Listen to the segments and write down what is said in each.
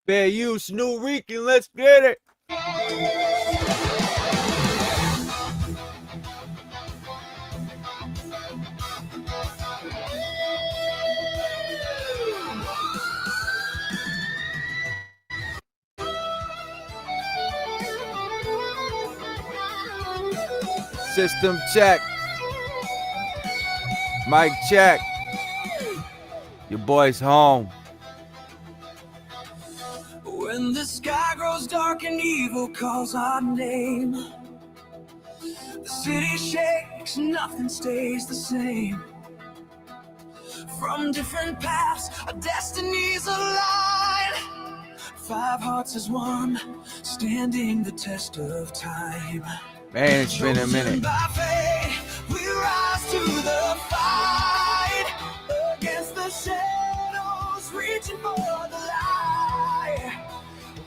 Fair use, new Rican, let's get it. System check. Mic check. Your boy's home. When the sky grows dark and evil calls our name, the city shakes, nothing stays the same. From different paths, our destinies align. 5 hearts as one, standing the test of time. Man, it's been a minute. By faith, we rise to the fight against the shadows, reaching for the light.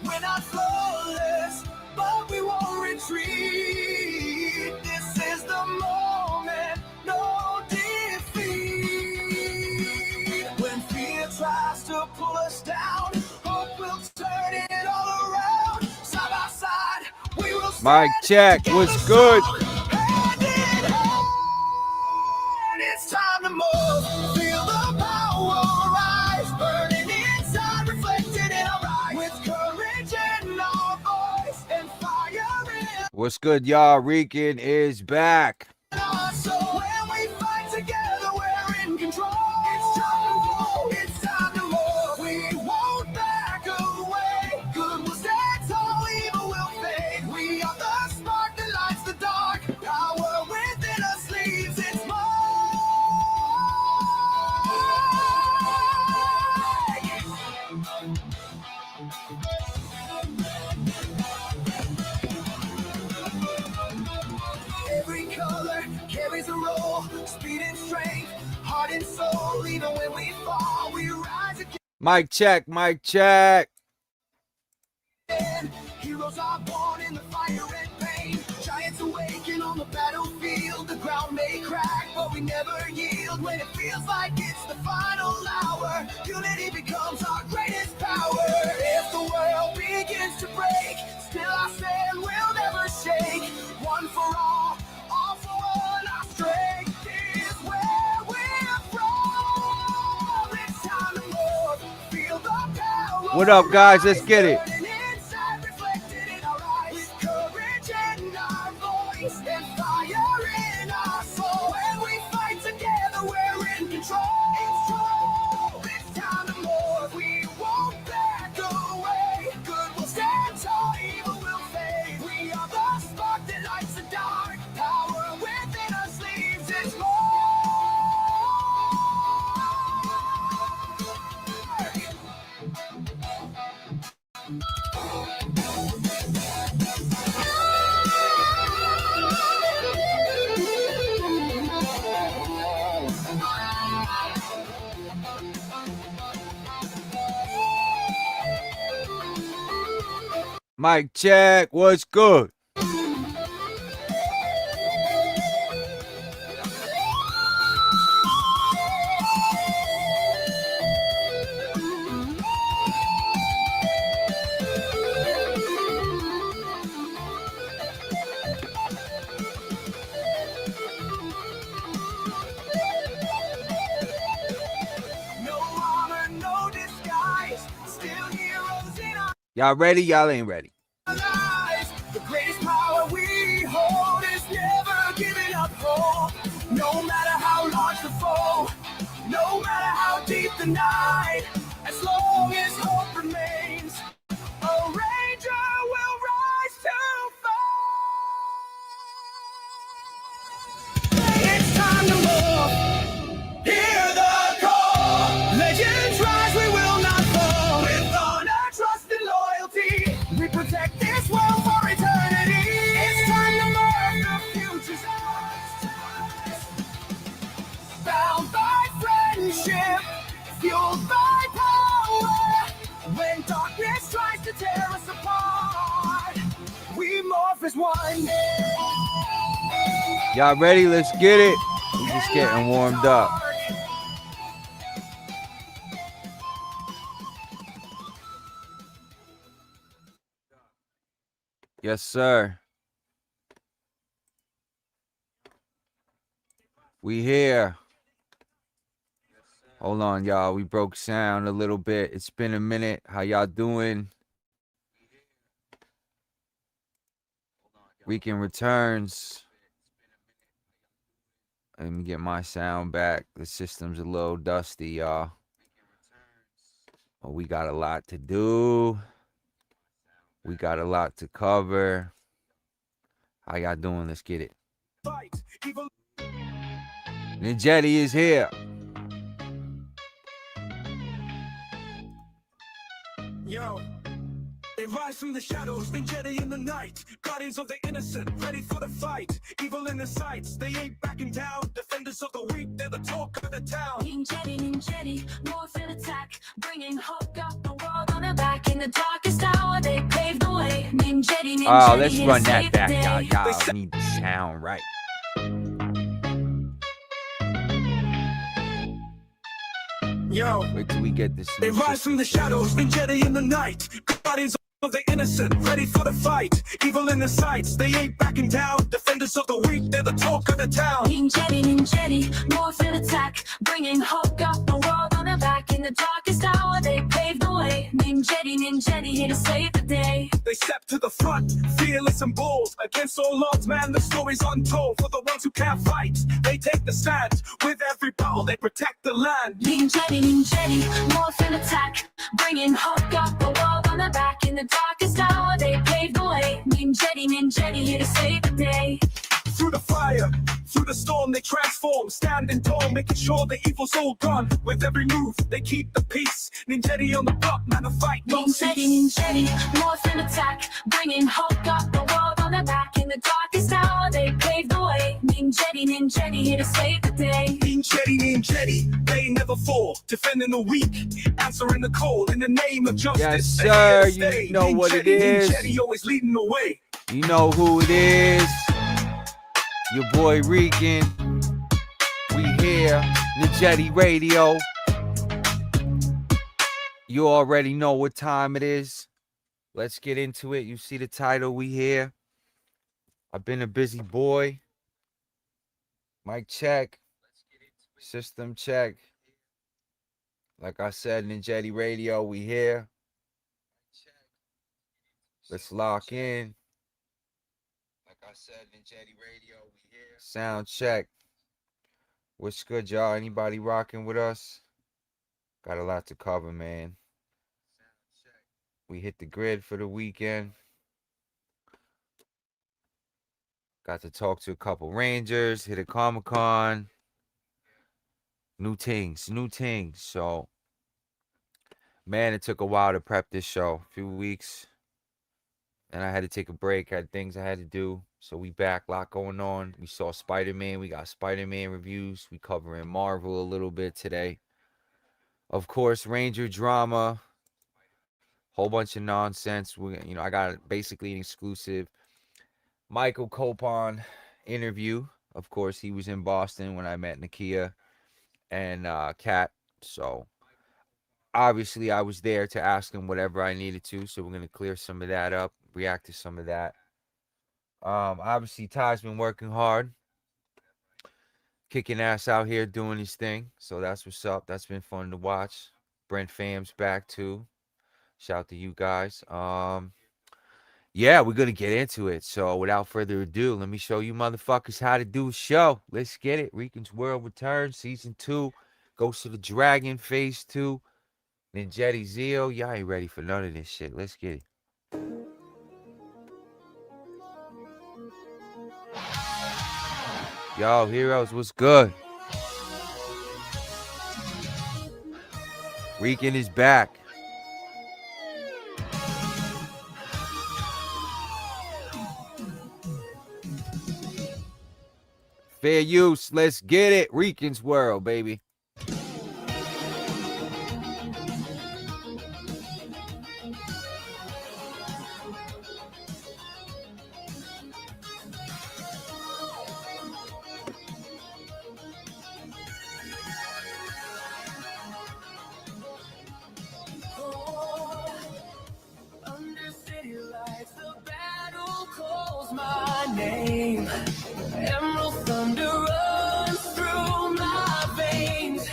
We're not flawless, but we won't retreat. This is the moment, no defeat. When fear tries to pull us down, hope will turn it all around. Side by side, we will Mic check, what's good? Hand in hand, it's time to move. Feel the power rise, burning inside, reflected in our eyes. With courage in our voice and fire in What's good, y'all? Rican is back. our soul. When we fight together, we're in control. It's time to move. It's time to move. We won't back away. Good will stand tall, evil will fade. We are the spark that lights the dark. Power within us leaves its mark. Every color carries a role, speed and strength, heart and soul. Even when we fall, we rise again. Mic check, mic check. Heroes are born in the fire and pain. Giants awaken on the battlefield. The ground may crack, but we never yield. When it feels like it's the final hour, unity becomes our greatest power. If the world begins to break, still I stand, we'll never shake. One for all for one. Our strength is where we're from. It's time to move. Feel the power. What up, guys? Let's get it. Burning inside, reflected in our eyes. With courage in our voice and fire in our soul. When we fight together, we're in control. It's true. It's time to move. We won't back away. Good will stand tall, evil will fade. We are the spark that lights the dark. Power within us leaves its mark. Mic check, what's good? No armor, no disguise. Still heroes in our Y'all ready? Y'all ain't ready. lives. The greatest power we hold is never giving up hope. No matter how large the foe, no matter how deep the night, as long as hope remains, a ranger will rise to fight. It's time to move. Hear the call. Legends rise, we will not fall. With honor, trust, and loyalty, we protect this world for eternity. It's time to move. The future's ours. Bound by friendship, fueled by power. When darkness tries to tear us apart, we morph as one. Y'all ready? Let's get it. We Just getting warmed up. Yes, sir. We here. Hold on, y'all. We broke sound a little bit. It's been a minute. How y'all doing? Rican returns. Let me get my sound back. The system's a little dusty, y'all. But we got a lot to do. We got a lot to cover. How y'all doing? Let's get it. Ninjetti is here. Yo, they rise from the shadows, Ninjetti in the night, guardians of the innocent, ready for the fight. Evil in the sights, they ain't backing down. Defenders of the weak, they're the talk of the town. Ninjetti, morphin attack, bringing hope, got the world on their back. In the darkest hour, they paved the way. Ninjetti, oh, let's run that back, y'all. Y'all need the sound right. Yo, wait till we get this. They rise from the shadows, Ninjetti in the night, guardians of the innocent, ready for the fight. Evil in the sights, they ain't backing down. Defenders of the weak, they're the talk of the town. Ninjetti, morphin attack, bringing hope, got the world on their back. In the darkest hour, they paved the way. Ninjetti, here to save the day. They step to the front, fearless and bold. Against all odds, man, the story's untold. For the ones who can't fight, they take the stand. With every battle, they protect the land. Ninjetti, morphin attack, bringing hope, got the world on their back. In the darkest hour, they paved the way. Ninjetti, here to save the day. Through the fire, through the storm, they transform, standing tall, making sure the evil's all gone. With every move, they keep the peace. Ninjetti on the block, man, the fight don't cease. Ninjetti, morphin attack, bringing hope, got the world on their back. In the darkest hour, they paved the way. Ninjetti, here to save the day. Ninjetti, they never fall, defending the weak, answering the call in the name of justice. Yes, sir, you know what it is. Ninjetti always leading the way. You know who it is. Your boy Rican. We here. Ninjetti Radio. You already know what time it is. Let's get into it. You see the title, we here. I've been a busy boy. Mic check. System check. Like I said, Ninjetti Radio, we here. Let's lock in. Like I said, Ninjetti Radio, we here. Sound check. What's good, y'all? Anybody rocking with us? Got a lot to cover, man. We hit the grid for the weekend. Got to talk to a couple Rangers, hit a Comic-Con. New things. So, man, it took a while to prep this show. A few weeks. And I had to take a break. Had things I had to do. So we back. A lot going on. We saw Spider-Man. We got Spider-Man reviews. We covering Marvel a little bit today. Of course, Ranger drama. Whole bunch of nonsense. I got basically an exclusive Michael Copon interview. Of course, he was in Boston when I met Nakia and Kat. So obviously I was there to ask him whatever I needed to. So we're going to clear some of that up, react to some of that. Obviously Ty's been working hard, kicking ass out here, doing his thing. So that's what's up. That's been fun to watch. Brent Fam's back too. Shout out to you guys. Yeah, we're going to get into it. So without further ado, let me show you motherfuckers how to do a show. Let's get it. Rican's WoRLd returns, season 2. Ghost of the Dragon, phase 2. Ninjetti Zeo. Y'all ain't ready for none of this shit. Let's get it. Yo, heroes, what's good? Rican is back. Fair use. Let's get it. Rican's WoRLd, baby. name. Emerald thunder runs through my veins.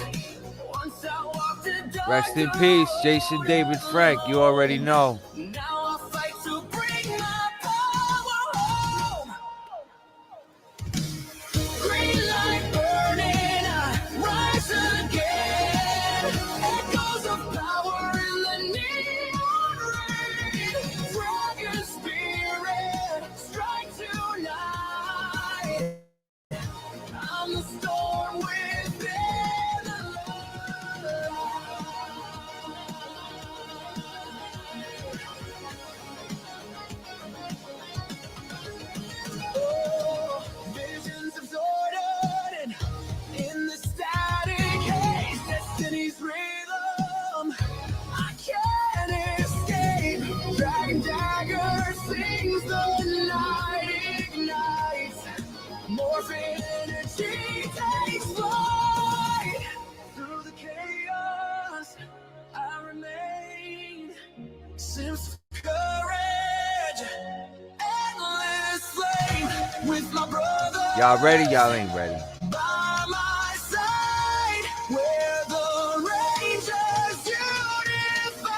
Once I walked the dark Rest in peace, Jason David Frank. You already know. now I fight to bring my power home. Green light burning, I rise again. Echoes of power in the neon rain. Dragon spirit, strike tonight. I'm the storm within the light. Oh, visions absorbed and in the static haze, destiny's rhythm. I can't escape. Dragon dagger sings, the night ignites. Morphin energy takes flight. Through the chaos, I remain. Sims courage, endless flame. With my brother. Y'all ready? Y'all ain't ready. By my side, where the Rangers unify.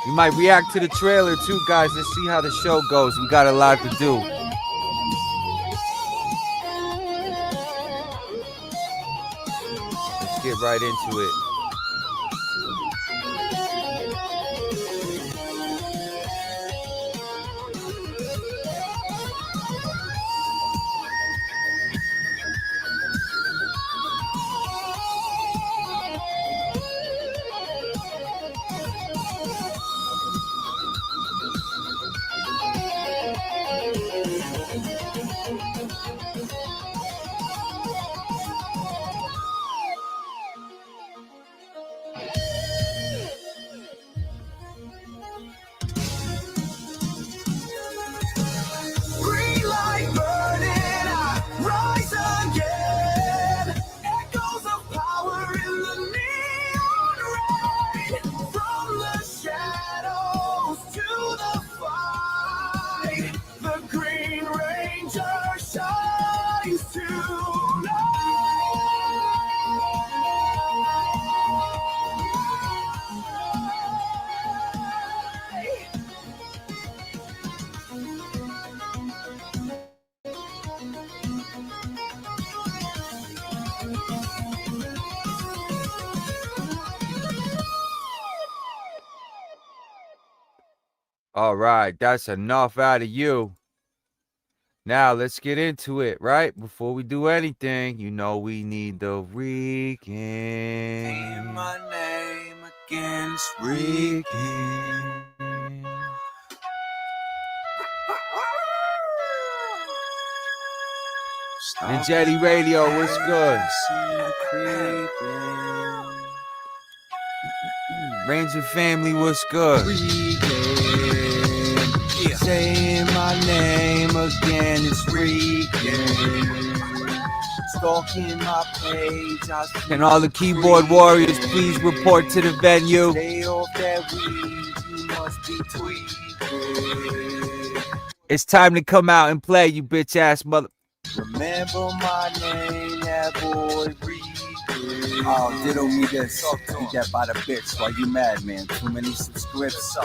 We might react to the trailer too, guys. Let's see how the show goes. We got a lot to do. Let's get right into it. Green light burning, I rise again. Echoes of power in the neon rain. From the shadows to the fight, the Green Ranger shines tonight. All right, that's enough out of you. Now let's get into it, right? Before we do anything, you know we need the Rican. My name against Rican. Ninjetti Radio, what's good? Ranger family, what's good? Saying my name again, it's Rican. Stalking my page, I see. Can all the keyboard warriors please report to the venue? Stay off that weed, you must be tweaking. It's time to come out and play, you bitch ass mother. Remember my name, that boy Rican. Oh, ditto me this. Eat that by the bitch. Why you mad, man? Too many subscripts.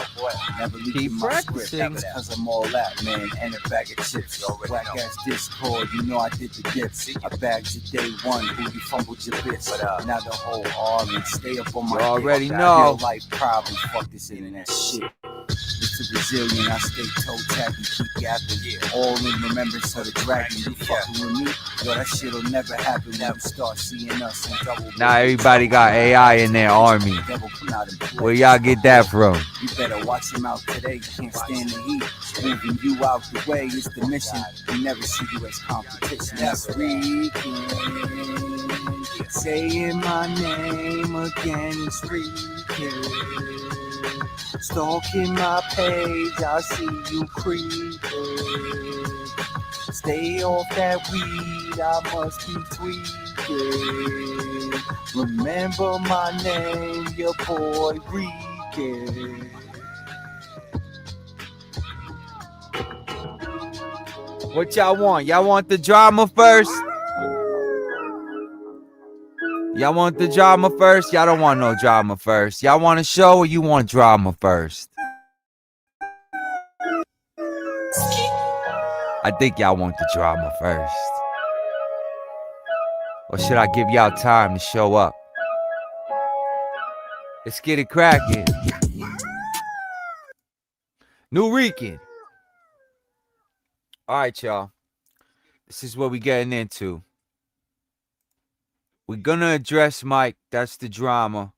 Never leave Keep my practicing. script. Cause I'm all that, man. And a bag of chips. Black ass Discord, you know I did the dips. I bagged you day one, who you fumbled your bitch. Now the whole Arlen, stay up on my You already dick. know. Real life problem, fuck this internet shit. It's a Brazilian, I stay toe tapping, keep yapping. All in remembrance of the dragon. You fucking with me? Yo, that shit'll never happen when you start seeing us in double. Now everybody got AI in their army. Where y'all get that from? You better watch him out today. Can't stand the heat. Moving you out the way is the mission. We never see you as competition. That's Rican. Saying my name again, it's Rican. Stalking my page, I see you creeping. Stay off that weed, I must be tweaking. Remember my name, your boy Rican. What y'all want? Y'all want the drama first? Y'all want the drama first? Y'all don't want no drama first. Y'all want a show or you want drama first? I think y'all want the drama first. Or should I give y'all time to show up? Let's get it cracking. New Rican. All right, y'all. This is what we getting into. We're gonna address Mike. That's the drama.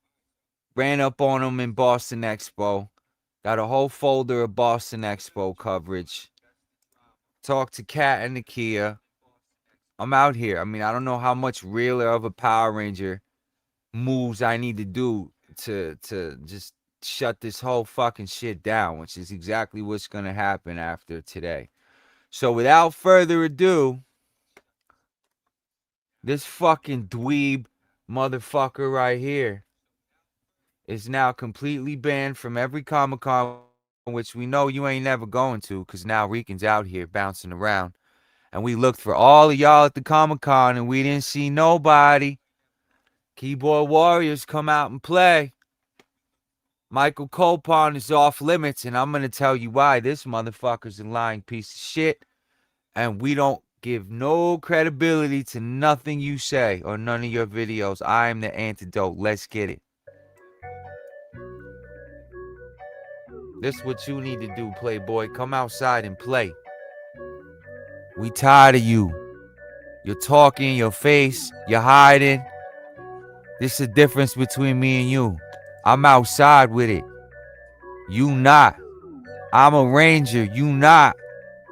Ran up on him in Boston Expo. Got a whole folder of Boston Expo coverage. Talked to Kat and Nakia. I'm out here. I mean, I don't know how much realer of a Power Ranger moves I need to do to just shut this whole fucking shit down, which is exactly what's gonna happen after today. So without further ado, this fucking dweeb motherfucker right here is now completely banned from every Comic-Con, which we know you ain't never going to, because now Rican's out here bouncing around. And we looked for all of y'all at the Comic-Con and we didn't see nobody. Keyboard Warriors come out and play. Michael Copon is off limits, and I'm going to tell you why. This motherfucker's a lying piece of shit, and we don't give no credibility to nothing you say or none of your videos. I am the antidote. Let's get it. This is what you need to do, Playboy. Come outside and play. We tired of you. You're talking, your face, you're hiding. This is the difference between me and you. I'm outside with it. You not. I'm a ranger. You not.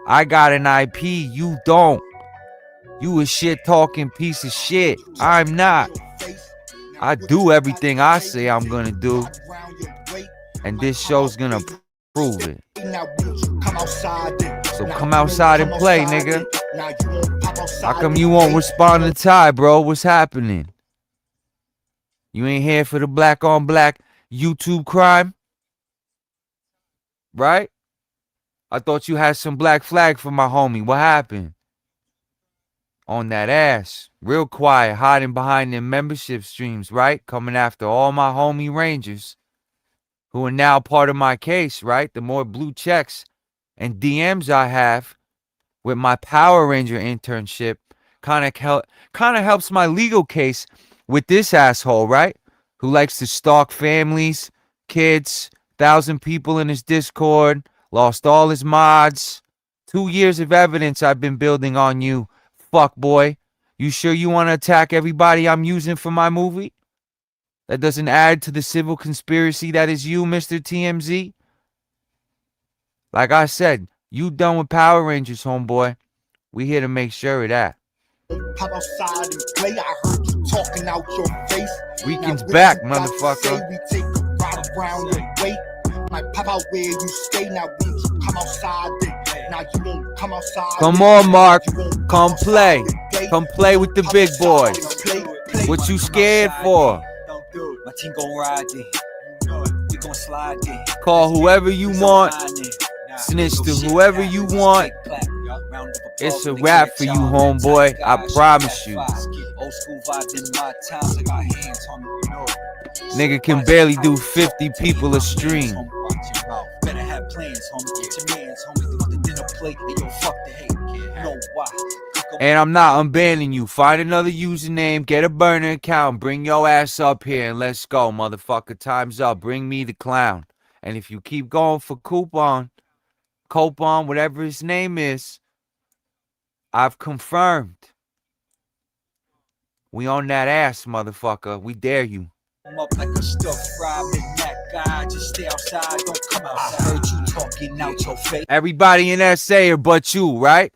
I got an IP. You don't. You a shit-talking piece of shit. I'm not. I do everything I say I'm gonna do. And this show's gonna prove it. So come outside and play, nigga. How come you won't respond to Ty, bro? What's happening? You ain't here for the black on black YouTube crime? Right? I thought you had some black flag for my homie. What happened? On that ass. Real quiet, hiding behind them membership streams, right? Coming after all my homie Rangers who are now part of my case, right? The more blue checks and DMs I have with my Power Ranger internship kind of helps my legal case with this asshole, right? Who likes to stalk families, kids, 1,000 people in his Discord, lost all his mods. 2 years of evidence I've been building on you, fuck boy. You sure you want to attack everybody I'm using for my movie? That doesn't add to the civil conspiracy that is you, Mr. TMZ? Like I said, you done with Power Rangers, homeboy. We here to make sure of that. Pop outside and play. I heard you talking out your face. Rican's back, motherfucker. We take a ride around and wait. Might pop out where you stay. Now we come outside. Now you won't come outside. Come on, Mark. Come play. Come play with the big boys. What you scared for? My team gon' ride it. We gon' slide it. Call whoever you want. Snitch to whoever you want. It's a wrap for you, homeboy. I promise you. Nigga can barely do 50 people a stream. Better have plans, homie. Get your mans, homie. They want the dinner plate. They gon' fuck the hate. You know why? And I'm not unbanning you. Find another username, get a burner account, bring your ass up here, and let's go, motherfucker. Time's up. Bring me the clown. And if you keep going for Copon, whatever his name is, I've confirmed. We on that ass, motherfucker. We dare you. I'm up like a stir-fry midnight guy. Just stay outside, don't come outside. I heard you talking out your face. Everybody in SA but you, right?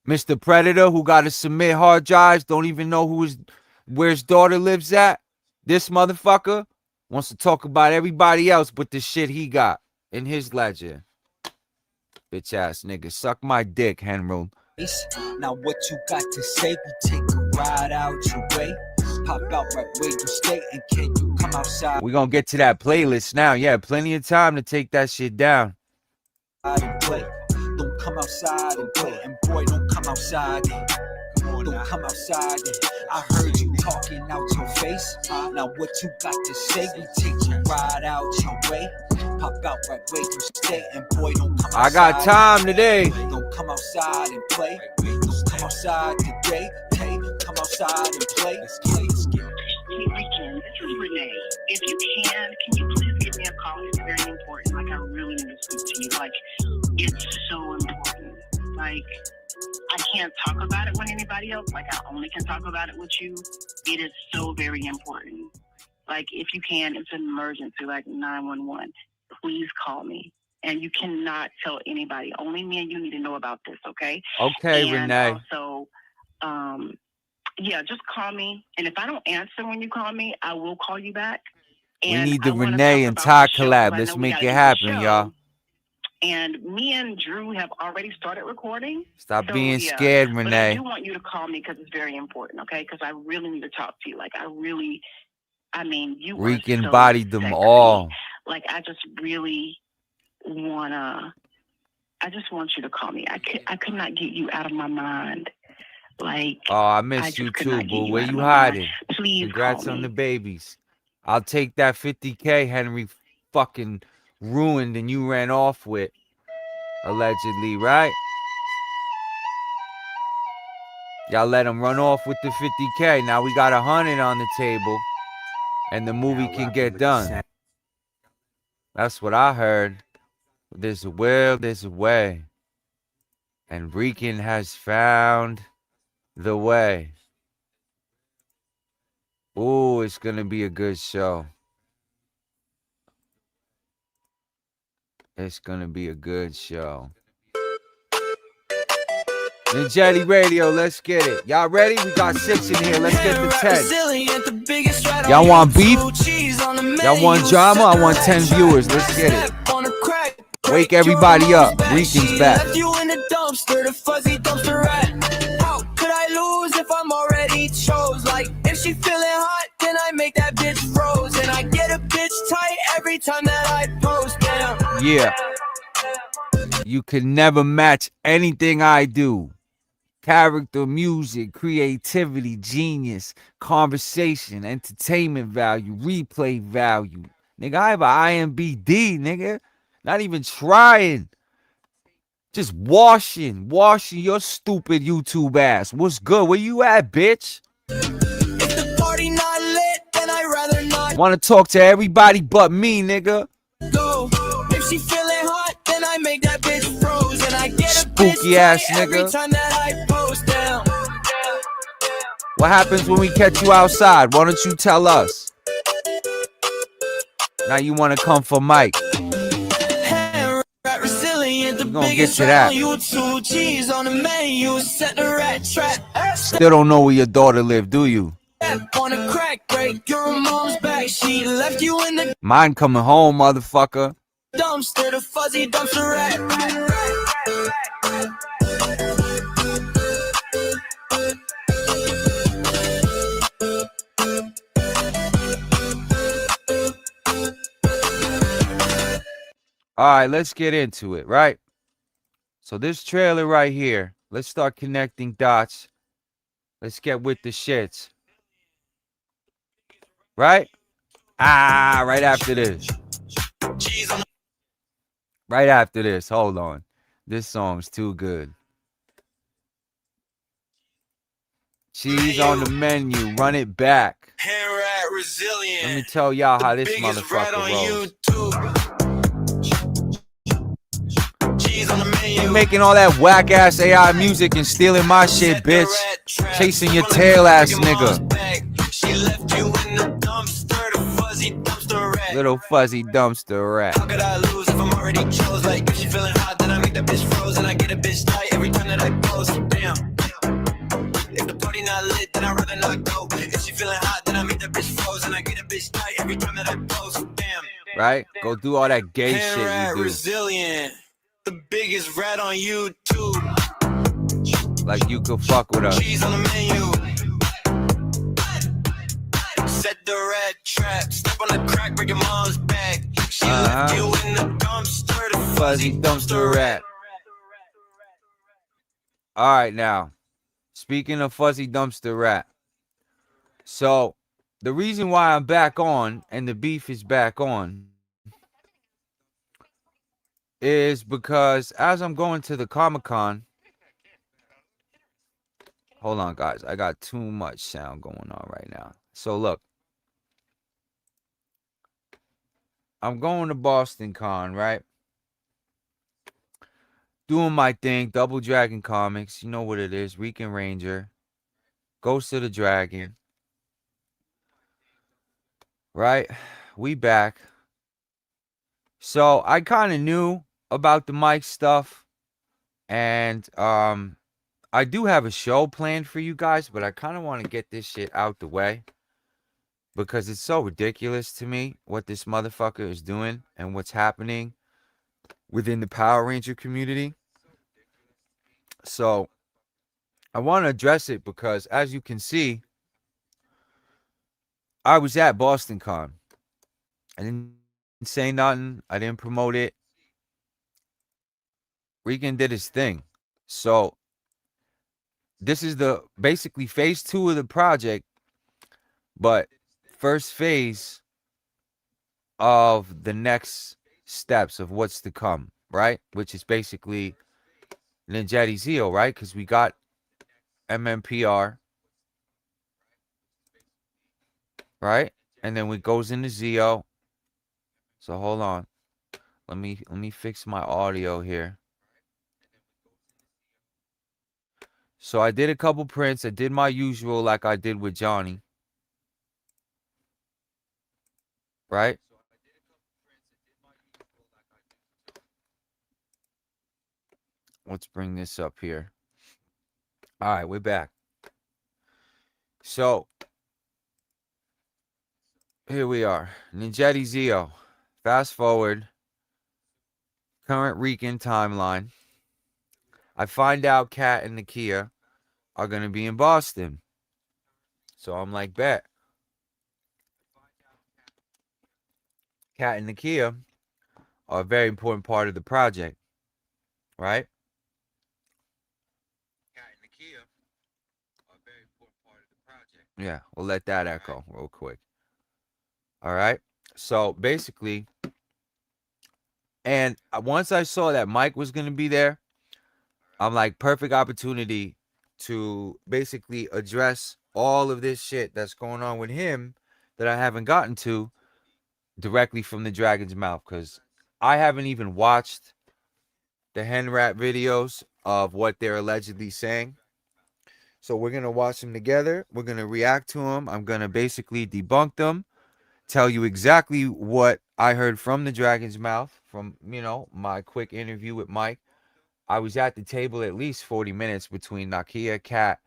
Mr. Predator, who got to submit hard drives, don't even know where his daughter lives at. This motherfucker wants to talk about everybody else but the shit he got in his ledger. Bitch ass nigga, suck my dick, Henry. Now what you got to say? We take a ride out your way. Pop out right where you stay, and can you come outside? We gonna get to that playlist now. Yeah, plenty of time to take that shit down. Don't come outside. outside and play. And boy, don't come outside. Don't come outside. I heard you talking out your face. Now what you got to say? We take you right out your way. Pop out right where you stay. And boy, don't come outside. I got time today. Don't come outside and play. Don't come outside today. Hey, come outside and play. Let's get it. Hey, Rican, this is Renee. If you can you please give me a call? It's very important. Like, I really need to speak to you. Like, it's so important. Like, I can't talk about it with anybody else. Like, I only can talk about it with you. It is so very important. Like, if you can, it's an emergency, like 911. Please call me. And you cannot tell anybody. Only me and you need to know about this, okay? Okay, and Renee. Also, yeah, just call me. And if I don't answer when you call me, I will call you back. And we need the I wanna Renee talk and about Todd the show, collab. 'cause I Let's know we make gotta it do the happen, show. y'all. And me and Drew have already started recording. Stop So, being yeah. scared, But I Renee. do want you to call me because it's very important, okay? Because I really need to talk to you. Like, I mean, you Rican are so bodied them sexy. all. Like, I just really I just want you to call me. I could not get you out of my mind. Like, Oh, I I miss just you could too, not get boo. you Where out of you my mind. hiding? Please Congrats call on me. the babies. I'll take that 50K Henry fucking ruined and you ran off with, allegedly, right? Y'all let him run off with the 50K. Now we got 100 on the table, and the movie can get done. That's what I heard. There's a will, there's a way. And Rican has found the way. Ooh, it's gonna be a good show. It's gonna be a good show. Ninjetti Radio, let's get it. Y'all ready? We got 6 in here. Let's get the 10. Y'all want beef? Y'all want drama? I want 10 viewers. Let's get it. Wake everybody up. Rican's back. Left you in the dumpster, the fuzzy dumpster rat. How could I lose if I'm already chose? Like, if she feeling hot, then I make that bitch froze. And I get a bitch tight every time that I post. Damn. Yeah. You can never match anything I do. Character, music, creativity, genius, conversation, entertainment value, replay value. Nigga, I have an IMBD, nigga. Not even trying. Just washing your stupid YouTube ass. What's good? Where you at, bitch? If the party not lit, then I'd rather not Want to talk to everybody but me, nigga. go. If she feeling hot, then I make that bitch froze. And I get a Spooky bitch ass tight every nigga. time that I post down. What happens when we catch you outside? Why don't you tell us? Now you want to come for Mike. We're gonna get to that. On the menu, set the rat trap. Still don't know where your daughter live, do you? On a crack break, your mom's back. She left you in the Mine coming home, motherfucker. dumpster, the fuzzy dumpster rat. All right, let's get into it, right? So this trailer right here, let's start connecting dots. Let's get with the shits. Right? Right after this. Right after this. Hold on. This song's too good. Cheese on the menu. Run it back. Let me tell y'all how this motherfucker rolls. You making all that whack ass AI music and stealing my shit, bitch. Chasing your tail ass nigga. Little fuzzy dumpster rat. How could I lose if I'm already chose? Like, if she feeling hot, then I make that bitch froze. And I get a bitch tight every time that I post. Damn. If the party not lit, then I'd rather not go. If she feeling hot, then I make that bitch froze. And I get a bitch tight every time that I post. Damn. Right? Go do all that gay shit you do. Resilient. The biggest rat on YouTube. Like you could fuck with us. Cheese on the menu. Set the rat trap. Step on the crack, break your mom's back. She left you in the dumpster. The Fuzzy dumpster rat. All right, now, speaking of fuzzy dumpster rat. So, the reason why I'm back on and the beef is back on is because as I'm going to the Comic Con, hold on, guys, I got too much sound going on right now. So, look, I'm going to Boston Con, right? Doing my thing, Double Dragon Comics, you know what it is, Rican Ranger, Ghost of the Dragon, right? We back. So, I kind of knew about the mic stuff, and I do have a show planned for you guys, but I kind of want to get this shit out the way because it's so ridiculous to me what this motherfucker is doing and what's happening within the Power Ranger community. So I want to address it because, as you can see, I was at Boston Con. I didn't say nothing. I didn't promote it. Rican did his thing. So this is the basically phase 2 of the project, but first phase of the next steps of what's to come, right? Which is basically Ninjetti Zeo, right? Because we got MMPR, right? And then we goes into Zeo. So hold on. Let me fix my audio here. So I did a couple prints. I did my usual like I did with Johnny. Right? Let's bring this up here. All right, we're back. So here we are. Ninjetti Zeo. Fast forward. Current Rican timeline. I find out Kat and Nakia are going to be in Boston. So I'm like, bet. Kat and Nakia are a very important part of the project, right? Kat and Nakia are a very important part of the project. Yeah, we'll let that echo real quick. All right. So basically, and once I saw that Mike was going to be there, I'm like, perfect opportunity to basically address all of this shit that's going on with him that I haven't gotten to directly from the dragon's mouth, because I haven't even watched the hen rat videos of what they're allegedly saying. So we're going to watch them together. We're going to react to them. I'm going to basically debunk them, tell you exactly what I heard from the dragon's mouth from, my quick interview with Mike. I was at the table at least 40 minutes between Nakia, Kat,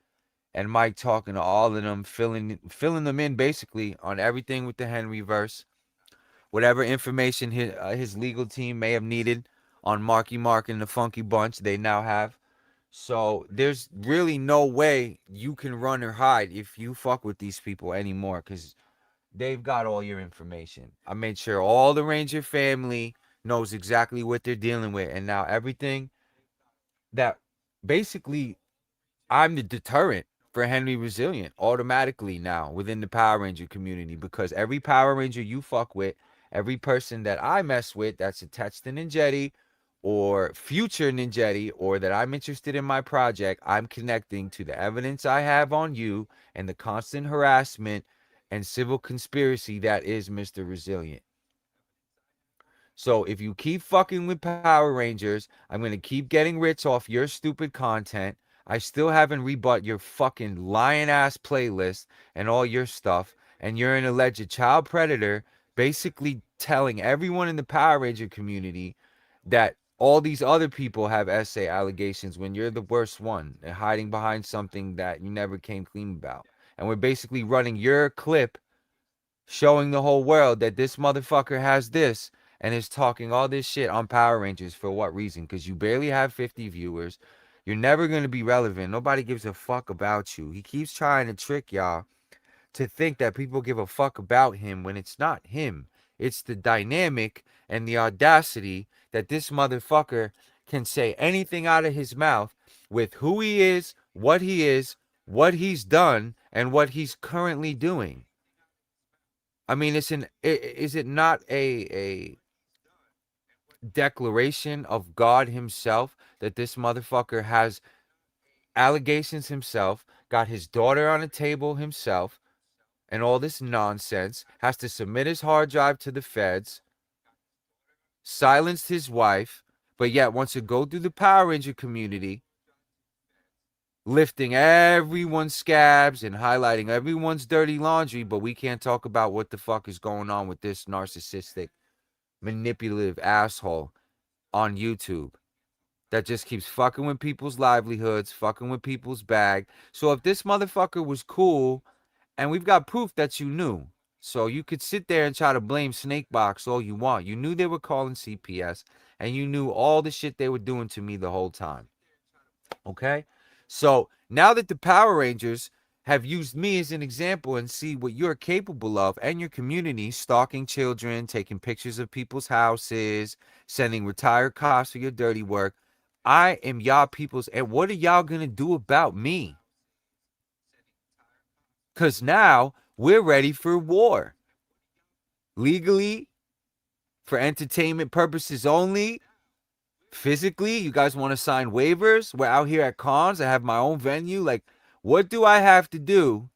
and Mike, talking to all of them, filling them in basically on everything with the Henry verse. Whatever information his legal team may have needed on Marky Mark and the Funky Bunch, they now have. So there's really no way you can run or hide if you fuck with these people anymore, because they've got all your information. I made sure all the Ranger family knows exactly what they're dealing with. And now everything that basically I'm the deterrent for Henry Resilient automatically now within the Power Ranger community, because every Power Ranger you fuck with, every person that I mess with that's attached to Ninjetti or future Ninjetti, or that I'm interested in my project, I'm connecting to the evidence I have on you and the constant harassment and civil conspiracy that is Mr. Resilient. So if you keep fucking with Power Rangers, I'm going to keep getting rich off your stupid content. I still haven't rebut your fucking lying ass playlist and all your stuff. And you're an alleged child predator, basically telling everyone in the Power Ranger community that all these other people have essay allegations when you're the worst one and hiding behind something that you never came clean about. And we're basically running your clip showing the whole world that this motherfucker has this and is talking all this shit on Power Rangers. For what reason? Because you barely have 50 viewers. You're never going to be relevant. Nobody gives a fuck about you. He keeps trying to trick y'all to think that people give a fuck about him when it's not him. It's the dynamic and the audacity that this motherfucker can say anything out of his mouth with who he is, what he's done, and what he's currently doing. I mean, is it not a declaration of God himself that this motherfucker has allegations himself, got his daughter on the table himself, and all this nonsense, has to submit his hard drive to the feds, silenced his wife, but yet wants to go through the Power Ranger community, lifting everyone's scabs and highlighting everyone's dirty laundry, but we can't talk about what the fuck is going on with this narcissistic, manipulative asshole on YouTube that just keeps fucking with people's livelihoods, fucking with people's bag. So if this motherfucker was cool, and we've got proof that you knew, so you could sit there and try to blame Snakebox all you want. You knew they were calling CPS, and you knew all the shit they were doing to me the whole time. Okay? So now that the Power Rangers have used me as an example and see what you're capable of, and your community, stalking children, taking pictures of people's houses, sending retired cops for your dirty work, I am y'all people's, and what are y'all gonna do about me? Because now we're ready for war. Legally, for entertainment purposes only. Physically, you guys want to sign waivers? We're out here at cons. I have my own venue. Like, what do I have to do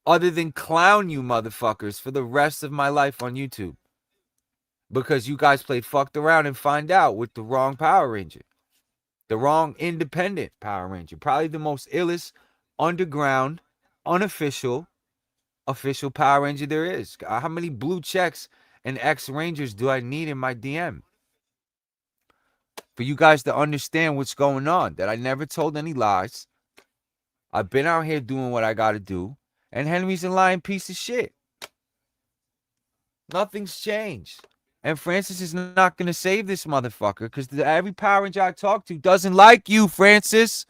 other than clown you motherfuckers for the rest of my life on YouTube? Because you guys played fucked around and find out with the wrong Power Ranger. The wrong independent Power Ranger. Probably the most illest, underground, unofficial, official Power Ranger there is. How many blue checks and X-Rangers do I need in my DM? For you guys to understand what's going on. That I never told any lies. I've been out here doing what I gotta do. And Henry's a lying piece of shit. Nothing's changed. And Francis is not going to save this motherfucker because every Power Ranger I talk to doesn't like you, Francis.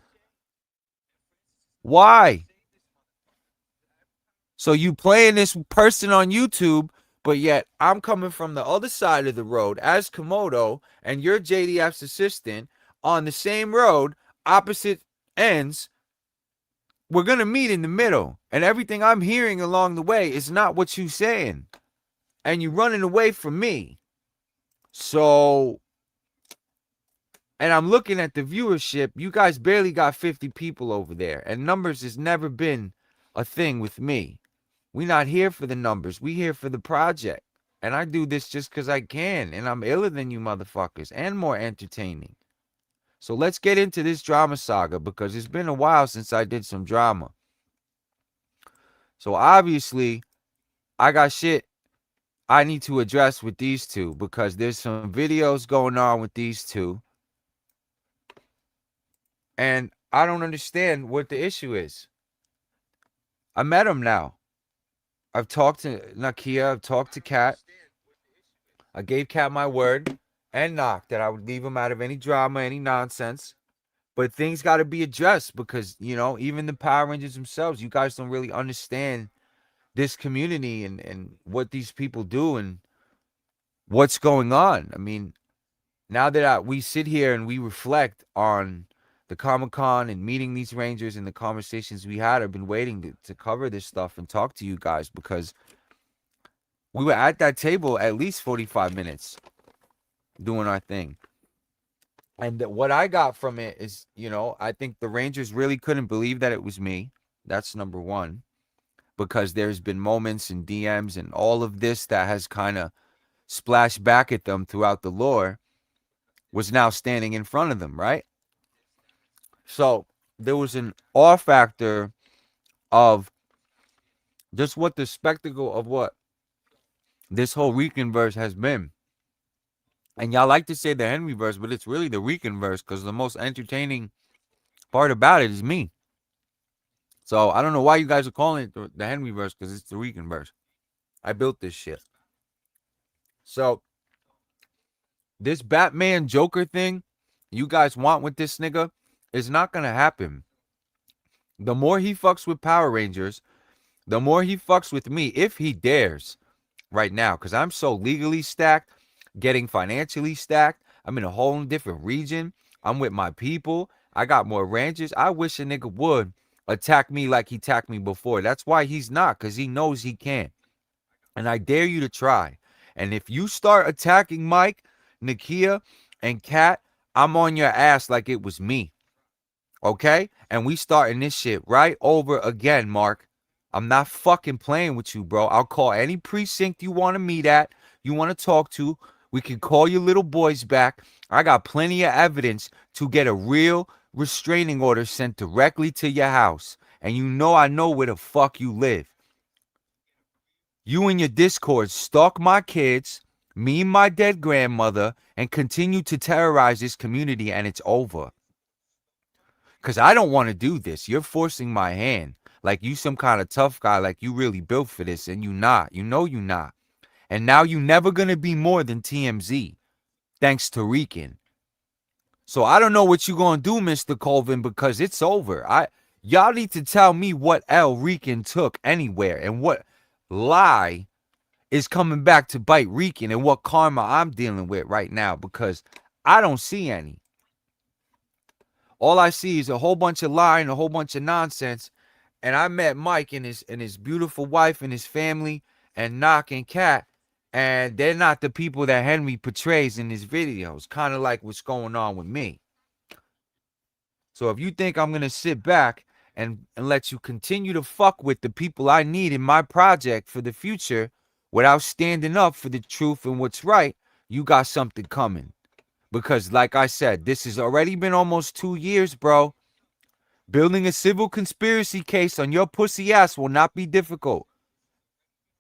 Why? So you playing this person on YouTube, but yet I'm coming from the other side of the road as Komodo and you're JDF's assistant on the same road, opposite ends. We're going to meet in the middle. And everything I'm hearing along the way is not what you're saying. And you're running away from me. So, and I'm looking at the viewership. You guys barely got 50 people over there. And numbers has never been a thing with me. We're not here for the numbers. We here for the project. And I do this just because I can. And I'm iller than you motherfuckers. And more entertaining. So let's get into this drama saga. Because it's been a while since I did some drama. So obviously, I got shit I need to address with these two because there's some videos going on with these two. And I don't understand what the issue is. I met him now. I've talked to Nakia. I've talked to Kat. I gave Kat my word and Knock that I would leave him out of any drama, any nonsense. But things got to be addressed because, you know, even the Power Rangers themselves, you guys don't really understand this community and what these people do and what's going on. I mean, now that we sit here and we reflect on the Comic-Con and meeting these Rangers and the conversations we had, I've been waiting to cover this stuff and talk to you guys because we were at that table at least 45 minutes doing our thing. And what I got from it is, you know, I think the Rangers really couldn't believe that it was me. That's number one. Because there's been moments and DMs and all of this that has kind of splashed back at them throughout the lore was now standing in front of them, right? So there was an awe factor of just what the spectacle of what this whole Rican verse has been. And y'all like to say the Henry verse, but it's really the Rican verse because the most entertaining part about it is me. So I don't know why you guys are calling it the Henry verse because it's the Rican verse. I built this shit. So this Batman Joker thing you guys want with this nigga is not going to happen. The more he fucks with Power Rangers, the more he fucks with me if he dares right now because I'm so legally stacked, getting financially stacked. I'm in a whole different region. I'm with my people. I got more Rangers. I wish a nigga would attack me like he attacked me before. That's why he's not, because he knows he can't. And I dare you to try. And if you start attacking Mike, Nakia, and Kat, I'm on your ass like it was me. Okay? And we starting this shit right over again, Mark. I'm not fucking playing with you, bro. I'll call any precinct you want to meet at, you want to talk to. We can call your little boys back. I got plenty of evidence to get a real restraining order sent directly to your house. And you know I know where the fuck you live. You and your Discord stalk my kids, me and my dead grandmother, and continue to terrorize this community, and it's over. Because I don't want to do this. You're forcing my hand. Like you some kind of tough guy, like you really built for this, and you not. You know you not. And now you never going to be more than TMZ, thanks to Rican. So I don't know what you going to do, Mr. CoLViN, because it's over. Y'all need to tell me what L Rican took anywhere and what lie is coming back to bite Rican and what karma I'm dealing with right now, because I don't see any. All I see is a whole bunch of lying, a whole bunch of nonsense. And I met Mike and his beautiful wife and his family and Knock and Kat, and they're not the people that Henry portrays in his videos, kind of like what's going on with me. So if you think I'm going to sit back and let you continue to fuck with the people I need in my project for the future without standing up for the truth and what's right, you got something coming. Because like I said, this has already been almost 2 years, bro. Building a civil conspiracy case on your pussy ass will not be difficult.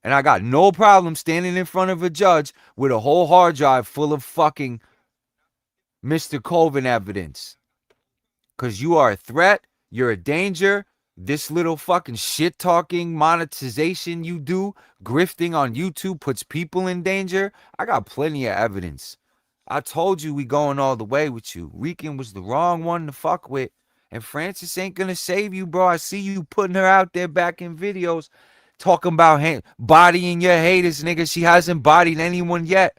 And I got no problem standing in front of a judge with a whole hard drive full of fucking Mr. CoLViN evidence. Because you are a threat. You're a danger. This little fucking shit talking monetization you do, grifting on YouTube, puts people in danger. I got plenty of evidence. I told you we going all the way with you. Rican was the wrong one to fuck with. And Francis ain't gonna save you, bro. I see you putting her out there back in videos talking about bodying your haters, nigga. She hasn't bodied anyone yet.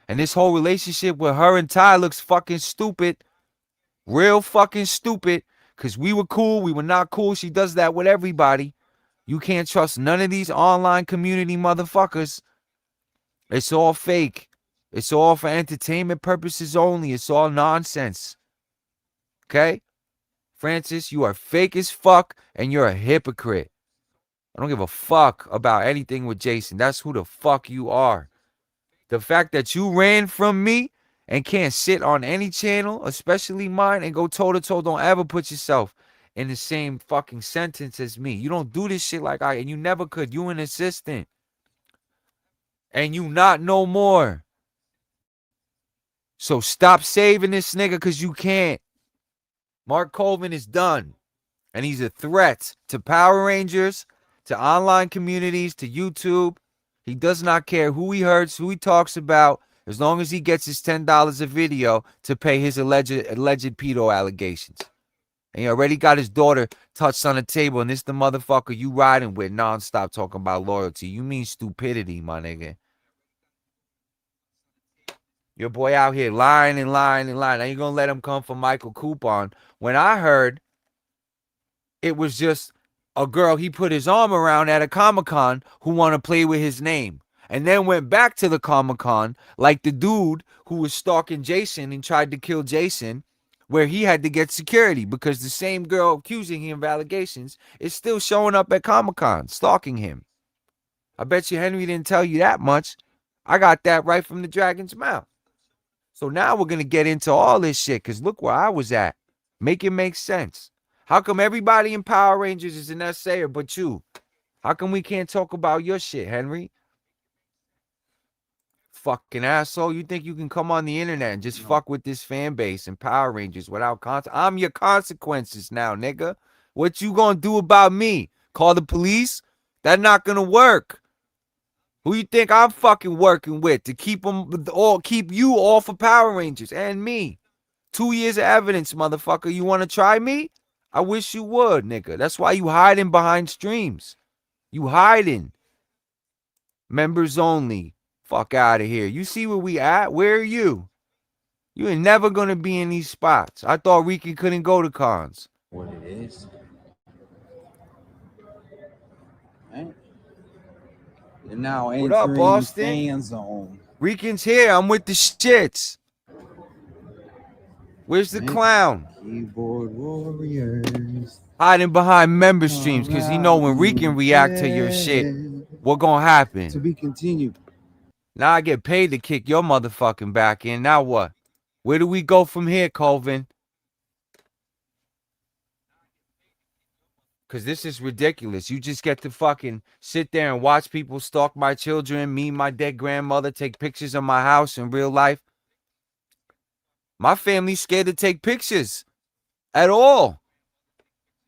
And this whole relationship with her and Ty looks fucking stupid. Real fucking stupid. Because we were cool. We were not cool. She does that with everybody. You can't trust none of these online community motherfuckers. It's all fake. It's all for entertainment purposes only. It's all nonsense. Okay? Francis, you are fake as fuck and you're a hypocrite. I don't give a fuck about anything with Jason. That's who the fuck you are. The fact that you ran from me and can't sit on any channel, especially mine, and go toe-to-toe, don't ever put yourself in the same fucking sentence as me. You don't do this shit like I, and you never could. You an assistant. And you not no more. So stop saving this nigga because you can't. Mark CoLViN is done. And he's a threat to Power Rangers, to online communities, to YouTube. He does not care who he hurts, who he talks about, as long as he gets his $10 a video to pay his alleged pedo allegations. And he already got his daughter touched on the table, and this the motherfucker you riding with nonstop talking about loyalty. You mean stupidity, my nigga. Your boy out here lying and lying and lying. Now you're going to let him come for Michael Coupon. When I heard it was just a girl he put his arm around at a Comic-Con who wanted to play with his name. And then went back to the Comic-Con like the dude who was stalking Jason and tried to kill Jason, where he had to get security because the same girl accusing him of allegations is still showing up at Comic-Con, stalking him. I bet you Henry didn't tell you that much. I got that right from the dragon's mouth. So now we're going to get into all this shit because look where I was at. Make it make sense. How come everybody in Power Rangers is an essayer but you? How come we can't talk about your shit, Henry? Fucking asshole. You think you can come on the internet and just fuck with this fan base and Power Rangers without consequences? I'm your consequences now, nigga. What you gonna do about me? Call the police? That's not gonna work. Who you think I'm fucking working with to keep you off of Power Rangers and me? 2 years of evidence, motherfucker. You want to try me? I wish you would, nigga. That's why you hiding behind streams. You hiding. Members only. Fuck out of here. You see where we at? Where are you? You ain't never gonna be in these spots. I thought Rican couldn't go to cons. What it is. Right? You're now What up, entering Boston? fan zone. Rican's here. I'm with the shits. Where's the clown? Keyboard warriors. Hiding behind member streams because he know when Rican react to your shit, what gonna happen? To be continued. Now I get paid to kick your motherfucking back in. Now what? Where do we go from here, CoLViN? Because this is ridiculous. You just get to fucking sit there and watch people stalk my children, me, my dead grandmother, take pictures of my house in real life. My family's scared to take pictures at all.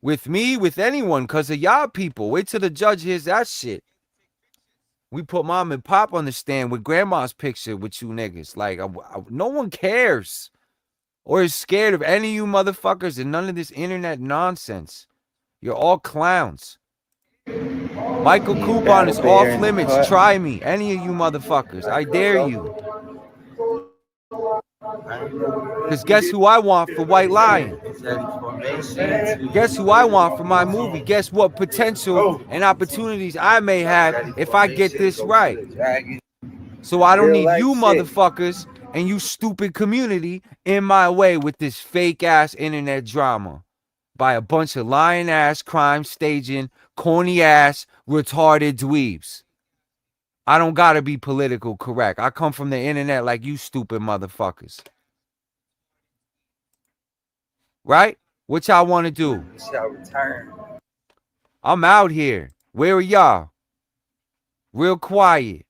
With me, with anyone, because of y'all people. Wait till the judge hears that shit. We put mom and pop on the stand with grandma's picture with you niggas. Like, no one cares or is scared of any of you motherfuckers and none of this internet nonsense. You're all clowns. Michael Coupon is off limits. Try me. Any of you motherfuckers. I dare you. Because guess who I want for White Lion? Guess who I want for my movie? Guess what potential and opportunities I may have if I get this right. So I don't need you motherfuckers and you stupid community in my way with this fake ass internet drama by a bunch of lying ass, crime staging, corny ass, retarded dweebs. I don't gotta be political correct. I come from the internet like you stupid motherfuckers. Right? What y'all want to do? I'm out here. Where are y'all? Real quiet.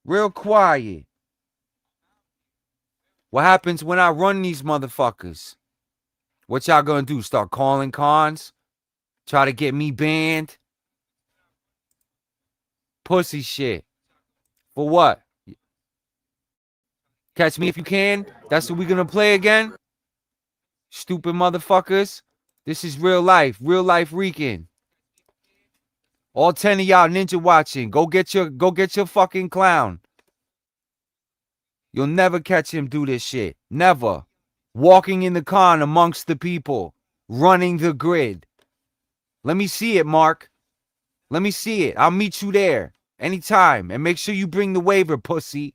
Real quiet. What happens when I run these motherfuckers? What y'all gonna do? Start calling cons? Try to get me banned? Pussy shit. For what? Catch me if you can? That's what we gonna play again? Stupid motherfuckers. This is real life. Real life Rican. All 10 of y'all ninja watching. Go get your fucking clown. You'll never catch him do this shit. Never. Walking in the con amongst the people. Running the grid. Let me see it, Mark. Let me see it. I'll meet you there. Anytime. And make sure you bring the waiver, pussy.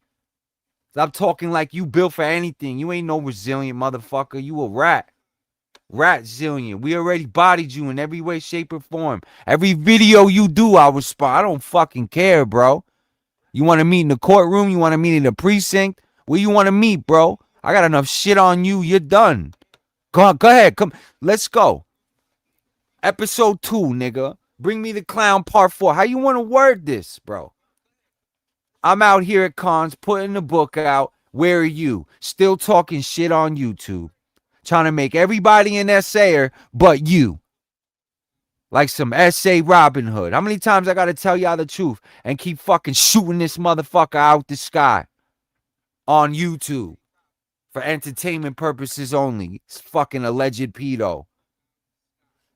Stop talking like you built for anything. You ain't no resilient motherfucker. You a rat. Rat zillion. We already bodied you in every way, shape, or form. Every video you do, I'll respond. I don't fucking care, bro. You want to meet in the courtroom? You want to meet in the precinct? Where you want to meet, bro? I got enough shit on you. You're done. Go ahead. Come. Let's go. Episode 2, nigga. Bring me the clown part 4. How you want to word this, bro? I'm out here at cons putting the book out. Where are you? Still talking shit on YouTube. Trying to make everybody an essayer but you. Like some essay Robin Hood. How many times I got to tell y'all the truth and keep fucking shooting this motherfucker out the sky on YouTube for entertainment purposes only? It's fucking alleged pedo.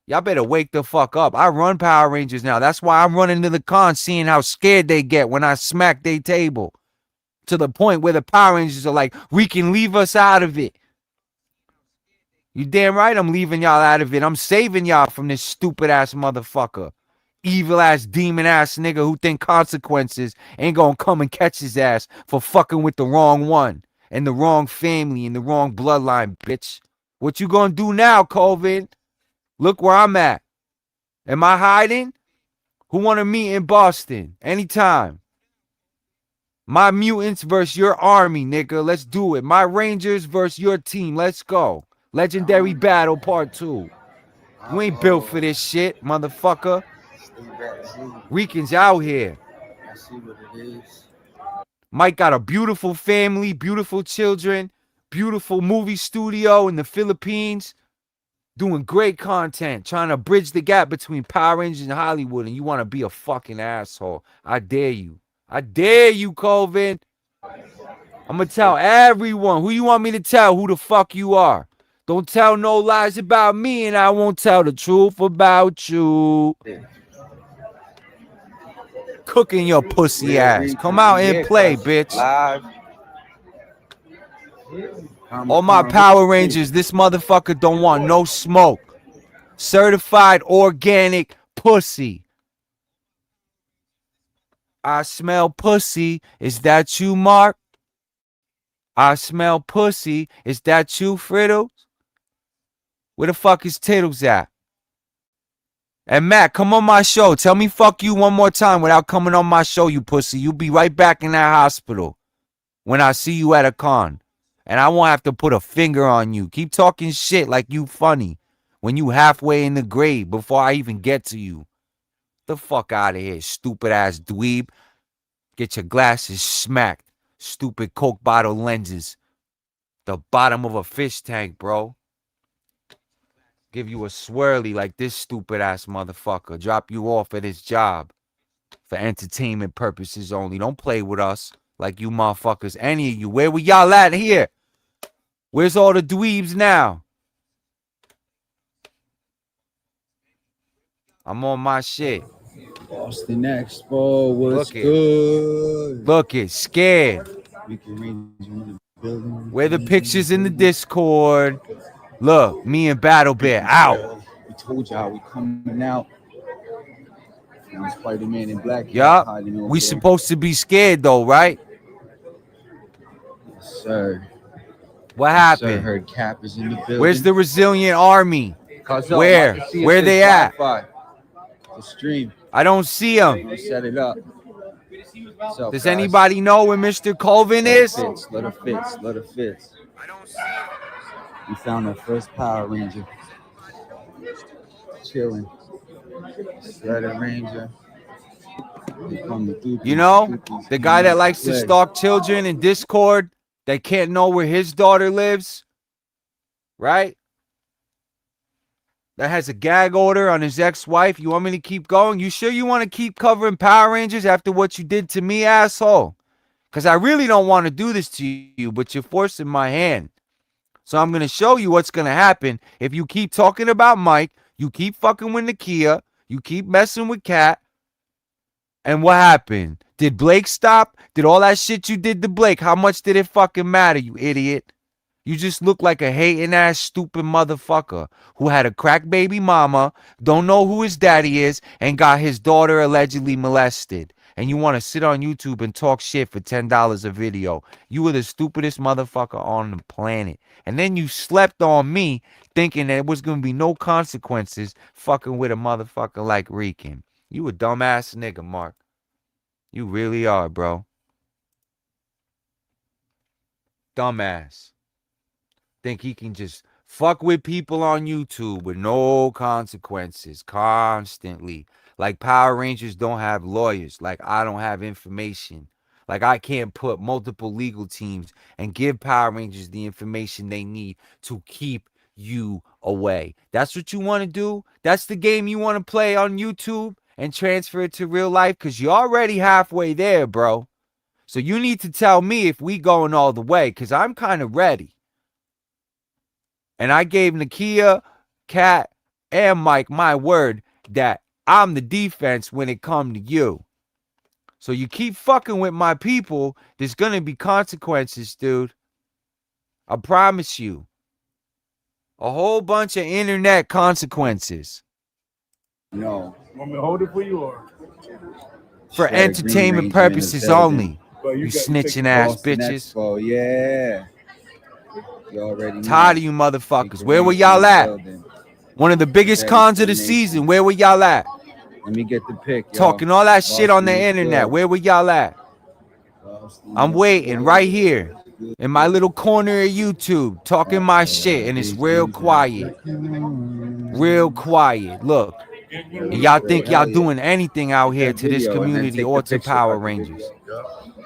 Y'all better wake the fuck up. I run Power Rangers now. That's why I'm running to the con, seeing how scared they get when I smack their table. To the point where the Power Rangers are like, we can leave us out of it. You damn right I'm leaving y'all out of it. I'm saving y'all from this stupid ass motherfucker. Evil ass demon ass nigga who think consequences ain't gonna come and catch his ass for fucking with the wrong one. And the wrong family and the wrong bloodline, bitch. What you gonna do now, CoLViN? Look where I'm at. Am I hiding? Who want to meet in Boston? Anytime. My mutants versus your army, nigga. Let's do it. My Rangers versus your team. Let's go. Legendary Battle Part 2. You ain't built for this shit, motherfucker. Rican's out here. I see what it is. Mike got a beautiful family, beautiful children, beautiful movie studio in the Philippines. Doing great content, trying to bridge the gap between Power Rangers and Hollywood, and you want to be a fucking asshole. I dare you. I dare you, CoLViN. I'm going to tell everyone. Who you want me to tell who the fuck you are? Don't tell no lies about me, and I won't tell the truth about you. Cooking your pussy ass. Come out and play, bitch. Live. All my Power Rangers, this motherfucker don't want no smoke. Certified organic pussy. I smell pussy. Is that you, Mark? I smell pussy. Is that you, Frittles? Where the fuck is Tittles at? And Matt, come on my show. Tell me fuck you one more time without coming on my show, you pussy. You'll be right back in that hospital when I see you at a con. And I won't have to put a finger on you. Keep talking shit like you funny when you halfway in the grave before I even get to you. The fuck out of here, stupid ass dweeb. Get your glasses smacked. Stupid Coke bottle lenses. The bottom of a fish tank, bro. Give you a swirly like this stupid ass motherfucker. Drop you off at his job. For entertainment purposes only. Don't play with us like you motherfuckers. Any of you. Where we y'all at here? Where's all the dweebs now? I'm on my shit. Boston Expo was Look it. good. Look it. Scared. Rican Rangers in the building. Where the pictures in the Discord? Look, me and Battle Bear out. We told y'all we coming out. Now Spider-Man in black. Yup. hiding over We there. supposed to be scared though, right? Yes, sir. What Sir, happened? heard Cap is in the building. Where's the resilient army? Cuzzo, Where? about to see if Where they there's at? Wi-Fi. The stream. I don't see them. Don't set it up. What's up, Does guys? anybody know where Mr. CoLViN is? Let her fits. Let her fits. I don't see him. We found our first Power Ranger. Chilling. Shredder Ranger. They come the dookies, You know, dookies, the guy that dookies, likes to play. stalk children in Discord that can't know where his daughter lives, right? That has a gag order on his ex-wife. You want me to keep going? You sure you want to keep covering Power Rangers after what you did to me, asshole? Because I really don't want to do this to you, but you're forcing my hand. So I'm going to show you what's going to happen if you keep talking about Mike, you keep fucking with Nakia, you keep messing with Kat. And what happened? Did Blake stop? Did all that shit you did to Blake, how much did it fucking matter, you idiot? You just look like a hating ass stupid motherfucker who had a crack baby mama, don't know who his daddy is, and got his daughter allegedly molested. And you want to sit on YouTube and talk shit for $10 a video. You were the stupidest motherfucker on the planet. And then you slept on me thinking that it was going to be no consequences fucking with a motherfucker like Rican. You a dumbass nigga, Mark. You really are, bro. Dumbass. Think he can just fuck with people on YouTube with no consequences constantly. Like Power Rangers don't have lawyers. Like I don't have information. Like I can't put multiple legal teams and give Power Rangers the information they need to keep you away. That's what you want to do? That's the game you want to play on YouTube and transfer it to real life? Because you're already halfway there, bro. So you need to tell me if we going all the way, because I'm kind of ready. And I gave Nakia, Kat, and Mike my word that I'm the defense when it comes to you. So you keep fucking with my people, there's going to be consequences, dude. I promise you. A whole bunch of internet consequences. No. Want me to hold it for you or? For Shredder entertainment Green Ranger in the purposes building. only. Well, You got- take snitching ass Boston bitches. Expo, yeah. You already know. Tired of you motherfuckers. Rican Where were Ranger y'all in the at? building. One of the biggest Ready cons for of the the season. nation. Where were y'all at? Let me get the pick, yo. Talking all that shit on the Boston is internet. good. Where were y'all at? Boston I'm is waiting good. right here in my little corner of YouTube, talking my shit, and it's real quiet. Real quiet. Look. And y'all think y'all doing anything out here to this community or to Power Rangers.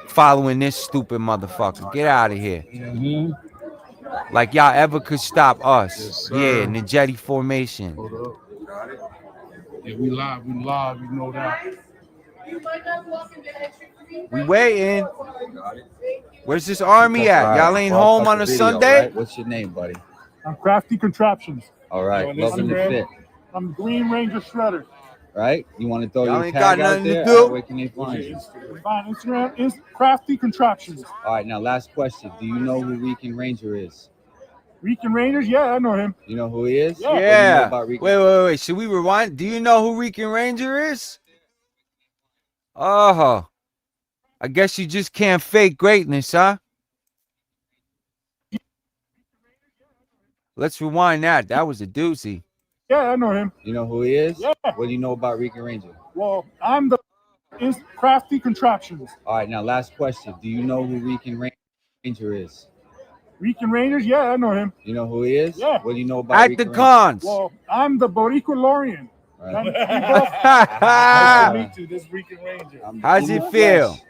Following this stupid motherfucker. Get out of here. Like y'all ever could stop us. Yeah, Ninjetti formation. Hold up. Yeah, we live, you know that. We waiting. Where's this army at? Y'all ain't home on a Sunday? Right? What's your name, buddy? I'm Crafty Contraptions. All right, On loving the Instagram. fit. I'm Green Ranger Shredder. right? You want to throw Y'all your ain't got tag out nothing to there? do? All right, where can they find you? Fine, Instagram is Crafty Contraptions. All right, now last question. Do you know who Rican Ranger is? Rican Rangers, yeah, I know him. You know who he is? Yeah. What do you know Yeah. about Rican? Wait. Should we rewind? Do you know who Rican Ranger is? Oh, I guess you just can't fake greatness, huh? Let's rewind that. That was a doozy. Yeah, I know him. You know who he is? Yeah. What do you know about Rican Ranger? Well, I'm the is Crafty Contraptions. All right, now last question. Do you know who Rican Ranger is? Rican Rangers, yeah, I know him. You know who he is? Yeah. What do you know about At Rican the Ranger? cons. Well, I'm the Boricua Lorian. Right. Nice to meet you, this Rican Ranger. How's in it the feel? flesh.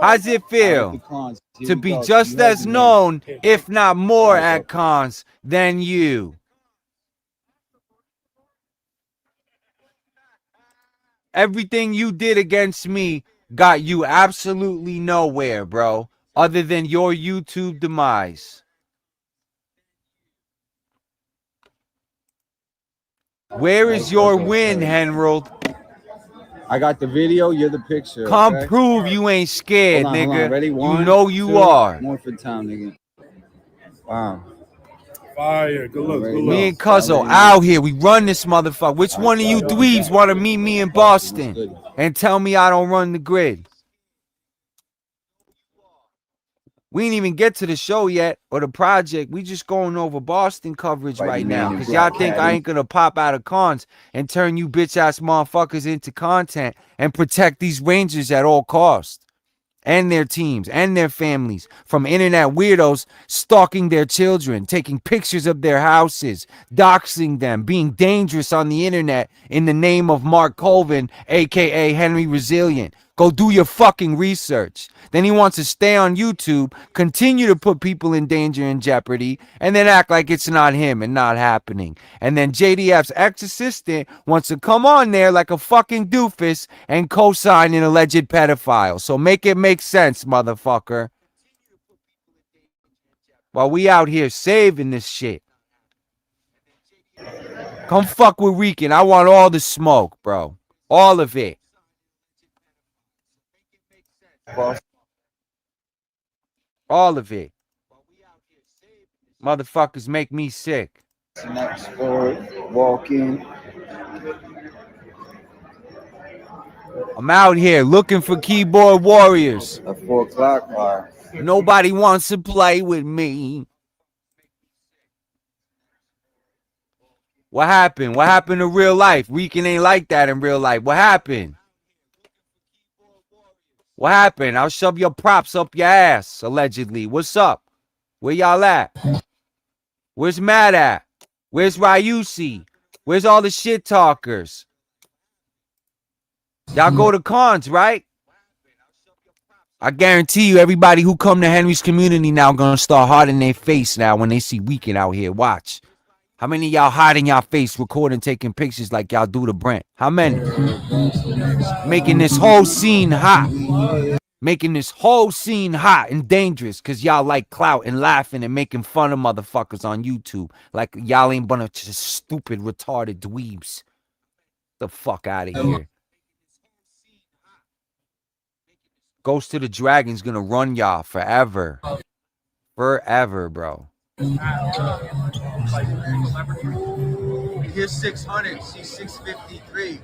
How's it All right, feel the cons. Here to we be go. just You heard as the name. known, if not more, All right, at cons than you? Everything you did against me got you absolutely nowhere, bro, other than your YouTube demise. Where is your win, Henrold? I got the video. You're the picture. Come okay? prove you ain't scared, Hold on, nigga. Ready? You One, know you two, are. More for time, nigga. Wow. Fire, good looks, good Me looks. and Cuzzo out here. We run this motherfucker. Which one of you dweebs want to meet me in Boston and tell me I don't run the grid? We ain't even get to the show yet or the project. We just going over Boston coverage right now because y'all think I ain't gonna pop out of cons and turn you bitch ass motherfuckers into content and protect these Rangers at all costs and their teams and their families from internet weirdos stalking their children, taking pictures of their houses, doxing them, being dangerous on the internet in the name of Mark CoLViN, aka Henry Resilient. Go do your fucking research. Then he wants to stay on YouTube, continue to put people in danger and jeopardy, and then act like it's not him and not happening. And then JDF's ex-assistant wants to come on there like a fucking doofus and co-sign an alleged pedophile. So make it make sense, motherfucker. While we out here saving this shit. Come fuck with Rican. I want all the smoke, bro. All of it. All of it. Motherfuckers make me sick. Next forward, walk in. I'm out here looking for keyboard warriors. At 4 o'clock. All right. Nobody wants to play with me. What happened? What happened to real life? Rican ain't like that in real life. What happened? What happened? I'll shove your props up your ass, allegedly. What's up? Where y'all at? Where's Matt at? Where's Ryusi? Where's all the shit talkers? Y'all go to cons, right? I guarantee you everybody who come to Henry's community now gonna start hiding their face now when they see Weekend out here. Watch. How many of y'all hiding y'all face, recording, taking pictures like y'all do to Brent? How many? Making this whole scene hot. Making this whole scene hot and dangerous because y'all like clout and laughing and making fun of motherfuckers on YouTube. Like y'all ain't bunch of just stupid, retarded dweebs. The fuck out of here. Ghost of the Dragon's gonna run y'all forever. Forever, bro. Here's 600. She's 653.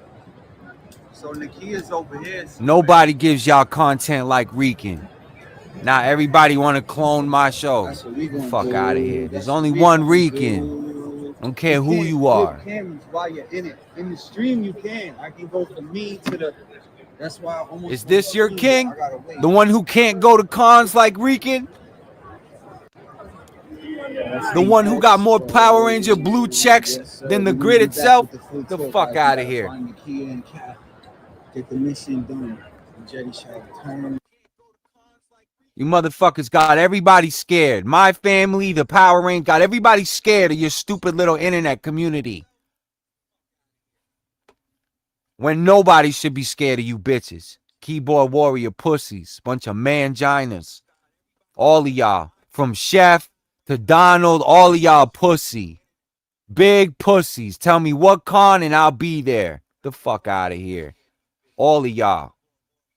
So Nakia's over here. Nobody gives y'all content like Rican. Now everybody want to clone my show. That's what we gonna Fuck do. out of here. There's That's only what we one gonna Rican. do. Don't care who can't you flip are. cameras while you're in it. In the stream, you can. I can go from me to the. That's why I almost. Is this your king? I gotta wait. The one who can't go to cons like Rican? The one who got more Power Ranger blue checks than the grid itself? The fuck out of here. Find Nakia and Kat. Get the mission done. The Jetty shall return. You motherfuckers got everybody scared. My family, the Power Ranger, got everybody scared of your stupid little internet community. When nobody should be scared of you bitches. Keyboard warrior pussies. Bunch of manginas. All of y'all. From Chef to Donald, all of y'all pussy. Big pussies. Tell me what con and I'll be there. The fuck out of here. All of y'all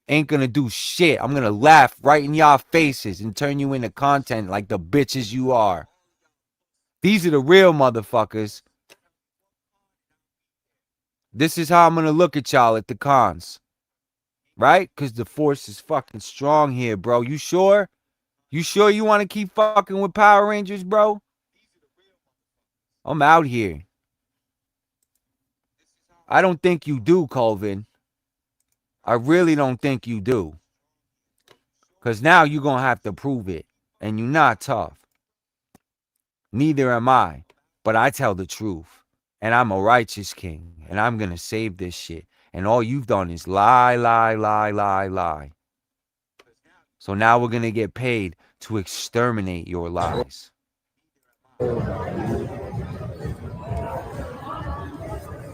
ain't gonna do shit. I'm gonna laugh right in y'all faces and turn you into content like the bitches you are. These are the real motherfuckers. This is how I'm gonna look at y'all at the cons. Right? Because the force is fucking strong here, bro. You sure? You sure you want to keep fucking with Power Rangers, bro? I'm out here. I don't think you do, CoLViN. I really don't think you do. Because now you're going to have to prove it. And you're not tough. Neither am I. But I tell the truth. And I'm a righteous king. And I'm going to save this shit. And all you've done is lie, lie, lie, lie, lie. So now we're going to get paid to exterminate your lies.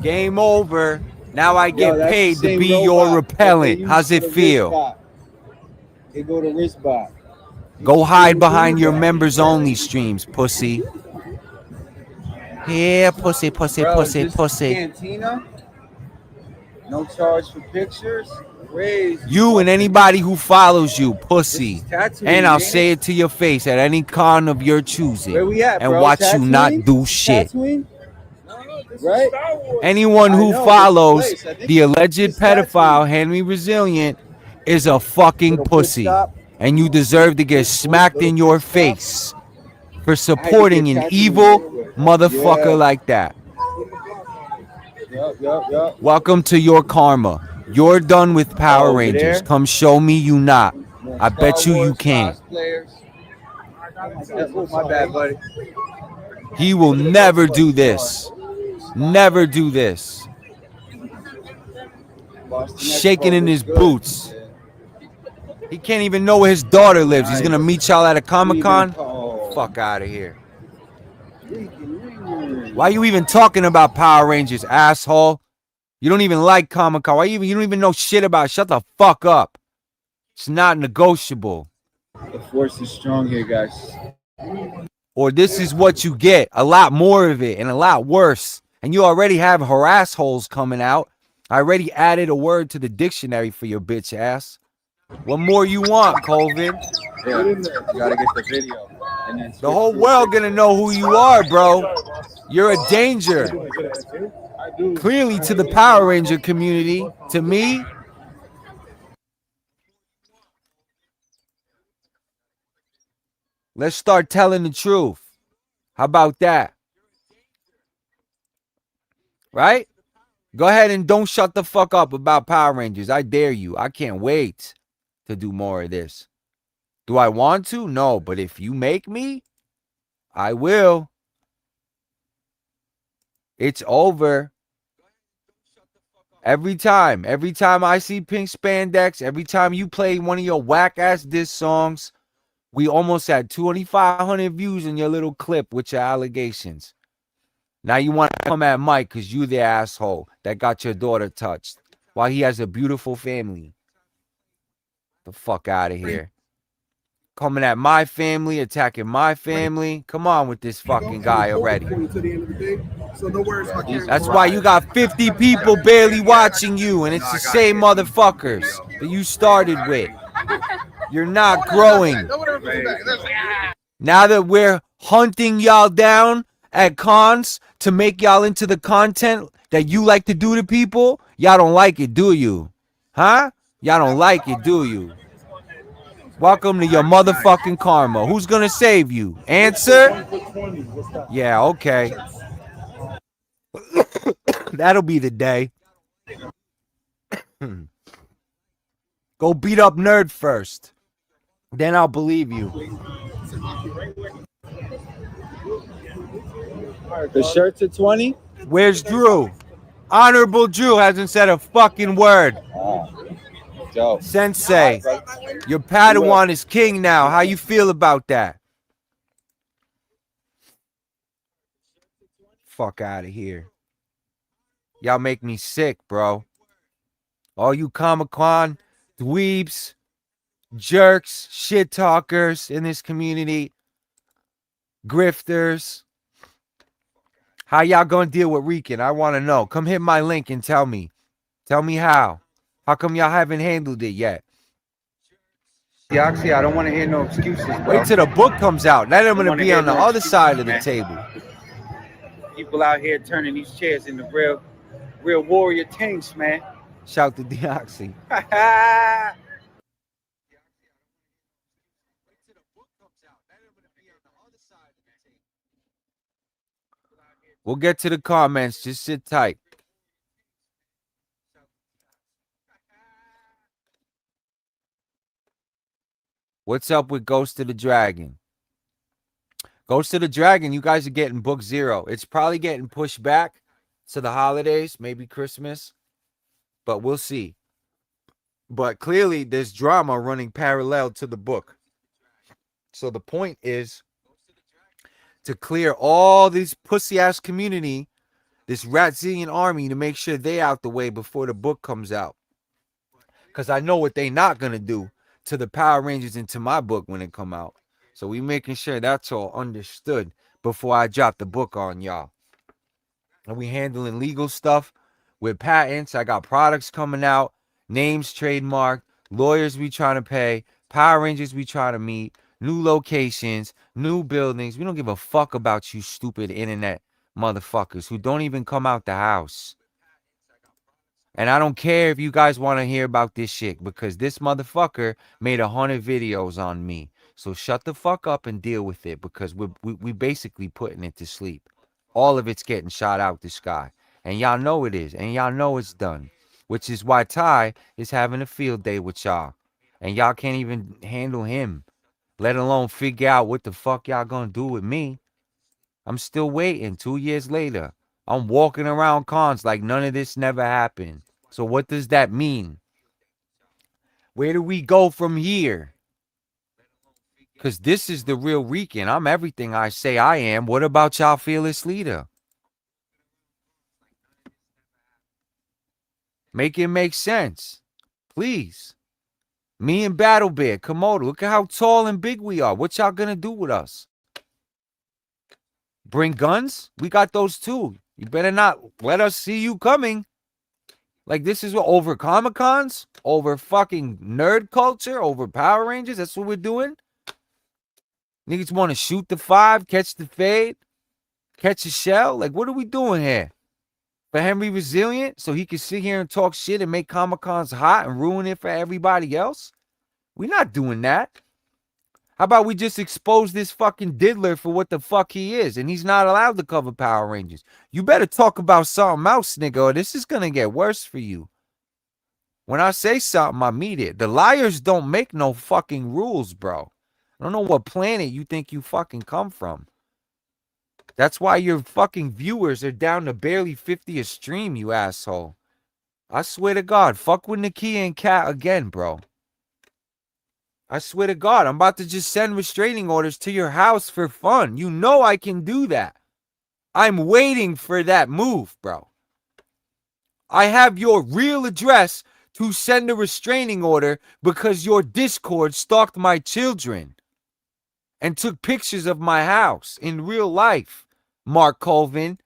Game over. Now I get that's paid the to same be your robot that they repellent. use How's for it the feel? wrist bot. They go to wrist bot. Go hide behind your members only streams, pussy. Yeah, pussy, pussy, Bro, pussy, this pussy. cantina. No charge for pictures. Crazy. You and anybody who follows you, pussy. This is Tatooine, And I'll ain't say it to your face at any con of your choosing. Where we at, and bro? watch Tatooine? you not do shit. Tatooine? Right? Anyone I who know, follows this place, I think the alleged it's pedophile Tatooine. Henry Resilient is a fucking Little pit pussy. stop. And you deserve to get smacked Little in your pit stop. face for I had to supporting get an Tatooine evil real quick. motherfucker Yeah. like that. Yup. Welcome to your karma. You're done with Power Over Rangers. there. Come show me you not. More I Star bet you Wars can't. cosplayers. Oh, my bad, buddy. He will never do this. Never do this. Boston Shaking Expo in was his good. boots. Yeah. He can't even know where his daughter lives. He's gonna Nice. meet y'all at a Comic-Con? Oh. Fuck out of here. Why you even talking about Power Rangers, asshole? You don't even like Comic-Con. You don't even know shit about it. Shut the fuck up. It's not negotiable. The force is strong here, guys. Or this is what you get. A lot more of it and a lot worse. And you already have harass holes coming out. I already added a word to the dictionary for your bitch ass. What more you want, CoLViN? Yeah, you gotta get the video. And then The whole world gonna know who you are, bro. You're a danger. Clearly to the Power Ranger community. To me, let's start telling the truth. How about that? Right? Go ahead and don't shut the fuck up about Power Rangers. I dare you. I can't wait to do more of this. Do I want to? No, but if you make me, I will. It's over. Every time I see pink spandex, every time you play one of your whack-ass diss songs, we almost had 2,500 views in your little clip with your allegations. Now you want to come at Mike because you the asshole that got your daughter touched while he has a beautiful family. The fuck out of here. Coming at my family, attacking my family. Come on with this fucking guy already. That's why you got 50 people barely watching you, and it's the same motherfuckers that you started with. You're not growing. Now that we're hunting y'all down at cons to make y'all into the content that you like to do to people, y'all don't like it, do you? Huh? Y'all don't like it, do you? Welcome to your motherfucking karma. Who's gonna save you? Answer? Yeah, okay. That'll be the day. Go beat up Nerd first. Then I'll believe you. The shirts are 20. Where's Drew? Honorable Drew hasn't said a fucking word. Dope. Sensei, your Padawan is king now. How you feel about that? Fuck out of here. Y'all make me sick, bro. All you Comic-Con dweebs, jerks, shit talkers in this community, grifters. How y'all gonna deal with Rican? I want to know. Come hit my link and tell me. Tell me how. How come y'all haven't handled it yet? Deoxy, I don't want to hear no excuses, bro. Wait till the book comes out. Then I'm Don't gonna wanna be hear on the no other excuses, side of the man. table. People out here turning these chairs into real warrior tanks, man. Shout to Deoxy. We'll get to the comments. Just sit tight. What's up with Ghost of the Dragon? Ghost of the Dragon, you guys are getting book 0. It's probably getting pushed back to the holidays, maybe Christmas, but we'll see. But clearly, there's drama running parallel to the book. So the point is to clear all this pussy-ass community, this Ratzillion army, to make sure they out the way before the book comes out. Because I know what they not going to do to the Power Rangers and to my book when it come out. So we making sure that's all understood before I drop the book on y'all. And we handling legal stuff with patents. I got products coming out, names trademarked, lawyers we trying to pay, Power Rangers we trying to meet, new locations, new buildings. We don't give a fuck about you stupid internet motherfuckers who don't even come out the house. And I don't care if you guys want to hear about this shit because this motherfucker made 100 videos on me. So shut the fuck up and deal with it because we basically putting it to sleep. All of it's getting shot out the sky. And y'all know it is. And y'all know it's done. Which is why Ty is having a field day with y'all. And y'all can't even handle him. Let alone figure out what the fuck y'all gonna do with me. I'm still waiting 2 years later. I'm walking around cons like none of this never happened. So what does that mean? Where do we go from here? Because this is the real Rican. I'm everything I say I am. What about y'all fearless leader? Make it make sense. Please. Me and Battle Bear, Komodo, look at how tall and big we are. What y'all gonna do with us? Bring guns? We got those too. You better not let us see you coming. Like, this is what, over Comic-Cons? Over fucking nerd culture? Over Power Rangers? That's what we're doing? Niggas want to shoot the 5, catch the fade, catch a shell? Like, what are we doing here? For Henry Resilient? So he can sit here and talk shit and make Comic-Cons hot and ruin it for everybody else? We're not doing that. How about we just expose this fucking diddler for what the fuck he is, and he's not allowed to cover Power Rangers? You better talk about something else, nigga, or this is gonna get worse for you. When I say something, I mean it. The liars don't make no fucking rules, bro. I don't know what planet you think you fucking come from. That's why your fucking viewers are down to barely 50 a stream, you asshole. I swear to God, fuck with Nakia and Kat again, bro. I swear to God, I'm about to just send restraining orders to your house for fun. You know I can do that. I'm waiting for that move, bro. I have your real address to send a restraining order because your Discord stalked my children and took pictures of my house in real life, Mark CoLViN.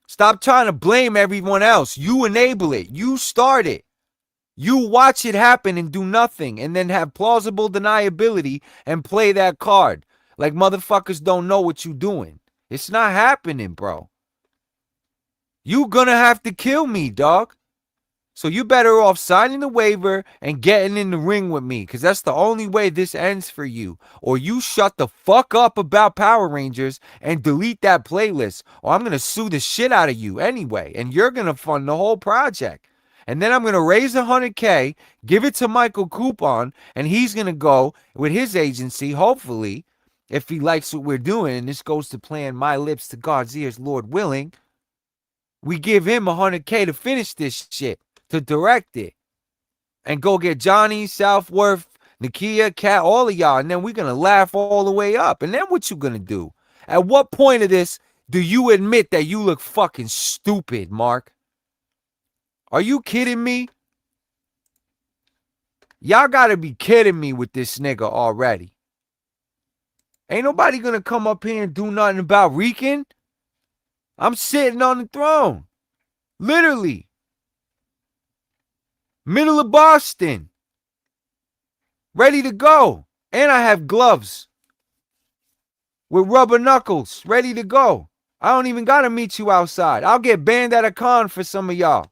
Stop trying to blame everyone else. You enable it. You start it. You watch it happen and do nothing and then have plausible deniability and play that card like motherfuckers don't know what you doing. It's not happening, bro. You gonna have to kill me, dog. So you better off signing the waiver and getting in the ring with me, because that's the only way this ends for you. Or you shut the fuck up about Power Rangers and delete that playlist, or I'm going to sue the shit out of you anyway, and you're going to fund the whole project. And then I'm going to raise $100K, give it to Michael Coupon, and he's going to go with his agency, hopefully, if he likes what we're doing, and this goes to plan my lips to God's ears, Lord willing, we give him $100K to finish this shit, to direct it, and go get Johnny, Southworth, Nakia, Kat, all of y'all, and then we're going to laugh all the way up. And then what you going to do? At what point of this do you admit that you look fucking stupid, Mark? Are you kidding me? Y'all got to be kidding me with this nigga already. Ain't nobody going to come up here and do nothing about Rican. I'm sitting on the throne. Literally. Middle of Boston. Ready to go. And I have gloves with rubber knuckles. Ready to go. I don't even got to meet you outside. I'll get banned at a con for some of y'all.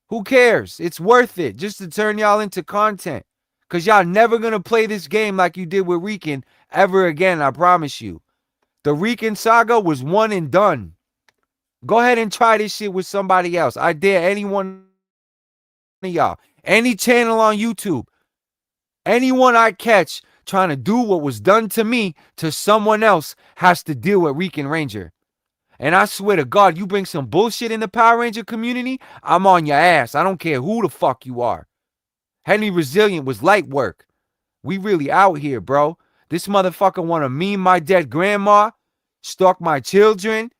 Who cares? It's worth it just to turn y'all into content. Because y'all never going to play this game like you did with Rican ever again, I promise you. The Rican saga was one and done. Go ahead and try this shit with somebody else. I dare any one of y'all. Any channel on YouTube. Anyone I catch trying to do what was done to me to someone else has to deal with Rican Ranger. And I swear to God, you bring some bullshit in the Power Ranger community, I'm on your ass. I don't care who the fuck you are. Henry Resilient was light work. We really out here, bro. This motherfucker want to meme my dead grandma, stalk my children.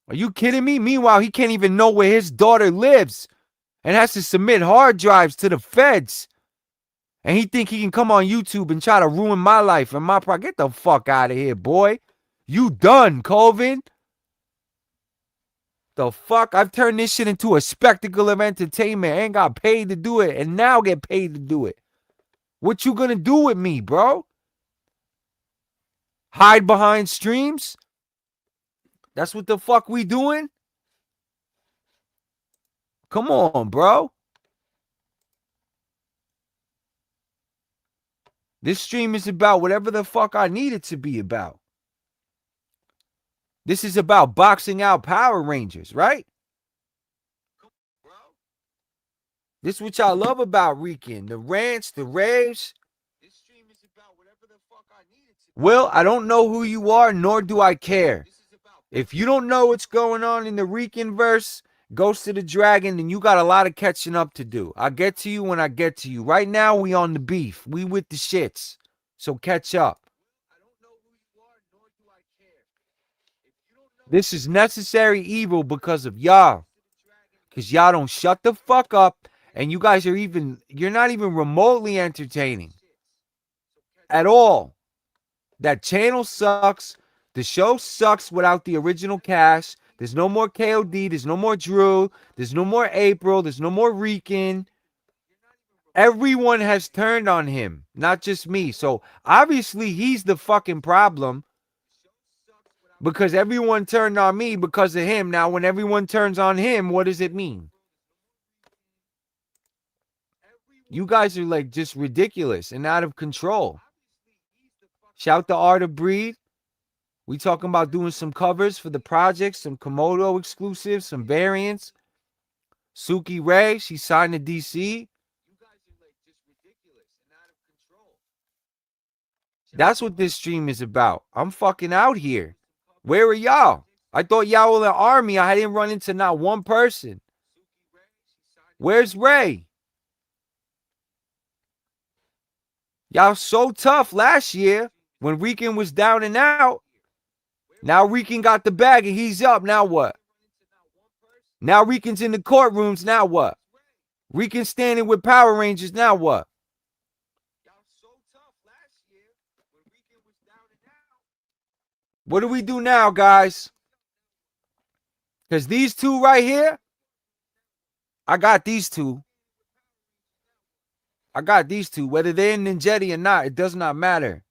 Are you kidding me? Meanwhile, he can't even know where his daughter lives and has to submit hard drives to the feds. And he think he can come on YouTube and try to ruin my life and my Get the fuck out of here, boy. You done, CoLViN. The fuck? I've turned this shit into a spectacle of entertainment. I ain't got paid to do it and now get paid to do it. What you gonna do with me, bro? Hide behind streams? That's what the fuck we doing? Come on, bro. This stream is about whatever the fuck I need it to be about. This is about boxing out Power Rangers, right? This is what y'all love about Rican. The rants, the raves. This stream is about whatever the fuck I need it to be. Well, I don't know who you are, nor do I care. If you don't know what's going on in the Rican verse, Ghost of the Dragon, then you got a lot of catching up to do. I'll get to you when I get to you. Right now, we on the beef. We with the shits. So catch up. This is necessary evil because of y'all. Because y'all don't shut the fuck up. And you guys you're not even remotely entertaining. At all. That channel sucks. The show sucks without the original cast. There's no more KOD. There's no more Drew. There's no more April. There's no more Rican. Everyone has turned on him. Not just me. So obviously he's the fucking problem. Because everyone turned on me because of him. Now when everyone turns on him, what does it mean? You guys are like just ridiculous and out of control. Shout the Art of Breed. We talking about doing some covers for the project, some Komodo exclusives, some variants. Suki Ray, she signed to DC. That's what this stream is about. I'm fucking out here. Where are y'all? I thought y'all were in the army. I didn't run into not one person. Where's Ray? Y'all so tough last year when Rican was down and out. Now Rican got the bag and he's up. Now what? Now Rican's in the courtrooms. Now what? Rican standing with Power Rangers. Now what? What do we do now, guys? Because these two right here, I got these two. I got these two. Whether they're in Ninjetti or not, it does not matter.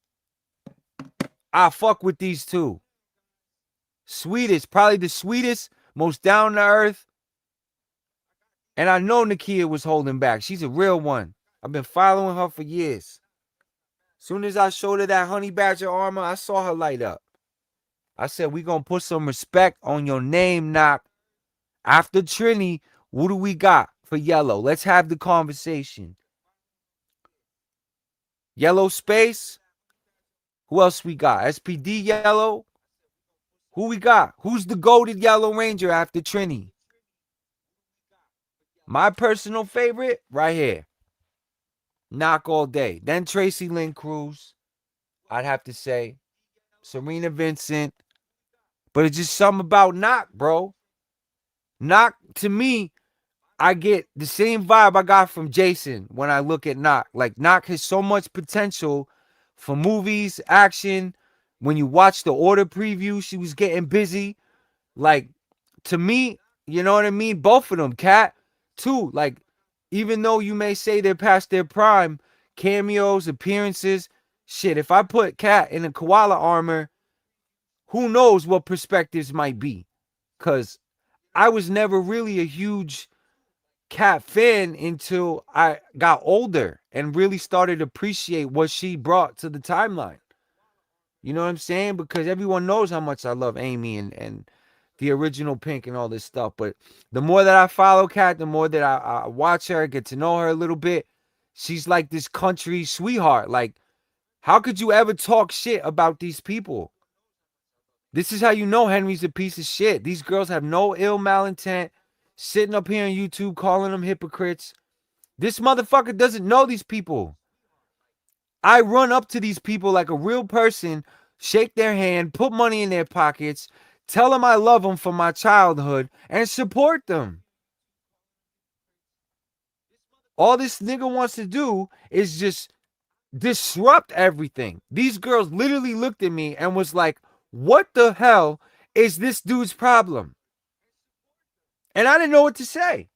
I fuck with these two. Sweetest, probably the sweetest, most down to earth. And I know Nakia was holding back. She's a real one. I've been following her for years. Soon as I showed her that honey badger armor, I saw her light up. I said, we gonna put some respect on your name, Knock. After Trini, what do we got for Yellow? Let's have the conversation. Yellow Space. Who else we got? SPD Yellow. Who we got? Who's the goated Yellow Ranger after Trini? My personal favorite, right here. Knock all day. Then Tracy Lynn Cruz. I'd have to say. Serena Vincent. But it's just something about Knock, bro. Knock, to me, I get the same vibe I got from Jason when I look at Knock. Like, Knock has so much potential for movies, action. When you watch the order preview, she was getting busy. Like, to me, you know what I mean? Both of them, Cat, too. Like, Even though you may say they're past their prime, cameos, appearances, shit, if I put Cat in a koala armor, who knows what perspectives might be. Because I was never really a huge Cat fan until I got older and really started to appreciate what she brought to the timeline. You know what I'm saying? Because everyone knows how much I love Amy and the original Pink and all this stuff. But the more that I follow Kat, the more that I watch her, get to know her a little bit, she's like this country sweetheart. Like, how could you ever talk shit about these people? This is how you know Henry's a piece of shit. These girls have no ill malintent, sitting up here on YouTube calling them hypocrites. This motherfucker doesn't know these people. I run up to these people like a real person, shake their hand, put money in their pockets, tell them I love them from my childhood, and support them. All this nigga wants to do is just disrupt everything. These girls literally looked at me and was like, what the hell is this dude's problem? And I didn't know what to say.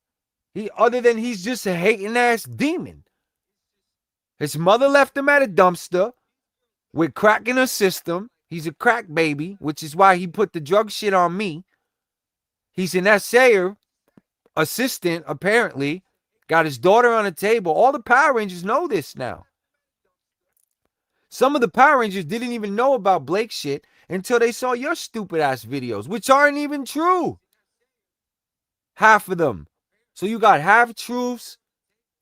Other than he's just a hating ass demon. His mother left him at a dumpster with crack in her system. He's a crack baby, which is why he put the drug shit on me. He's an essayer, assistant, apparently. Got his daughter on the table. All the Power Rangers know this now. Some of the Power Rangers didn't even know about Blake shit until they saw your stupid ass videos, which aren't even true. Half of them. So you got half truths.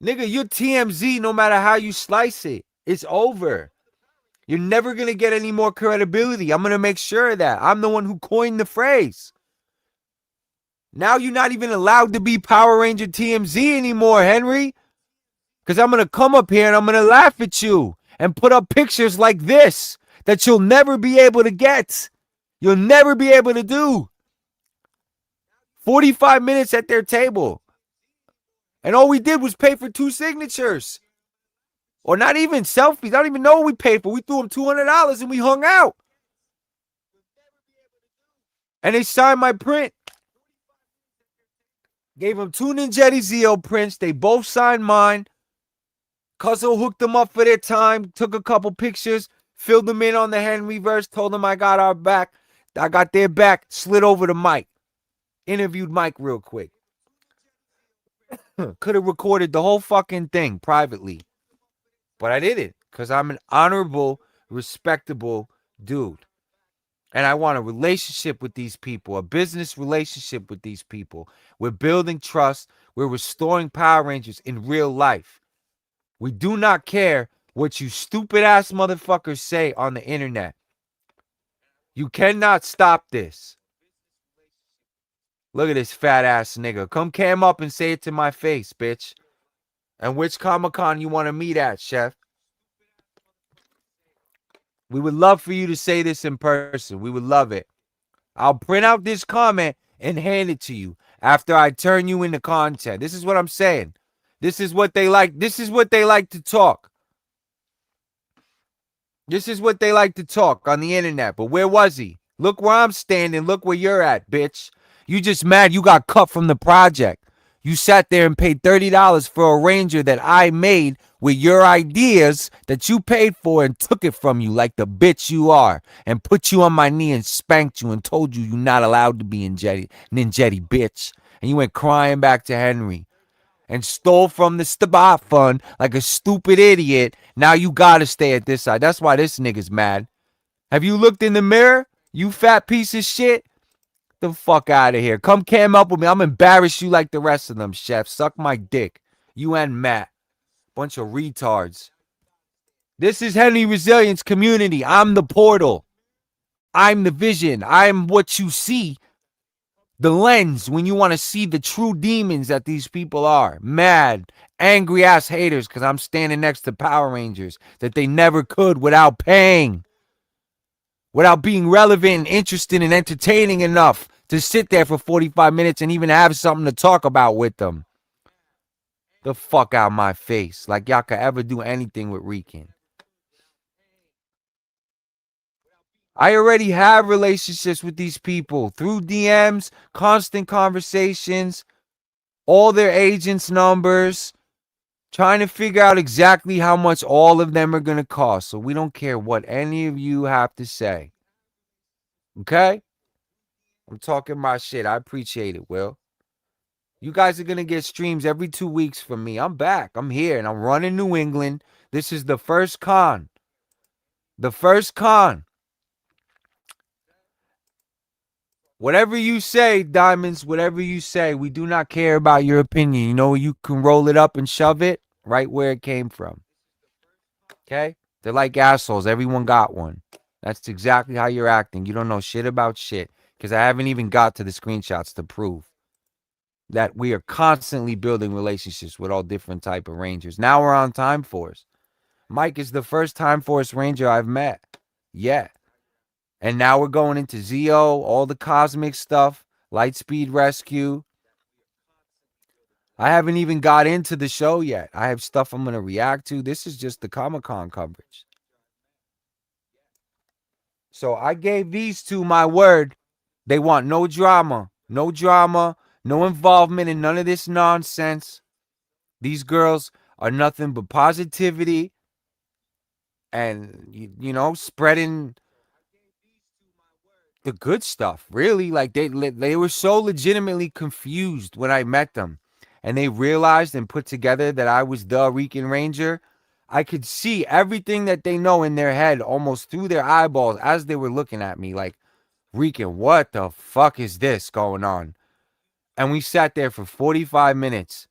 Nigga, you're TMZ no matter how you slice it. It's over. You're never going to get any more credibility. I'm going to make sure of that. I'm the one who coined the phrase. Now you're not even allowed to be Power Ranger TMZ anymore, Henry. Because I'm going to come up here and I'm going to laugh at you and put up pictures like this that you'll never be able to get. You'll never be able to do. 45 minutes at their table. And all we did was pay for 2 signatures. Or not even selfies. I don't even know what we paid for. We threw them $200 and we hung out. And they signed my print. Gave them 2 Ninjetti Zeo prints. They both signed mine. Cuzzo hooked them up for their time. Took a couple pictures. Filled them in on the Henry verse. Told them I got our back. I got their back. Slid over to Mike. Interviewed Mike real quick. Could have recorded the whole fucking thing privately. But I didn't. Because I'm an honorable, respectable dude. And I want a relationship with these people. A business relationship with these people. We're building trust. We're restoring Power Rangers in real life. We do not care what you stupid ass motherfuckers say on the internet. You cannot stop this. Look at this fat ass nigga. Come cam up and say it to my face, bitch. And which Comic-Con you want to meet at, chef? We would love for you to say this in person. We would love it. I'll print out this comment and hand it to you after I turn you into content. This is what I'm saying. This is what they like. This is what they like to talk. This is what they like to talk on the internet. But where was he? Look where I'm standing. Look where you're at, bitch. You just mad you got cut from the project. You sat there and paid $30 for a Ranger that I made with your ideas that you paid for and took it from you like the bitch you are and put you on my knee and spanked you and told you you're not allowed to be Ninjetti, bitch. And you went crying back to Henry and stole from the Stabat fund like a stupid idiot. Now you gotta stay at this side. That's why this nigga's mad. Have you looked in the mirror, you fat piece of shit? The fuck out of here. Come cam up with me. I'm embarrass you like the rest of them, chef. Suck my dick. You and Matt. Bunch of retards. This is Henry Resilience Community. I'm the portal. I'm the vision. I'm what you see. The lens when you want to see the true demons that these people are. Mad, angry ass haters because I'm standing next to Power Rangers that they never could without paying. Without being relevant and interesting and entertaining enough to sit there for 45 minutes and even have something to talk about with them. The fuck out my face. Like y'all could ever do anything with Rican. I already have relationships with these people through DMs, constant conversations, all their agents' numbers, Trying to figure out exactly how much all of them are going to cost. So we don't care what any of you have to say. Okay? I'm talking my shit. I appreciate it, Will. You guys are going to get streams every 2 weeks from me. I'm back. I'm here and I'm running New England. This is the first con. The first con. Whatever you say, Diamonds, whatever you say, we do not care about your opinion. You know, you can roll it up and shove it right where it came from. Okay? They're like assholes. Everyone got one. That's exactly how you're acting. You don't know shit about shit because I haven't even got to the screenshots to prove that we are constantly building relationships with all different type of rangers. Now we're on Time Force. Mike is the first Time Force ranger I've met. Yeah. And now we're going into Zeo, all the cosmic stuff, Lightspeed Rescue. I haven't even got into the show yet. I have stuff I'm going to react to. This is just the Comic-Con coverage. So I gave these two my word. They want no drama, no involvement in none of this nonsense. These girls are nothing but positivity and, you know, spreading the good stuff. Really, like they were so legitimately confused when I met them, and they realized and put together that I was the Rican Ranger. I could see everything that they know in their head almost through their eyeballs as they were looking at me like, Rican, what the fuck is this going on? And we sat there for 45 minutes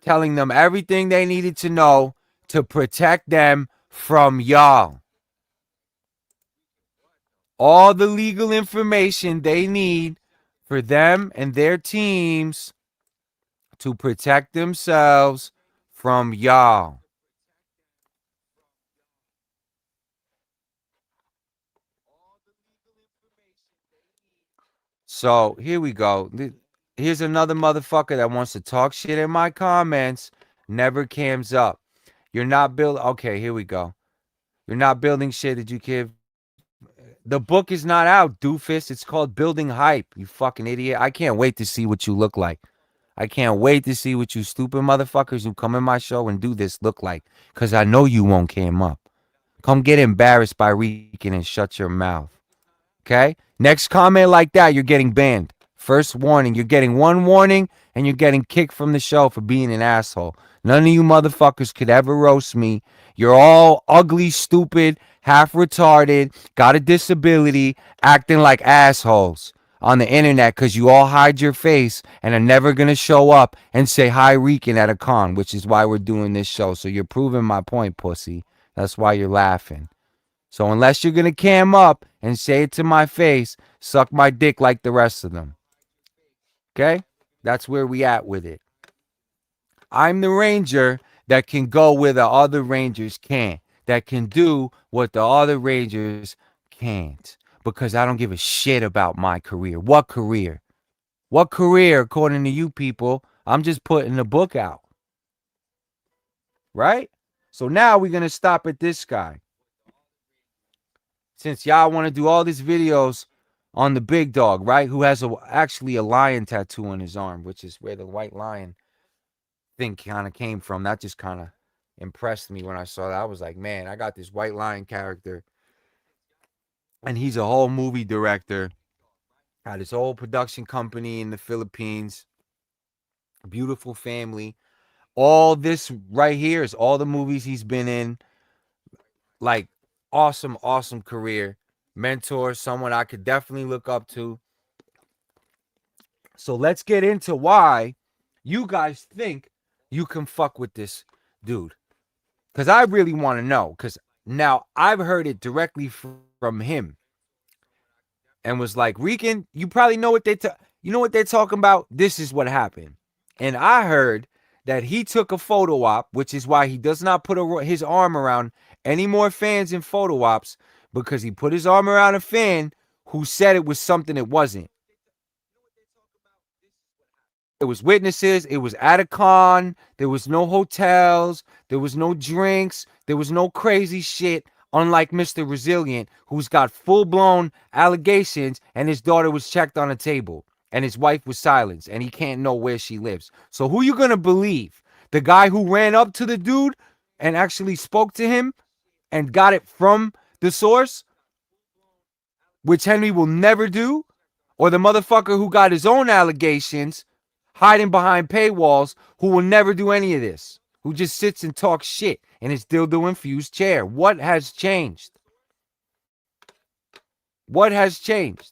telling them everything they needed to know to protect them from y'all. All the legal information they need for them and their teams to protect themselves from y'all. So here we go. Here's another motherfucker that wants to talk shit in my comments. Never cams up. You're not building. Okay, here we go. You're not building shit. Did you kid? The book is not out, doofus. It's called Building Hype. You fucking idiot. I can't wait to see what you look like. I can't wait to see what you stupid motherfuckers who come in my show and do this look like. Because I know you won't cam up. Come get embarrassed by Rican and shut your mouth. Okay? Next comment like that, you're getting banned. First warning. You're getting one warning and you're getting kicked from the show for being an asshole. None of you motherfuckers could ever roast me. You're all ugly, stupid, half retarded, got a disability, acting like assholes on the internet because you all hide your face and are never going to show up and say hi Rican at a con, which is why we're doing this show. So you're proving my point, pussy. That's why you're laughing. So unless you're going to cam up and say it to my face, suck my dick like the rest of them. Okay? That's where we at with it. I'm the ranger that can go where the other rangers can't. That can do what the other rangers can't. Because I don't give a shit about my career. What career? What career, according to you people? I'm just putting the book out. Right? So now we're going to stop at this guy. Since y'all want to do all these videos on the big dog, right? Who has actually a lion tattoo on his arm, which is where the white lion thing kind of came from. That just kind of impressed me when I saw that. I was like, man, I got this white lion character. And he's a whole movie director. Had his whole production company in the Philippines. Beautiful family. All this right here is all the movies he's been in. Like, awesome career. Mentor, someone I could definitely look up to. So let's get into why you guys think you can fuck with this dude. Because I really want to know. Because now I've heard it directly from him. And was like, Rican, you probably know what you know what they're talking about? This is what happened. And I heard that he took a photo op, which is why he does not put his arm around any more fans in photo ops, because he put his arm around a fan who said it was something it wasn't. It was witnesses. It was at a con. There was no hotels. There was no drinks. There was no crazy shit. Unlike Mr. Resilient, who's got full-blown allegations and his daughter was checked on a table. and his wife was silenced, and he can't know where she lives. So who you gonna believe? The guy who ran up to the dude and actually spoke to him and got it from the source, which Henry will never do, or the motherfucker who got his own allegations hiding behind paywalls, who will never do any of this, who just sits and talks shit in his dildo-infused chair? What has changed? What has changed?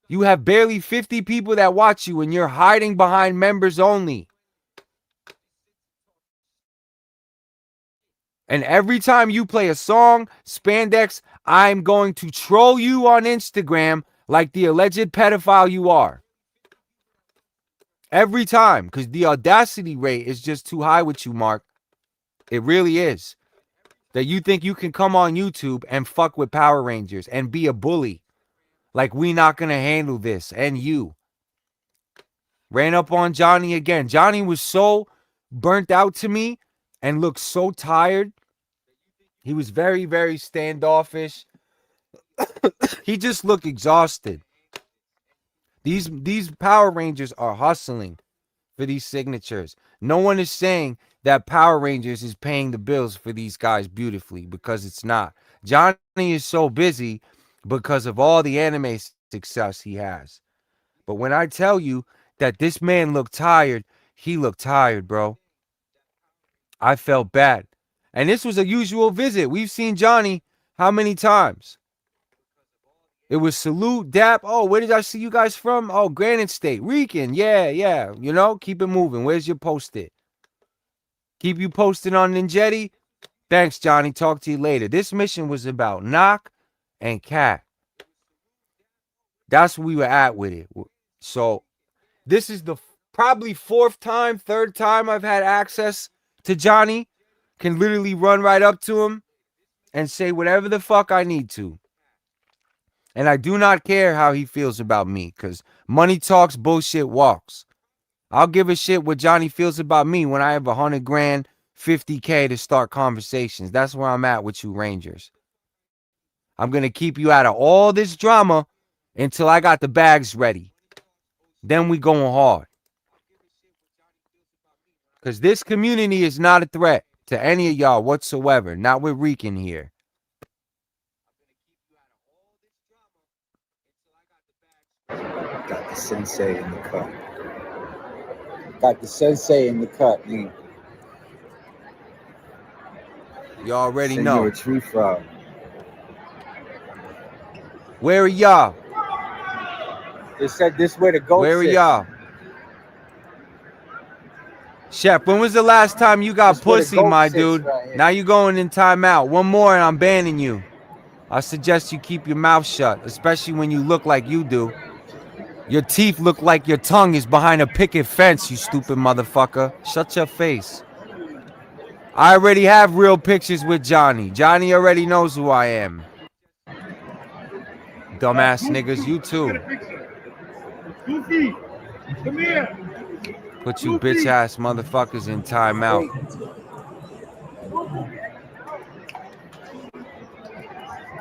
You have barely 50 people that watch you, and you're hiding behind members only. And every time you play a song, Spandex, I'm going to troll you on Instagram like the alleged pedophile you are. Every time, because the audacity rate is just too high with you, Mark. It really is. That you think you can come on YouTube and fuck with Power Rangers and be a bully. Like, we not going to handle this. And you. Ran up on Johnny again. Johnny was so burnt out to me and looked so tired. He was very, very standoffish. He just looked exhausted. These Power Rangers are hustling for these signatures. No one is saying that Power Rangers is paying the bills for these guys beautifully, because it's not. Johnny is so busy because of all the anime success he has. But when I tell you that this man looked tired, he looked tired, bro. I felt bad. And this was a usual visit. We've seen Johnny how many times? It was salute, dap. Oh, where did I see you guys from? Oh, Granite State. Rican. Yeah. You know, keep it moving. Where's your post-it? Keep you posted on Ninjetti? Thanks, Johnny. Talk to you later. This mission was about Knock and Cat. That's where we were at with it. So this is the probably third time I've had access to Johnny. Can literally run right up to him and say whatever the fuck I need to. And I do not care how he feels about me, because money talks, bullshit walks. I'll give a shit what Johnny feels about me when I have 100 grand, 50K to start conversations. That's where I'm at with you Rangers. I'm going to keep you out of all this drama until I got the bags ready. Then we going hard. Because this community is not a threat to any of y'all whatsoever. Not with Rican here. Got the sensei in the cut. Got the sensei in the cut, man. You already Send know. you a tree frog. Where are y'all? They said this way to go. Where are y'all? Chef, when was the last time you got pussy, my dude? Right, now you going in timeout. One more and I'm banning you. I suggest you keep your mouth shut, especially when you look like you do. Your teeth look like your tongue is behind a picket fence, you stupid motherfucker. Shut your face. I already have real pictures with Johnny. Johnny already knows who I am. Dumbass niggas, you too. Goofy, come here. Put you bitch ass motherfuckers in timeout.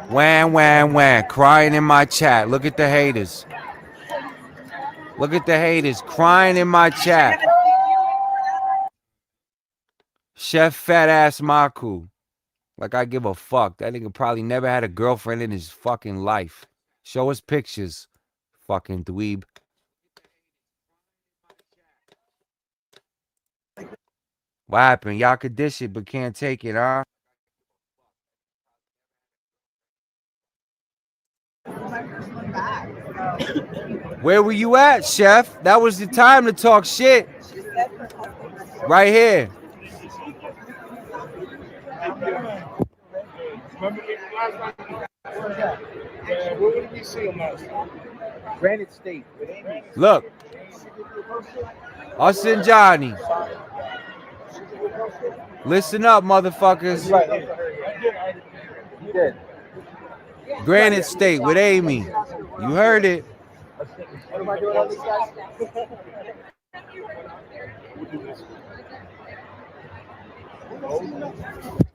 Wham, crying in my chat. Look at the haters. Look at the haters crying in my chat. Chef fat ass Marky. Like I give a fuck. That nigga probably never had a girlfriend in his fucking life. Show us pictures. Fucking dweeb. What happened? Y'all could dish it but can't take it, huh? Where were you at, Chef? That was the time to talk shit. Right here. Where did we see him last time? Granite State. Look. Us and Johnny. Listen up, motherfuckers. You did. Granite State with Amy. You heard it. What am I doing on these guys?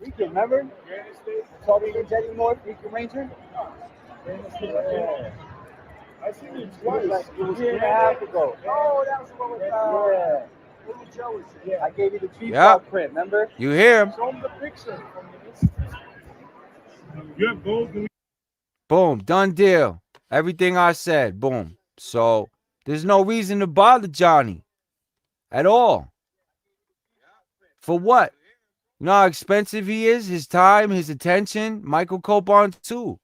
Rican, remember? Told me you're Jetty North, Rican Ranger? I seen you twice. It was a year and a half ago. Oh, that was the one with yeah. I gave you the Yep. print, remember? You hear him? Show him the picture. You have gold. Boom. Done deal. Everything I said. Boom. So there's no reason to bother Johnny at all. For what? You know how expensive he is? His time, his attention. Michael Copon too.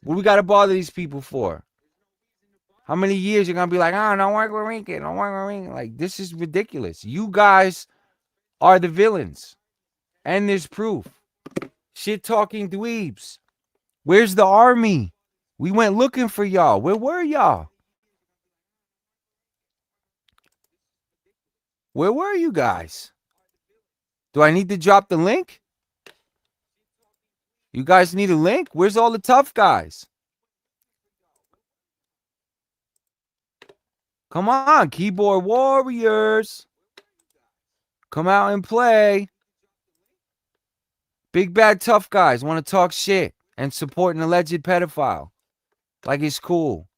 What we got to bother these people for? How many years you're going to be like, oh, don't work with Rican, don't work with Rican. Like, this is ridiculous. You guys are the villains. And there's proof. Shit talking dweebs. Where's the army? We went looking for y'all. Where were y'all? Where were you guys? Do I need to drop the link? You guys need a link? Where's all the tough guys? Come on, keyboard warriors. Come out and play. Big bad tough guys want to talk shit and support an alleged pedophile. Like it's cool.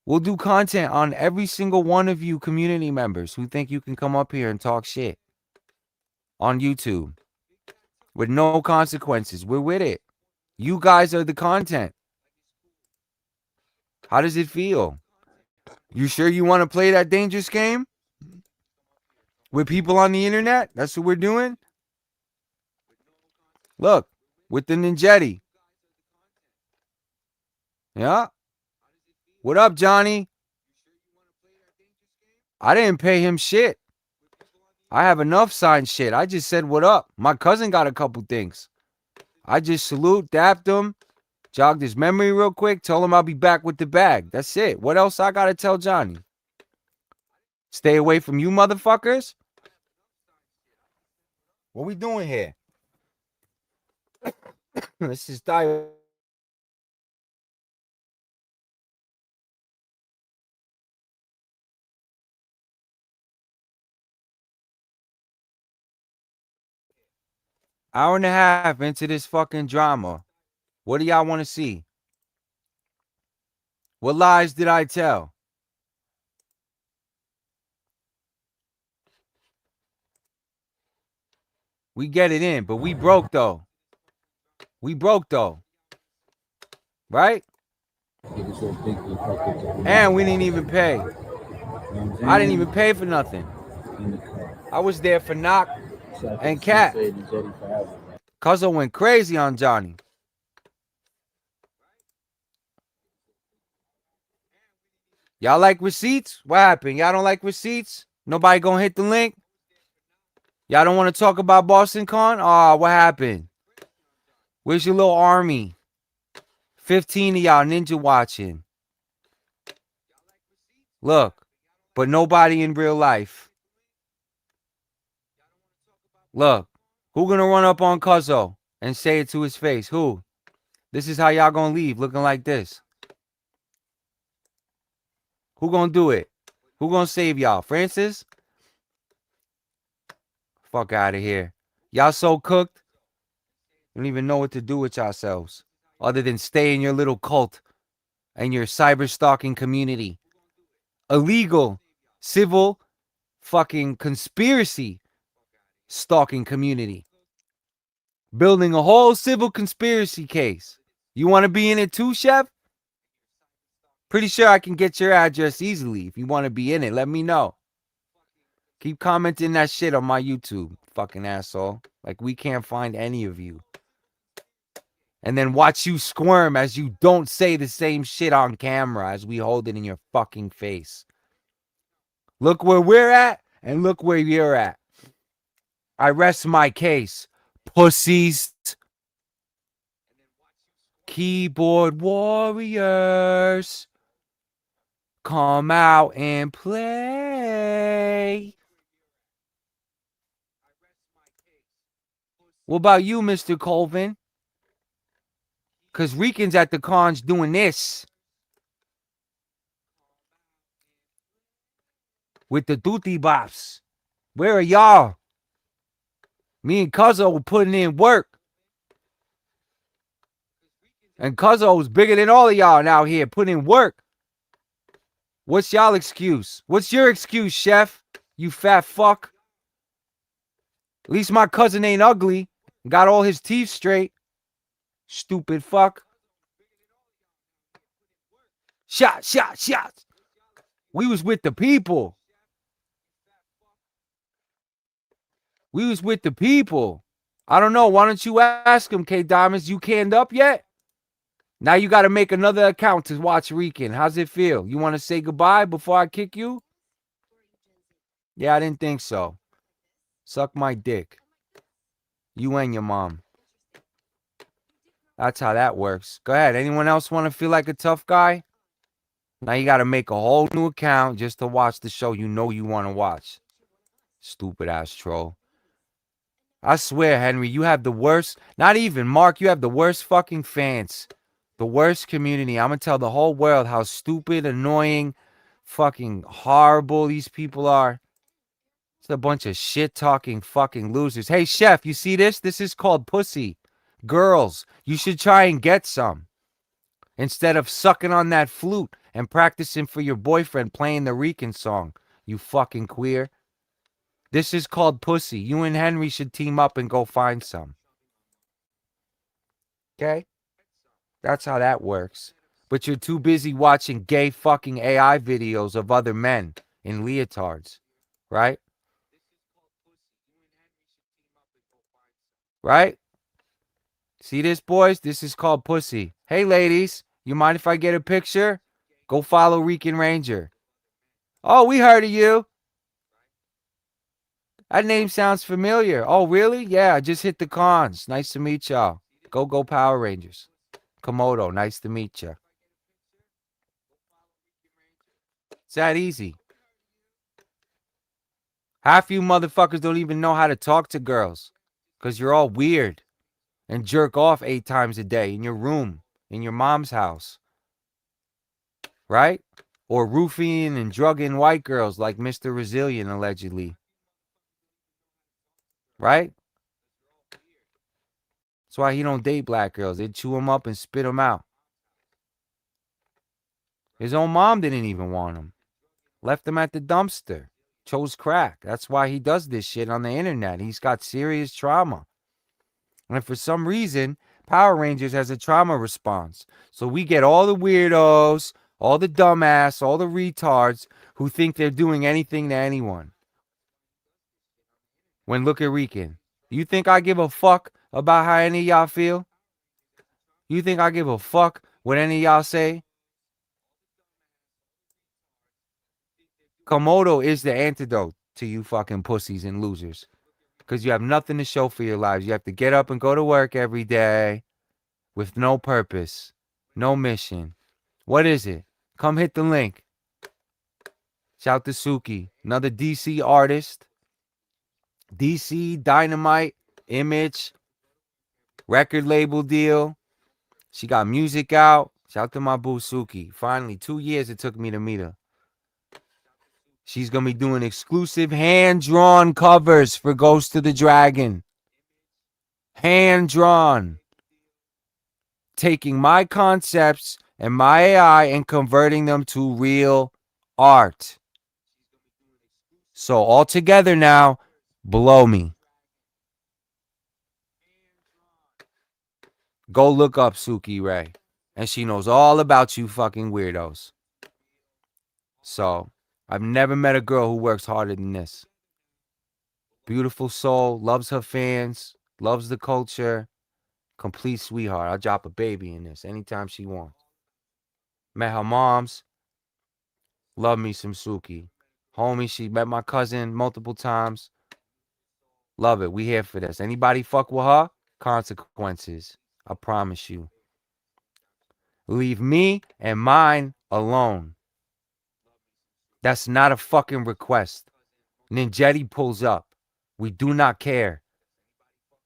We'll do content on every single one of you community members who think you can come up here and talk shit on YouTube with no consequences. We're with it. You guys are the content. How does it feel? You sure you want to play that dangerous game with people on the internet? That's what we're doing. Look, with the Ninjetti. Yeah. What up, Johnny? I didn't pay him shit. I have enough signed shit. I just said what up. My cousin got a couple things. I just salute, dapped him, jogged his memory real quick, told him I'll be back with the bag. That's it. What else I gotta tell Johnny? Stay away from you motherfuckers? What we doing here? This is die. Hour and a half into this fucking drama. What do y'all want to see? What lies did I tell? We get it in, but we broke though. We broke though. Right? And we didn't even pay. I didn't even pay for nothing. I was there for Knock and Cat. Cuzzo went crazy on Johnny. Y'all like receipts? What happened? Y'all don't like receipts? Nobody gonna hit the link? Y'all don't want to talk about Boston Con? Oh, what happened? Where's your little army? 15 of y'all ninja watching. Look, but nobody in real life. Look, who gonna run up on Cuzzo and say it to his face? Who? This is how y'all gonna leave, looking like this. Who gonna do it? Who gonna save y'all? Francis? Fuck out of here. Y'all so cooked, you don't even know what to do with yourselves other than stay in your little cult and your cyber stalking community. Illegal, civil, fucking conspiracy stalking community. Building a whole civil conspiracy case. You want to be in it too, Chef? Pretty sure I can get your address easily. If you want to be in it, let me know. Keep commenting that shit on my YouTube, fucking asshole. Like we can't find any of you. And then watch you squirm as you don't say the same shit on camera as we hold it in your fucking face. Look where we're at and look where you're at. I rest my case. Pussies. Keyboard warriors. Come out and play. What about you, Mr. CoLViN? Because Rican's at the cons doing this. With the duty bops. Where are y'all? Me and Cuzzo were putting in work. And Cuzzo's bigger than all of y'all out here putting in work. What's y'all excuse? What's your excuse, chef? You fat fuck. At least my cousin ain't ugly. Got all his teeth straight. Stupid fuck. Shot, shot, shots. We was with the people. We was with the people. I don't know. Why don't you ask him, K Diamonds? You canned up yet? Now you got to make another account to watch Rican. How's it feel? You want to say goodbye before I kick you? Yeah, I didn't think so. Suck my dick. You and your mom. That's how that works. Go ahead. Anyone else want to feel like a tough guy? Now you got to make a whole new account just to watch the show you know you want to watch. Stupid ass troll. I swear, Henry, you have the worst. Not even, Mark, you have the worst fucking fans. The worst community. I'm going to tell the whole world how stupid, annoying, fucking horrible these people are. It's a bunch of shit-talking fucking losers. Hey, chef, you see this? This is called pussy. Girls, you should try and get some. Instead of sucking on that flute and practicing for your boyfriend playing the Rican song, you fucking queer. This is called pussy. You and Henry should team up and go find some. Okay? That's how that works. But you're too busy watching gay fucking AI videos of other men in leotards. Right? Right? See this, boys? This is called pussy. Hey, ladies, you mind if I get a picture? Go follow Rican Ranger. Oh, we heard of you. That name sounds familiar. Oh, really? Yeah, I just hit the cons. Nice to meet y'all. Go Power Rangers. Komodo, nice to meet you. It's that easy. Half you motherfuckers don't even know how to talk to girls because you're all weird and jerk off 8 times a day in your room, in your mom's house. Right? Or roofing and drugging white girls like Mr. Resilient, allegedly. Right? That's why he don't date black girls. They chew him up and spit him out. His own mom didn't even want him. Left him at the dumpster. Chose crack. That's why he does this shit on the internet. He's got serious trauma. And for some reason, Power Rangers has a trauma response. So we get all the weirdos, all the dumbass, all the retards who think they're doing anything to anyone. When look at Rican. You think I give a fuck about how any of y'all feel? You think I give a fuck what any of y'all say? Komodo is the antidote to you fucking pussies and losers. Because you have nothing to show for your lives. You have to get up and go to work every day with no purpose, no mission. What is it? Come hit the link. Shout to Suki, another DC artist. DC, Dynamite, Image, record label deal. She got music out. Shout to my boo Suki. Finally, 2 years it took me to meet her. She's going to be doing exclusive hand-drawn covers for Ghost of the Dragon. Hand-drawn. Taking my concepts and my AI and converting them to real art. So all together now, blow me. Go look up Suki Ray. And she knows all about you fucking weirdos. So, I've never met a girl who works harder than this. Beautiful soul, loves her fans, loves the culture. Complete sweetheart. I'll drop a baby in this anytime she wants. Met her moms. Love me some Suki. Homie, she met my cousin multiple times. Love it. We here for this. Anybody fuck with her? Consequences. I promise you. Leave me and mine alone. That's not a fucking request. Ninjetti pulls up. We do not care.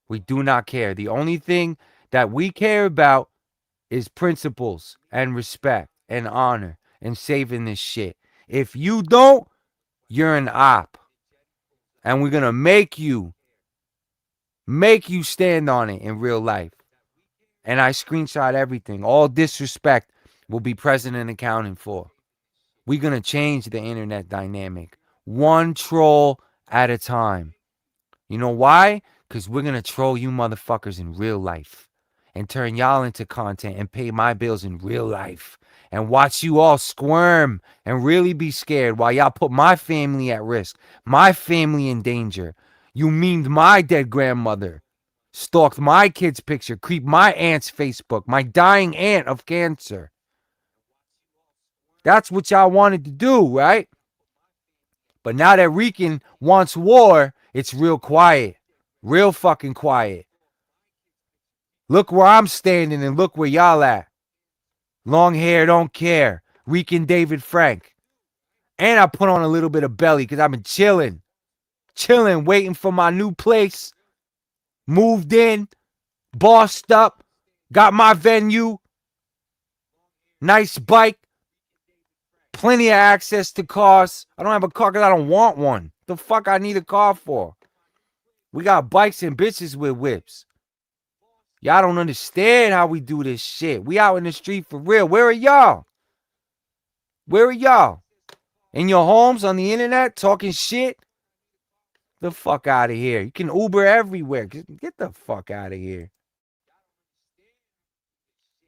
We do not care. The only thing that we care about is principles and respect and honor and saving this shit. If you don't, you're an op. And we're going to make you stand on it in real life. And I screenshot everything. All disrespect will be present and accounted for. We're going to change the internet dynamic. One troll at a time. You know why? Because we're going to troll you motherfuckers in real life and turn y'all into content and pay my bills in real life and watch you all squirm and really be scared while y'all put my family at risk, my family in danger. You memed my dead grandmother, stalked my kid's picture, creeped my aunt's Facebook, my dying aunt of cancer. That's what y'all wanted to do, right? But now that Rican wants war, it's real quiet. Real fucking quiet. Look where I'm standing and look where y'all at. Long hair, don't care. Rican David Frank. And I put on a little bit of belly because I've been chilling. Chilling, waiting for my new place. Moved in. Bossed up. Got my venue. Nice bike. Plenty of access to cars. I don't have a car because I don't want one. The fuck I need a car for? We got bikes and bitches with whips. Y'all don't understand how we do this shit. We out in the street for real. Where are y'all? Where are y'all? In your homes, on the internet, talking shit? The fuck out of here. You can Uber everywhere. Get the fuck out of here.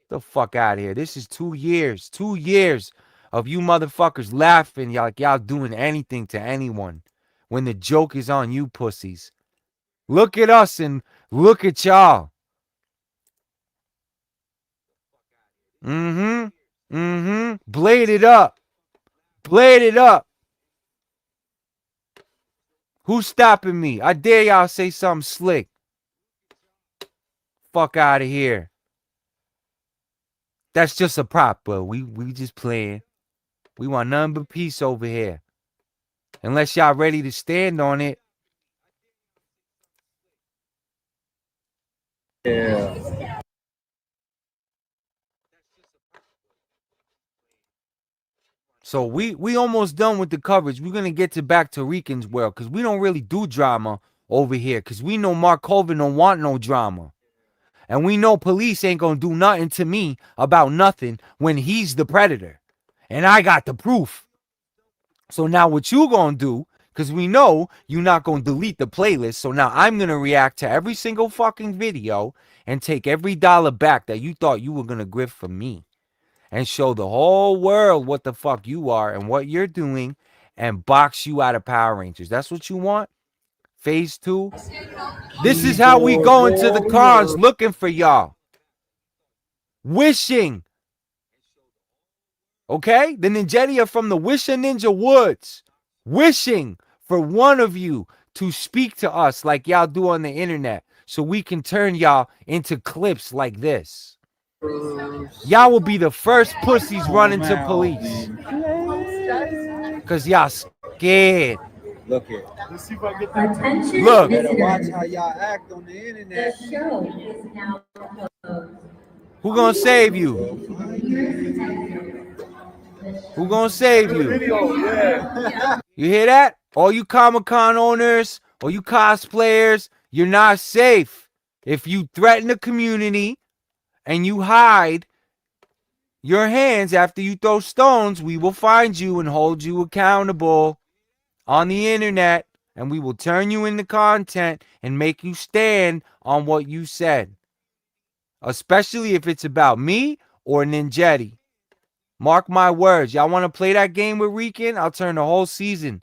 The fuck out of here. This is 2 years. 2 years of you motherfuckers laughing like y'all doing anything to anyone when the joke is on you pussies. Look at us and look at y'all. Blade it up. Blade it up. Who's stopping me? I dare y'all say something slick. Fuck out of here. That's just a prop, bro. We just playing. We want nothing but peace over here. Unless y'all ready to stand on it. Yeah. So we almost done with the coverage. We're gonna get back to Rican's world because we don't really do drama over here. Because we know Mark CoLViN don't want no drama. And we know police ain't gonna do nothing to me about nothing when he's the predator. And I got the proof. So now what you gonna do, because we know you're not gonna delete the playlist, so now I'm gonna react to every single fucking video and take every dollar back that you thought you were gonna grift from me. And show the whole world what the fuck you are and what you're doing and box you out of Power Rangers. That's what you want? Phase 2? This is how we go into the cons looking for y'all. Wishing. Okay? The Ninjetti are from the Wisha Ninja Woods. Wishing for one of you to speak to us like y'all do on the internet so we can turn y'all into clips like this. Y'all will be the first pussies running to police. Because y'all scared. Look here. Let's see if I get that. Attention Look. Better watch visitors. how y'all act on the internet. The show is now closed. Who gonna save you? We'll find you. Who gonna save you? Video, yeah. You hear that? All you Comic-Con owners, all you cosplayers, you're not safe. If you threaten the community and you hide your hands after you throw stones, we will find you and hold you accountable on the internet, and we will turn you into content and make you stand on what you said. Especially if it's about me or Ninjetti. Mark my words. Y'all want to play that game with Rican? I'll turn the whole season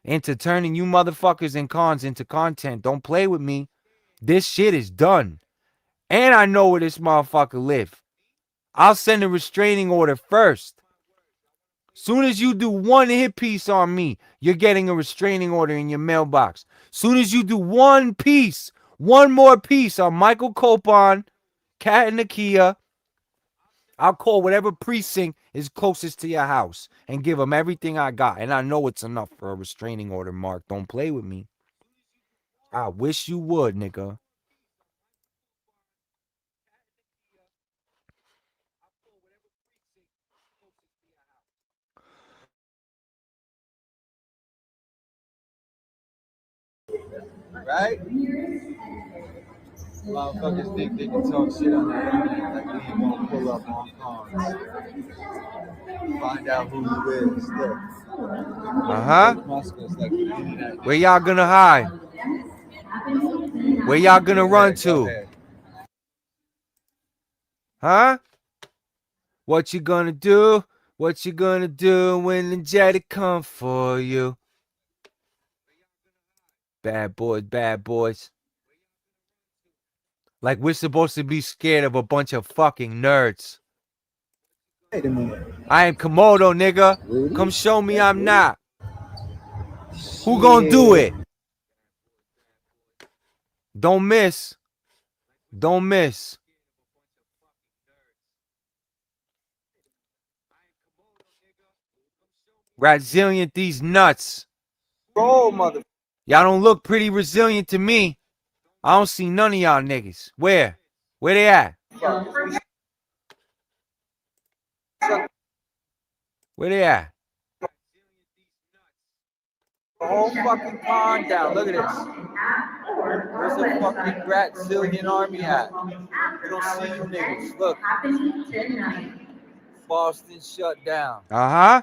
into turning you motherfuckers and cons into content. Don't play with me. This shit is done. And I know where this motherfucker live. I'll send a restraining order first. Soon as you do one hit piece on me, you're getting a restraining order in your mailbox. Soon as you do one piece, one more piece on Michael Copon, Cat and Nakia, I'll call whatever precinct is closest to your house and give them everything I got. And I know it's enough for a restraining order, Mark. Don't play with me. I wish you would, nigga. Right? Motherfuckers think they can talk shit on the internet like we ain't gonna pull up on cars. Find out who you is. Look. Uh-huh. Muskers like the internet. Where y'all gonna hide? Where y'all gonna run Go to? ahead. Huh? What you gonna do? What you gonna do when the jetty come for you? Bad boys, bad boys. Like we're supposed to be scared of a bunch of fucking nerds. Wait a minute. I am Komodo, nigga. Rudy? Come show me I'm not. Who gonna do it? Don't miss. Don't miss. Resilient these nuts. Roll, mother. Y'all don't look pretty resilient to me. I don't see none of y'all niggas. Where? Where they at? Where they at? The whole fucking pond down. Look at this. Where's the fucking Brazilian army at? We don't see you niggas. Look. Boston shut down. Uh-huh.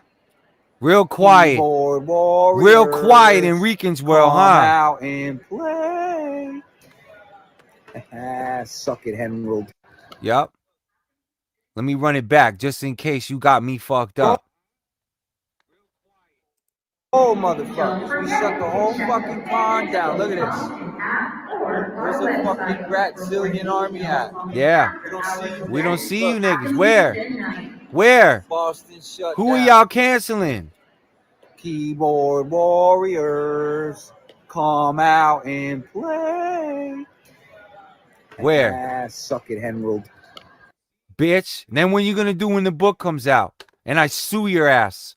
Real quiet. Keyboard warriors. Real quiet in Rican's world, Come huh? out and play. Suck it, Henrold. Yup. Let me run it back just in case you got me fucked up. Oh, motherfuckers. We shut the whole fucking pond down. Look at this. Where's the fucking Brazilian army at? Yeah. We don't see you niggas. Where? Where? Boston shut Who are down. y'all canceling? Keyboard warriors, come out and play. Where? Suck it, Henrold. Bitch. And then when you gonna do when the book comes out? And I sue your ass.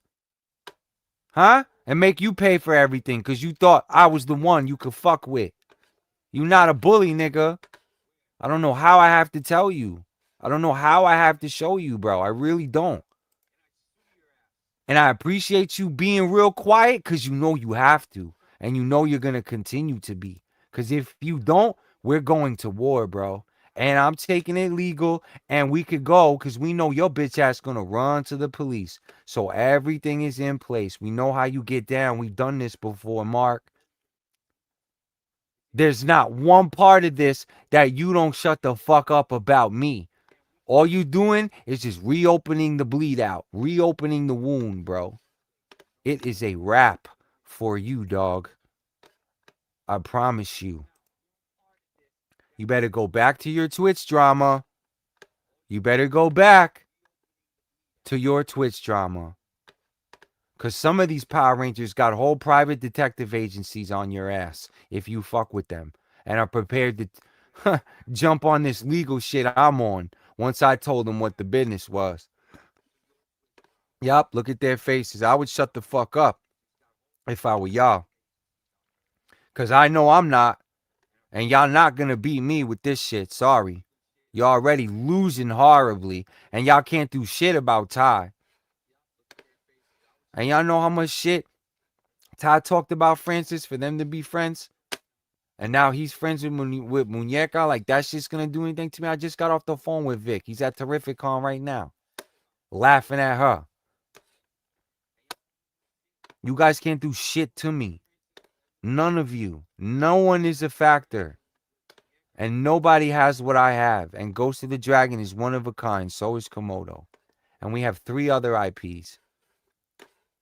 Huh? And make you pay for everything because you thought I was the one you could fuck with. You not a bully, nigga. I don't know how I have to tell you. I don't know how I have to show you, bro. I really don't. And I appreciate you being real quiet because you know you have to. And you know you're going to continue to be. Because if you don't, we're going to war, bro. And I'm taking it legal. And we could go because we know your bitch ass going to run to the police. So everything is in place. We know how you get down. We've done this before, Mark. There's not one part of this that you don't shut the fuck up about me. All you doing is just reopening the bleed out, reopening the wound, bro. It is a wrap for you, dog. I promise you. You better go back to your Twitch drama. You better go back to your Twitch drama. Because some of these Power Rangers got whole private detective agencies on your ass if you fuck with them. And are prepared to jump on this legal shit I'm on once I told them what the business was. Yup, look at their faces. I would shut the fuck up if I were y'all. Because I know I'm not. And y'all not going to beat me with this shit. Sorry. You're already losing horribly. And y'all can't do shit about Ty. And y'all know how much shit Ty talked about Francis for them to be friends. And now he's friends with Muñeca. Like, that shit's going to do anything to me. I just got off the phone with Vic. He's at Terrificon right now. Laughing at her. You guys can't do shit to me. None of you. No one is a factor. And nobody has what I have. And Ghost of the Dragon is one of a kind. So is Komodo. And we have 3 other IPs.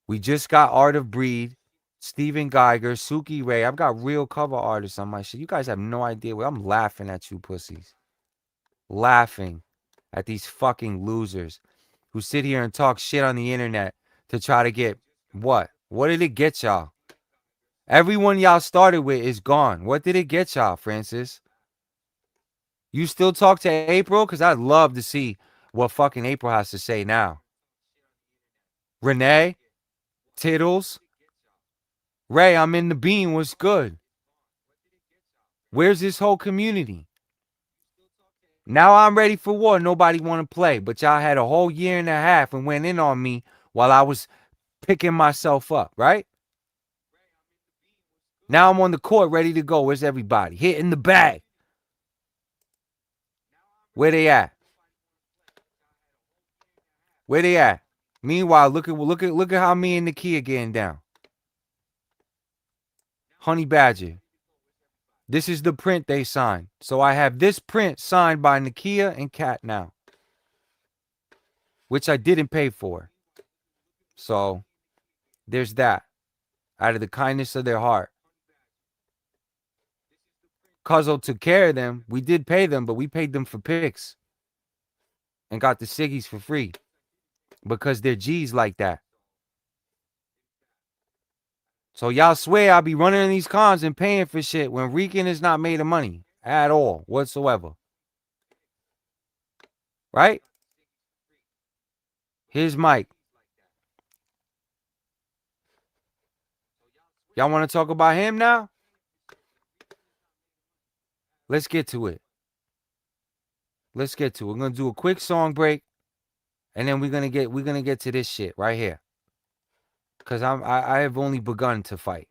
We just got Art of Breed, Steven Geiger, Suki Ray. I've got real cover artists on my shit. You guys have no idea. I'm laughing at you pussies. Laughing at these fucking losers who sit here and talk shit on the internet to try to get what? What did it get y'all? Everyone y'all started with is gone. What did it get y'all, Francis? You still talk to April? Because I'd love to see what fucking April has to say now. Renee? Tittles? Ray, I'm in the bean. What's good? Where's this whole community? Now I'm ready for war. Nobody want to play. But y'all had a whole year and a half and went in on me while I was picking myself up, right? Now I'm on the court ready to go. Where's everybody? Hitting the bag. Where they at? Where they at? Meanwhile, look at how me and Nakia getting down. Honey Badger. This is the print they signed. So I have this print signed by Nakia and Kat now, which I didn't pay for. So there's that. Out of the kindness of their heart. Cuzzo took care of them. We did pay them, but we paid them for pics. And got the Siggies for free. Because they're G's like that. So y'all swear I'll be running in these cons and paying for shit when Rican is not made of money at all whatsoever. Right? Here's Mike. Y'all want to talk about him now? Let's get to it. Let's get to it. We're gonna do a quick song break, and then we're gonna get to this shit right here. Cause I have only begun to fight.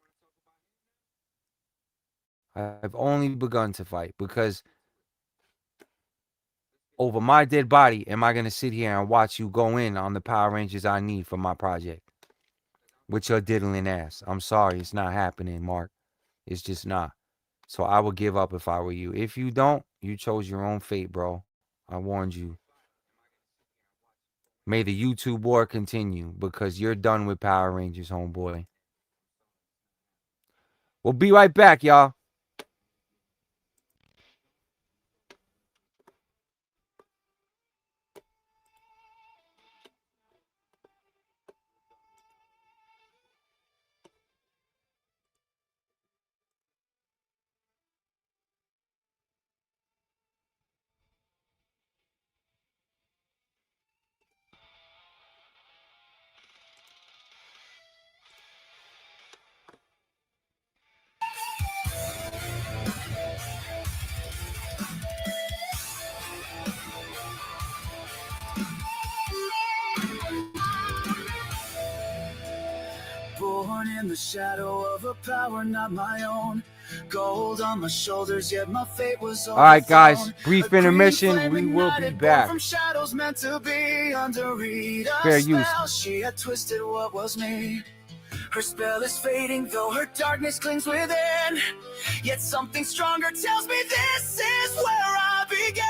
I've only begun to fight because over my dead body am I gonna sit here and watch you go in on the Power Rangers I need for my project with your diddling ass. I'm sorry, it's not happening, Mark. It's just not. So I would give up if I were you. If you don't, you chose your own fate, bro. I warned you. May the YouTube war continue because you're done with Power Rangers, homeboy. We'll be right back, y'all. Born in the shadow of a power not my own. Gold on my shoulders, yet my fate was all right, guys. overthrown. Brief A intermission. green We flame will be ignited, born back. from shadows meant to be under Rita's Fair use. spell. She had twisted what was me. Her spell is fading, though her darkness clings within. Yet something stronger tells me this is where I began.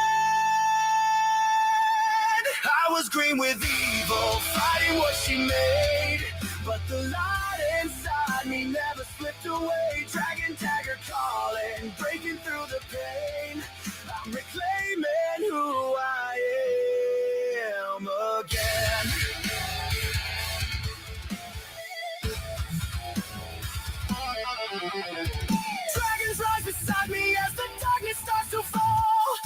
I was green with evil, fighting what she made. But the light inside me never slipped away. Dragon dagger calling, breaking through the pain. I'm reclaiming who I am again. Dragons rise beside me as the darkness starts to fall.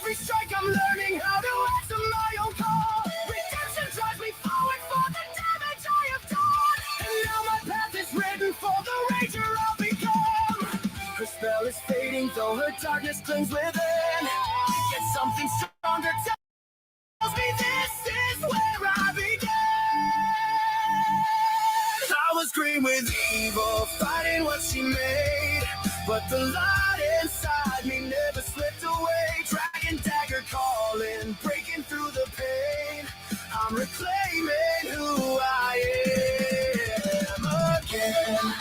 Every strike I'm learning how to answer my own call. Redemption drives me forward for the damage I have done. And now my path is written for the ranger I'll become. Her spell is fading, though her darkness clings within. Yet something stronger tells me this is where I began. I was green with evil, fighting what she made. But the light inside me never slipped away. Dragon dagger calling, breaking through the pain. I'm reclaiming who I am again.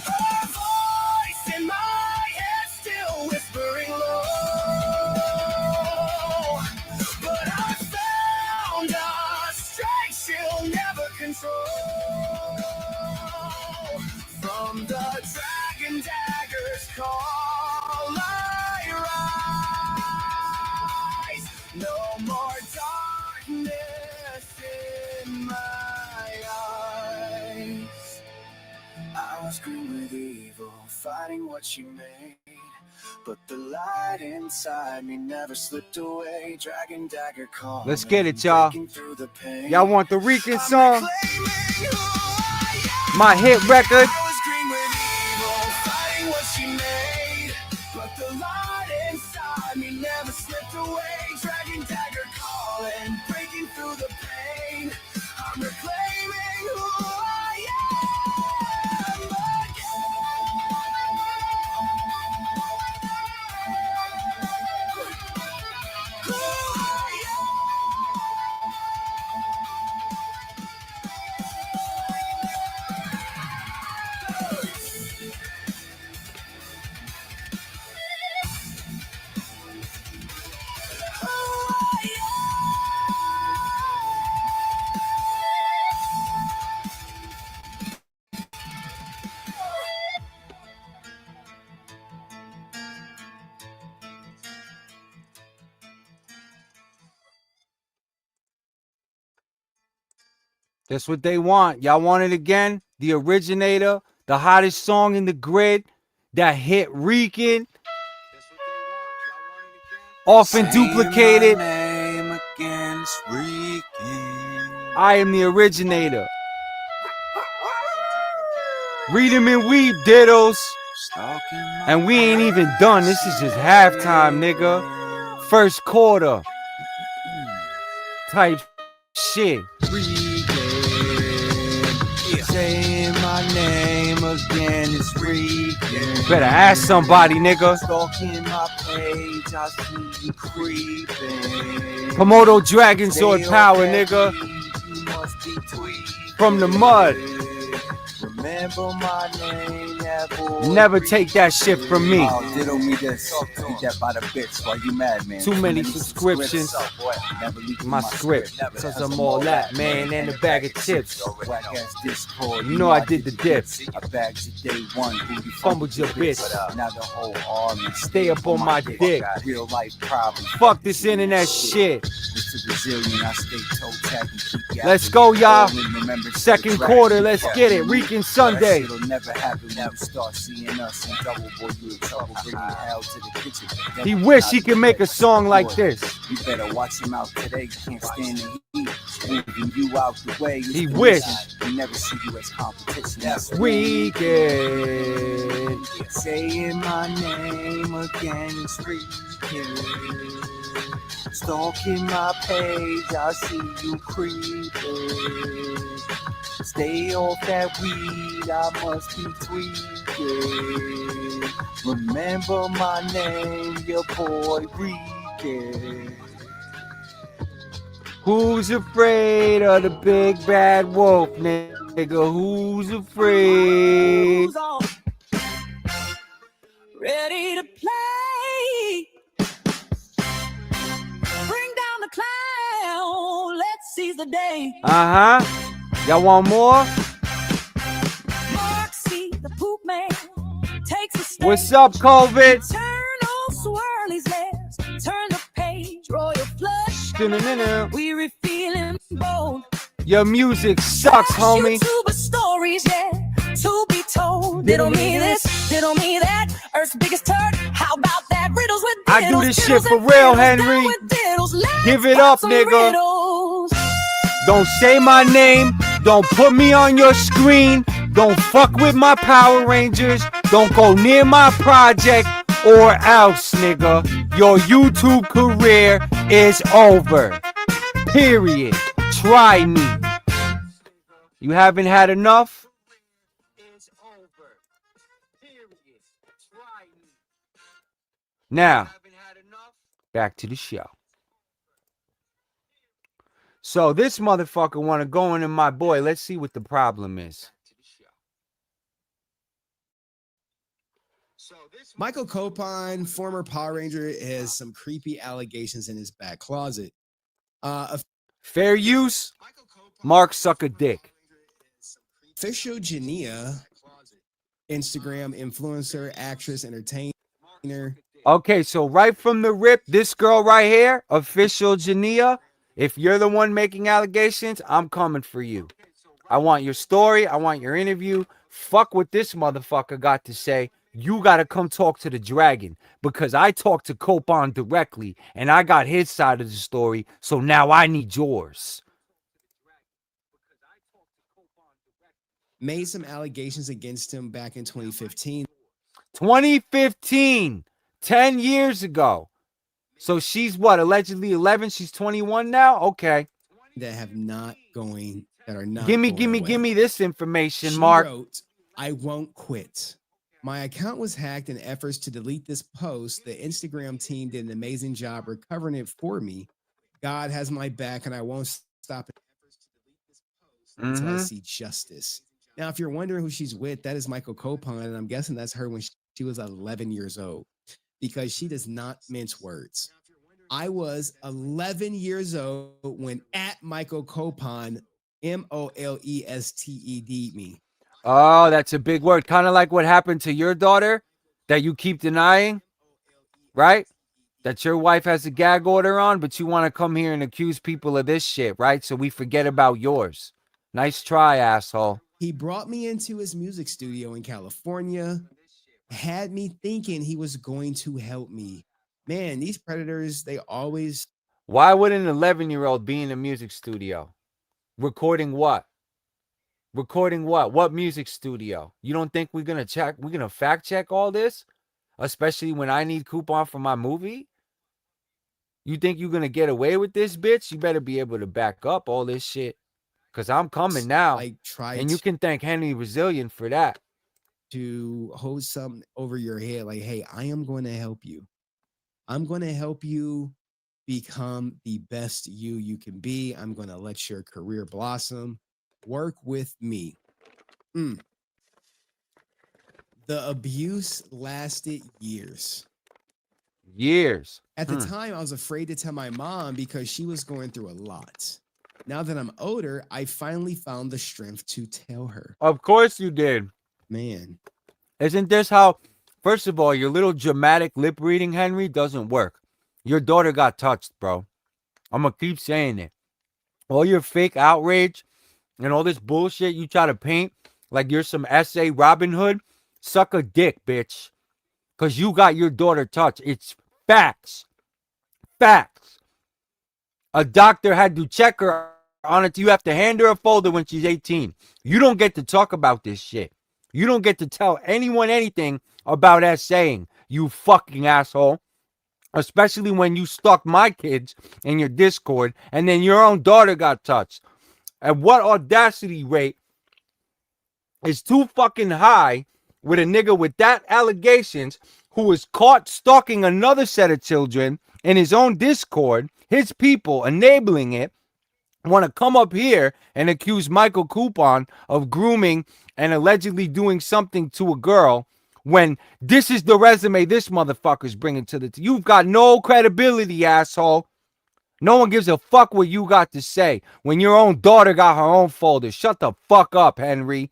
Her voice in my head still whispering low. But I found a strength she'll never control. From the dragon dagger's call I rise. No more darkness in my eyes. I was green with evil, fighting what she made. but the light inside me never slipped away. Dragon dagger calling, Let's get it, y'all. breaking through the pain. Y'all want the Rican I'm song? reclaiming who I am. My hit record. I was green with evil, fighting what she made, but the light inside me never slipped away. Dragon dagger calling, breaking through the pain. I'm reclaiming who I am again. Who I That's what they want. Y'all want it again? The originator, the hottest song in the grid, that hit Rican. Often duplicated. Name against Rican. I am the originator. Read 'em and weep, diddles. And we ain't even done. This is just halftime, nigga. First quarter. Type shit. Saying my name again, it's Rican. Better ask somebody, nigga. Stalking my page, I see you creeping. Komodo Dragon Sword Stay Power, on that nigga. beat, you must be tweaking. From the mud. Remember my name, that boy. Never take that shit from me. Oh, diddle me this. Eat that by the bits while you mad, man. Too many subscriptions. Never leak My script. Cause I'm all that, man, and a bag of chips. Whack ass Discord. You know I did the dip. I bagged you day one. Who you Fumbled your bitch. Now the whole army. Stay up on my dick. Real life problem. Fuck this internet shit. Mr. Brazilian, I stay toe tag and keep ya. Let's go, y'all. Remember Second the quarter, track. let's get it. Rican Sunday. It'll never happen when you start seeing us in double, boy. You in trouble, bringing hell to the kitchen. He wish he could make a song like this. You better watch him out today. Can't stand the heat. Moving you out the way. He wish. We never see you as competition. That's Rican. saying my name again. It's Rican. Stalking my page, I see you creeping. Stay off that weed, I must be tweaking. Remember my name, your boy Rican. Who's afraid of the big bad wolf, nigga? Who's afraid? Ready to play. Bring down the clown. Let's seize the day. Y'all want more? Marky, the poop man, takes a step. What's up, CoLViN? Turn on swirly's legs. Turn the page. Royal flush. Dun-dun-dun-dun. We refilling bold. Your music sucks, homie. YouTuber stories, yeah, to be told. Diddle me this, diddle me that. Earth's biggest turd. How about that? Riddles with diddles. I do this shit diddles for and real, fiddles. Henry. Down with diddles. Let's Give it pop up, some nigga. riddles. Don't say my name. Don't put me on your screen. Don't fuck with my Power Rangers. Don't go near my project or else, nigga. Your YouTube career is over. Period. Try me. You haven't had enough? Now, back to the show. So this motherfucker want to go into my boy. Let's see what the problem is. Michael Copine, former Power Ranger, has some creepy allegations in his back closet. Fair use? Mark suck a dick. Official Jania, Instagram influencer, actress, entertainer. Okay, so right from the rip, this girl right here, official Jania, if you're the one making allegations, I'm coming for you. I want your story. I want your interview. Fuck what this motherfucker got to say. You got to come talk to the dragon because I talked to Copan directly and I got his side of the story. So now I need yours. Made some allegations against him back in 2015. 2015, 10 years ago. So she's what, allegedly 11? She's 21 now? Okay. That have not going, that are not Give going away. me this information, She Mark. wrote, "I won't quit. My account was hacked in efforts to delete this post. The Instagram team did an amazing job recovering it for me. God has my back and I won't stop until I see justice." Now, if you're wondering who she's with, that is Michael Copan, and I'm guessing that's her when she was 11 years old, because she does not mince words. I was 11 years old when at Michael Copan, MOLESTED me. Oh, that's a big word. Kind of like what happened to your daughter that you keep denying, right? That your wife has a gag order on, but you want to come here and accuse people of this shit, right? So we forget about yours. Nice try, asshole. He brought me into his music studio in California, had me thinking he was going to help me. Man, these predators, they always. Why would an 11-year-old be in a music studio? Recording what? Recording what? What music studio? You don't think we're going to check? We're going to fact check all this? Especially when I need coupon for my movie? You think you're going to get away with this, bitch? You better be able to back up all this shit. Because I'm coming now. Like, try and you can thank Henry Resilient for that. To hold something over your head like, hey, I am going to help you. I'm going to help you become the best you can be. I'm going to let your career blossom. Work with me. The abuse lasted years. Years. At the time, I was afraid to tell my mom because she was going through a lot. Now that I'm older, I finally found the strength to tell her. Of course you did. Man. Isn't this how, first of all, your little dramatic lip reading, Henry, doesn't work. Your daughter got touched, bro. I'm going to keep saying it. All your fake outrage and all this bullshit you try to paint like you're some SA Robin Hood, suck a dick, bitch. Because you got your daughter touched. It's facts. Facts. A doctor had to check her on it. You have to hand her a folder when she's 18. You don't get to talk about this shit. You don't get to tell anyone anything about saying, you fucking asshole. Especially when you stalked my kids in your Discord and then your own daughter got touched. And what audacity rate is too fucking high with a nigga with that allegations who was caught stalking another set of children in his own Discord, his people enabling it, want to come up here and accuse Michael Copan of grooming and allegedly doing something to a girl when this is the resume this motherfucker's bringing to the... You've got no credibility, asshole. No one gives a fuck what you got to say when your own daughter got her own folder. Shut the fuck up, Henry.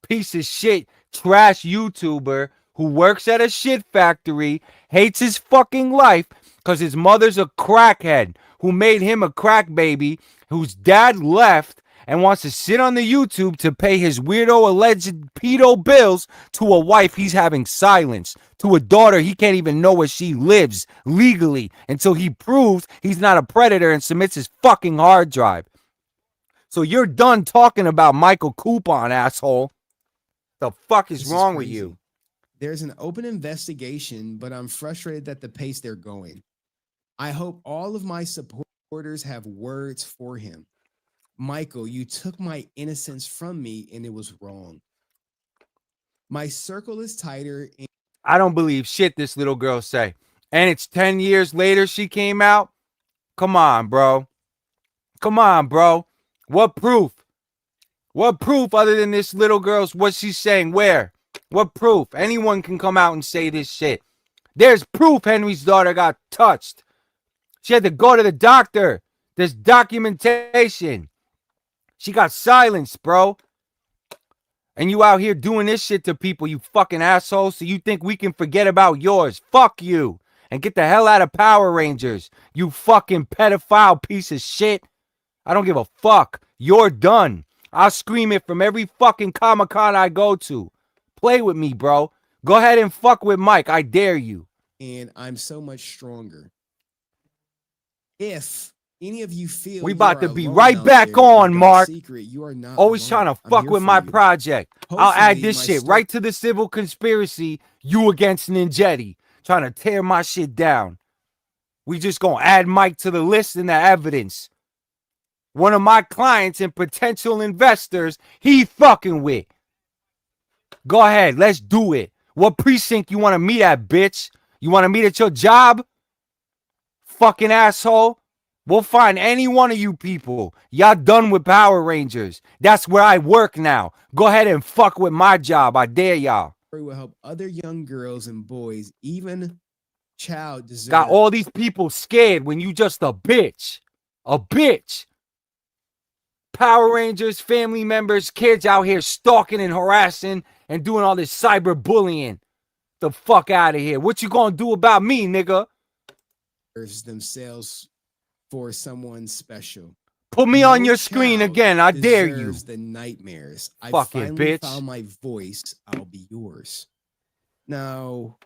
Piece of shit, trash YouTuber who works at a shit factory, hates his fucking life because his mother's a crackhead who made him a crack baby, whose dad left and wants to sit on the YouTube to pay his weirdo alleged pedo bills to a wife he's having silenced, to a daughter he can't even know where she lives legally until he proves he's not a predator and submits his fucking hard drive. So you're done talking about Michael Copan, asshole. The fuck is wrong with you? There's an open investigation, but I'm frustrated at the pace they're going. I hope all of my supporters have words for him. Michael, you took my innocence from me and it was wrong. My circle is tighter. I don't believe shit this little girl say. And it's 10 years later she came out? Come on, bro. Come on, bro. What proof? What proof other than this little girl's what she's saying? Where? What proof? Anyone can come out and say this shit. There's proof Henry's daughter got touched. She had to go to the doctor. There's documentation. She got silenced, bro. And you out here doing this shit to people, you fucking assholes, so you think we can forget about yours. Fuck you. And get the hell out of Power Rangers, you fucking pedophile piece of shit. I don't give a fuck. You're done. I'll scream it from every fucking Comic-Con I go to. Play with me, bro. Go ahead and fuck with Mike. I dare you. And I'm so much stronger. If any of you feel We you about are to be alone right out back there in on, the dark Mark. secret, you are not Always alone. trying to I'm fuck here with for my you. project. I'll add Hopefully, this my shit story- right to the civil conspiracy. You against Ninjetti. Trying to tear my shit down. We just gonna add Mike to the list and the evidence. One of my clients and potential investors, he fucking with. Go ahead, let's do it. What precinct you want to meet at, bitch? You want to meet at your job? Fucking asshole. We'll find any one of you people. Y'all done with Power Rangers. That's where I work now. Go ahead and fuck with my job. I dare y'all. will help other young girls and boys, even child deserve. Got all these people scared when you just a bitch. A bitch. Power Rangers, family members, kids out here stalking and harassing and doing all this cyberbullying. The fuck out of here. What you gonna do about me, nigga? themselves for someone special. Put me on your screen child again. I dare you. deserves the nightmares. I Fucking finally bitch. found my voice. I'll be yours. Now,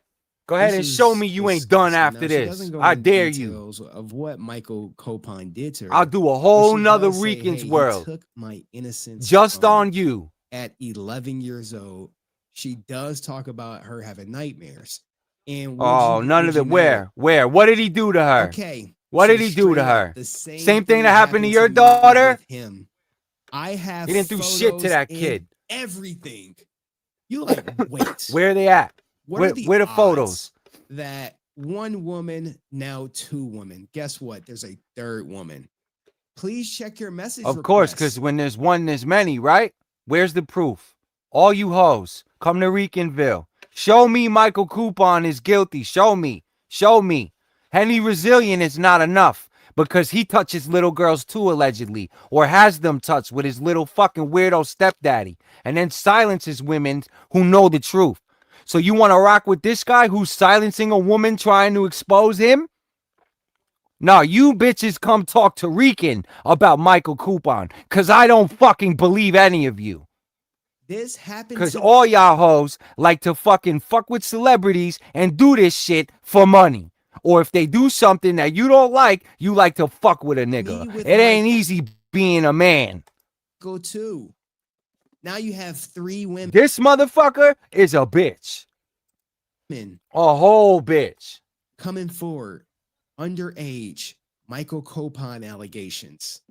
Go ahead this and show is me you ain't done disgusting. after Now, she this. doesn't go I into dare you. details of what Michael Copon did to her. I'll do a but whole she nother does say, Rican's "Hey, he world. took my innocence Just from on me." you. At 11 years old, she does talk about her having nightmares. And Oh, none of the it. Where? What did he do to her? Okay. What so did he do to straight up, her? The Same thing that happened to your me daughter? with him. I have He didn't do shit to photos that and kid. everything. You like, wait. Where are they at? What Where are the where the odds photos? that one woman, now two women? Guess what? There's a third woman. Please check your message Of course, requests. because when there's one, there's many, right? Where's the proof? All you hoes, come to Ricanville. Show me Michael Coupon is guilty. Show me. Show me. Henny Resilient is not enough because he touches little girls too, allegedly, or has them touched with his little fucking weirdo stepdaddy, and then silences women who know the truth. So you want to rock with this guy who's silencing a woman trying to expose him? No, you bitches come talk to Rican about Michael Coupon, because I don't fucking believe any of you. This happened Because to all y'all hoes like to fucking fuck with celebrities and do this shit for money. Or if they do something that you don't like, you like to fuck with a nigga. with It ain't Michael- easy being a man. go to. Now you have three women. This motherfucker is a bitch. A whole bitch. Coming forward, underage, Michael Copon allegations.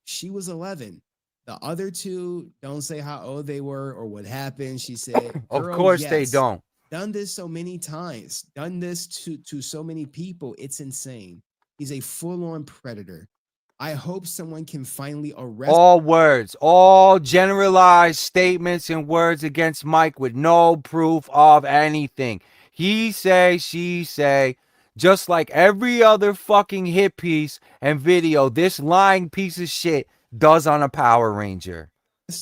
She was 11. The other two don't say how old they were or what happened. She said, Of "Girl, course they yes, don't. Done this so many times, done this to so many people. It's insane. He's a full-on predator. I hope someone can finally arrest." All words, all generalized statements and words against Mike with no proof of anything. He say, she say, just like every other fucking hit piece and video this lying piece of shit does on a Power Ranger.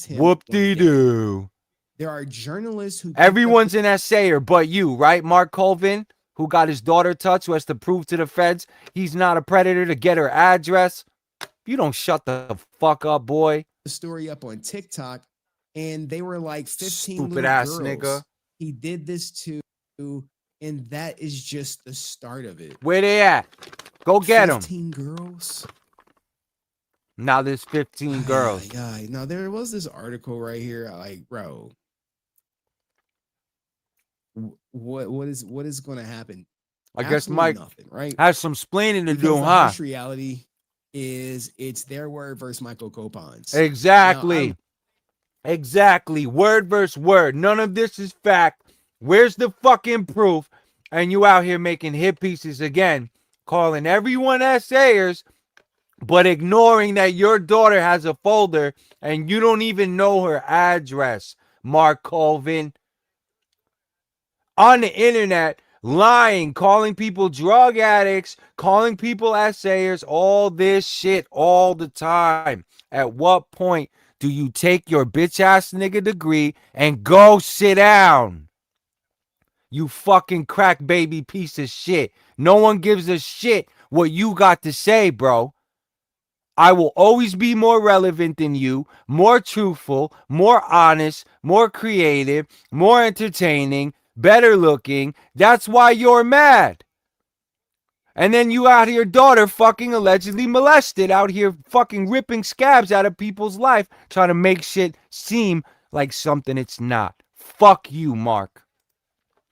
him Whoop-de-doo. There are journalists who Everyone's an essayer but you, right, Mark CoLViN, who got his daughter touched, who has to prove to the feds he's not a predator to get her address. You don't shut the fuck up, boy. the story up on TikTok, and they were like 15 Stupid little ass girls. nigga. He did this to, and that is just the start of it. Where they at? Go get them. 15 girls. Now there's 15 girls. Yeah. Now there was this article right here. Like, bro, what is going to happen? I guess Absolutely Mike nothing, right? has some splaining to Because do, the huh? harsh reality is it's their word versus Michael Copon's. Exactly. Exactly. Word versus word. None of this is fact. Where's the fucking proof? And you out here making hit pieces again, calling everyone essayers, but ignoring that your daughter has a folder and you don't even know her address, Mark CoLViN. On the internet, lying, calling people drug addicts, calling people essayers, all this shit all the time. At what point do you take your bitch ass nigga degree and go sit down? You fucking crack baby piece of shit. No one gives a shit what you got to say, bro. I will always be more relevant than you, more truthful, more honest, more creative, more entertaining, better looking. That's why you're mad. And then you out here, daughter fucking allegedly molested, out here fucking ripping scabs out of people's life, trying to make shit seem like something it's not. Fuck you, Mark.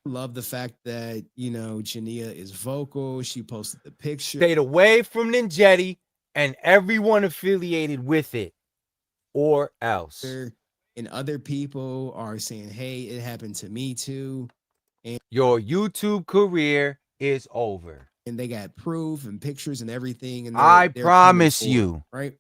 Love the fact that, you know, Jania is vocal. She posted the picture. Stayed away from Ninjetti and everyone affiliated with it, or else. And other people are saying, hey, it happened to me too. And your YouTube career is over. And they got proof and pictures and everything. And I promise you. Right?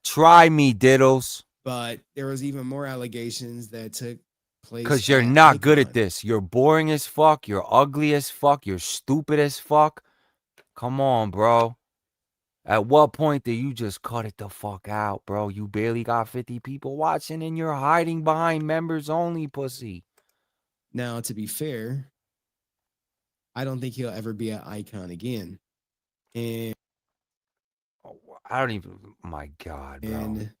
Try me, diddles. But there was even more allegations that took place. Because you're not good at this. You're boring as fuck. You're ugly as fuck. You're stupid as fuck. Come on, bro. At what point do you just cut it the fuck out, bro? You barely got 50 people watching and you're hiding behind members only, pussy. Now, to be fair, I don't think he'll ever be an icon again. And I don't even, my God, bro. And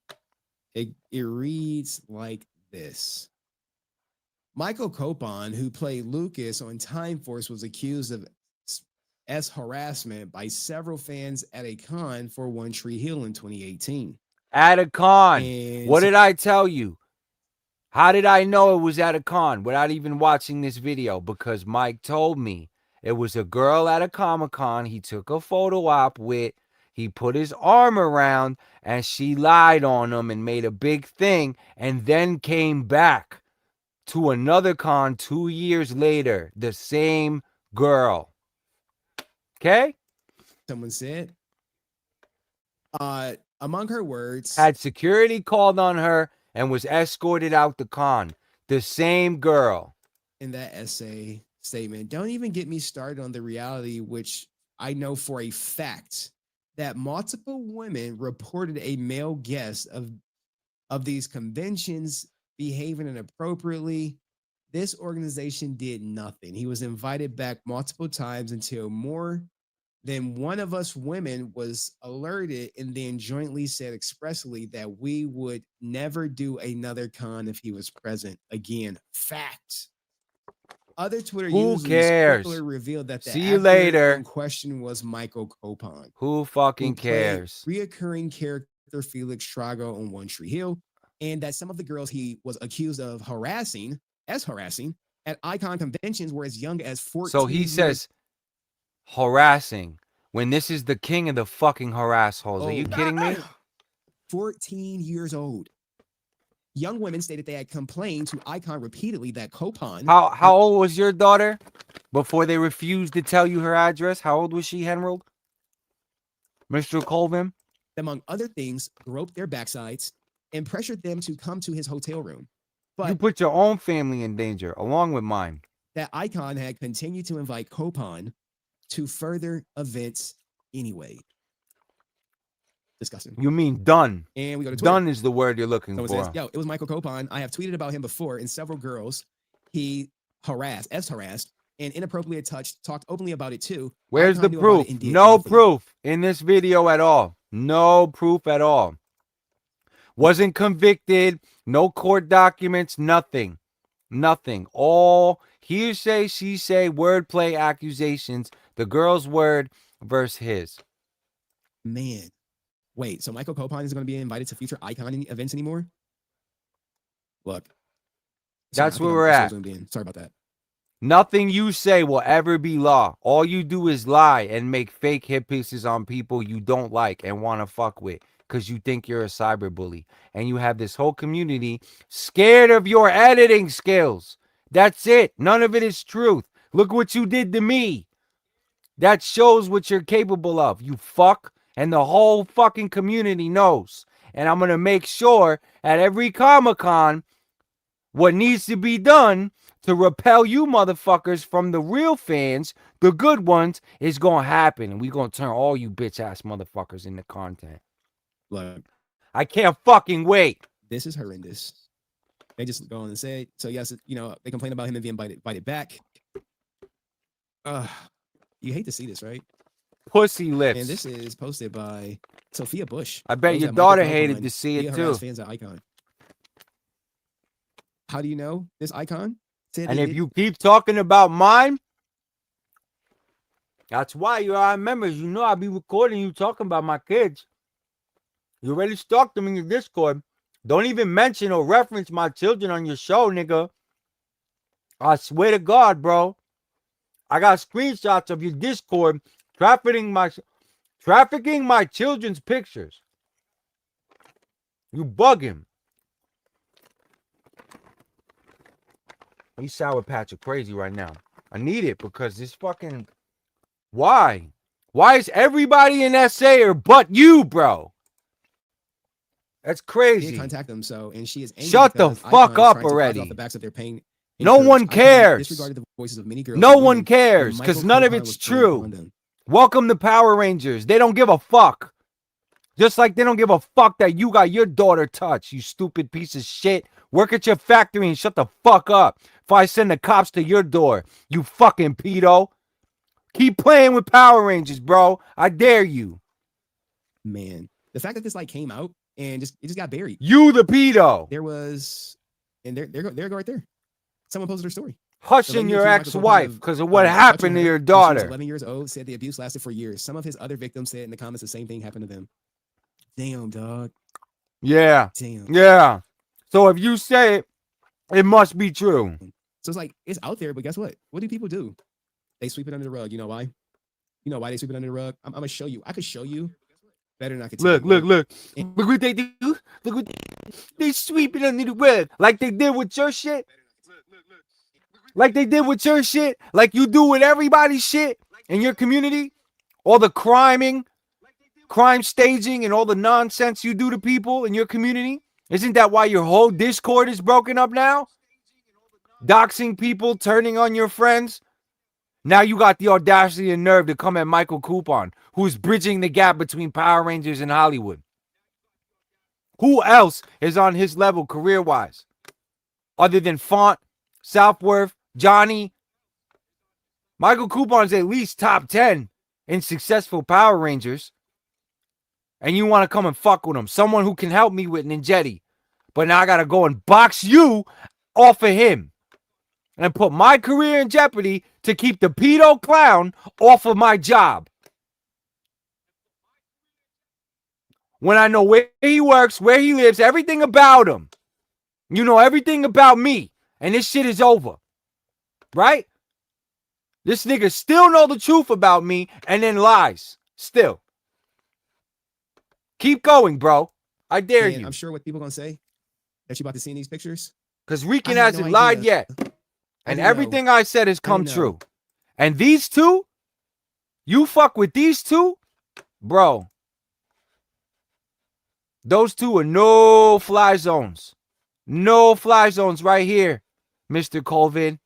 it reads like this. Michael Copon, who played Lucas on Time Force, was accused of harassment by several fans at a con for One Tree Hill in 2018. At a con. And what did I tell you? How did I know it was at a con without even watching this video? Because Mike told me it was a girl at a Comic-Con he took a photo op with. He put his arm around and she lied on him and made a big thing and then came back to another con 2 years later. The same girl. Okay? Someone said, among her words, had security called on her and was escorted out the con. The same girl. In that essay statement, don't even get me started on the reality, which I know for a fact that multiple women reported a male guest of these conventions behaving inappropriately. This organization did nothing. He was invited back multiple times until more than one of us women was alerted and then jointly said expressly that we would never do another con if he was present again. Fact. Other Twitter users quickly revealed that the See you later in question was Michael Copon. Who fucking cares? Reoccurring character Felix Trago on One Tree Hill, and that some of the girls he was accused of harassing at icon conventions were as young as 14. So he says harassing when this is the king of the fucking harassholes. Are you kidding me? 14 years old. Young women stated they had complained to Icon repeatedly that Copon. How old was your daughter before they refused to tell you her address? How old was she, Henrold? Mr. CoLViN? Among other things, groped their backsides and pressured them to come to his hotel room. But you put your own family in danger, along with mine. That Icon had continued to invite Copon to further events anyway. Disgusting. You mean done. And we go to Twitter. Done is the word you're looking for. Says, yo, it was Michael Copon. I have tweeted about him before, and several girls he harassed, and inappropriately touched, talked openly about it too. Where's the proof? No proof in this video at all. No proof at all. Wasn't convicted. No court documents. Nothing. Nothing. All hearsay, she say, wordplay accusations. The girl's word versus his. Man. Wait, so Michael Copon isn't going to be invited to future Icon events anymore? Look. That's where we're at. Sorry about that. Nothing you say will ever be law. All you do is lie and make fake hit pieces on people you don't like and want to fuck with because you think you're a cyberbully. And you have this whole community scared of your editing skills. That's it. None of it is truth. Look what you did to me. That shows what you're capable of, you fuck. And the whole fucking community knows. And I'm going to make sure at every Comic-Con what needs to be done to repel you motherfuckers from the real fans, the good ones, is going to happen. And we're going to turn all you bitch-ass motherfuckers into content. Look, I can't fucking wait. This is horrendous. They just go on and say, so yes, you know, they complain about him and being invited back. You hate to see this, right? Pussy lips. And this is posted by Sophia Bush. I bet your daughter hated to see it too. Fans at Icon. How do you know this Icon? Said And they if did. you keep talking about mine, that's why you are members. You know I'll be recording you talking about my kids. You already stalked them in your Discord. Don't even mention or reference my children on your show, nigga. I swear to God, bro. I got screenshots of your Discord trafficking my children's pictures. You bugging. These Sour Patch are crazy right now. I need it because this fucking... Why? Why is everybody in SA but you, bro? That's He crazy. did contact them, and she is angry Shut the because fuck Icon is up trying to profit already. off the backs of their pain. No one Icon cares. disregarded the voices of many girls No and one women cares when because Michael none of Copon it's was playing upon true. them. Welcome to Power Rangers. They don't give a fuck. Just like they don't give a fuck that you got your daughter touched, you stupid piece of shit. Work at your factory and shut the fuck up before I send the cops to your door, you fucking pedo. Keep playing with Power Rangers, bro. I dare you. Man, the fact that this came out and it just got buried. You the pedo. There was, and there go right there. Someone posted her story. Hushing your ex-wife because of what happened to your She was daughter. 11 years old, said the abuse lasted for years. Some of his other victims said in the comments the same thing happened to them. Damn, dog. Yeah. Damn. Yeah. So if you say it, it must be true. So it's it's out there, but guess what? What do people do? They sweep it under the rug. You know why? You know why they sweep it under the rug? I'm gonna show you. I could show you better than I could tell Look, you. look, look. Look what they do. Look what they sweep it under the rug. Like they did with your shit. Like they did with your shit. Like you do with everybody's shit in your community. All the crime staging, and all the nonsense you do to people in your community. Isn't that why your whole Discord is broken up now? Doxing people, turning on your friends. Now you got the audacity and nerve to come at Michael Copon, who's bridging the gap between Power Rangers and Hollywood. Who else is on his level career-wise? Other than Font, Southworth, Johnny. Michael Coupon's at least top 10 in successful Power Rangers. And you want to come and fuck with him. Someone who can help me with Ninjetti. But now I got to go and box you off of him. And put my career in jeopardy to keep the pedo clown off of my job. When I know where he works, where he lives, everything about him. You know everything about me. And this shit is over. Right? This nigga still know the truth about me and then lies. Still. Keep going, bro. I dare you. I'm sure what people gonna say that you about to see in these pictures. Because Rican hasn't lied yet. And everything I said has come true. And these two, you fuck with these two, bro. Those two are no fly zones. No fly zones right here, Mr. CoLViN.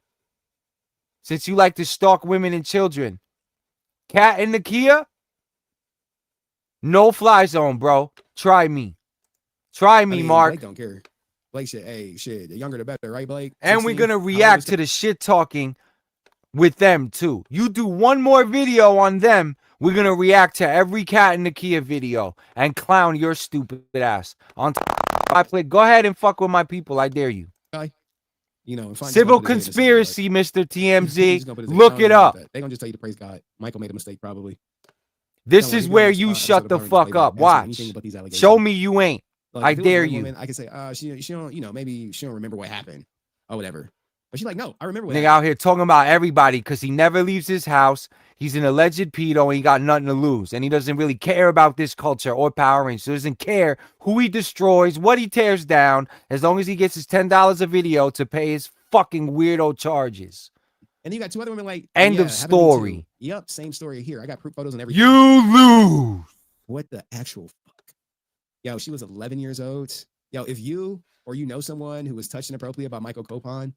Since you like to stalk women and children. Cat and Nakia, no fly zone, bro. Try me. Try me, Mark. Blake don't care. Blake shit, the younger the better, right, Blake? And we're going to react to the shit talking with them, too. You do one more video on them, we're going to react to every Cat and Nakia video and clown your stupid ass. On I play. Go ahead and fuck with my people. I dare you. Civil conspiracy, Mr. TMZ. Look it up. They're going to just tell you to praise God. Michael made a mistake, probably. This is where you shut the fuck up. Watch. Show me you ain't. I dare you. Woman, I can say, she don't, maybe she don't remember what happened or whatever. But she's like, no, I remember what Nigga happened. out here talking about everybody because he never leaves his house. He's an alleged pedo and he got nothing to lose. And he doesn't really care about this culture or Power Rangers. So he doesn't care who he destroys, what he tears down, as long as he gets his $10 a video to pay his fucking weirdo charges. And you got two other women like, end of story. Yep, same story here. I got proof photos and everything. You lose. What the actual fuck? Yo, she was 11 years old. Yo, if you or you know someone who was touched inappropriately about Michael Copon,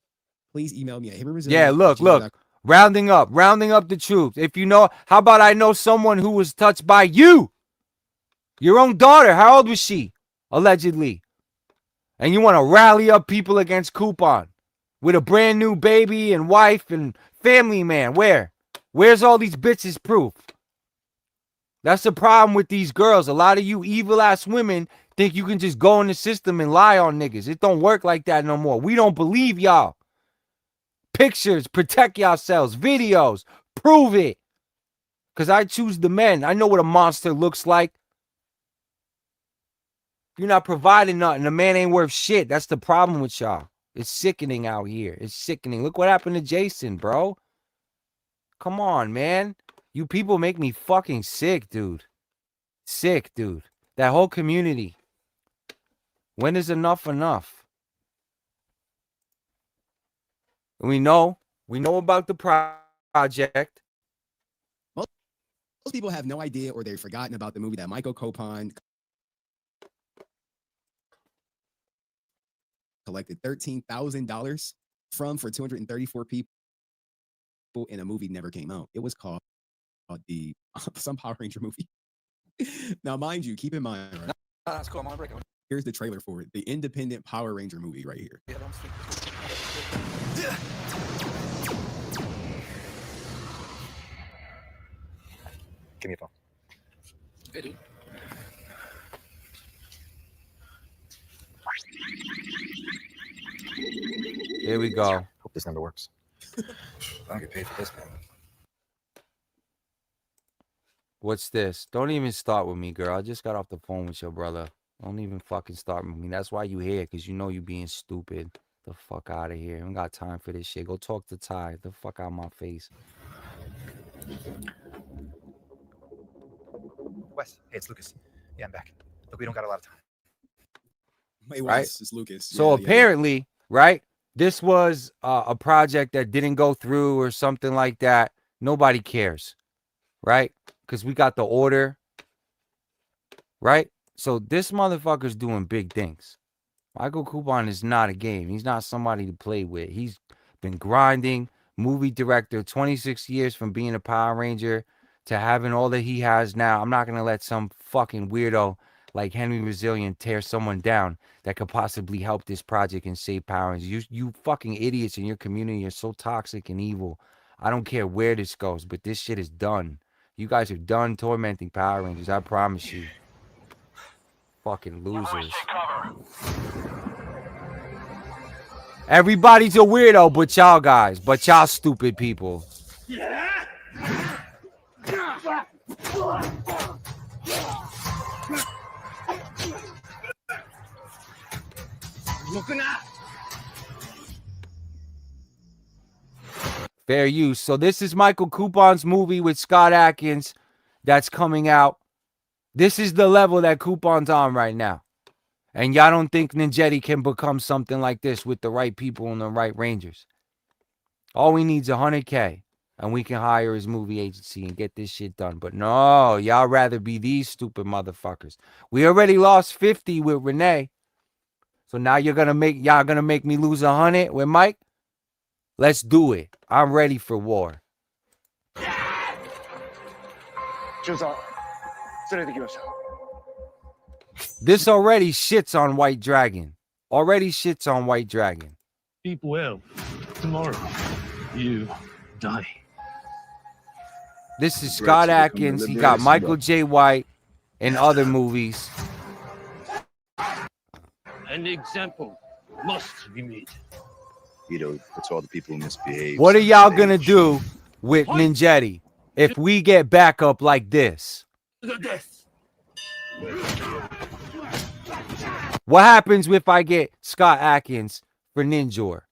please email me at him. Yeah, look. Rounding up the truth. If you know, how about I know someone who was touched by you? Your own daughter. How old was she? Allegedly. And you want to rally up people against Copon with a brand new baby and wife and family man. Where's all these bitches' proof? That's the problem with these girls. A lot of you evil ass women think you can just go in the system and lie on niggas. It don't work like that no more. We don't believe y'all. Pictures, protect yourselves. Videos, prove it. Because I choose the men. I know what a monster looks like. You're not providing nothing. The man ain't worth shit. That's the problem with y'all. It's sickening out here. It's sickening. Look what happened to Jason, bro. Come on, man. You people make me fucking sick, dude. Sick, dude. That whole community. When is enough enough? We know about the project. Most people have no idea or they've forgotten about the movie that Michael Copon collected $13,000 from for 234 people, and a movie never came out. It was called the some Power Ranger movie. Now, mind you, keep in mind, right? That's cool. I'm on break. Here's the trailer for it. The independent Power Ranger movie right here. Yeah, don't speak. Give me a phone. Hey, dude. Here we go. Hope this number works. I don't get paid for this, man. What's this? Don't even start with me, girl. I just got off the phone with your brother. Don't even fucking start with me. That's why you here, because you know you being stupid. The fuck out of here. I don't got time for this shit. Go talk to Ty. The fuck out of my face. Wes, hey, it's Lucas. Yeah, I'm back. Look, we don't got a lot of time. Hey, Right? Wes, it's Lucas. So Yeah. apparently, right, this was a project that didn't go through or something like that. Nobody cares, right? Because we got the order, right? So this motherfucker's doing big things. Michael Copon is not a game. He's not somebody to play with. He's been grinding, movie director, 26 years from being a Power Ranger to having all that he has now. I'm not going to let some fucking weirdo like Henry Resilient tear someone down that could possibly help this project and save Power Rangers. You fucking idiots in your community are so toxic and evil. I don't care where this goes, but this shit is done. You guys are done tormenting Power Rangers. I promise you. Fucking losers. Everybody's a weirdo but y'all guys. But y'all stupid people. Fair use. So this is Michael Copon's movie with Scott Adkins that's coming out. This is the level that Coupon's on right now. And y'all don't think Ninjetti can become something like this with the right people and the right Rangers. All we need is $100K. And we can hire his movie agency and get this shit done. But no, y'all rather be these stupid motherfuckers. We already lost 50 with Renee. So now y'all gonna make me lose 100 with Mike? Let's do it. I'm ready for war. This already shits on White Dragon. Already shits on White Dragon. Keep well. Tomorrow, you die. This is Scott Adkins. He got Michael J. White in other movies. An example must be made. You know, it's all the people who misbehave. What are y'all gonna do with Ninjetti if we get back up like this? The death. What happens if I get Scott Adkins for Ninjor?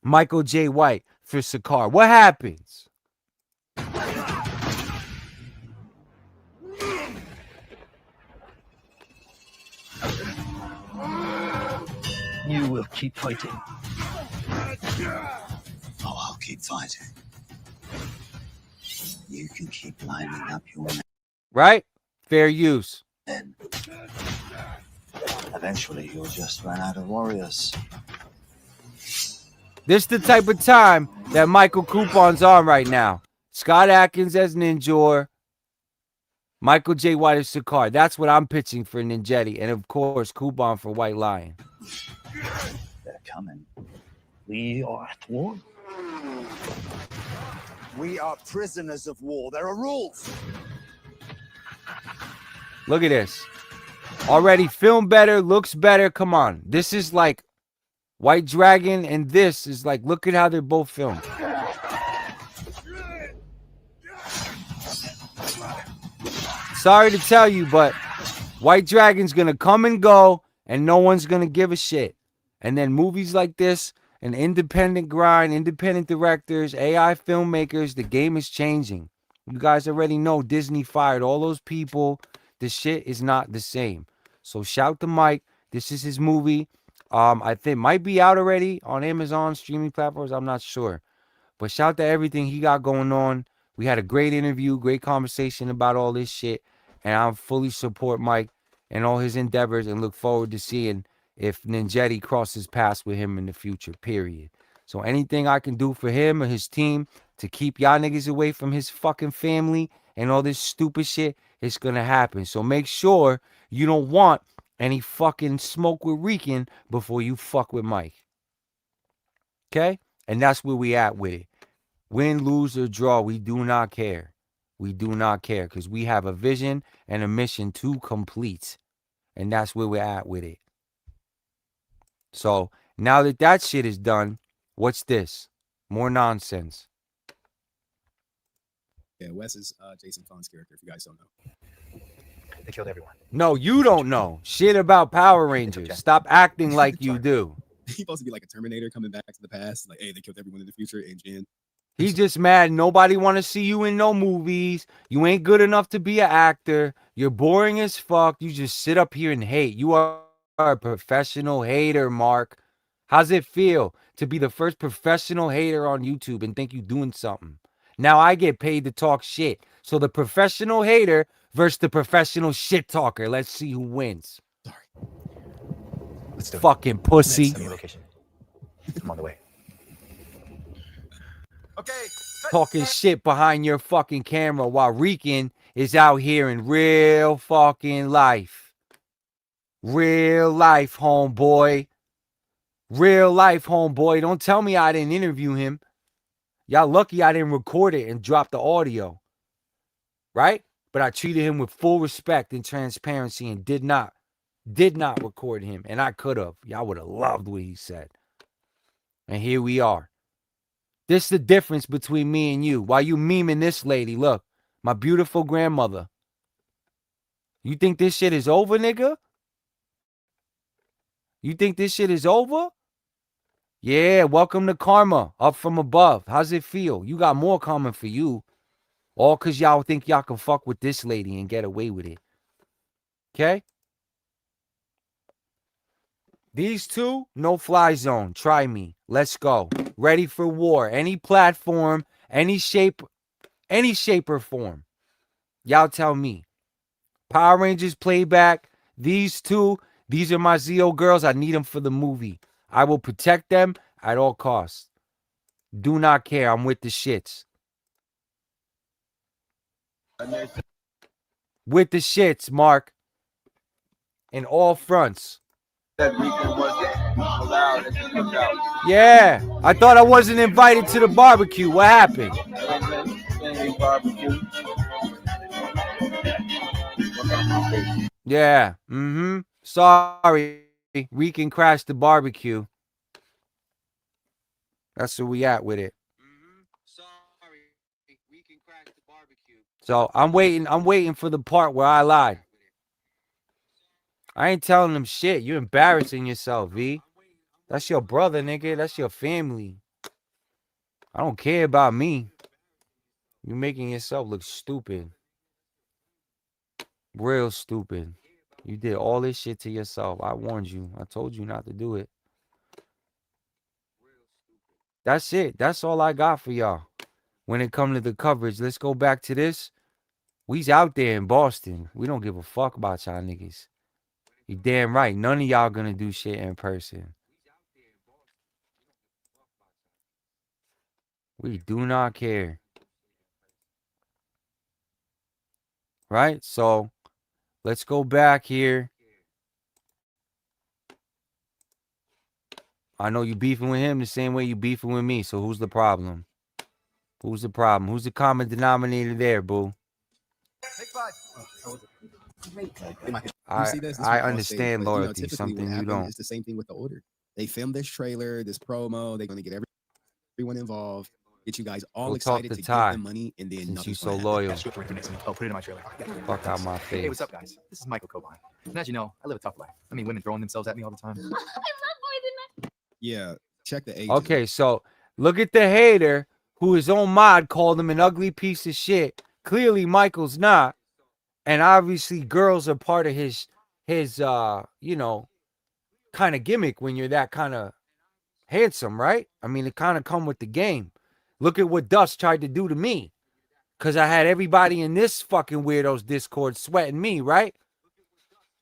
Michael J. White for Sakaar? What happens? You will keep fighting. Oh, I'll keep fighting. You can keep lining up your men. Right? Fair use. Eventually, you'll just run out of warriors. This is the type of time that Michael Coupon's on right now. Scott Adkins as Ninjor. Michael J. White as Sakaar. That's what I'm pitching for Ninjetti. And of course, Coupon for White Lion. They're coming. We are at war. We are prisoners of war. There are rules. Look at this. Already filmed better, looks better. Come on. This is like White Dragon and this is like, look at how they're both filmed. Sorry to tell you, but White Dragon's gonna come and go, and no one's gonna give a shit. And then movies like this, an independent grind, independent directors, AI filmmakers, the game is changing. You guys already know Disney fired all those people. The shit is not the same. So shout to Mike. This is his movie. I think might be out already on Amazon streaming platforms. I'm not sure. But shout to everything he got going on. We had a great interview, great conversation about all this shit. And I fully support Mike and all his endeavors and look forward to seeing if Ninjetti crosses paths with him in the future, period. So anything I can do for him or his team to keep y'all niggas away from his fucking family and all this stupid shit, it's gonna happen. So make sure you don't want any fucking smoke with Rican before you fuck with Mike. Okay? And that's where we at with it. Win, lose, or draw, we do not care. We do not care because we have a vision and a mission to complete. And that's where we're at with it. So now that that shit is done, what's this? More nonsense. Yeah, Wes is Jason Fawn's character, if you guys don't know. They killed everyone. No, you don't know shit about Power Rangers. Stop acting like you do. He's supposed to be like a Terminator coming back to the past. Like, hey, they killed everyone in the future. And Jen. He's just mad. Nobody want to see you in no movies. You ain't good enough to be an actor. You're boring as fuck. You just sit up here and hate. You are a professional hater, Mark. How's it feel to be the first professional hater on YouTube and think you're doing something? Now I get paid to talk shit. So the professional hater versus the professional shit talker. Let's see who wins. Sorry. Let's do it. Fucking pussy. Send me a location. I'm on the way. Okay. Talking shit behind your fucking camera while Rican is out here in real fucking life. Real life, homeboy. Real life, homeboy. Don't tell me I didn't interview him. Y'all lucky I didn't record it and drop the audio. Right? But I treated him with full respect and transparency and did not record him. And I could have. Y'all would have loved what he said. And here we are. This is the difference between me and you. While you memeing this lady, look, my beautiful grandmother. You think this shit is over, nigga? You think this shit is over? Yeah, welcome to karma, up from above. How's it feel? You got more coming for you. All because y'all think y'all can fuck with this lady and get away with it. Okay? These two, no fly zone. Try me. Let's go. Ready for war. Any platform, any shape or form. Y'all tell me. Power Rangers playback. These two, these are my Zeo girls. I need them for the movie. I will protect them at all costs. Do not care. I'm with the shits. With the shits, Mark. In all fronts. Yeah, I thought I wasn't invited to the barbecue. What happened? Yeah, sorry. Rican crashed the barbecue. That's where we at with it. Sorry. Rican crashed the barbecue. So I'm waiting for the part where I lied. I ain't telling them shit. You're embarrassing yourself, V. That's your brother, nigga. That's your family. I don't care about me. You're making yourself look stupid. Real stupid. You did all this shit to yourself. I warned you. I told you not to do it. That's it. That's all I got for y'all. When it comes to the coverage, let's go back to this. We's out there in Boston. We don't give a fuck about y'all niggas. You damn right. None of y'all gonna do shit in person. We do not care. Right? So, let's go back here. I know you beefing with him the same way you beefing with me. So, who's the problem? Who's the problem? Who's the common denominator there, boo? I understand loyalty, something you don't. It's the same thing with the order. They filmed this trailer, this promo. They're going to get everyone involved, get you guys all Go talk excited to to give Ty, them money, and then since you nothing's so going to happen. loyal. That's what we're doing. Oh, put it in my trailer. Fuck out my Hey, face. what's up, guys? This is Michael CoLViN. And as you know, I live a tough life. I mean, women throwing themselves at me all the time. Yeah, check the age. Okay, so look at the hater who his own mod called him an ugly piece of shit. Clearly Michael's not. And obviously girls are part of his you know, kind of gimmick when you're that kind of handsome, right? I mean, it kind of come with the game. Look at what Dust tried to do to me. Because I had everybody in this fucking weirdo's Discord sweating me, right?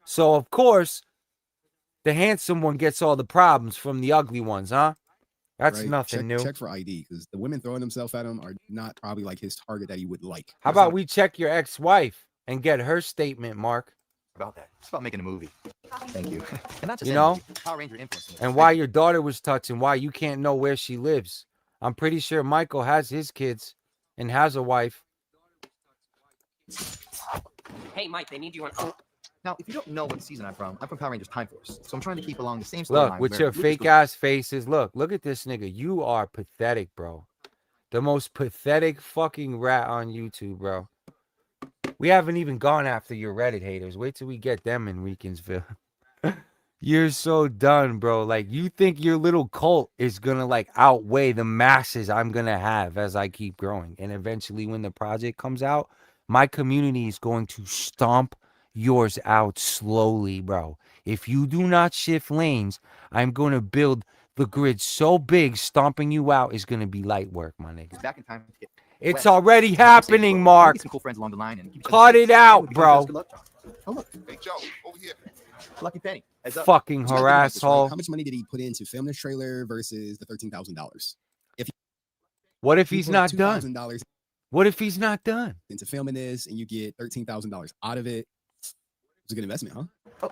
So, of course, the handsome one gets all the problems from the ugly ones, huh? That's right? nothing new. Check for ID, because the women throwing themselves at him are not probably like his target that he would like. How about we check your ex-wife and get her statement, Mark? About that. It's about making a movie. Thank you. And not just You know? Power Ranger influence. And why your daughter was touching, why you can't know where she lives. I'm pretty sure Michael has his kids and has a wife. Hey, Mike, they need you on. Now, if you don't know what season I'm from Power Rangers Time Force. So I'm trying to keep along the same storyline. Look, with your fake ass faces. Look at this nigga. You are pathetic, bro. The most pathetic fucking rat on YouTube, bro. We haven't even gone after your Reddit haters. Wait till we get them in Ricansville. You're so done, bro. Like, you think your little cult is gonna like outweigh the masses I'm gonna have as I keep growing. And eventually when the project comes out, my community is going to stomp yours out slowly, bro. If you do not shift lanes, I'm going to build the grid so big, stomping you out is going to be light work, my nigga. Back in time. It's already happening, Mark. Some cool friends along the line and Cut it out, bro. Good luck, John. Oh, look. Hey, Joe, over here. Lucky Penny. Fucking harassment. How much money did he put in to film this trailer versus the $13,000? What if he's not done? $2,000 What if he's not done? into filming this and you get $13,000 out of it? It's a good investment, huh? Oh,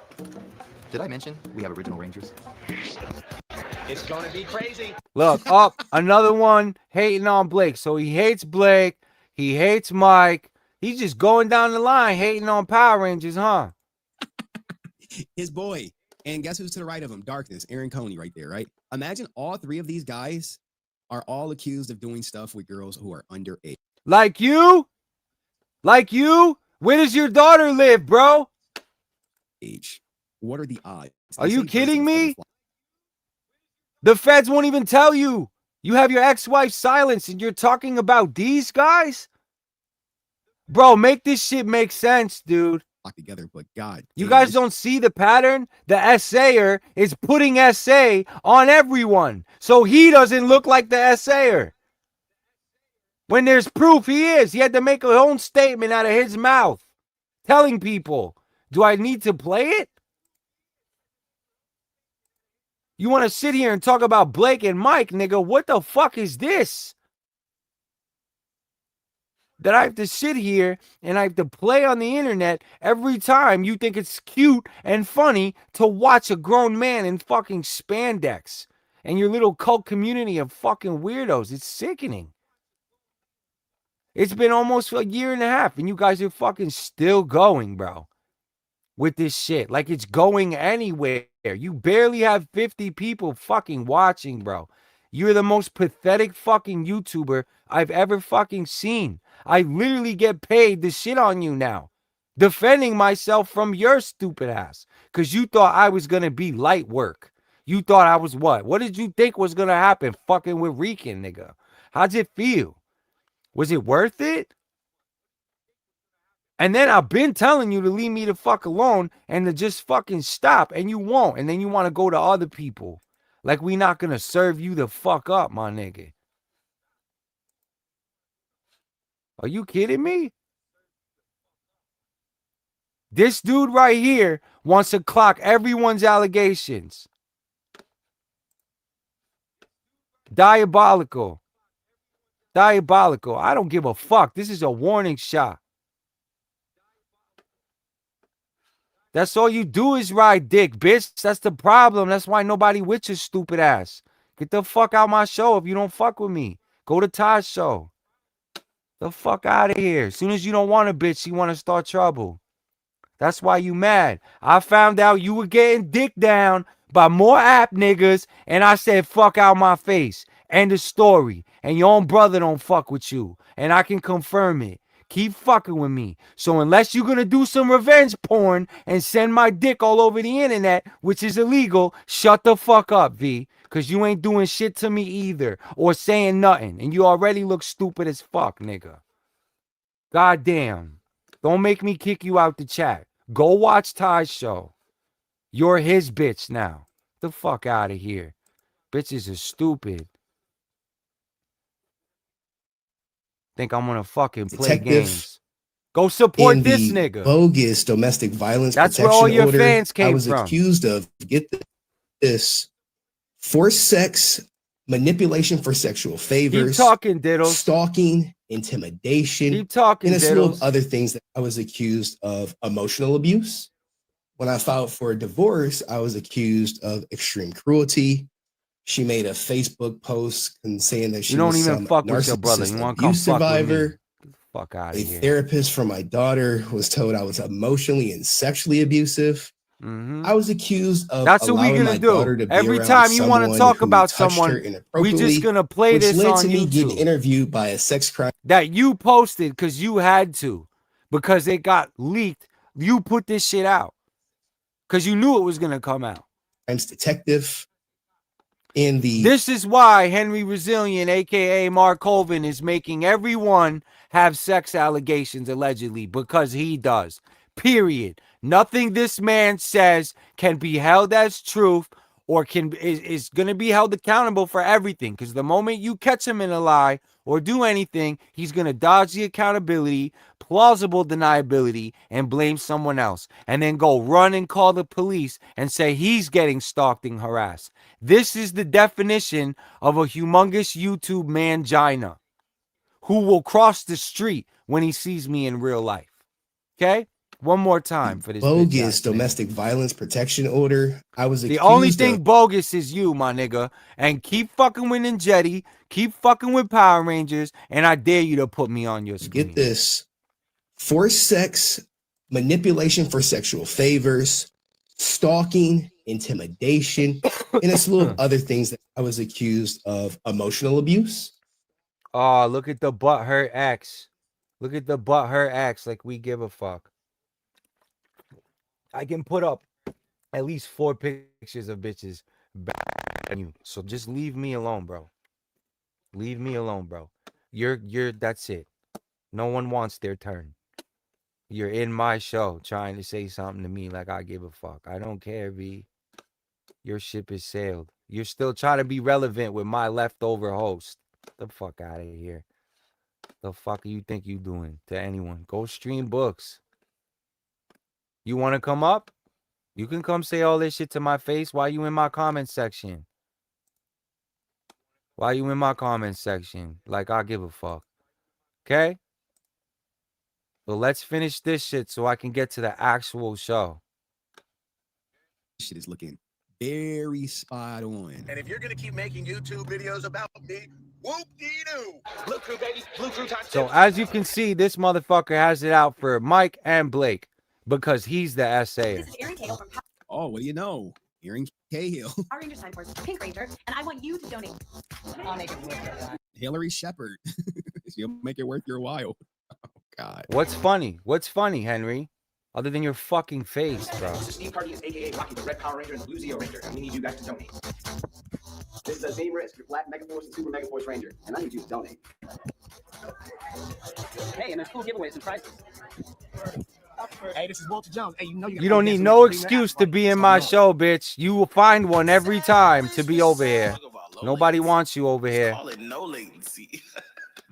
did I mention we have original Rangers? It's going to be crazy. Look, up another one hating on Blake. So he hates Blake. He hates Mike. He's just going down the line hating on Power Rangers, huh? His boy. And guess who's to the right of him? Darkness. Aaron Coney right there, right? Imagine all three of these guys are all accused of doing stuff with girls who are underage. Like you? Like you? Where does your daughter live, bro? What are the odds? Are you kidding me? The feds won't even tell you. You have your ex-wife silenced and you're talking about these guys? Bro, make this shit make sense, dude. Together, but God, you guys don't see the pattern? The essayer is putting essay on everyone, so he doesn't look like the essayer. When there's proof, he is. He had to make a own statement out of his mouth, telling people, do I need to play it? You want to sit here and talk about Blake and Mike, nigga? What the fuck is this? That I have to sit here and I have to play on the internet every time you think it's cute and funny to watch a grown man in fucking spandex and your little cult community of fucking weirdos. It's sickening. It's been almost a year and a half and you guys are fucking still going, bro, with this shit. Like it's going anywhere. You barely have 50 people fucking watching, bro. You're the most pathetic fucking YouTuber I've ever fucking seen. I literally get paid to shit on you now. Defending myself from your stupid ass. Because you thought I was going to be light work. You thought I was what? What did you think was going to happen fucking with Rican, nigga? How'd it feel? Was it worth it? And then I've been telling you to leave me the fuck alone and to just fucking stop. And you won't. And then you want to go to other people. Like we not going to serve you the fuck up, my nigga. Are you kidding me? This dude right here wants to clock everyone's allegations. Diabolical. Diabolical. I don't give a fuck. This is a warning shot. That's all you do is ride dick, bitch. That's the problem. That's why nobody with your stupid ass. Get the fuck out my show if you don't fuck with me. Go to Ty's show. The fuck out of here. As soon as you don't want a bitch, you want to start trouble. That's why you mad. I found out you were getting dick down by more app niggas, and I said fuck out my face. End of story. And your own brother don't fuck with you. And I can confirm it. Keep fucking with me. So unless you're gonna do some revenge porn and send my dick all over the internet, which is illegal, shut the fuck up, V. Cause you ain't doing shit to me either. Or saying nothing. And you already look stupid as fuck, nigga. God damn. Don't make me kick you out the chat. Go watch Ty's show. You're his bitch now. The fuck out of here. Bitches are stupid. Think I'm gonna fucking play Detective games. Go support in this the nigga. bogus domestic violence That's where protection all your order. fans I came was from. accused of, get this, forced sex, manipulation for sexual Keep favors, talking, Diddles. stalking, intimidation, Keep talking, and a slew of Diddles. other things that I was accused of emotional abuse. When I filed for a divorce, I was accused of extreme cruelty. She made a Facebook post and saying that she You don't was even some fuck with your brother. You narcissist want to come abuse fuck with me? survivor. Fuck out A of here. therapist for my daughter was told I was emotionally and sexually abusive. Mm-hmm. I was accused of That's what we allowing gonna my daughter do. to be Every around time you want to someone talk who about touched her someone, we inappropriately, just gonna play which this led on to me getting YouTube interviewed by a sex crime that you posted because you had to, because it got leaked. You put this shit out because you knew it was gonna come out. detective in the This is why Henry Resilient, aka Mark CoLViN, is making everyone have sex allegations allegedly because he does. Period. Nothing this man says can be held as truth or is going to be held accountable for everything. Because the moment you catch him in a lie or do anything, he's going to dodge the accountability, plausible deniability, and blame someone else. And then go run and call the police and say he's getting stalked and harassed. This is the definition of a humongous YouTube mangina who will cross the street when he sees me in real life. Okay? One more time for this bogus bitch domestic violence protection order. I was The only accused thing of bogus is you, my nigga. And keep fucking with Ninjetti. Keep fucking with Power Rangers. And I dare you to put me on your screen. get this, forced sex, manipulation for sexual favors, stalking, intimidation, and a slew of other things that I was accused of emotional abuse. Oh, look at the butt hurt X. Look at the butt hurt X like we give a fuck. I can put up at least 4 pictures of bitches back at you. So just leave me alone, bro. Leave me alone, bro. You're that's it. No one wants their turn. You're in my show trying to say something to me like I give a fuck. I don't care, V. Your ship is sailed. You're still trying to be relevant with my leftover host. The fuck out of here. The fuck you think you doing to anyone? Go stream books. You want to come up? You can come say all this shit to my face. Why you in my comment section? Why you in my comment section? Like I give a fuck. Okay? But let's finish this shit so I can get to the actual show. Shit is looking very spot on. And if you're gonna keep making YouTube videos about me, whoop-dee-doo. Blue crew, baby. Blue crew time. So as you can see, this motherfucker has it out for Mike and Blake because he's the essayer. Oh, what do you know? Aaron Cahill. Power Rangers Time Force, Pink Ranger, and I want you to donate. I'll make it worth it. Hillary Shepard. She'll make it worth your while. Oh, God. What's funny? What's funny, Henry? Other than your fucking face, bro. Steve Hardy is aka Rocky, the Red Power Ranger, and the Blue Zeo Ranger, and we need you guys to donate. This is a same risk for Black Megaforce and Super Megaforce Ranger, and I need you to donate. Hey, and there's cool giveaways and prizes. Hey, this is Walter Jones. Hey, You don't need no excuse to be in my show, bitch. You will find one every time to be over here. Nobody wants you over here. Call it no latency.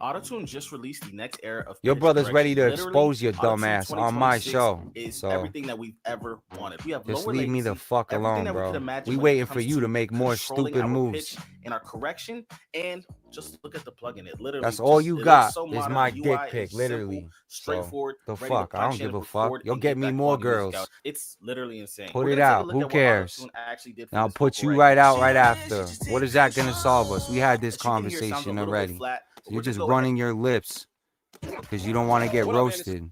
Autotune just released the next era of Your pitch brother's correction. ready to Literally, expose your Autotune dumb ass on my 2026 show. Is So everything that we've ever wanted. We have just lower leave me the latency, fuck everything alone, that we could bro. imagine We when it waiting for comes you to to make more controlling stupid our moves. pitch and our correction, and just look at the plugin. It literally That's all just- you it looks got so is modern. my The dick UI pic, is literally. simple, So straightforward, the ready to fuck, I don't punch in, give a record, fuck. You'll and get give me back more quality music girls. out. It's literally insane. Put We're it gonna take a out. look Who at what cares? Autotune actually did for Now this put vocal you right right here. out right after. What is that gonna solve us? We had this As you can hear, it sounds a conversation little bit already. flat, but You're we're just gonna go ahead. running your lips because you don't want to get What up, man? roasted.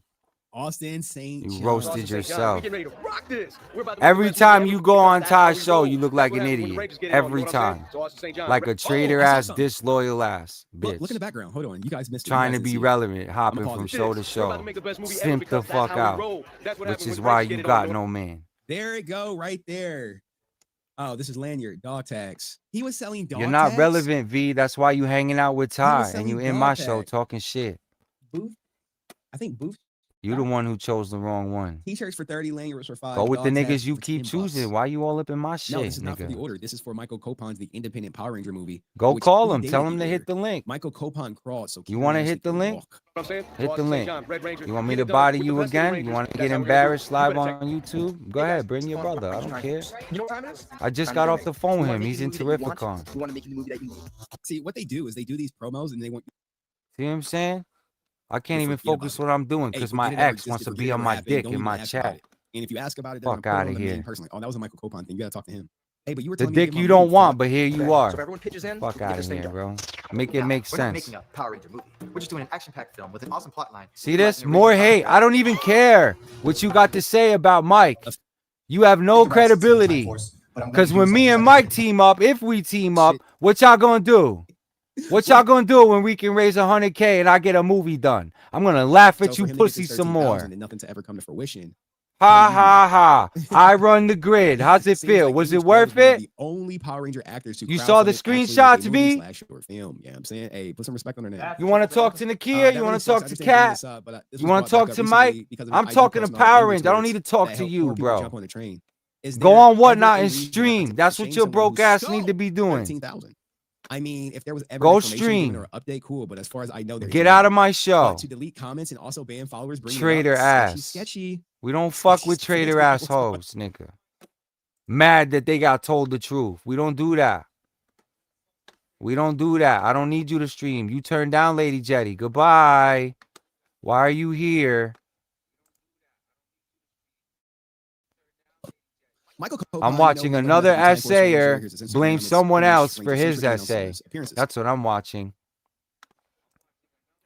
Austin St. You John. roasted yourself. Getting ready to rock this. We're about to Every make the best time movie you ever go because on that's how Ty's we show, roll. you look That's like what an happens when the idiot. Ravens get it on, you know Every what I'm saying? time. So Austin St. John, Like a traitor I saw ass, something. disloyal ass Look in the bitch. background. Hold on. You guys missed it. You Trying guys to didn't be see it. relevant, I'ma hopping pause from it. show to We're about show. to make the best movie ever Simp the because that's fuck how we out. roll. That's what Which happens is when the why Ravens you get it on, got you know? no man. There it go, right there. Oh, this is Lanyard, dog tags. He was selling dog You're not tags. relevant, V. That's why you hanging out with He was Ty and selling you in dog my show tags. talking shit. Booth. I think Booth. You the one who chose the wrong one. T-shirts for 30, lanyards for 5. Go with the dog tags niggas you for keep 10 choosing. bucks. Why you all up in my No, shit, this is not for the nigga? order. This is for Michael Copon's The Independent Power Ranger movie. Go which call him. predated Tell him the to hit order. the link. Michael Copon crawled, so You Keanu want to Reeves hit the can link? walk. I'm saying? Hit the Austin St. link. John, Red Ranger. You want me Get to it done body with the you best of the again? Rangers. You want to That's get how we're gonna do it. embarrassed You live better on check. YouTube? Go ahead, bring your brother. I don't care. You know what time it is? I just Time got to off the phone You with wanna him. make He's the in movie that you want? Terrificon. You want to make the movie that you need. See, what they do is they do these promos and they want See what I'm saying? I can't to even forget about focus it. what I'm doing Hey, because my forget it ever ex existed, wants to forget be it on ever my happened. dick Don't in even my ask about chat. it. And if you ask about it, they're Fuck gonna put it outta on the here. man personally. Oh, that was a Michael Copon thing. You gotta talk to him. Hey, but you were The telling me to dick get you my don't movie want, fuck. but here you Okay, are. so if everyone pitches in, Fuck we get out of this thing here, done. bro. Make it Now, make we're not sense. making a Power Ranger movie. We're just doing an action-packed film with an awesome plot line. See this? More hate. I don't even care what you got to say about Mike. You have no credibility. Because when me and Mike team up, if we team up, what y'all gonna do? What y'all gonna do when we can raise 100K and I get a movie done? I'm gonna laugh So at for you him to get pussy this some 13,000 more. and nothing to ever come to fruition. Ha ha ha. I run the grid. How's it Seems feel? like Was Age it Pro is worth one of it? the only Power Ranger actors to You saw the crowdfund actually make a screenshots, movie V? slash short film. Yeah, I'm saying, hey, put some respect on their name. You want to talk to Nakia? That You really want to sucks. talk I to just didn't bring Kat? this up, but this You was want to brought talk back to up Mike? recently because of I'm an IG talking post to and all the Power angry Rangers. I don't tweets need to talk that to helped you, more people bro. jump on the train. Is Go there on what ever not a and reason stream. to That's what shame your someone broke who ass need to stole be doing. 13,000? I mean, if there was ever Go information given stream. or update, cool. But as far as I know, there Get is out none. of my But show. to delete comments and also ban followers, bringing Traitor it up, sketchy, ass. sketchy. We don't fuck Sketchy with stuff. That's traitor not what's going on. assholes, nigga. Mad that they got told the truth. We don't do that. We don't do that. I don't need you to stream. You turn down Lady Jetty. Goodbye. Why are you here? Michael I'm Copon, watching you know, another he left the Time Force Ranger. essayer Here's his Instagram. blame It's someone Orange else Ranger for his Secret, and also essay. his appearances. That's what I'm watching.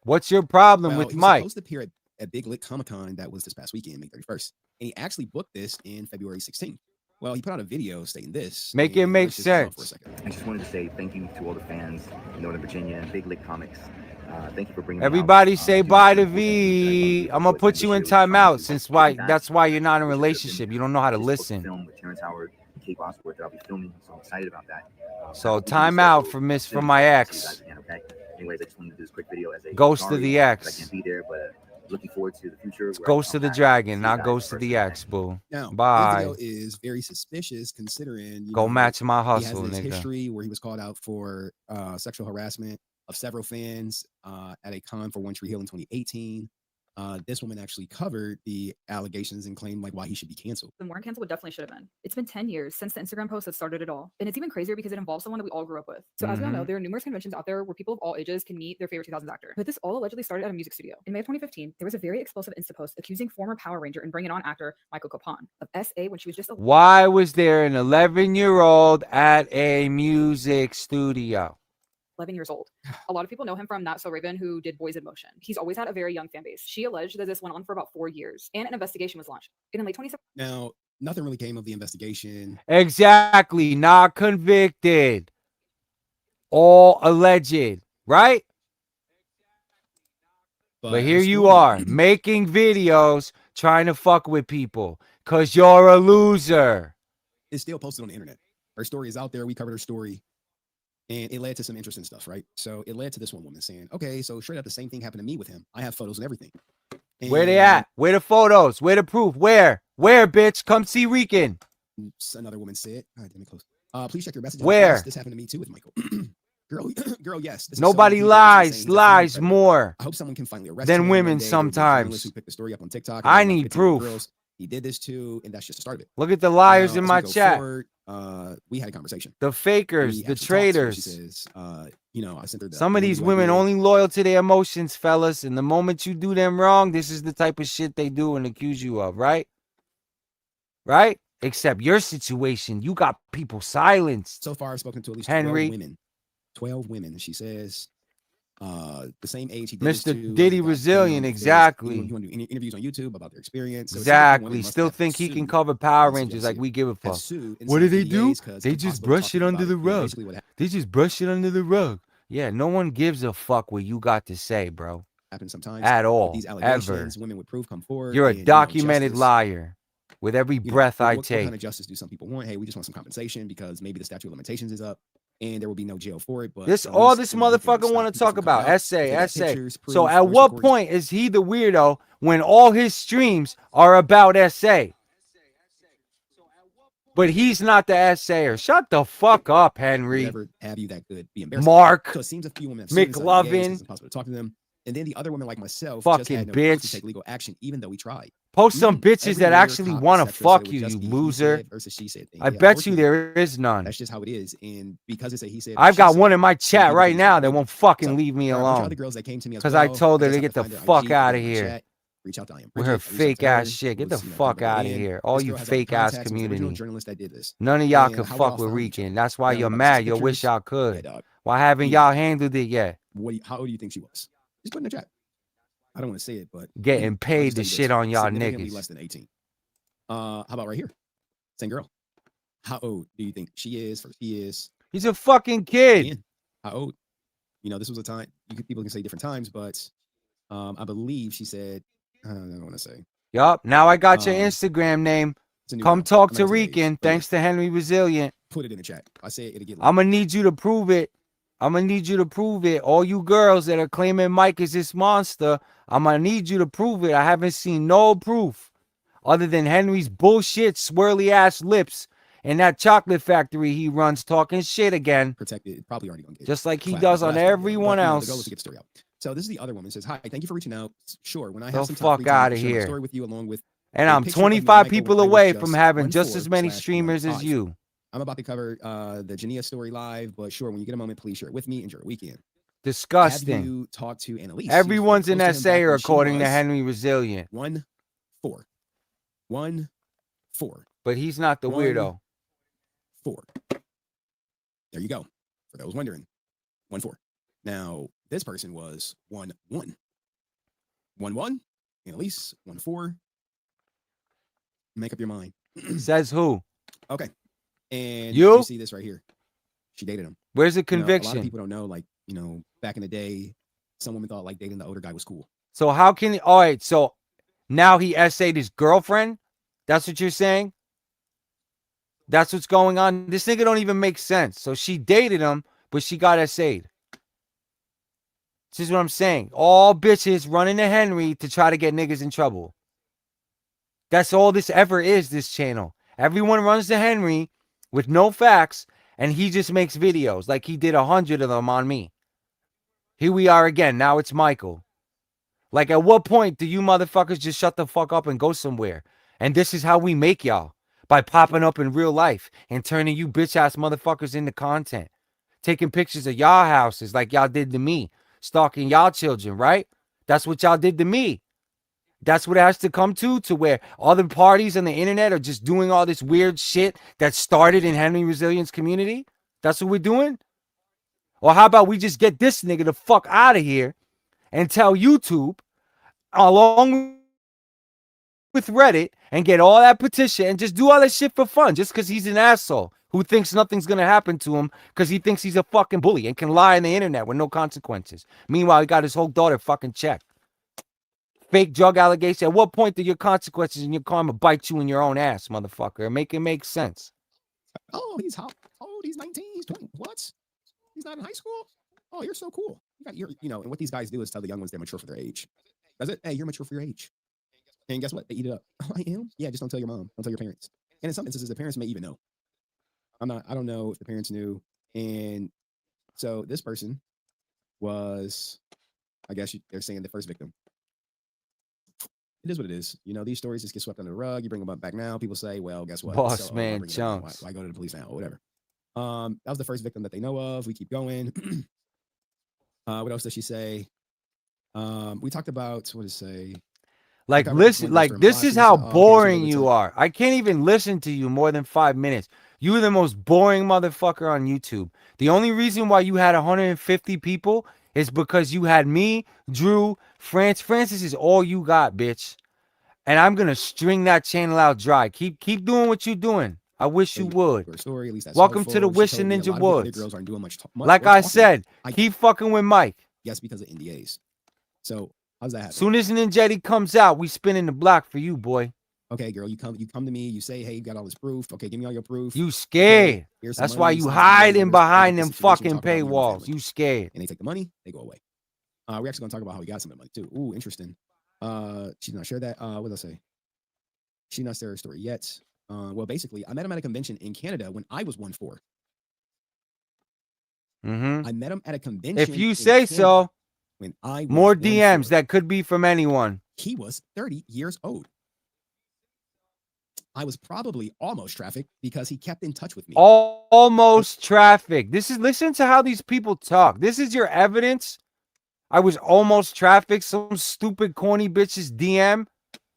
What's your problem Well, with he was Mike? supposed to appear at Big Lit Comic Con that was this past weekend, May 31st. And he actually booked this in February 16th. Well, he put out a video stating this. Make it and make let's just listen out for a sense. second. I just wanted to say thank you to all the fans in Northern Virginia and Big Lick Comics. Thank you for bringing me out. Everybody say bye to V. I'm gonna put you in timeout since that's why you're not in a relationship. You don't know how to listen. Film with Terrence Howard and Kate Bosworth that I'll be filming, so I'm excited about that. So timeout for my ex. Okay. Anyways, I just wanted to do this quick video as a Ghost of sorry the that I X. can't be there, but looking forward to the future. It's Ghost of the Dragon, not Ghost of the X, boo. Now, this Bye. video is very suspicious considering Go match my he hustle, has this nigga. history where he was called out for sexual harassment of several fans at a con for One Tree Hill in 2018. This woman actually covered the allegations and claimed like why he should be canceled. Been more canceled, what definitely should have been. It's been 10 years since the Instagram post that started it all. And it's even crazier because it involves someone that we all grew up with. So as we all know, there are numerous conventions out there where people of all ages can meet their favorite 2000s actor. But this all allegedly started at a music studio. In May of 2015, there was a very explosive Insta post accusing former Power Ranger and Bring It On actor Michael Copon of SA when she was just a Why was there an 11-year-old at a music studio? 11 years old. A lot of people know him from Not So Raven, who did Boys in Motion. He's always had a very young fan base. She alleged that this went on for about 4 years, and an investigation was launched. And in late 2017, Now, nothing really came of the investigation. Exactly. Not convicted. All alleged, right? But here this you woman- are making videos trying to fuck with people because you're a loser. It's still posted on the internet. Her story is out there. We covered her story. And it led to some interesting stuff, right? So it led to this one woman saying, okay, so straight up the same thing happened to me with him. I have photos and everything. Where they at? Where the photos? Where the proof? Where, bitch? Come see Rican. Another woman said, all right, let me close. Please check your messages. Where? Yes, this happened to me too with Michael. girl, yes. This is Nobody so many people actually lies. saying he's a Lies predator. more I hope someone can finally arrest than him. women One day there will be sometimes. journalists who pick the story up on TikTok. I and they'll need 15 proof. girls. He did this too, and that's just the start of it. Look at the liars Now, in as my we go chat. forward, we had a conversation. The fakers, We the actually talked to her. traitors. She says, you know, I sent her the Some of these interview women idea. only loyal to their emotions, fellas. And the moment you do them wrong, this is the type of shit they do and accuse you of, right? Right? Except your situation, you got people silenced. So far, I've spoken to at least Henry. 12 women. 12 women. She says, the same age he did this Mr. to, Diddy got Resilient, filmed, exactly. You want to do interviews on YouTube about their experience. So it seems like the women Exactly. must Still have think he can sued, cover Power and Rangers like CLC we give a have fuck. sued What do they inside do? NDAs 'cause They it's just impossible to brush talk it about under it. the You know, rug. basically what They just brush it under the rug. Yeah, no one gives a fuck what you got to say, bro. happens sometimes At with all. these Ever. allegations, women with proof come forward. You're a and, you know, documented justice, liar with every you know, breath I what take. kind of justice do some people want? Hey, we just want some compensation because maybe the statute of limitations is up and there will be no jail for it. But This at all least, this you know, we can motherfucker stop want to people talk from coming about. out. Essay, If they got essay. pictures, So proof, at voice what recordings. point is he the weirdo when all his streams are about essay? But he's not the essayer. Shut the fuck up, Henry. Whatever have you that could be embarrassing. Mark. So it seems a few women have sued inside NDAs 'cause McLovin. it's impossible to talk to them. And then the other women like myself just Fucking had no proof to bitch. take legal action, even though we tried. Post some Even bitches every that lawyer, actually cop, want to et cetera, said it fuck would you, just you be he loser. said versus she said thing. I Yeah, bet you unfortunately, there is none. that's just how it is. And because it's a he said, I've she got said, one in my some chat people right think now it's that illegal. won't fucking So leave me there are a bunch of alone. other girls that came to me as Because well. I told her guess to I get have the find their fuck IG, out go of in my here. chat, reach out to I am With her Bridget, I reached out fake to her, ass shit. Get who the was, you know, fuck coming out of in. here. All This you girl has all the fake ass contacts and was the original community. journalist that did this. None of y'all And could how we all fuck with found each other. Rican. That's why Now, you're about the mad. sister You wish pictures, y'all yeah, could. dog. Why haven't You y'all know, handled it yet? how old do you think she was? Just put in the chat. I don't want to say it, but Getting I'll paid just to tell you shit this. on y'all Significantly niggas. less than 18. How about right here? Same girl. How old do you think she is? Or he is? He's a fucking kid. Again, how old? You know, this was a time. People can say different times, but I believe she said. I don't want to say. Yup. Now I got your Um, Instagram name. It's a new Come girl. talk I'm to not gonna say the age, Rican. but yeah, Thanks to Henry Resilient. put it in the chat. I say it'll get. I'm gonna need you to prove it. I'm gonna need you to prove it. All you girls that are claiming Mike is this monster, I'm gonna need you to prove it. I haven't seen no proof other than Henry's bullshit, swirly ass lips and that chocolate factory he runs talking shit again. Protected. It probably already gonna get Just like he clapped does like on the last video, everyone but, you know, else. the goal is to get the story out. So this is the other woman. It says, "Hi, thank you for reaching out. Sure, when I The have some time fuck free time, outta I'll share my here. story with you along with And a I'm picture of me and 25 Michael people when I was away just from having just as many 1/4/5. streamers as you. I'm about to cover the Jania story live, but sure, when you get a moment, please share it with me. Enjoy your weekend. Disgusting. Have you talked to Annalise? Everyone's an essayer essay according to Henry Resilient. 1-4. 1-4. But he's not the weirdo. 4. There you go. For those wondering, 1-4. Now, this person was 1-1. 1-1. Annalise, 1-4. Make up your mind. Says who? Okay. And You? you see this right here. She dated him. Where's the You know, a lot conviction? of people don't know, like, you know, back in the day, some women thought like dating the older guy was cool. So how can all right, so now he essayed his girlfriend? That's what you're saying? That's what's going on. This nigga don't even make sense. So she dated him, but she got essayed. This is what I'm saying. All bitches running to Henry to try to get niggas in trouble. That's all this ever is, this channel. Everyone runs to Henry with no facts, and he just makes videos like he did 100 of them on me. Here we are again. Now it's Michael. Like, at what point do you motherfuckers just shut the fuck up and go somewhere? And this is how we make y'all. By popping up in real life and turning you bitch-ass motherfuckers into content. Taking pictures of y'all houses like y'all did to me. Stalking y'all children, right? That's what y'all did to me. That's what it has to come to where other parties on the internet are just doing all this weird shit that started in Henry Resilience community. That's what we're doing? Or how about we just get this nigga the fuck out of here and tell YouTube, along with Reddit, and get all that petition and just do all that shit for fun just because he's an asshole who thinks nothing's going to happen to him because he thinks he's a fucking bully and can lie on the internet with no consequences. Meanwhile, he got his whole daughter fucking checked. Fake drug allegation. At what point do your consequences and your karma bite you in your own ass, motherfucker? Make it make sense. Oh, he's how old? He's 19. He's 20. What? He's not in high school? Oh, you're so cool. You know, and what these guys do is tell the young ones they're mature for their age. That's it. Hey, you're mature for your age. And guess what? They eat it up. Oh, I am? Yeah, just don't tell your mom. Don't tell your parents. And in some instances, the parents may even know. I don't know if the parents knew. And so this person was, I guess they're saying the first victim. It is what it is. You know, these stories just get swept under the rug. You bring them up back now. People say, well, guess what? Boss So, man why chunks. go to the police now or whatever? That was the first victim that they know of. We keep going. What else does she say? We talked about, what does it say? Like, listen, like, this is how boring you are. I can't even listen to you more than 5 minutes. You are the most boring motherfucker on YouTube. The only reason why you had 150 people It's because you had me, Drew, Francis is all you got, bitch. And I'm gonna string that channel out dry. Keep doing what you're doing. I wish you would. Her story, at least that's Welcome to the helpful. She Wishing told me a Ninja lot of the other Woods. girls aren't doing much Like or I talking. said, keep fucking with Mike. Yes, because of NDAs. So how's that happen? Soon as Ninjetti comes out, we spinning the block for you, boy. Okay, girl, you come to me, you say, hey, you got all this proof. Okay, give me all your proof. You scared. Here's some That's money, why you you sign some deals, hiding letters, behind the them situation, fucking talk about me and my paywalls. family. You scared. And they take the money, they go away. We're actually gonna talk about how we got some of the money too. Ooh, interesting. She's not sure that. What did I say? She's not shared her story yet. Well, basically, I met him at a convention in Canada when I was 1-4. I met him at a convention. If you in say Canada so. when I was More 1-4. DMs that could be from anyone. He was 30 years old. I was probably almost trafficked because he kept in touch with me. Almost traffic. Listen to how these people talk. This is your evidence. I was almost trafficked. Some stupid corny bitches DM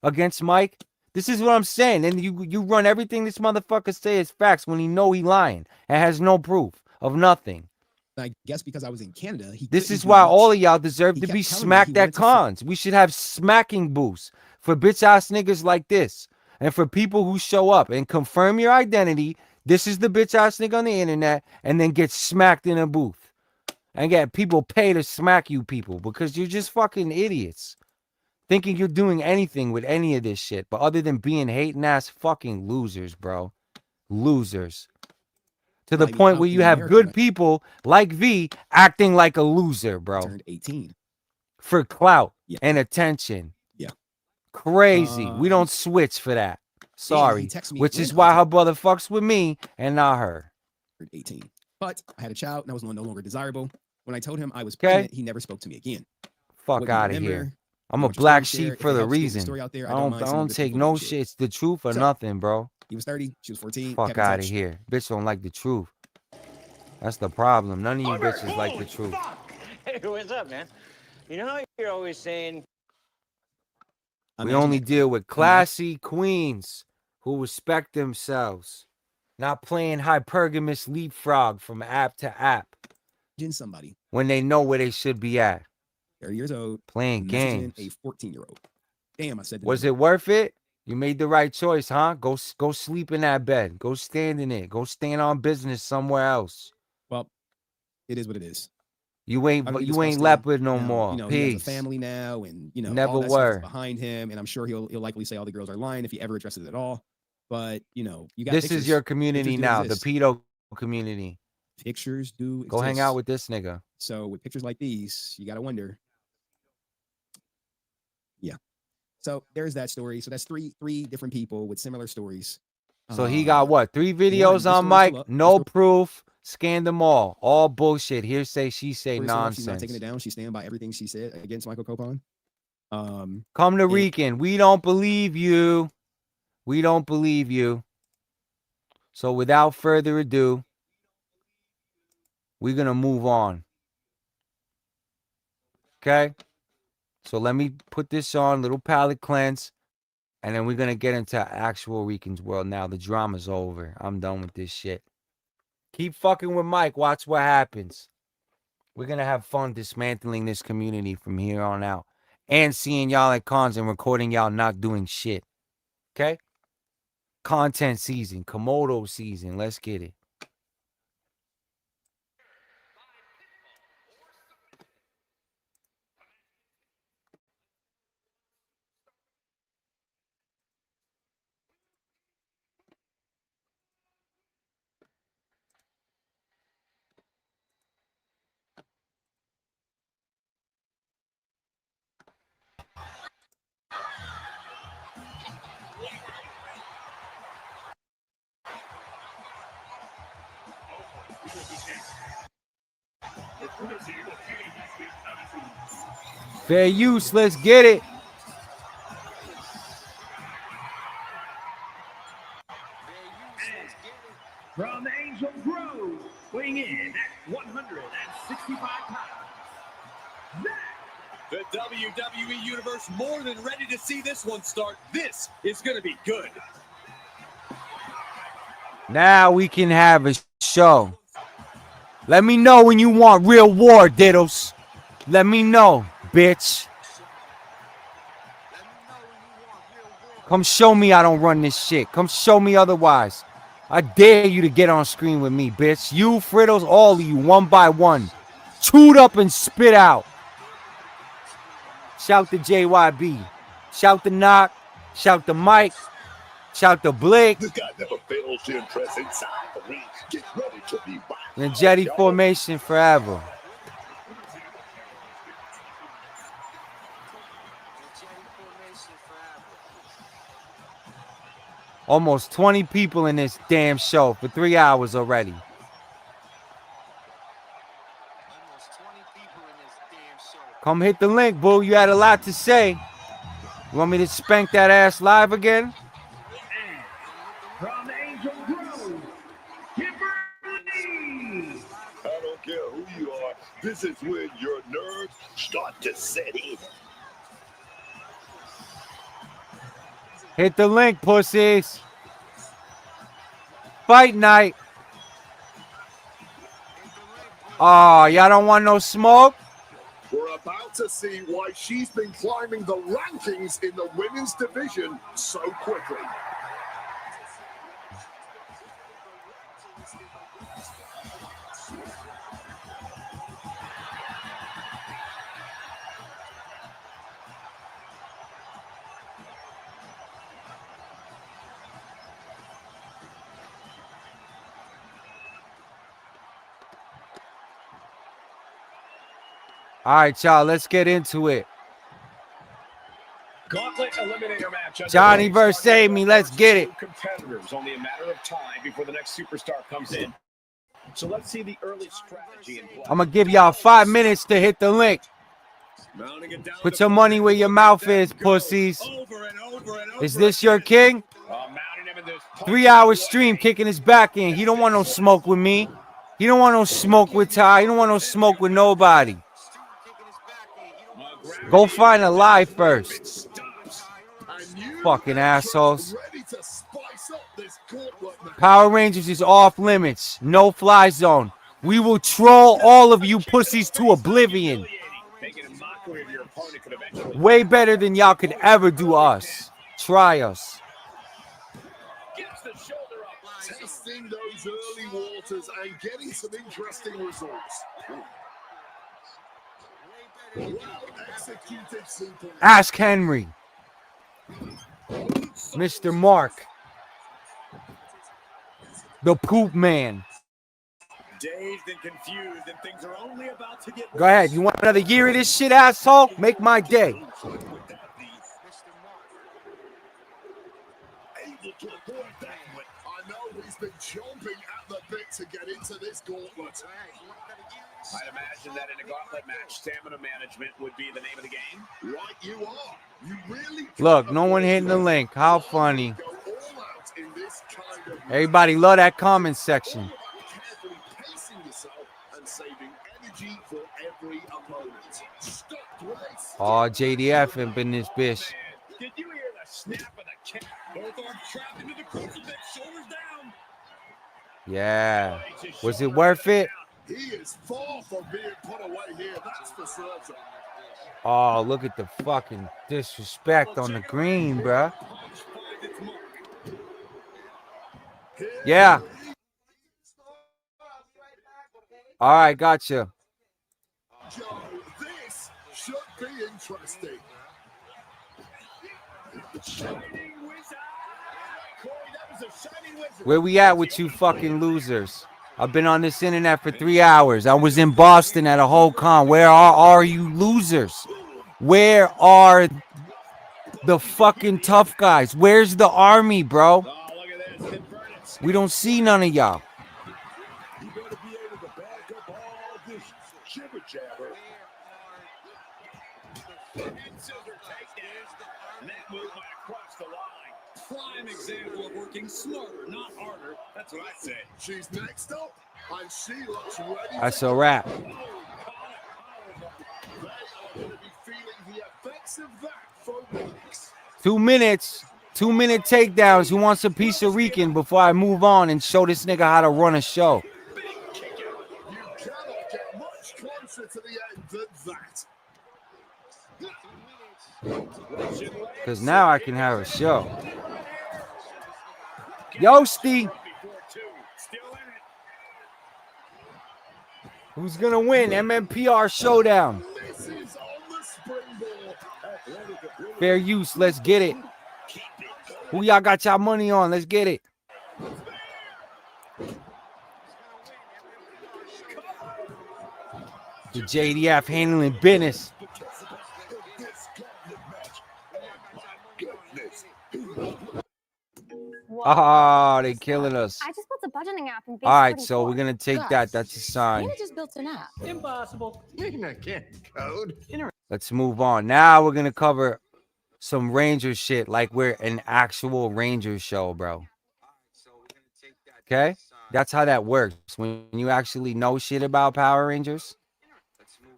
against Mike. This is what I'm saying. And you run everything this motherfucker say as facts when he know he lying and has no proof of nothing. I guess because I was in Canada, This is why all of y'all deserve to be smacked at cons. We should have smacking booths for bitch ass niggas like this. And for people who show up and confirm your identity, this is the bitch ass nigga on the internet, and then get smacked in a booth. And get people pay to smack you people because you're just fucking idiots. Thinking you're doing anything with any of this shit. But other than being hating ass fucking losers, bro. Losers. To the point where you have good people like V acting like a loser, bro. Turned 18. For clout and attention. Yeah. Crazy. We don't switch for that. Sorry. Which is why her brother fucks with me and not her. 18. But I had a child and I was no longer desirable. When I told him I was pregnant, he never spoke to me again. Fuck out of here. I'm a black sheep for the reason. I don't take no shit. It's the truth or nothing, bro. He was 30. She was 14. Fuck out of here. Bitch don't like the truth. That's the problem. None of you bitches like the truth. Hey, what's up, man? You know how you're always saying... We only deal with classy queens who respect themselves. Not playing hypergamous leapfrog from app to app. Somebody. When they know where they should be at. 30 years old. Playing games. A 14-year-old. Damn, I said that. Was it worth it? You made the right choice, huh? Go sleep in that bed. Go stand in it. Go stand on business somewhere else. Well, it is what it is. You ain't leopard no more. You know, Peace. he has a family now, and you know, never all that were stuff is behind him. And I'm sure he'll likely say all the girls are lying if he ever addresses it at all. But you know, you got this pictures. is your community Pictures now, do the exist. pedo community. Pictures do Go hang exist. out with this nigga. So with pictures like these, you got to wonder. Yeah. So there's that story. So that's three different people with similar stories. So he got what? 3 videos on Mike? No proof. Scanned them all bullshit. Hearsay, she say nonsense. She's not taking it down. She's standing by everything she said against Michael Copon. Come to Rican. We don't believe you. We don't believe you. So without further ado, we're going to move on. Okay? So let me put this on, little palate cleanse, and then we're going to get into actual Rican's world now. The drama's over. I'm done with this shit. Keep fucking with Mike. Watch what happens. We're going to have fun dismantling this community from here on out. And seeing y'all at cons and recording y'all not doing shit. Okay? Content season. Komodo season. Let's get it. Fair use. Let's get it. From Angel Grove, weighing in at 165 pounds. The WWE Universe more than ready to see this one start. This is going to be good. Now we can have a show. Let me know when you want real war, diddles. Let me know, bitch. Come show me I don't run this shit. Come show me otherwise. I dare you to get on screen with me, bitch. You, Frittles, all of you, one by one. Chewed up and spit out. Shout to JYB. Shout to Knock. Shout to Mike. Shout to Blake. This guy never fails to impress inside the ring. Get ready to be wild. And Jetty Formation forever. Almost 20 people in this damn show for 3 hours already. Come hit the link, boo. You had a lot to say. You want me to spank that ass live again? From Angel Grove, Kimberly. I don't care who you are. This is when your nerves start to set in. Hit the link, pussies. Fight night. Oh, y'all don't want no smoke? We're about to see why she's been climbing the rankings in the women's division so quickly. All right, y'all, let's get into it. Gauntlet eliminator match. Johnny versus Amy, let's get it. Competitors, only a matter of time before the next superstar comes in. So let's see the early strategy in play. I'm going to give y'all 5 minutes to hit the link. Put your money where your mouth is, pussies. Is this your king? 3-hour stream kicking his back in. He don't want no smoke with me. He don't want no smoke with Ty. He don't want no smoke with nobody. Go find a live first. Fucking assholes. Power Rangers is off limits. No fly zone. We will troll all of you pussies to oblivion. Way better than y'all could ever do us. Try us. Testing those early waters and getting some interesting results. Well executed super. Ask Henry. Mr. Mark. The poop man. Dazed and confused, and things are only about to get Go ahead. You want another year of this shit, asshole? Make my day. able to avoid that one. I know he's been chomping at the bit to get into this gauntlet. I'd imagine that in a gauntlet match, stamina management would be the name of the game. Right, you are. You really Look, no one hitting the link. How funny. Everybody love that comment section. carefully pacing yourself and saving energy for every opponent. Stop twice. Oh, JDF and been this bitch. Did you hear the snap of the cat? Both arms trapped into the crucifix, shoulders down. Yeah. Was it worth it? He is far from being put away here, that's for certain. Oh, look at the fucking disrespect on the green, bruh. Yeah. All right, gotcha. Joe, this should be interesting. Where we at with you fucking losers? I've been on this internet for 3 hours. I was in Boston at a whole con. Where are you losers? Where are the fucking tough guys? Where's the army, bro? We don't see none of y'all. You better be able to back up all this jibber jabber. That move went across the line. Prime example of working smarter, not harder. That's what I say. She's next up, and she looks ready. That's a wrap. They are going to be feeling the effects of that for weeks. 2 minutes. 2-minute takedowns. Who wants a piece of Rican before I move on and show this nigga how to run a show? You cannot get much closer to the end that. Because now I can have a show. Yosti! Who's going to win? MMPR Showdown. Fair use. Let's get it. Who y'all got y'all money on? Let's get it. The JDF handling business. Ah, they killing us. I just built a budgeting app and All right, so we're going to take that. That's a sign. just built an app. Impossible. I can't code. Let's move on. Now we're going to cover some Ranger shit like we're an actual Ranger show, bro. Okay? That's how that works. When you actually know shit about Power Rangers,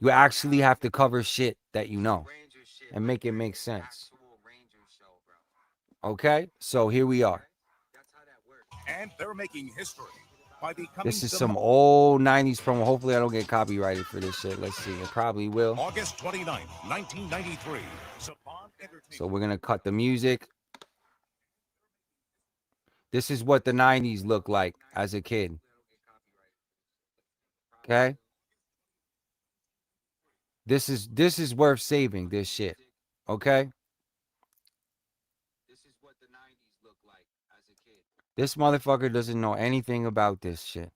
you actually have to cover shit that you know and make it make sense. Okay? So here we are. And they're making history by becoming This is the some old 90s promo. Hopefully I don't get copyrighted for this shit. Let's see. It probably will. August 29th, 1993. So we're going to cut the music. This is what the 90s looked like as a kid. Okay? This is worth saving, this shit. Okay? This motherfucker doesn't know anything about this shit.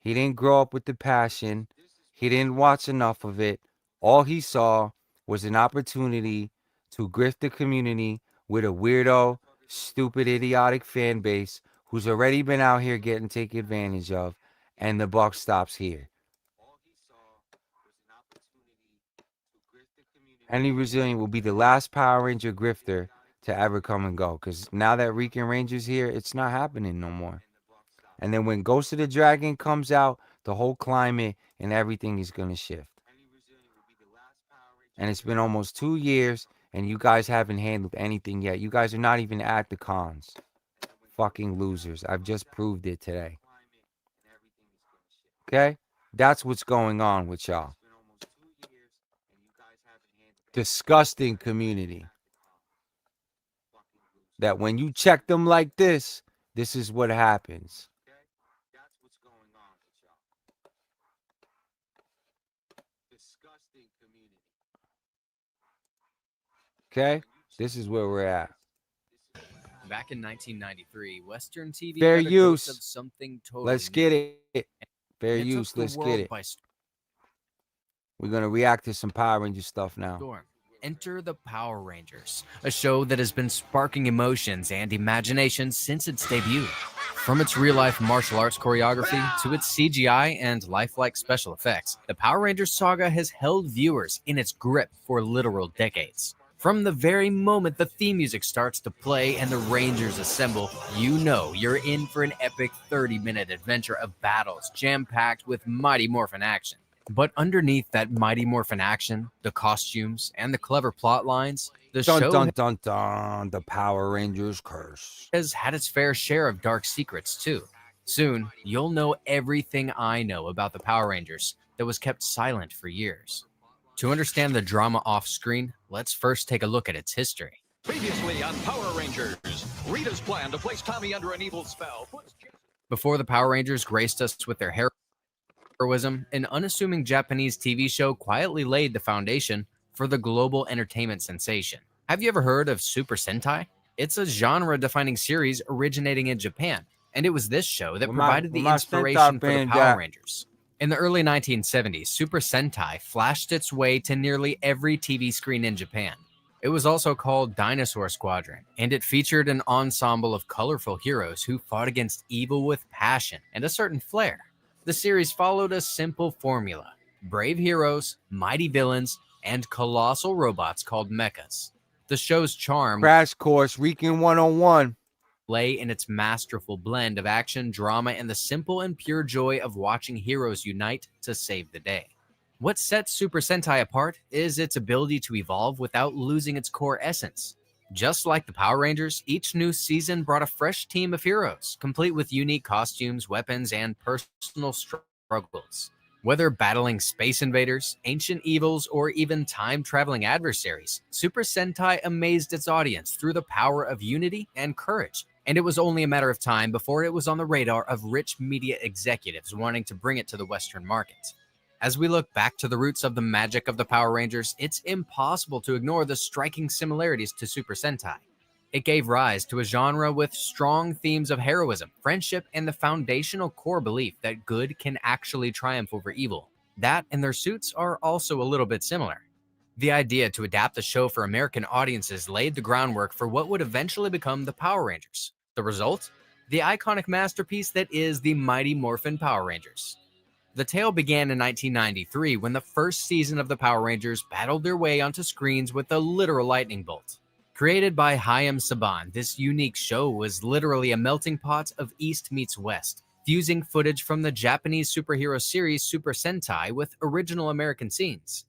He didn't grow up with the passion. He didn't watch enough of it. All he saw was an opportunity to grift the community with a weirdo, stupid, idiotic fan base who's already been out here getting taken advantage of, and the buck stops here. Any Brazilian will be the last Power Ranger grifter to ever come and go. Because now that Rican Ranger's here, it's not happening no more. And then when Ghost of the Dragon comes out, the whole climate and everything is going to shift. And it's been almost 2 years, and you guys haven't handled anything yet. You guys are not even at the cons. Fucking losers. I've just proved it today. Okay? That's what's going on with y'all. Disgusting community. That when you check them like this, this is what happens. Okay? This is where we're at. Back in 1993, Western TV Fair got a dose of use. something totally Let's new. get it. Fair It took use. the Let's world get it. by We're going to react to some Power Ranger stuff now. storm. Enter the Power Rangers, a show that has been sparking emotions and imagination since its debut. From its real-life martial arts choreography to its CGI and lifelike special effects, the Power Rangers saga has held viewers in its grip for literal decades. From the very moment the theme music starts to play and the Rangers assemble, you know you're in for an epic 30-minute adventure of battles jam-packed with Mighty Morphin action. But underneath that Mighty Morphin action, the costumes, and the clever plot lines, the Dun show dun dun dun. The Power Rangers curse. has had its fair share of dark secrets too. Soon, you'll know everything I know about the Power Rangers that was kept silent for years. To understand the drama off-screen, let's first take a look at its history. Previously on Power Rangers, Rita's plan to place Tommy under an evil spell puts Before the Power Rangers graced us with their heroism, an unassuming Japanese TV show quietly laid the foundation for the global entertainment sensation. Have you ever heard of Super Sentai? It's a genre-defining series originating in Japan, and it was this show that Where provided the my inspiration Sentai for the fans Power at? Rangers. In the early 1970s, Super Sentai flashed its way to nearly every TV screen in Japan. It was also called Dinosaur Squadron, and it featured an ensemble of colorful heroes who fought against evil with passion and a certain flair. The series followed a simple formula: brave heroes, mighty villains, and colossal robots called mechas. The show's charm Crash Course, Rican 101. lay in its masterful blend of action, drama, and the simple and pure joy of watching heroes unite to save the day. What sets Super Sentai apart is its ability to evolve without losing its core essence. Just like the Power Rangers, each new season brought a fresh team of heroes, complete with unique costumes, weapons, and personal struggles. Whether battling space invaders, ancient evils, or even time-traveling adversaries, Super Sentai amazed its audience through the power of unity and courage. And it was only a matter of time before it was on the radar of rich media executives wanting to bring it to the Western market. As we look back to the roots of the magic of the Power Rangers, it's impossible to ignore the striking similarities to Super Sentai. It gave rise to a genre with strong themes of heroism, friendship, and the foundational core belief that good can actually triumph over evil. That and their suits are also a little bit similar. The idea to adapt the show for American audiences laid the groundwork for what would eventually become the Power Rangers. The result? The iconic masterpiece that is the Mighty Morphin Power Rangers. The tale began in 1993 when the first season of the Power Rangers battled their way onto screens with a literal lightning bolt. Created by Hayam Saban, this unique show was literally a melting pot of East meets West, fusing footage from the Japanese superhero series Super Sentai with original American scenes.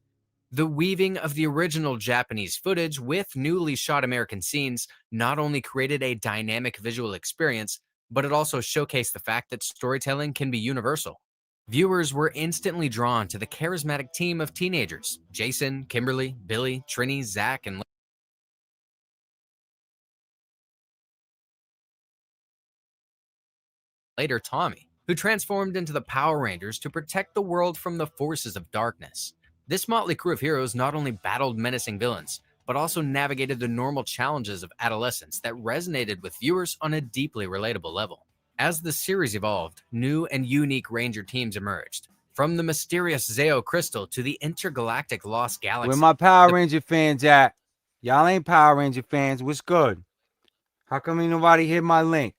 The weaving of the original Japanese footage with newly shot American scenes not only created a dynamic visual experience, but it also showcased the fact that storytelling can be universal. Viewers were instantly drawn to the charismatic team of teenagers, Jason, Kimberly, Billy, Trini, Zach, and later Tommy, who transformed into the Power Rangers to protect the world from the forces of darkness. This motley crew of heroes not only battled menacing villains, but also navigated the normal challenges of adolescence that resonated with viewers on a deeply relatable level. As the series evolved, new and unique Ranger teams emerged. From the mysterious Zeo Crystal to the intergalactic Lost Galaxy. Where my Power Ranger fans at? Y'all ain't Power Ranger fans. What's good? How come ain't nobody hit my link?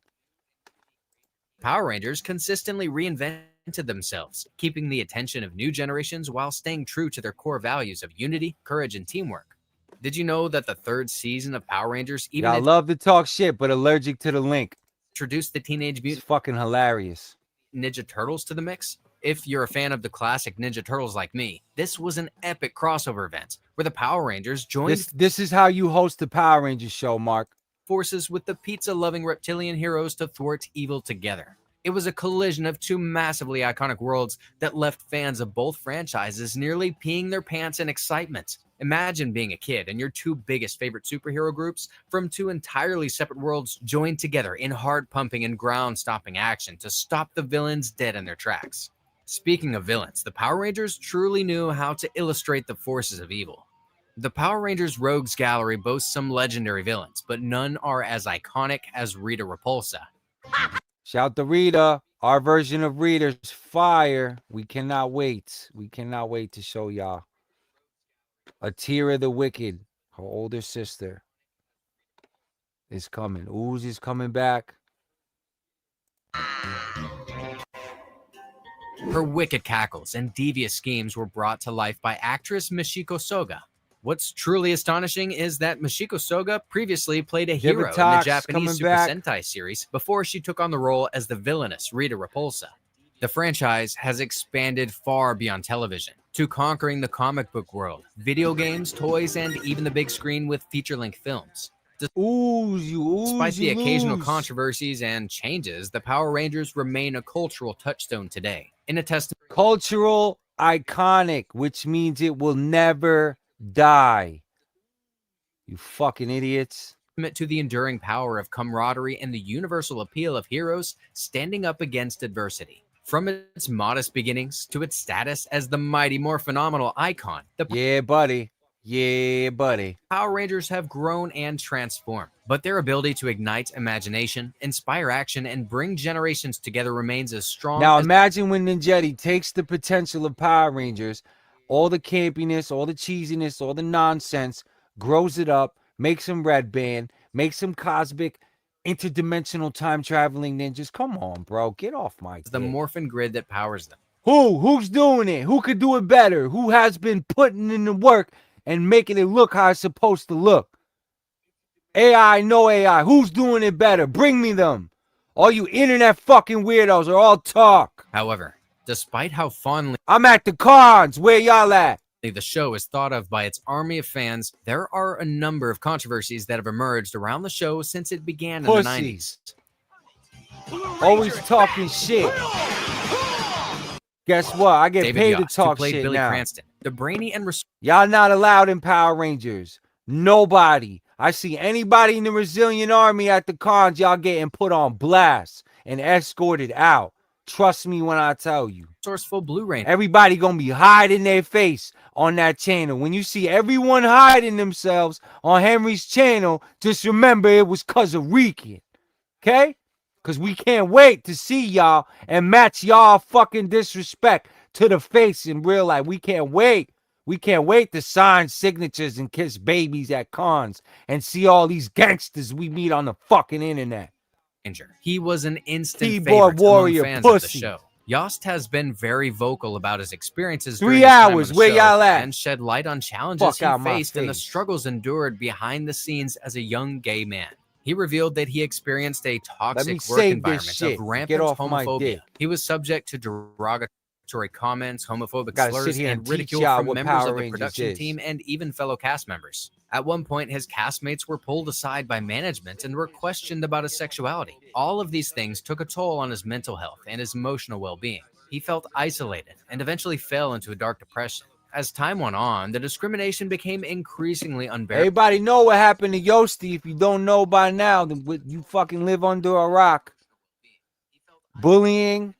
Power Rangers consistently reinvented themselves, keeping the attention of new generations while staying true to their core values of unity, courage, and teamwork. Did you know that the third season of Power Rangers Y'all love to talk shit, but allergic to the link. Introduced the Teenage It's Mutant fucking hilarious. Ninja Turtles to the mix? If you're a fan of the classic Ninja Turtles like me, this was an epic crossover event where the Power Rangers joined This is how you host the Power Rangers show, Mark. forces with the pizza-loving reptilian heroes to thwart evil together. It was a collision of two massively iconic worlds that left fans of both franchises nearly peeing their pants in excitement. Imagine being a kid and your two biggest favorite superhero groups from two entirely separate worlds joined together in heart-pumping and ground-stomping action to stop the villains dead in their tracks. Speaking of villains, the Power Rangers truly knew how to illustrate the forces of evil. The Power Rangers Rogues Gallery boasts some legendary villains, but none are as iconic as Rita Repulsa. Shout to Rita. Our version of Rita's fire. We cannot wait. We cannot wait to show y'all. Atira the Wicked, her older sister, is coming. Ooze is coming back. Her wicked cackles and devious schemes were brought to life by actress Michiko Soga. What's truly astonishing is that Michiko Soga previously played a hero in the Tox Japanese coming Super back. Sentai series before she took on the role as the villainous Rita Repulsa. The franchise has expanded far beyond television to conquering the comic book world, video games, toys, and even the big screen with feature-length films. Despite the occasional controversies and changes, the Power Rangers remain a cultural touchstone today. In a testament Cultural iconic, which means it will never die. You fucking idiots. to the enduring power of camaraderie and the universal appeal of heroes standing up against adversity. From its modest beginnings to its status as the mighty, more phenomenal icon, the Yeah, buddy. Yeah, buddy. Power Rangers have grown and transformed, but their ability to ignite imagination, inspire action, and bring generations together remains as strong Now as imagine when Ninjetti takes the potential of Power Rangers, all the campiness, all the cheesiness, all the nonsense, grows it up, makes them red band, makes them cosmic, interdimensional time traveling ninjas. Come on, bro. Get off my the dick. morphin grid that powers them. Who's doing it? Who could do it better? Who has been putting in the work and making it look how it's supposed to look? AI, no AI. Who's doing it better? Bring me them. All you internet fucking weirdos are all talk. However, despite how fondly I'm at the cons. Where y'all at? the show is thought of by its army of fans, there are a number of controversies that have emerged around the show since it began in the 90s. Always talking shit. Guess what? I get David paid to Yost, who talk played shit Billy now. Cranston, the brainy and Y'all not allowed in Power Rangers. Nobody. I see anybody in the Brazilian army at the cons, y'all getting put on blast and escorted out. Trust me when I tell you. resourceful Blue Ranger. Everybody gonna be hiding their face on that channel. When you see everyone hiding themselves on Henry's channel, just remember it was cause of Rican. Okay? Cause we can't wait to see y'all and match y'all fucking disrespect to the face in real life. We can't wait. We can't wait to sign signatures and kiss babies at cons and see all these gangsters we meet on the fucking internet. He was an instant Keyboard favorite warrior among fans of the pussy. show. Yost has been very vocal about his experiences 3 during his time on hours, the where show y'all at? and shed light on challenges Fuck he out my faced and the face. struggles endured behind the scenes as a young gay man. He revealed that he experienced a me toxic work save this environment shit. of Get rampant off my homophobia. dick. He was subject to derogatory comments, homophobic Gotta slurs, sit here and and teach ridicule y'all from what members Power of the Rangers production is. team and even fellow cast members. At one point, his castmates were pulled aside by management and were questioned about his sexuality. All of these things took a toll on his mental health and his emotional well-being. He felt isolated and eventually fell into a dark depression. As time went on, the discrimination became increasingly unbearable. Everybody know what happened to Yosty. If you don't know by now, then you fucking live under a rock. Bullying.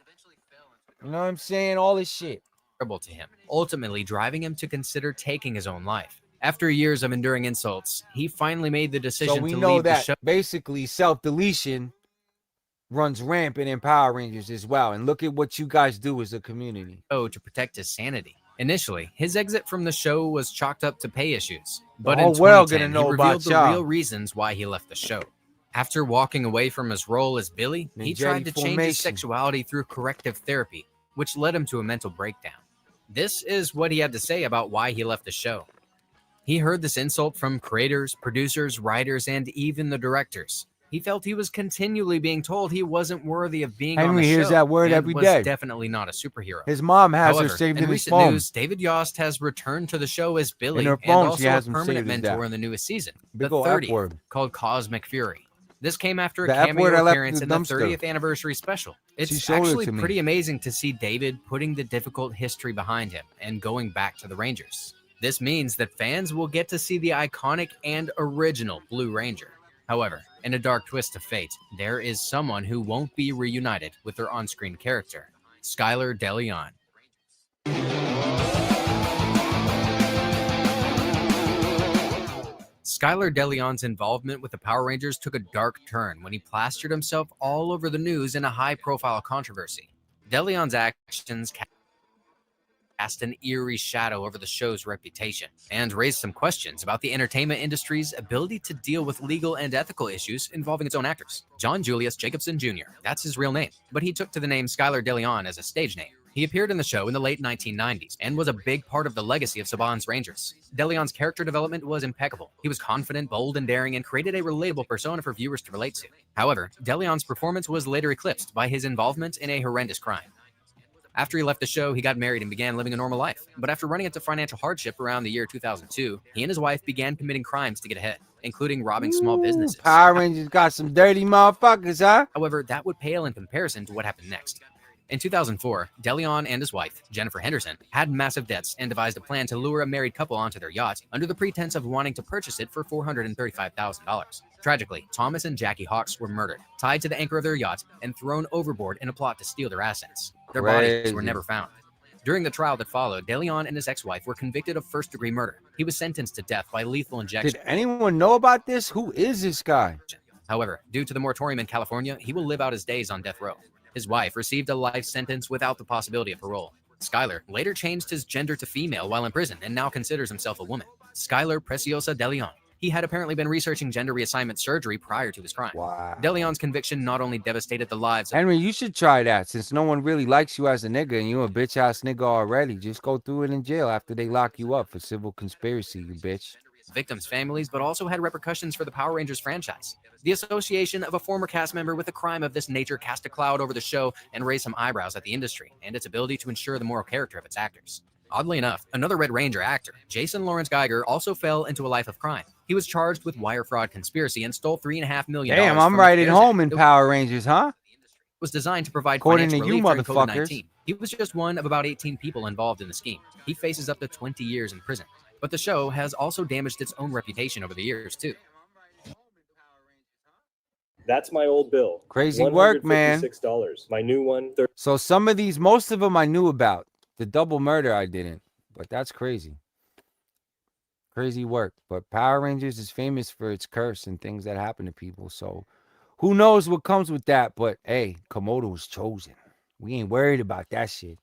You know what I'm saying? All this shit. To him, ultimately driving him to consider taking his own life. After years of enduring insults, he finally made the decision So we to know leave the that show basically self-deletion runs rampant in Power Rangers as well. And look at what you guys do as a community. to protect his sanity. Initially, his exit from the show was chalked up to pay issues, but whole in world 2010, gonna know he about revealed the y'all. real reasons why he left the show. After walking away from his role as Billy, he tried to change his JDFForever. sexuality through corrective therapy, which led him to a mental breakdown. This is what he had to say about why he left the show. He heard this insult from creators, producers, writers, and even the directors. He felt he was continually being told he wasn't worthy of being on Henry the show. hears that word and every was day. definitely not a superhero. His mom has her However, saved in in his recent phone. news, David Yost has returned to the show as Billy her and phone, she also a has him permanent saved as mentor that. in the newest season, Big the ol' F 30th, word. called Cosmic Fury. This came after The a F word cameo I left appearance in in the the dumpster. 30th anniversary special. She It's showed it actually to me. pretty amazing to see David putting the difficult history behind him and going back to the Rangers. This means that fans will get to see the iconic and original Blue Ranger. However, in a dark twist of fate, there is someone who won't be reunited with their on-screen character, Skylar DeLeon. Skylar DeLeon's involvement with the Power Rangers took a dark turn when he plastered himself all over the news in a high-profile controversy. DeLeon's actions cast an eerie shadow over the show's reputation and raised some questions about the entertainment industry's ability to deal with legal and ethical issues involving its own actors. John Julius Jacobson Jr., that's his real name, but he took to the name Skylar DeLeon as a stage name. He appeared in the show in the late 1990s and was a big part of the legacy of Saban's Rangers. DeLeon's character development was impeccable. He was confident, bold, and daring, and created a relatable persona for viewers to relate to. However, DeLeon's performance was later eclipsed by his involvement in a horrendous crime. After he left the show, he got married and began living a normal life. But after running into financial hardship around the year 2002, he and his wife began committing crimes to get ahead, including robbing small businesses. Power Rangers got some dirty motherfuckers, huh? However, that would pale in comparison to what happened next. In 2004, DeLeon and his wife, Jennifer Henderson, had massive debts and devised a plan to lure a married couple onto their yacht under the pretense of wanting to purchase it for $435,000. Tragically, Thomas and Jackie Hawks were murdered, tied to the anchor of their yacht, and thrown overboard in a plot to steal their assets. Their bodies were never found. During the trial that followed, DeLeon and his ex-wife were convicted of first-degree murder. He was sentenced to death by lethal injection. Did anyone know about this? Who is this guy? However, due to the moratorium in California, he will live out his days on death row. His wife received a life sentence without the possibility of parole. Skylar later changed his gender to female while in prison and now considers himself a woman. Skylar Preciosa DeLeon. He had apparently been researching gender reassignment surgery prior to his crime. Wow. DeLeon's conviction not only devastated the lives of Henry, you should try that since no one really likes you as a nigga and you a bitch ass nigga already. Just go through it in jail after they lock you up for civil conspiracy, you bitch. victims' families, but also had repercussions for the Power Rangers franchise. The association of a former cast member with a crime of this nature cast a cloud over the show and raised some eyebrows at the industry and its ability to ensure the moral character of its actors. Oddly enough, another Red Ranger actor, Jason Lawrence Geiger, also fell into a life of crime. He was charged with wire fraud conspiracy and stole $3.5 million. Damn, I'm right at home in Power Rangers, huh? Was designed to provide According financial to you relief during motherfuckers. COVID-19. He was just one of about 18 people involved in the scheme. He faces up to 20 years in prison. But the show has also damaged its own reputation over the years, too. That's my old bill. Crazy work, man. $156. My new one, So some of these, most of them I knew about. The double murder I didn't. But that's crazy. Crazy work. But Power Rangers is famous for its curse and things that happen to people. So who knows what comes with that. But hey, Komodo was chosen. We ain't worried about that shit.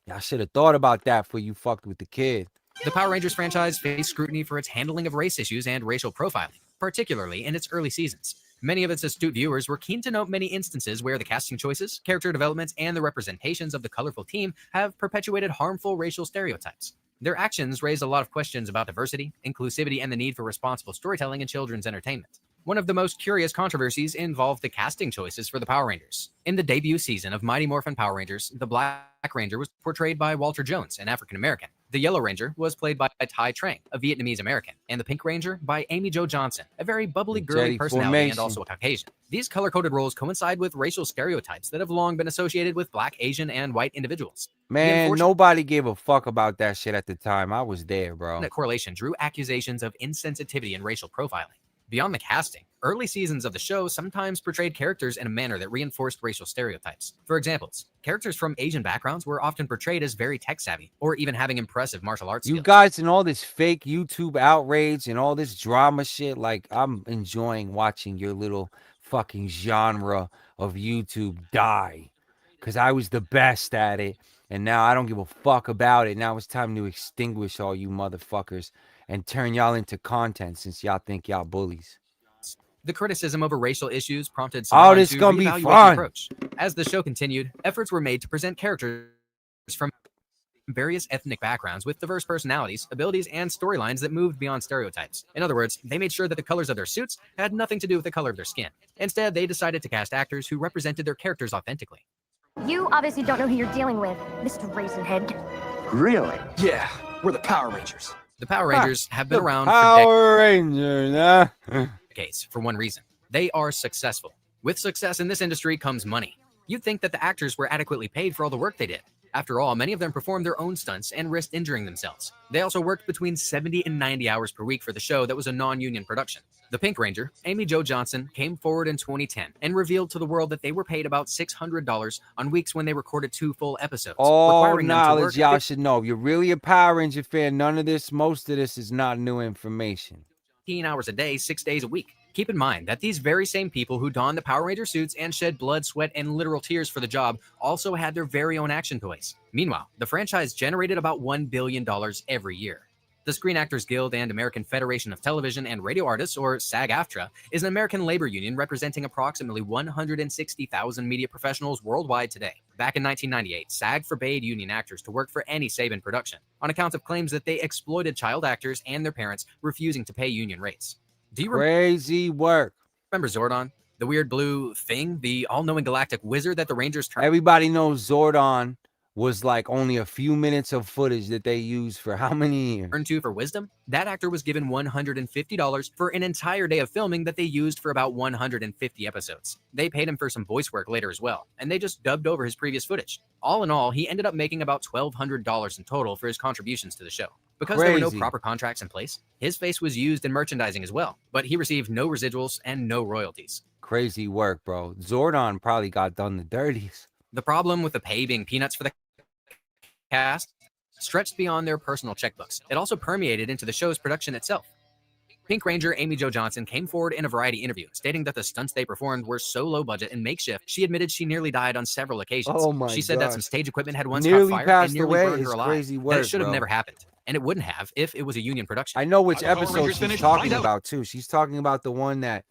Y'all should have thought about that before you fucked with the kid. The Power Rangers franchise faced scrutiny for its handling of race issues and racial profiling, particularly in its early seasons. Many of its astute viewers were keen to note many instances where the casting choices, character developments, and the representations of the colorful team have perpetuated harmful racial stereotypes. Their actions raised a lot of questions about diversity, inclusivity, and the need for responsible storytelling in children's entertainment. One of the most curious controversies involved the casting choices for the Power Rangers. In the debut season of Mighty Morphin Power Rangers, the Black Ranger was portrayed by Walter Jones, an African American. The Yellow Ranger was played by Tai Trang, a Vietnamese American, and the Pink Ranger by Amy Jo Johnson, a very bubbly, girly personality and also a Caucasian. These color-coded roles coincide with racial stereotypes that have long been associated with Black, Asian, and white individuals. Man, nobody gave a fuck about that shit at the time. I was there, bro. That correlation drew accusations of insensitivity and racial profiling. Beyond the casting, early seasons of the show sometimes portrayed characters in a manner that reinforced racial stereotypes. For examples, characters from Asian backgrounds were often portrayed as very tech-savvy, or even having impressive martial arts skills. You guys and all this fake YouTube outrage and all this drama shit, like, I'm enjoying watching your little fucking genre of YouTube die. Because I was the best at it, and now I don't give a fuck about it. Now it's time to extinguish all you motherfuckers and turn y'all into content since y'all think y'all bullies. The criticism over racial issues prompted Oh, this to gonna be reevaluate the fun. approach. As the show continued, efforts were made to present characters from various ethnic backgrounds with diverse personalities, abilities, and storylines that moved beyond stereotypes. In other words, they made sure that the colors of their suits had nothing to do with the color of their skin. Instead, they decided to cast actors who represented their characters authentically. You obviously don't know who you're dealing with, Mr. Raisinhead. Really? Yeah, we're the Power Rangers. The Power Rangers have been around Power Rangers, huh? for decades for one reason. They are successful. With success in this industry comes money. You'd think that the actors were adequately paid for all the work they did. After all, many of them performed their own stunts and risked injuring themselves. They also worked between 70 and 90 hours per week for the show that was a non-union production. The Pink Ranger, Amy Jo Johnson, came forward in 2010 and revealed to the world that they were paid about $600 on weeks when they recorded 2 full episodes. All requiring them to knowledge work y'all should know. If you're really a Power Ranger fan, most of this is not new information. 15 hours a day, 6 days a week. Keep in mind that these very same people who donned the Power Ranger suits and shed blood, sweat, and literal tears for the job also had their very own action toys. Meanwhile, the franchise generated about $1 billion every year. The Screen Actors Guild and American Federation of Television and Radio Artists, or SAG-AFTRA, is an American labor union representing approximately 160,000 media professionals worldwide today. Back in 1998, SAG forbade union actors to work for any Saban production on account of claims that they exploited child actors and their parents, refusing to pay union rates. Do you Crazy work. remember Zordon? The weird blue thing? The all-knowing galactic wizard that the Rangers turned Everybody knows Zordon was like only a few minutes of footage that they used for how many years? to for wisdom? That actor was given $150 for an entire day of filming that they used for about 150 episodes. They paid him for some voice work later as well, and they just dubbed over his previous footage. All in all, he ended up making about $1,200 in total for his contributions to the show. Because there were no Crazy. proper contracts in place, his face was used in merchandising as well, but he received no residuals and no royalties. Crazy work, bro. Zordon probably got done the dirties. The problem with the pay being peanuts for the cast stretched beyond their personal checkbooks. It also permeated into the show's production itself. Pink Ranger Amy Jo Johnson came forward in a Variety interview, stating that the stunts they performed were so low budget and makeshift, she admitted she nearly died on several occasions. Oh my She said that gosh. some stage equipment had once Nearly caught fire passed and nearly away. burned her It's alive. crazy That work, it should have bro. never happened. And it wouldn't have if it was a union production. I know which Are the Power episode Rangers she's finished? talking Find out. about, too. She's talking about the one that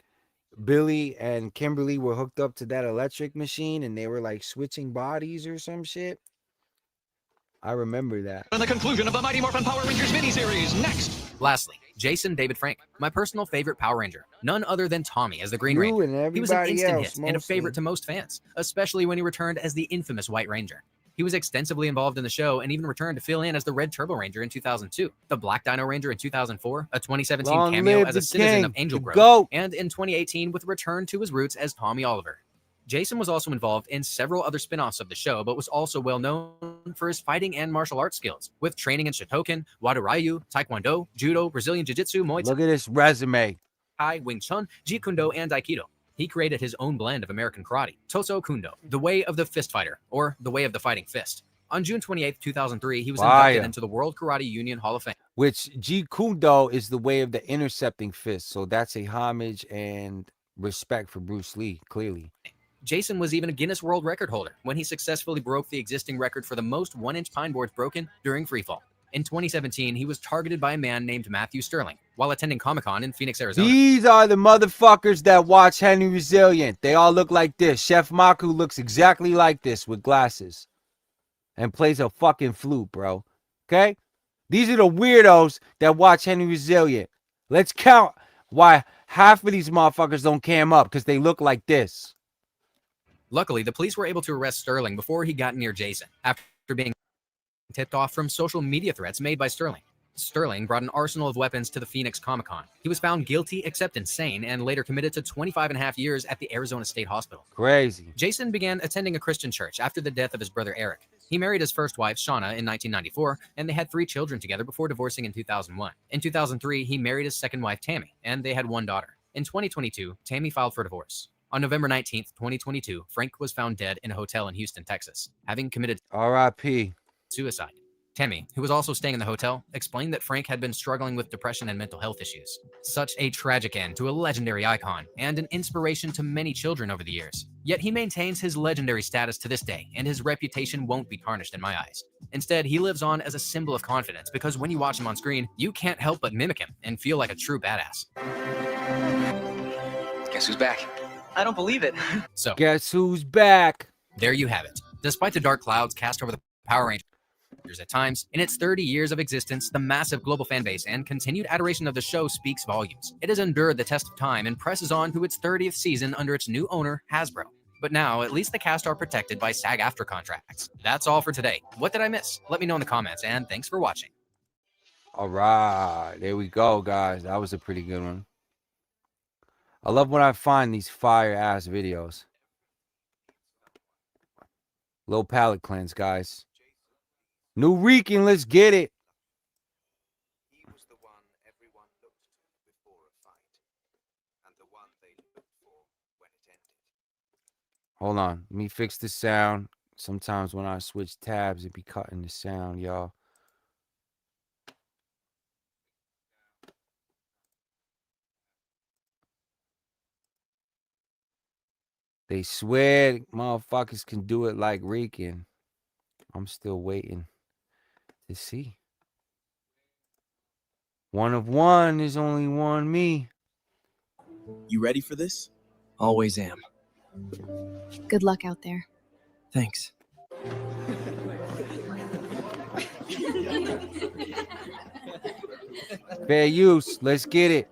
Billy and Kimberly were hooked up to that electric machine and they were like switching bodies or some shit. I remember that. And the conclusion of the Mighty Morphin Power Rangers miniseries next. Lastly, Jason David Frank, my personal favorite Power Ranger, none other than Tommy as the Green You Ranger. and He was an everybody instant else, hit and a mostly. favorite to most fans, especially when he returned as the infamous White Ranger. He was extensively involved in the show and even returned to fill in as the Red Turbo Ranger in 2002, the Black Dino Ranger in 2004, a 2017 Long cameo live as a the citizen king, of Angel the Grove, GOAT. and in 2018 with a return to his roots as Tommy Oliver. Jason was also involved in several other spin-offs of the show, but was also well known for his fighting and martial arts skills, with training in Shotokan, Wadoryu, Taekwondo, Judo, Brazilian Jiu-Jitsu, Muay Thai, Look at this resume. Wing Chun, Jeet Kune Do, and Aikido. He created his own blend of American karate, Toso Kundo, the way of the fist fighter, or the way of the fighting fist. On June 28, 2003, he was inducted into the World Karate Union Hall of Fame. Which Jeet Kune Do is the way of the intercepting fist. So that's a homage and respect for Bruce Lee, clearly. Jason was even a Guinness World Record holder when he successfully broke the existing record for the most 1-inch pine boards broken during freefall. In 2017, he was targeted by a man named Matthew Sterling while attending Comic-Con in Phoenix, Arizona. These are the motherfuckers that watch Henry Resilient. They all look like this. Chef Maku looks exactly like this with glasses and plays a fucking flute, bro. Okay? These are the weirdos that watch Henry Resilient. Let's count why half of these motherfuckers don't cam up, because they look like this. Luckily, the police were able to arrest Sterling before he got near Jason, after being tipped off from social media threats made by Sterling. Sterling brought an arsenal of weapons to the Phoenix Comic-Con. He was found guilty except insane and later committed to 25.5 years at the Arizona State Hospital. Crazy. Jason began attending a Christian church after the death of his brother Eric. He married his first wife, Shauna, in 1994, and they had 3 children together before divorcing in 2001. In 2003, he married his second wife, TimE, and they had 1 daughter. In 2022, TimE filed for divorce. On November 19th, 2022, Frank was found dead in a hotel in Houston, Texas, having committed R.I.P. suicide. TimE, who was also staying in the hotel, explained that Frank had been struggling with depression and mental health issues. Such a tragic end to a legendary icon and an inspiration to many children over the years. Yet he maintains his legendary status to this day, and his reputation won't be tarnished in my eyes. Instead, he lives on as a symbol of confidence, because when you watch him on screen, you can't help but mimic him and feel like a true badass. Guess who's back? I don't believe it. So, guess who's back? There you have it. Despite the dark clouds cast over the Power Rangers at times, in its 30 years of existence, the massive global fan base and continued adoration of the show speaks volumes. It has endured the test of time and presses on to its 30th season under its new owner, Hasbro. But now, at least the cast are protected by SAG-AFTRA contracts. That's all for today. What did I miss? Let me know in the comments, and thanks for watching. All right, there we go, guys. That was a pretty good one. I love when I find these fire-ass videos. Little palate cleanse, guys. New Rican, let's get it. He was the one everyone looked to before a fight, and the one they looked for when it ended. Hold on, let me fix the sound. Sometimes when I switch tabs, it be cutting the sound, y'all. They swear motherfuckers can do it like Rican. I'm still waiting to see. One of one is only one me. You ready for this? Always am. Good luck out there. Thanks. Fair use. Let's get it.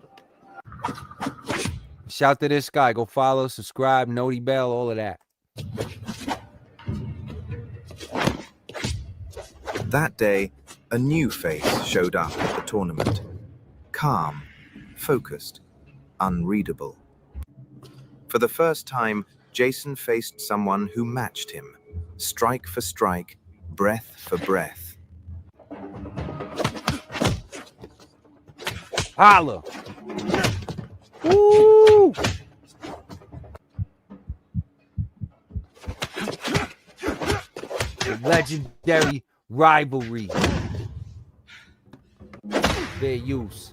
Shout to this guy. Go follow, subscribe, noti bell, all of that. That day, a new face showed up at the tournament. Calm, focused, unreadable. For the first time, Jason faced someone who matched him, strike for strike, breath for breath. Holla! Woo! The legendary rivalry. Fair use.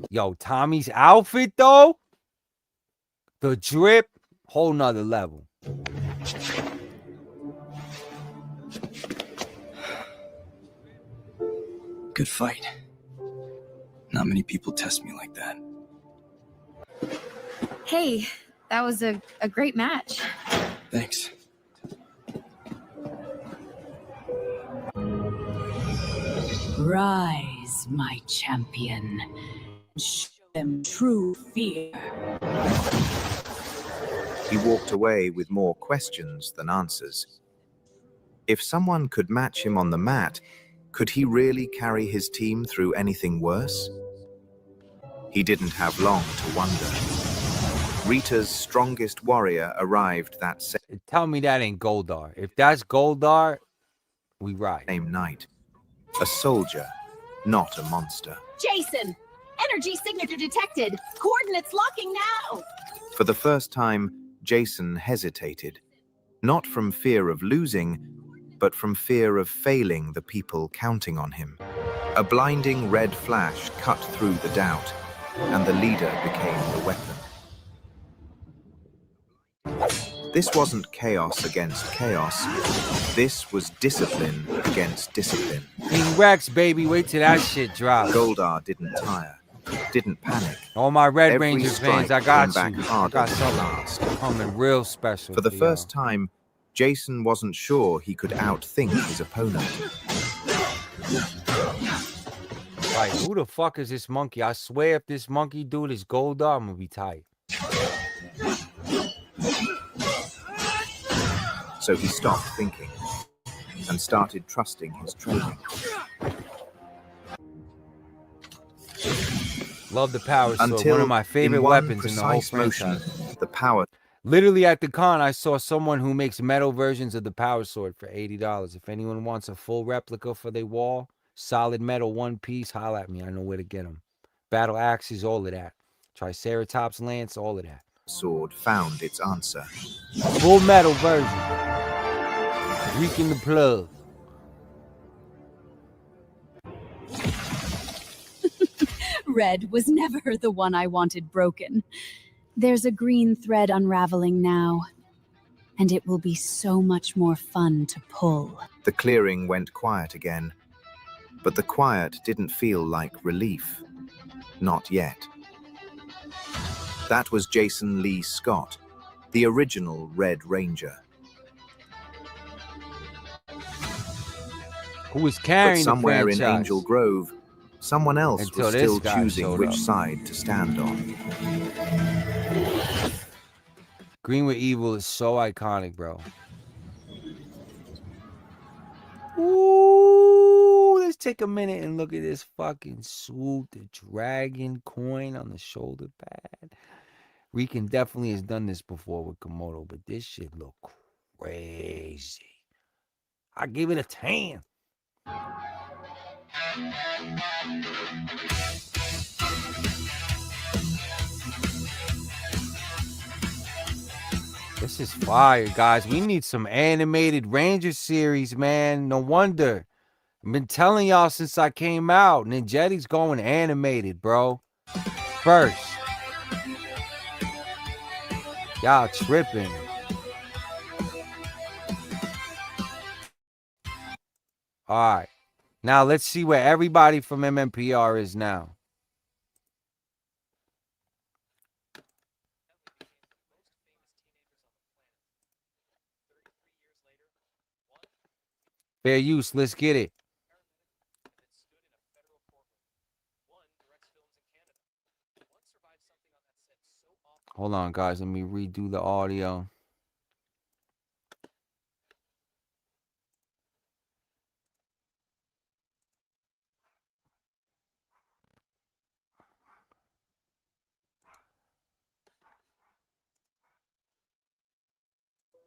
Yo, Tommy's outfit though, the drip, whole nother level. Good fight. Not many people test me like that. Hey, that was a great match. Thanks. Rise, my champion. Show them true fear. He walked away with more questions than answers. If someone could match him on the mat, could he really carry his team through anything worse? He didn't have long to wonder. Rita's strongest warrior arrived that Tell me that ain't Goldar. If that's Goldar, we ride. same night. A soldier, not a monster. Jason! Energy signature detected! Coordinates locking now! For the first time, Jason hesitated, not from fear of losing, but from fear of failing the people counting on him. A blinding red flash cut through the doubt, and the leader became the weapon. This wasn't chaos against chaos. This was discipline against discipline. King Rex, baby, wait till that shit drops. Goldar didn't tire, didn't panic. All my Red Every Ranger fans, strike I got came you. back I harder got than something last. coming real special. For the y'all. first time, Jason wasn't sure he could outthink his opponent. Like, who the fuck is this monkey? I swear if this monkey dude is Goldar, I'm gonna be tight. So he stopped thinking and started trusting his training. Love the power sword. Until, One of my favorite in one weapons in the whole precise motion, franchise. the power. Literally at the con, I saw someone who makes metal versions of the power sword for $80. If anyone wants a full replica for their wall, solid metal one piece, holla at me. I know where to get them. Battle axes, all of that. Triceratops lance, all of that. Sword found its answer. Full metal version. Rican the plug. Red was never the one I wanted broken. There's a green thread unraveling now, and it will be so much more fun to pull. The clearing went quiet again, but the quiet didn't feel like relief. Not yet. That was Jason Lee Scott, the original Red Ranger. Who was carrying But somewhere the in franchise Angel Grove, someone else until was this still guy choosing showed which up. side to stand on. Green with Evil is so iconic, bro. Ooh, let's take a minute and look at this fucking suit. The dragon coin on the shoulder pad. Rican definitely has done this before with Komodo, but this shit look crazy. I give it a 10. This is fire, guys. We need some animated Ranger series, man. No wonder. I've been telling y'all since I came out. Ninjetti's going animated, bro. First. Y'all tripping. All right. Now let's see where everybody from MMPR is now. Fair use. Let's get it. Hold on, guys. Let me redo the audio.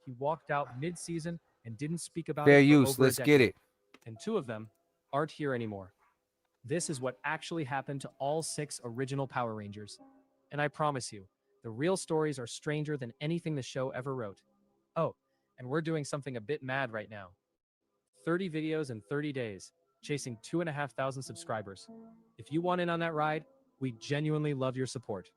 He walked out mid-season and didn't speak about Fair it for use. over a Let's get decade. it. And 2 of them aren't here anymore. This is what actually happened to all 6 original Power Rangers. And I promise you, the real stories are stranger than anything the show ever wrote. Oh, and we're doing something a bit mad right now. 30 videos in 30 days, chasing 2,500 subscribers. If you want in on that ride, we genuinely love your support.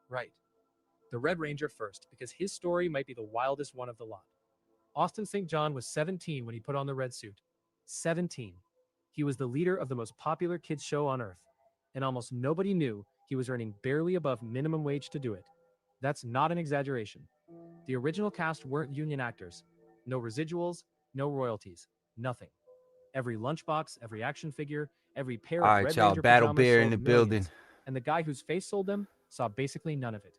Right. The Red Ranger first, because his story might be the wildest one of the lot. Austin St. John was 17 when he put on the red suit. 17. He was the leader of the most popular kids show on Earth, and almost nobody knew he was earning barely above minimum wage to do it. That's not an exaggeration. The original cast weren't union actors. No residuals, no royalties, nothing. Every lunchbox, every action figure, every pair All of right, Red y'all. Ranger Battle pajamas Bear in sold the millions, building. and the guy whose face sold them saw basically none of it.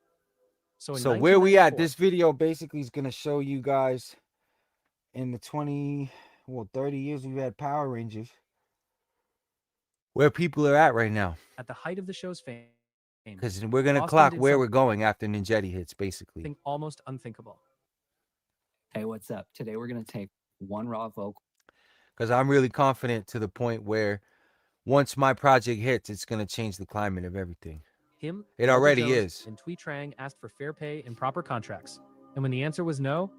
So in Where we at? 1994 This video basically is going to show you guys in the Well, 30 years we've had Power Rangers. Where people are at right now. At the height of the show's fame, Because we're going to Austin clock did where we're going after Ninjetti hits, basically. something almost unthinkable. Hey, what's up? Today we're going to take one raw vocal. Because I'm really confident to the point where once my project hits, it's going to change the climate of everything. Him, It Walter already Jones, is. and Twee Trang asked for fair pay and proper contracts. And when the answer was no,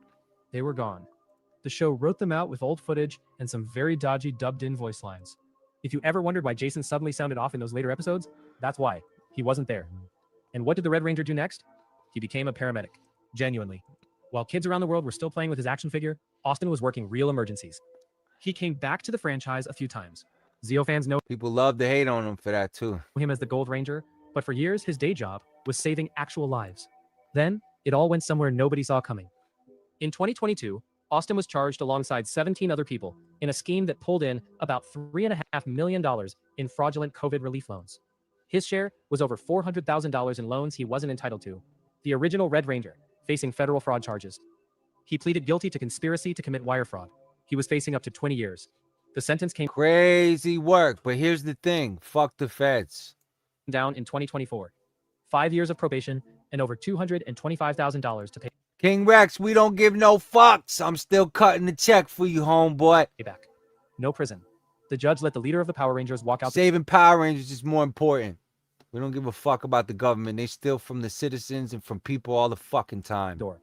they were gone. The show wrote them out with old footage and some very dodgy dubbed-in voice lines. If you ever wondered why Jason suddenly sounded off in those later episodes, that's why. He wasn't there. And what did the Red Ranger do next? He became a paramedic. Genuinely. While kids around the world were still playing with his action figure, Austin was working real emergencies. He came back to the franchise a few times. Zeo fans know people love to hate on him for that too. Him as the Gold Ranger, but for years his day job was saving actual lives. Then it all went somewhere nobody saw coming. In 2022, Austin was charged alongside 17 other people in a scheme that pulled in about $3.5 million in fraudulent COVID relief loans. His share was over $400,000 in loans he wasn't entitled to. The original Red Ranger, facing federal fraud charges. He pleaded guilty to conspiracy to commit wire fraud. He was facing up to 20 years. The sentence came crazy work, but here's the thing. Fuck the feds. Down in 2024. 5 years of probation and over $225,000 to pay. King Rex, we don't give no fucks. I'm still cutting the check for you, homeboy. Back. No prison. The judge let the leader of the Power Rangers walk out. Saving Power Rangers is more important. We don't give a fuck about the government. They steal from the citizens and from people all the fucking time. Door.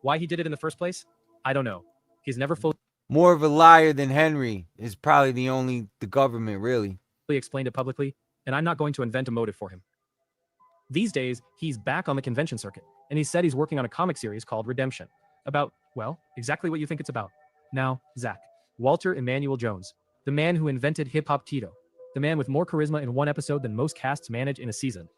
Why he did it in the first place? I don't know. He's never fully more of a liar than Henry is probably the government really explained it publicly, and I'm not going to invent a motive for him. These days, he's back on the convention circuit, and he said he's working on a comic series called Redemption. About, well, exactly what you think it's about. Now, Zach, Walter Emmanuel Jones, the man who invented hip-hop Tito, the man with more charisma in one episode than most casts manage in a season.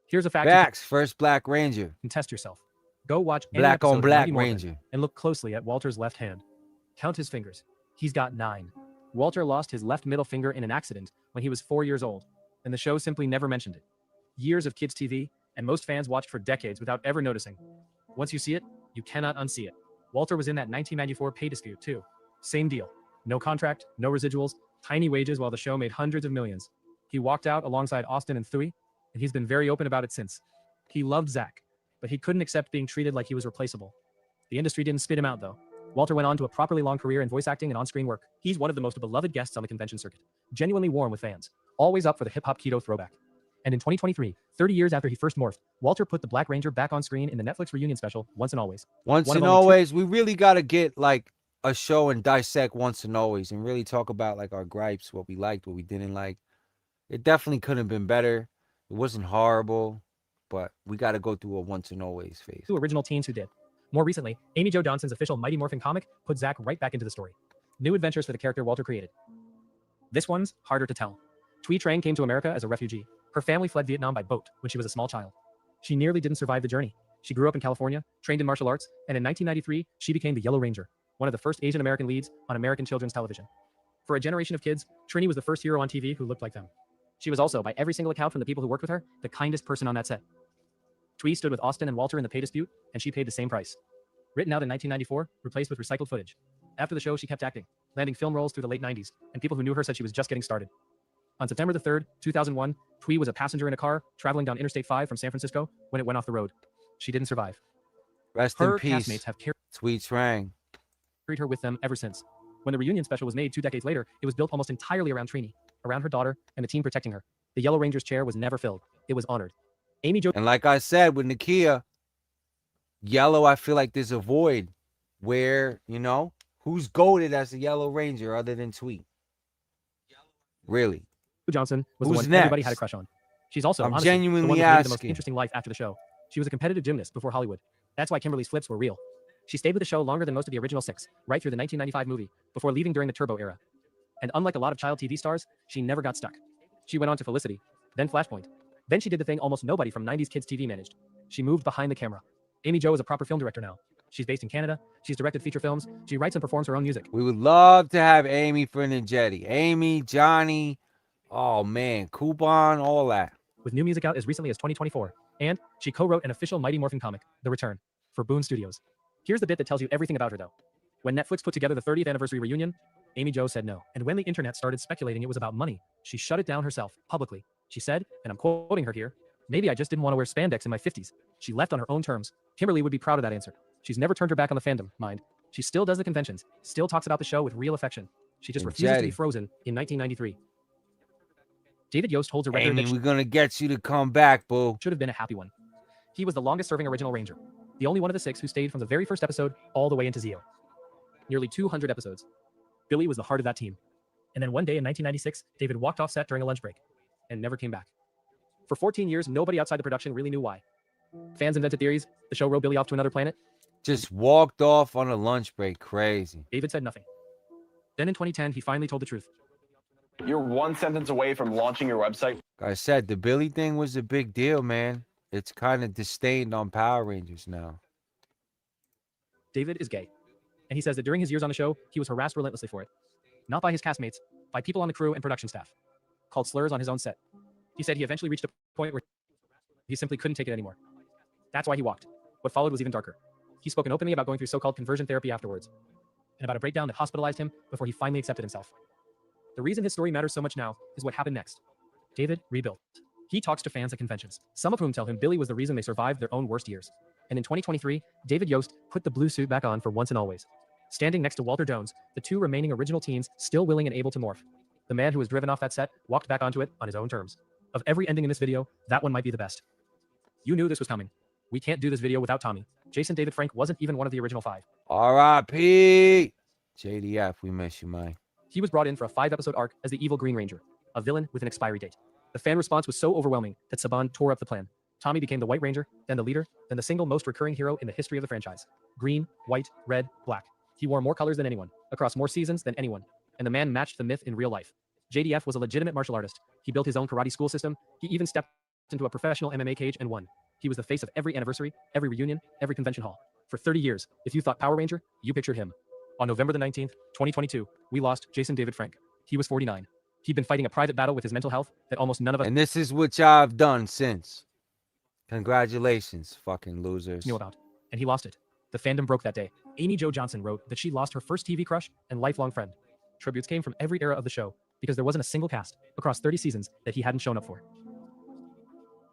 Here's a fact. Facts, first Black Ranger. And test yourself. Go watch Black on Black Ranger and look closely at Walter's left hand. Count his fingers. He's got 9. Walter lost his left middle finger in an accident when he was 4 years old, and the show simply never mentioned it. Years of kids' TV, and most fans watched for decades without ever noticing. Once you see it, you cannot unsee it. Walter was in that 1994 pay dispute, too. Same deal. No contract, no residuals, tiny wages while the show made hundreds of millions. He walked out alongside Austin and Thuy, and he's been very open about it since. He loved Zach, but he couldn't accept being treated like he was replaceable. The industry didn't spit him out, though. Walter went on to a properly long career in voice acting and on-screen work. He's one of the most beloved guests on the convention circuit, genuinely warm with fans, always up for the hip-hop keto throwback. And in 2023, 30 years after he first morphed, Walter put the Black Ranger back on screen in the Netflix reunion special, Once and Always. Once and Always, we really got to get like a show and dissect Once and Always and really talk about like our gripes, what we liked, what we didn't like. It definitely could have been better. It wasn't horrible, but we got to go through a Once and Always phase. 2 original teens who did. More recently, Amy Jo Johnson's official Mighty Morphin comic put Zach right back into the story. New adventures for the character Walter created. This one's harder to tell. Twee Trang came to America as a refugee. Her family fled Vietnam by boat when she was a small child. She nearly didn't survive the journey. She grew up in California, trained in martial arts, and in 1993, she became the Yellow Ranger, one of the first Asian American leads on American children's television. For a generation of kids, Trini was the first hero on TV who looked like them. She was also, by every single account from the people who worked with her, the kindest person on that set. Twee stood with Austin and Walter in the pay dispute, and she paid the same price. Written out in 1994, replaced with recycled footage. After the show, she kept acting, landing film roles through the late 90s, and people who knew her said she was just getting started. On September the 3rd, 2001, Twee was a passenger in a car traveling down Interstate 5 from San Francisco when it went off the road. She didn't survive. Rest her in peace. Castmates have Twee Trang. carried her with them ever since. When the reunion special was made 2 decades later, it was built almost entirely around Trini, around her daughter, and the team protecting her. The Yellow Ranger's chair was never filled. It was honored. Amy Jo. And like I said, with Nakia, Yellow, I feel like there's a void where, you know, who's goated as the Yellow Ranger other than Twee? Really? Johnson was Who's the one next? everybody had a crush on. She's also, I'm honestly, the genuinely one who lived the most asking. interesting life after the show. She was a competitive gymnast before Hollywood. That's why Kimberly's flips were real. She stayed with the show longer than most of the original 6, right through the 1995 movie, before leaving during the Turbo era. And unlike a lot of child TV stars, she never got stuck. She went on to Felicity, then Flashpoint. Then she did the thing almost nobody from 90s kids TV managed. She moved behind the camera. Amy Jo is a proper film director now. She's based in Canada. She's directed feature films. She writes and performs her own music. We would love to have Amy for Ninjetti. Amy, Johnny, oh man, Coupon, all that. With new music out as recently as 2024. And she co-wrote an official Mighty Morphin comic, The Return, for Boone Studios. Here's the bit that tells you everything about her, though. When Netflix put together the 30th anniversary reunion, Amy Jo said no. And when the internet started speculating it was about money, she shut it down herself, publicly. She said, and I'm quoting her here, "Maybe I just didn't want to wear spandex in my 50s. She left on her own terms. Kimberly would be proud of that answer. She's never turned her back on the fandom, mind. She still does the conventions, still talks about the show with real affection. She just And refuses to be Jetty. frozen in 1993. David Yost holds a record Amy, that we're gonna get you to come back, boo. should have been a happy one. He was the longest-serving original Ranger, the only one of the 6 who stayed from the very first episode all the way into Zeo. Nearly 200 episodes. Billy was the heart of that team. And then one day in 1996, David walked off set during a lunch break and never came back. For 14 years, nobody outside the production really knew why. Fans invented theories. The show wrote Billy off to another planet. Just walked off on a lunch break. Crazy. David said nothing. Then in 2010, he finally told the truth. You're one sentence away from launching your website. Like I said, the Billy thing was a big deal, man. It's kind of disdained on Power Rangers now. David is gay. And he says that during his years on the show, he was harassed relentlessly for it. Not by his castmates, by people on the crew and production staff. Called slurs on his own set. He said he eventually reached a point where he simply couldn't take it anymore. That's why he walked. What followed was even darker. He's spoken openly about going through so-called conversion therapy afterwards, and about a breakdown that hospitalized him before he finally accepted himself. The reason his story matters so much now is what happened next. David rebuilt. He talks to fans at conventions, some of whom tell him Billy was the reason they survived their own worst years. And in 2023, David Yost put the blue suit back on for once and always. Standing next to Walter Jones, the 2 remaining original teens still willing and able to morph. The man who was driven off that set walked back onto it on his own terms. Of every ending in this video, that one might be the best. You knew this was coming. We can't do this video without Tommy. Jason David Frank wasn't even one of the original 5. R.I.P. JDF, we miss you, man. He was brought in for a 5-episode arc as the evil Green Ranger, a villain with an expiry date. The fan response was so overwhelming that Saban tore up the plan. Tommy became the White Ranger, then the leader, then the single most recurring hero in the history of the franchise. Green, white, red, black. He wore more colors than anyone, across more seasons than anyone, and the man matched the myth in real life. JDF was a legitimate martial artist. He built his own karate school system. He even stepped into a professional MMA cage and won. He was the face of every anniversary, every reunion, every convention hall. For 30 years, if you thought Power Ranger, you pictured him. On November the 19th, 2022, we lost Jason David Frank. He was 49. He'd been fighting a private battle with his mental health that almost none of us And this is what y'all have done since. Congratulations, fucking losers. knew about. And he lost it. The fandom broke that day. Amy Jo Johnson wrote that she lost her first TV crush and lifelong friend. Tributes came from every era of the show because there wasn't a single cast across 30 seasons that he hadn't shown up for.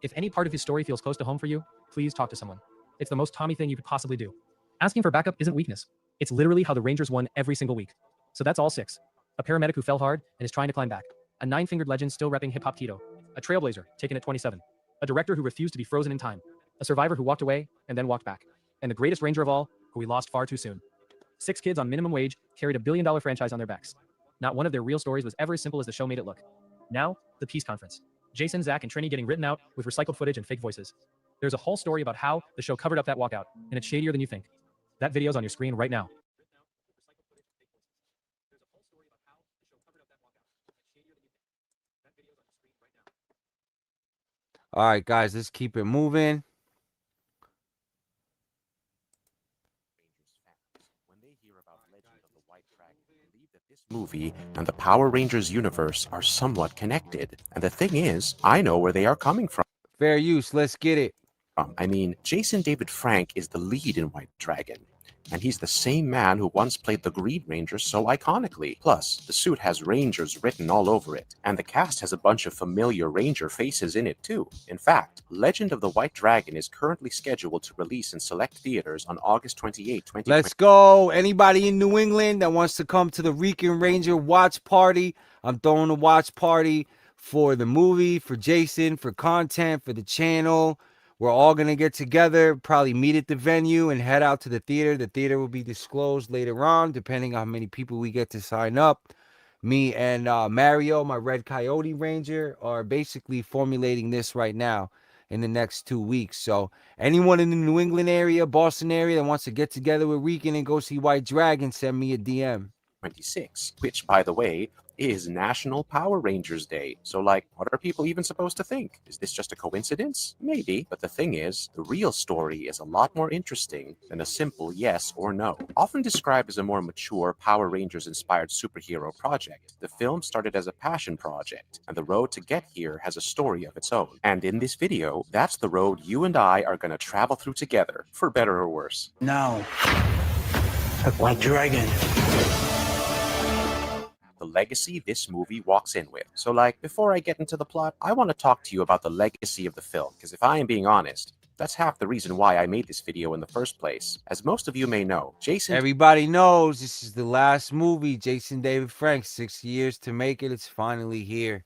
If any part of his story feels close to home for you, please talk to someone. It's the most Tommy thing you could possibly do. Asking for backup isn't weakness. It's literally how the Rangers won every single week. So that's all 6. A paramedic who fell hard and is trying to climb back. A 9-fingered legend still repping hip-hop keto. A trailblazer taken at 27. A director who refused to be frozen in time. A survivor who walked away and then walked back. And the greatest Ranger of all, who we lost far too soon. 6 kids on minimum wage carried a billion-dollar franchise on their backs. Not one of their real stories was ever as simple as the show made it look. Now, the peace conference. Jason, Zach, and Trini getting written out with recycled footage and fake voices. There's a whole story about how the show covered up that walkout, and it's shadier than you think. That video's on your screen right now. All right, guys, let's keep it moving. Movie and the Power Rangers universe are somewhat connected. And the thing is, I know where they are coming from. Fair use, let's get it. I mean, Jason David Frank is the lead in White Dragon. And he's the same man who once played the Green Ranger so iconically. Plus, the suit has Rangers written all over it. And the cast has a bunch of familiar Ranger faces in it too. In fact, Legend of the White Dragon is currently scheduled to release in select theaters on August 28, 2020. Let's go. Anybody in New England that wants to come to the Rican Ranger watch party, I'm throwing a watch party for the movie, for Jason, for content, for the channel. We're all going to get together, probably meet at the venue and head out to the theater. The theater will be disclosed later on, depending on how many people we get to sign up. Me and Mario, my Red Coyote Ranger, are basically formulating this right now in the next 2 weeks. So anyone in the New England area, Boston area that wants to get together with Rican and go see White Dragon, send me a DM. 26, which, by the way, is National Power Rangers Day. So, like, what are people even supposed to think? Is this just a coincidence? Maybe. But the thing is, the real story is a lot more interesting than a simple yes or no. Often described as a more mature Power Rangers-inspired superhero project, the film started as a passion project, and the road to get here has a story of its own. And in this video, that's the road you and I are going to travel through together, for better or worse. No. The White Dragon. The legacy this movie walks in with. So like, before I get into the plot, I want to talk to you about the legacy of the film, because if I am being honest, that's half the reason why I made this video in the first place. As most of you may know, Jason... Everybody knows this is the last movie, Jason David Frank, 6 years to make it. It's finally here.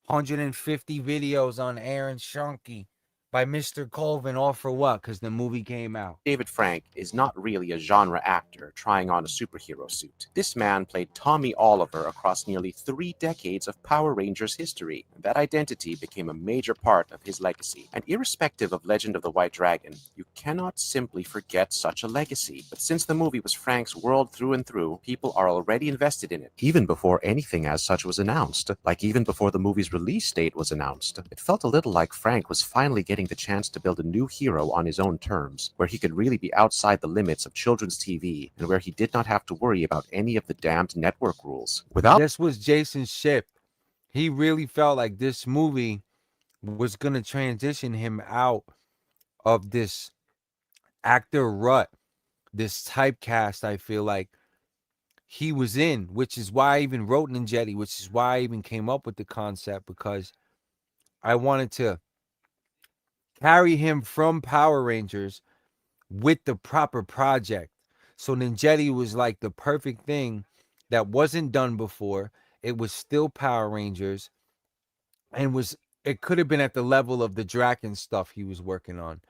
150 videos on Aaron Shunky by Mr. CoLViN, all for what? Because the movie came out. David Frank is not really a genre actor trying on a superhero suit. This man played Tommy Oliver across nearly 3 decades of Power Rangers history, and that identity became a major part of his legacy. And irrespective of Legend of the White Dragon, you cannot simply forget such a legacy. But since the movie was Frank's world through and through, people are already invested in it, even before anything as such was announced. Like even before the movie's release date was announced. It felt a little like Frank was finally getting the chance to build a new hero on his own terms, where he could really be outside the limits of children's TV, and where he did not have to worry about any of the damned network rules. This was Jason's ship. He really felt like this movie was going to transition him out of this actor rut, this typecast I feel like he was in, which is why I even wrote Ninjetti, which is why I even came up with the concept, because I wanted to carry him from Power Rangers with the proper project. So Ninjetti was like the perfect thing that wasn't done before. It was still Power Rangers, and it could have been at the level of the Draken stuff he was working on,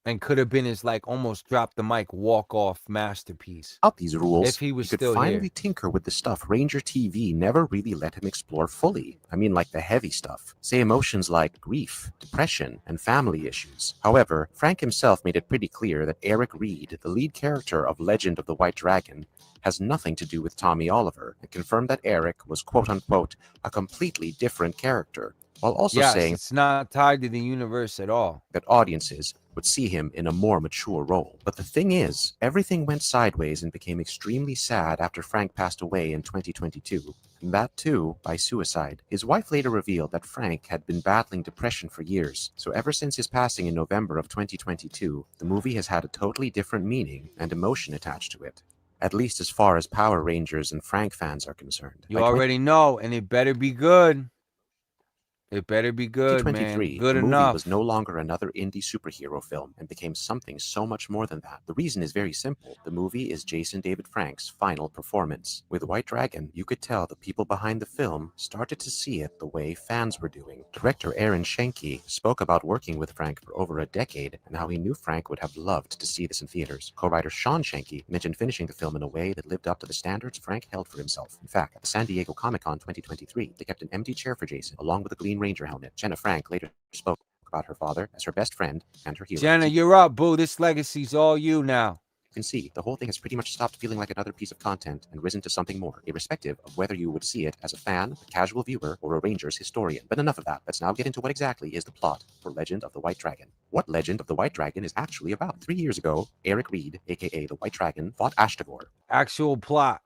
and could have been his like almost drop the mic walk off masterpiece. Without these rules, if he was could still finally here. tinker with the stuff Ranger TV never really let him explore fully. I mean, like the heavy stuff. Say emotions like grief, depression, and family issues. However, Frank himself made it pretty clear that Eric Reed, the lead character of Legend of the White Dragon, has nothing to do with Tommy Oliver, and confirmed that Eric was quote-unquote a completely different character, while also saying it's not tied to the universe at all. That audiences would see him in a more mature role. But the thing is, everything went sideways and became extremely sad after Frank passed away in 2022. And that too, by suicide. His wife later revealed that Frank had been battling depression for years. So ever since his passing in November of 2022, the movie has had a totally different meaning and emotion attached to it. At least as far as Power Rangers and Frank fans are concerned. You already know, and it better be good. It better be good, man. 2023, Good the movie enough. was no longer another indie superhero film and became something so much more than that. The reason is very simple. The movie is Jason David Frank's final performance. With White Dragon, you could tell the people behind the film started to see it the way fans were doing. Director Aaron Shunky spoke about working with Frank for over a decade and how he knew Frank would have loved to see this in theaters. Co-writer Sean Shunky mentioned finishing the film in a way that lived up to the standards Frank held for himself. In fact, at the San Diego Comic-Con 2023, they kept an empty chair for Jason, along with a Green Ranger helmet. Jenna Frank later spoke about her father as her best friend and her hero. Jenna, you're up, boo. This legacy's all you now. You can see the whole thing has pretty much stopped feeling like another piece of content and risen to something more, irrespective of whether you would see it as a fan, a casual viewer, or a Rangers historian. But enough of that. Let's now get into what exactly is the plot for Legend of the White Dragon. What Legend of the White Dragon is actually about. 3 years ago, Eric Reed, aka the White Dragon, fought Ashtagor. Actual plot.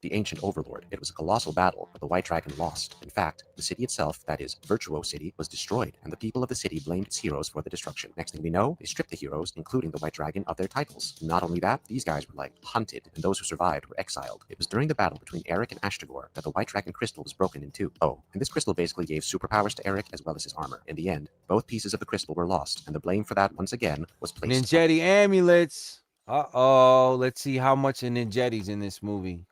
The ancient overlord. It was a colossal battle, but the White Dragon lost. In fact, the city itself, that is, Virtuo City, was destroyed, and the people of the city blamed its heroes for the destruction. Next thing we know, they stripped the heroes, including the White Dragon, of their titles. Not only that, these guys were like hunted, and those who survived were exiled. It was during the battle between Eric and Ashtagor that the White Dragon crystal was broken in two. Oh, and this crystal basically gave superpowers to Eric as well as his armor. In the end, both pieces of the crystal were lost, and the blame for that once again was placed Ninjetti amulets. Uh-oh. Let's see how much of Ninjetti's in this movie.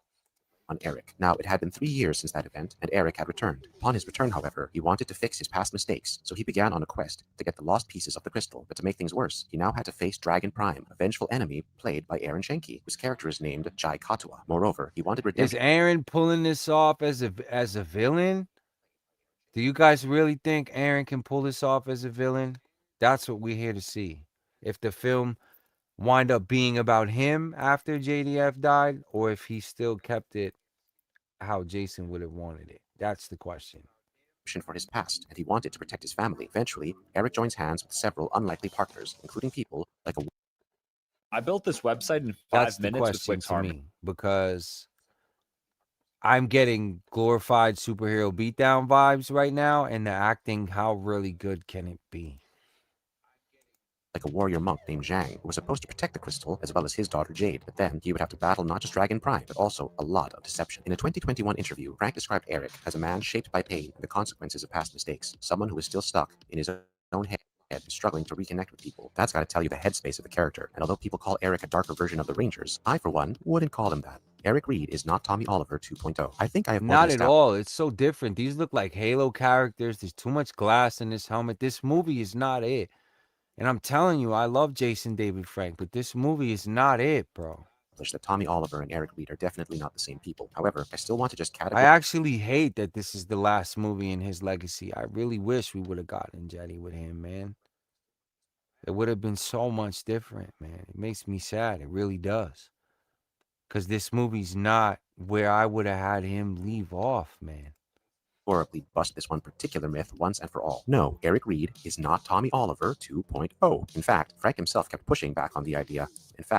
On Eric. Now, it had been 3 years since that event, and Eric had returned. Upon his return, however, he wanted to fix his past mistakes, so he began on a quest to get the lost pieces of the crystal. But to make things worse, he now had to face Dragon Prime, a vengeful enemy played by Aaron Shunky, whose character is named Jai Katua. Moreover, he wanted redemption. Is Aaron pulling this off as a villain? Do you guys really think Aaron can pull this off as a villain? That's what we're here to see. If the film wind up being about him after JDF died, or if he still kept it how Jason would have wanted it. That's the question. For his past, and he wanted to protect his family. Eventually, Eric joins hands with several unlikely partners, including people like a... I built this website in That's 5 the minutes with question Wix to Harmony. me, because I'm getting glorified superhero beatdown vibes right now, and the acting, how really good can it be? like a warrior monk named Zhang, who was supposed to protect the crystal as well as his daughter Jade, but then he would have to battle not just Dragon Prime, but also a lot of deception. In a 2021 interview, Frank described Eric as a man shaped by pain and the consequences of past mistakes, someone who is still stuck in his own head, struggling to reconnect with people. That's got to tell you the headspace of the character, and although people call Eric a darker version of the Rangers, I, for one, wouldn't call him that. Eric Reed is not Tommy Oliver 2.0. I think I have more Not than at all. It's so different. These look like Halo characters. There's too much glass in this helmet. This movie is not it. And I'm telling you, I love Jason David Frank, but this movie is not it, bro. that Tommy Oliver and Eric Reed are definitely not the same people. However, I still want to just I actually hate that this is the last movie in his legacy. I really wish we would have gotten Jetty with him, man. It would have been so much different, man. It makes me sad. It really does. Because this movie's not where I would have had him leave off, man. Horribly bust this one particular myth once and for all. No, Eric Reed is not Tommy Oliver 2.0. In fact, Frank himself kept pushing back on the idea. In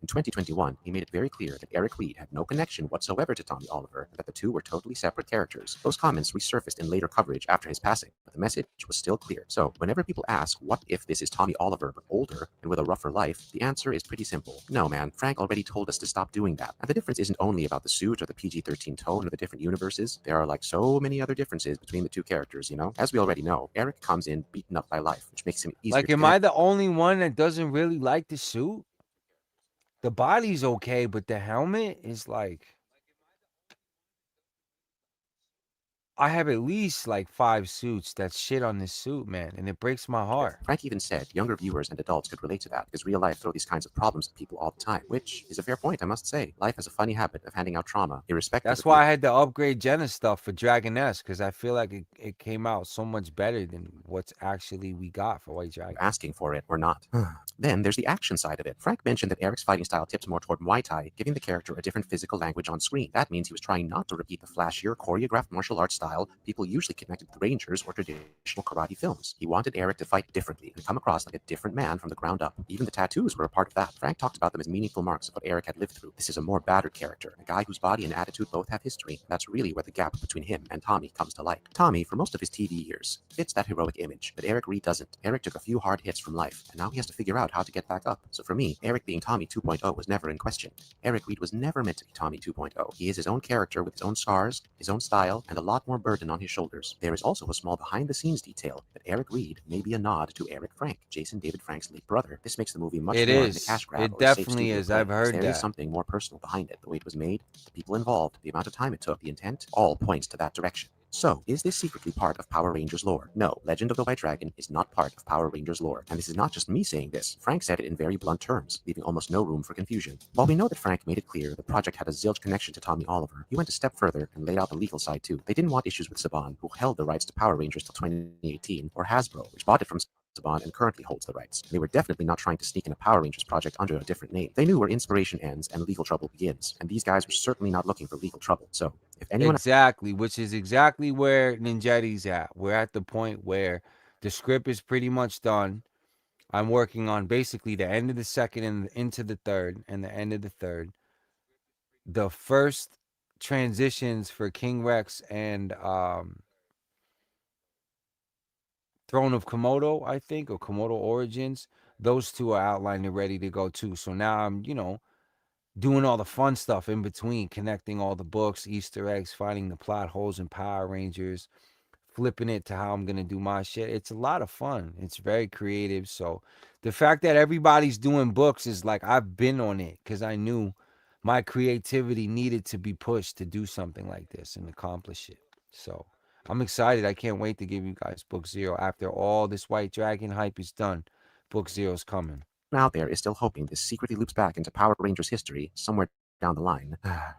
2021, he made it very clear that Eric Reed had no connection whatsoever to Tommy Oliver, and that the two were totally separate characters. Those comments resurfaced in later coverage after his passing, but the message was still clear. So, whenever people ask, what if this is Tommy Oliver but older and with a rougher life, the answer is pretty simple. No, man, Frank already told us to stop doing that. And the difference isn't only about the suit or the PG-13 tone or the different universes. There are like so many other differences between the two characters, you know? As we already know, Eric comes in beaten up by life, which makes him easier Like, am I the only one that doesn't really like the suit? The body's okay, but the helmet is like... I have at least like 5 suits that shit on this suit, man, and it breaks my heart. Frank even said younger viewers and adults could relate to that, because real life throw these kinds of problems at people all the time, which is a fair point, I must say. Life has a funny habit of handing out trauma, irrespective That's of why I had to upgrade Jenna stuff for Dragon S, because I feel like it came out so much better than what's actually we got for White Dragon. Asking for it or not. Then there's the action side of it. Frank mentioned that Eric's fighting style tips more toward Muay Thai, giving the character a different physical language on screen. That means he was trying not to repeat the flashier, choreographed martial arts style people usually connected with Rangers or traditional karate films. He wanted Eric to fight differently and come across like a different man from the ground up. Even the tattoos were a part of that. Frank talked about them as meaningful marks of what Eric had lived through. This is a more battered character, a guy whose body and attitude both have history. That's really where the gap between him and Tommy comes to light. Tommy, for most of his TV years, fits that heroic image, but Eric Reed doesn't. Eric took a few hard hits from life, and now he has to figure out how to get back up. So for me, Eric being Tommy 2.0 was never in question. Eric Reed was never meant to be Tommy 2.0. He is his own character with his own scars, his own style, and a lot more burden on his shoulders. There is also a small behind-the-scenes detail that Eric Reed may be a nod to Eric Frank, Jason David Frank's late brother. This makes the movie much more than a cash grab. It or a safe definitely studio is. play. I've heard There that. is something more personal behind it. The way it was made, the people involved, the amount of time it took, the intent, all points to that direction. So, is this secretly part of Power Rangers lore? No, Legend of the White Dragon is not part of Power Rangers lore. And this is not just me saying this. Frank said it in very blunt terms, leaving almost no room for confusion. While we know that Frank made it clear the project had a zilch connection to Tommy Oliver, he went a step further and laid out the legal side too. They didn't want issues with Saban, who held the rights to Power Rangers till 2018, or Hasbro, which bought it from Saban and currently holds the rights. They were definitely not trying to sneak in a Power Rangers project under a different name. They knew where inspiration ends and legal trouble begins, and these guys were certainly not looking for legal trouble. So, if anyone Exactly, which is exactly where Ninjetti's at. We're at the point where the script is pretty much done. I'm working on basically the end of the second and into the third, and the end of the third. The first transitions for King Rex and Throne of Komodo, I think, or Komodo Origins, those two are outlined and ready to go too. So now I'm, doing all the fun stuff in between, connecting all the books, Easter eggs, finding the plot holes in Power Rangers, flipping it to how I'm going to do my shit. It's a lot of fun. It's very creative. So the fact that everybody's doing books is like, I've been on it because I knew my creativity needed to be pushed to do something like this and accomplish it. So I'm excited. I can't wait to give you guys Book Zero. After all this White Dragon hype is done, Book Zero's coming. out there is still hoping this secretly loops back into Power Rangers history somewhere down the line.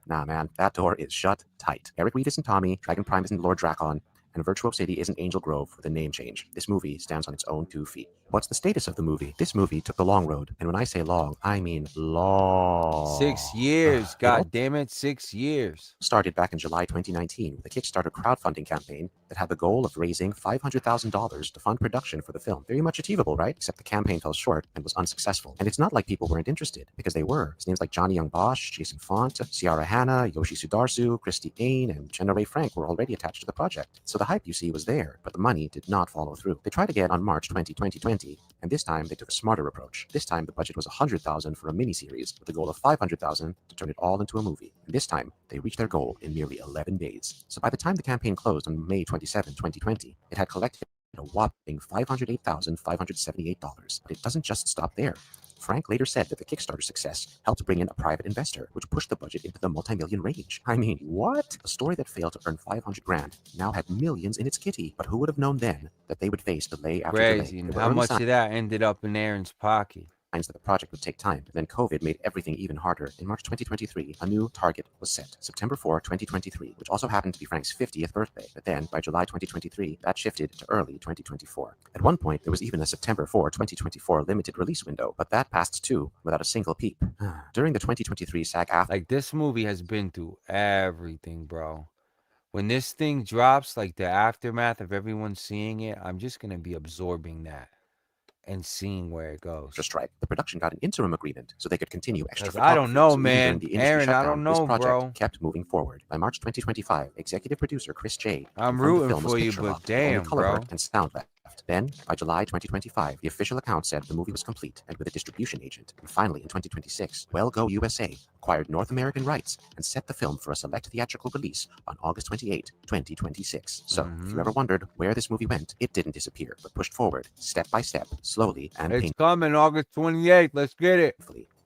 Nah, man, that door is shut tight. Eric Reed isn't Tommy, Dragon Prime isn't Lord Drakon, and Virtual City isn't Angel Grove with a name change. This movie stands on its own 2 feet. What's the status of the movie? This movie took the long road, and when I say long, I mean long. 6 years, god damn it, 6 years. Started back in July 2019 with a Kickstarter crowdfunding campaign that had the goal of raising $500,000 to fund production for the film. Very much achievable, right? Except the campaign fell short and was unsuccessful. And it's not like people weren't interested, because they were. Names like Johnny Young Bosch, Jason Font, Ciara Hanna, Yoshi Sudarsu, Christy Ain, and Jenna Ray Frank were already attached to the project. So the hype you see was there, but the money did not follow through. They tried again on March 20, 2020, and this time they took a smarter approach. This time the budget was $100,000 for a miniseries, with the goal of $500,000 to turn it all into a movie. And this time they reached their goal in merely 11 days. So by the time the campaign closed on May 27, 2020, it had collected a whopping $508,578. But it doesn't just stop there. Frank later said that the Kickstarter success helped bring in a private investor, which pushed the budget into the multi-million range. I mean, what? A story that failed to earn $500,000 now had millions in its kitty. But who would have known then that they would face delay after Crazy. delay? And There were how early much signs of that ended up in Aaron's pocket? That the project would take time. Then COVID made everything even harder. In March 2023, a new target was set, September 4, 2023, which also happened to be Frank's 50th birthday. But then, by July 2023, that shifted to early 2024. At one point, there was even a September 4, 2024 limited release window, but that passed too, without a single peep. During the 2023 SAG-AFTRA, Like, this movie has been through everything, bro. When this thing drops, like the aftermath of everyone seeing it, I'm just gonna be absorbing that and seeing where it goes. strike, the production got an interim agreement so they could continue extra 'Cause photography. I don't know, So even man. during the industry Aaron, I shutdown, don't this know, project bro. kept moving forward. By March 2025, executive producer Chris J. I'm confirmed the rooting film was for you, picture but locked, with only damn, color bro. work and sound left. Then, by July 2025, the official account said the movie was complete and with a distribution agent. And finally, in 2026, WoRLd USA acquired North American rights and set the film for a select theatrical release on August 28, 2026. So, if you ever wondered where this movie went, it didn't disappear, but pushed forward, step by step, slowly and It's coming August 28th. Let's get it.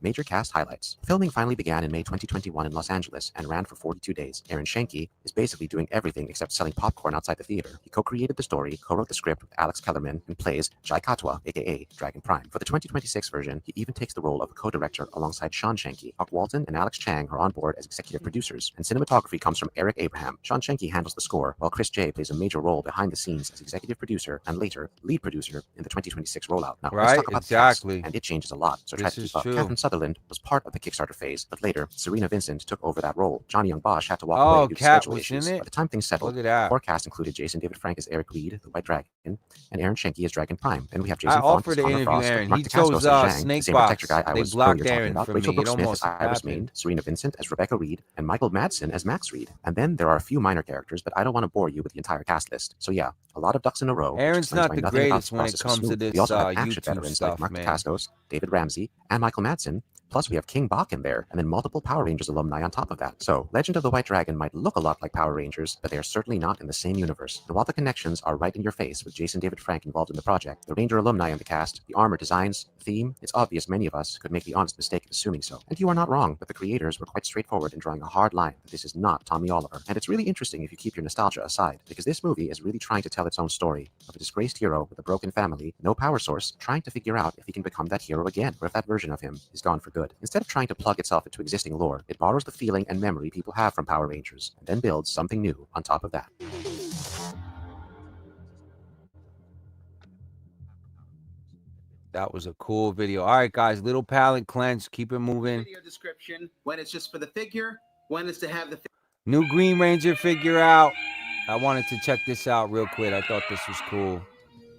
Major cast highlights. Filming finally began in May 2021 in Los Angeles and ran for 42 days. Aaron Schenke is basically doing everything except selling popcorn outside the theater. He co-created the story, co-wrote the script with Alex Kellerman, and plays Jai Katwa, aka Dragon Prime. For the 2026 version, he even takes the role of a co-director alongside Sean Schenke. Huck Walton and Alex Chang are on board as executive producers, and cinematography comes from Eric Abraham. Sean Schenke handles the score, while Chris J plays a major role behind the scenes as executive producer and later lead producer in the 2026 rollout. Now, let's talk about the cast, and it changes a lot, so try to keep up. Catherine Sutherland was part of the Kickstarter phase, but later Serena Vincent took over that role. Johnny Young Bosch had to walk away due to schedule issues. By the time things settled, the core cast included Jason David Frank as Eric Reed, the White Dragon, and Aaron Schenke as Dragon Prime. Then we have Jason Font as Connor Frost, Mark DeCascos as Zhang, the same protector guy I was earlier talking about, Rachel Brooks Smith as Iris Main, Serena Vincent as Rebecca Reed, and Michael Madsen as Max Reed. And then there are a few minor characters, but I don't want to bore you with the entire cast list. So yeah, a lot of ducks in a row. Aaron's not the greatest when it comes to this we also have action YouTube veterans stuff, like Mark man. DeCascos, David Ramsey, and Michael Madsen. Plus, we have King Bach in there, and then multiple Power Rangers alumni on top of that. So, Legend of the White Dragon might look a lot like Power Rangers, but they are certainly not in the same universe. And while the connections are right in your face with Jason David Frank involved in the project, the Ranger alumni in the cast, the armor designs, the theme, it's obvious many of us could make the honest mistake of assuming so. And you are not wrong, but the creators were quite straightforward in drawing a hard line that this is not Tommy Oliver. And it's really interesting if you keep your nostalgia aside, because this movie is really trying to tell its own story of a disgraced hero with a broken family, no power source, trying to figure out if he can become that hero again, or if that version of him is gone for good. Instead of trying to plug itself into existing lore, it borrows the feeling and memory people have from Power Rangers, and then builds something new on top of that. That was a cool video. All right, guys, little palate cleanse. Keep it moving. Video description, when it's just for the figure, when it's to have the New Green Ranger figure out. I wanted to check this out real quick. I thought this was cool.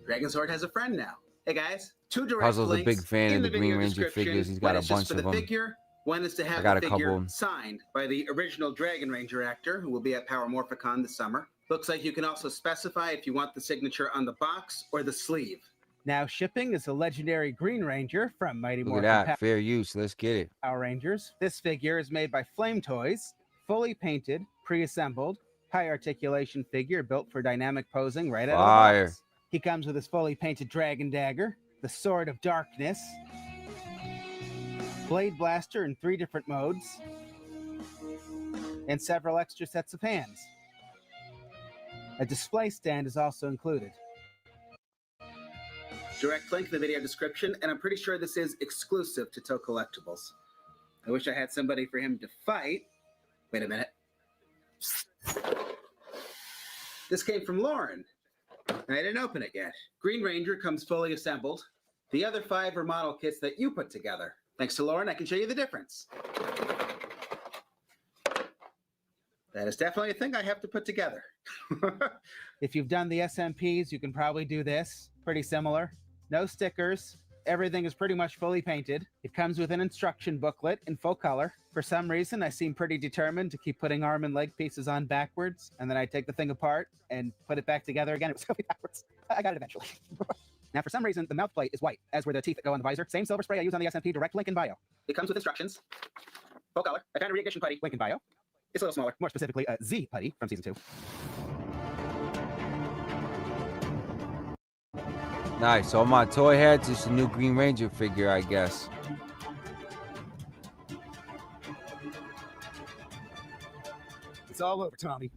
Dragon Sword has a friend now. Hey guys, 2 direct Puzzle's a links big fan in of the Green video Ranger description. figures. He's When got a it's just bunch for of the them. figure, when it's to have I got the a couple. figure signed by the original Dragon Ranger actor who will be at Power Morphicon this summer. Looks like you can also specify if you want the signature on the box or the sleeve. Now shipping is a legendary Green Ranger from Mighty Look Morphin at that. Fair use. Let's get it. Power Rangers. This figure is made by Flame Toys, fully painted, pre-assembled, high articulation figure built for dynamic posing right out of the Fire. box. He comes with his fully painted Dragon Dagger, the Sword of Darkness, Blade Blaster in 3 different modes, and several extra sets of hands. A display stand is also included. Direct link in the video description, and I'm pretty sure this is exclusive to Toe Collectibles. I wish I had somebody for him to fight. Wait a minute. This came from Lauren. I didn't open it yet. Green Ranger comes fully assembled. The other 5 are model kits that you put together. Thanks to Lauren, I can show you the difference. That is definitely a thing I have to put together. If you've done the SMPs, you can probably do this. Pretty similar. No stickers. Everything is pretty much fully painted. It comes with an instruction booklet in full color. For some reason, I seem pretty determined to keep putting arm and leg pieces on backwards, and then I take the thing apart and put it back together again. It was going backwards. I got it eventually. Now, for some reason, the mouth plate is white, as were the teeth that go on the visor. Same silver spray I use on the SMP, direct link in bio. It comes with instructions. Full color. I found a reignition putty. Link in bio. It's a little smaller. More specifically, a Z putty from season 2. Nice. So my toy head's just a new Green Ranger figure, I guess. It's all over, Tommy.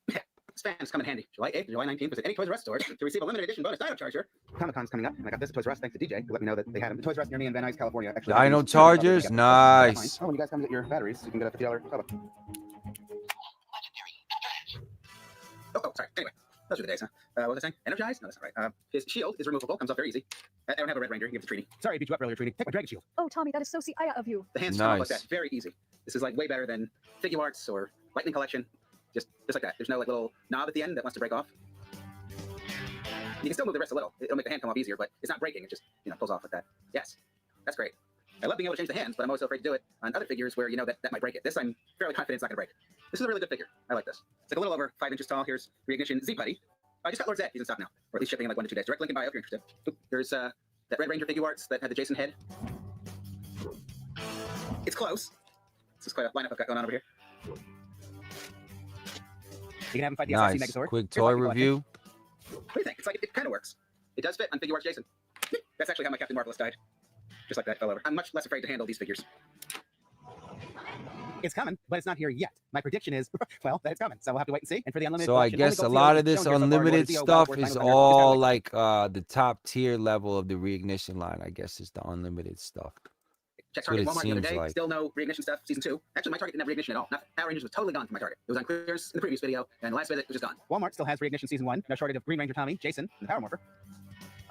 This fan's come in handy. July 8th, July 19th, visit any Toys R Us stores to receive a limited edition bonus dino charger. Comic-Con's coming up, and I got this at Toys R Us thanks to DJ, who let me know that they had them at Toys R Us near me in Van Nuys, California. Actually, Dino chargers? Nice. Oh, when you guys come get your batteries, you can get a $50 Starbucks. Oh, sorry. Anyway, those are the days, huh? What was I saying? Energized? No, that's not right. His shield is removable, comes off very easy. I don't have a Red Ranger, he gives it to Trini. Sorry I beat you up earlier, Trini. Take my dragon shield. Oh, Tommy, that is so CIA of you. The hands come off like that, very easy. This is like way better than Figure Arts or Lightning Collection. Just like that. There's no like little knob at the end that wants to break off. You can still move the wrist a little. It'll make the hand come off easier, but it's not breaking. It just, pulls off like that. Yes, that's great. I love being able to change the hands, but I'm always so afraid to do it on other figures where, that might break it. This, I'm fairly confident it's not going to break. This is a really good figure. I like this. It's like a little over 5 inches tall. Here's Reignition Z Putty. I just got Lord Zed. He's in stock now, or at least shipping in like 1 to 2 days. Direct link in bio if you're interested. Oop, there's that Red Ranger Figure Arts that had the Jason head. It's close. This is quite a lineup I've got going on over here. You can have him fight the Nice. SRC Megazord. Quick Here's toy Lucky Collection. review. What do you think? It's like it kind of works. It does fit on Figure Arts Jason. That's actually how my Captain Marvelous died. Just like that, fell over. I'm much less afraid to handle these figures. It's coming, but it's not here yet. My prediction is, well, that it's coming. So we'll have to wait and see. And for the unlimited So I collection, guess a only lot gold of this sealed, shown here so far, unlimited what is the stuff Wild is Wars Final all Thunder? like the top tier level of the Reignition line. I guess is the unlimited stuff. Check That's what Target it Walmart the other seems day. like. Still no Reignition stuff. Season 2. Actually, my Target didn't have Reignition at all. Power Rangers was totally gone from my Target. It was on clearance in the previous video, and the last visit was just gone. Walmart still has Reignition Season 1. No shortage of Green Ranger Tommy, Jason, and the Power Morpher.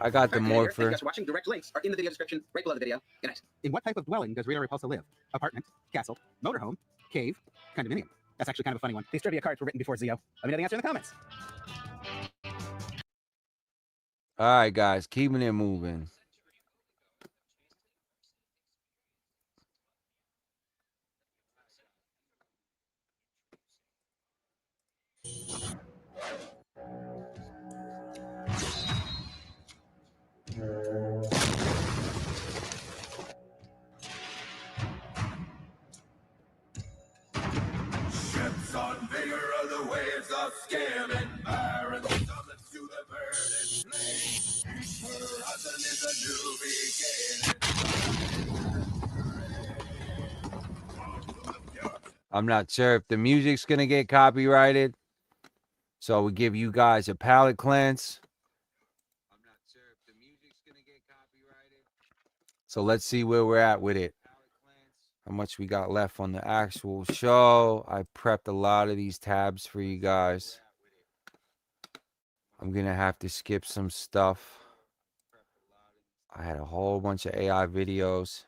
I got the Thank you Morpher. guys for watching. Direct links are in the video description right below the video. Good night. In what type of dwelling does Rita Repulsa live? Apartment, castle, motorhome, cave, condominium. That's actually kind of a funny one. These trivia cards were written before Zio. Let me know the answer in the comments. All right, guys, keeping it moving. Ships on vigor of the waves are scaling. Iron summons to the burning flame. Each horizon is a new beginning. I'm not sure if the music's gonna get copyrighted, so we give you guys a palate cleanse. So let's see where we're at with it. How much we got left on the actual show. I prepped a lot of these tabs for you guys. I'm gonna have to skip some stuff. I had a whole bunch of AI videos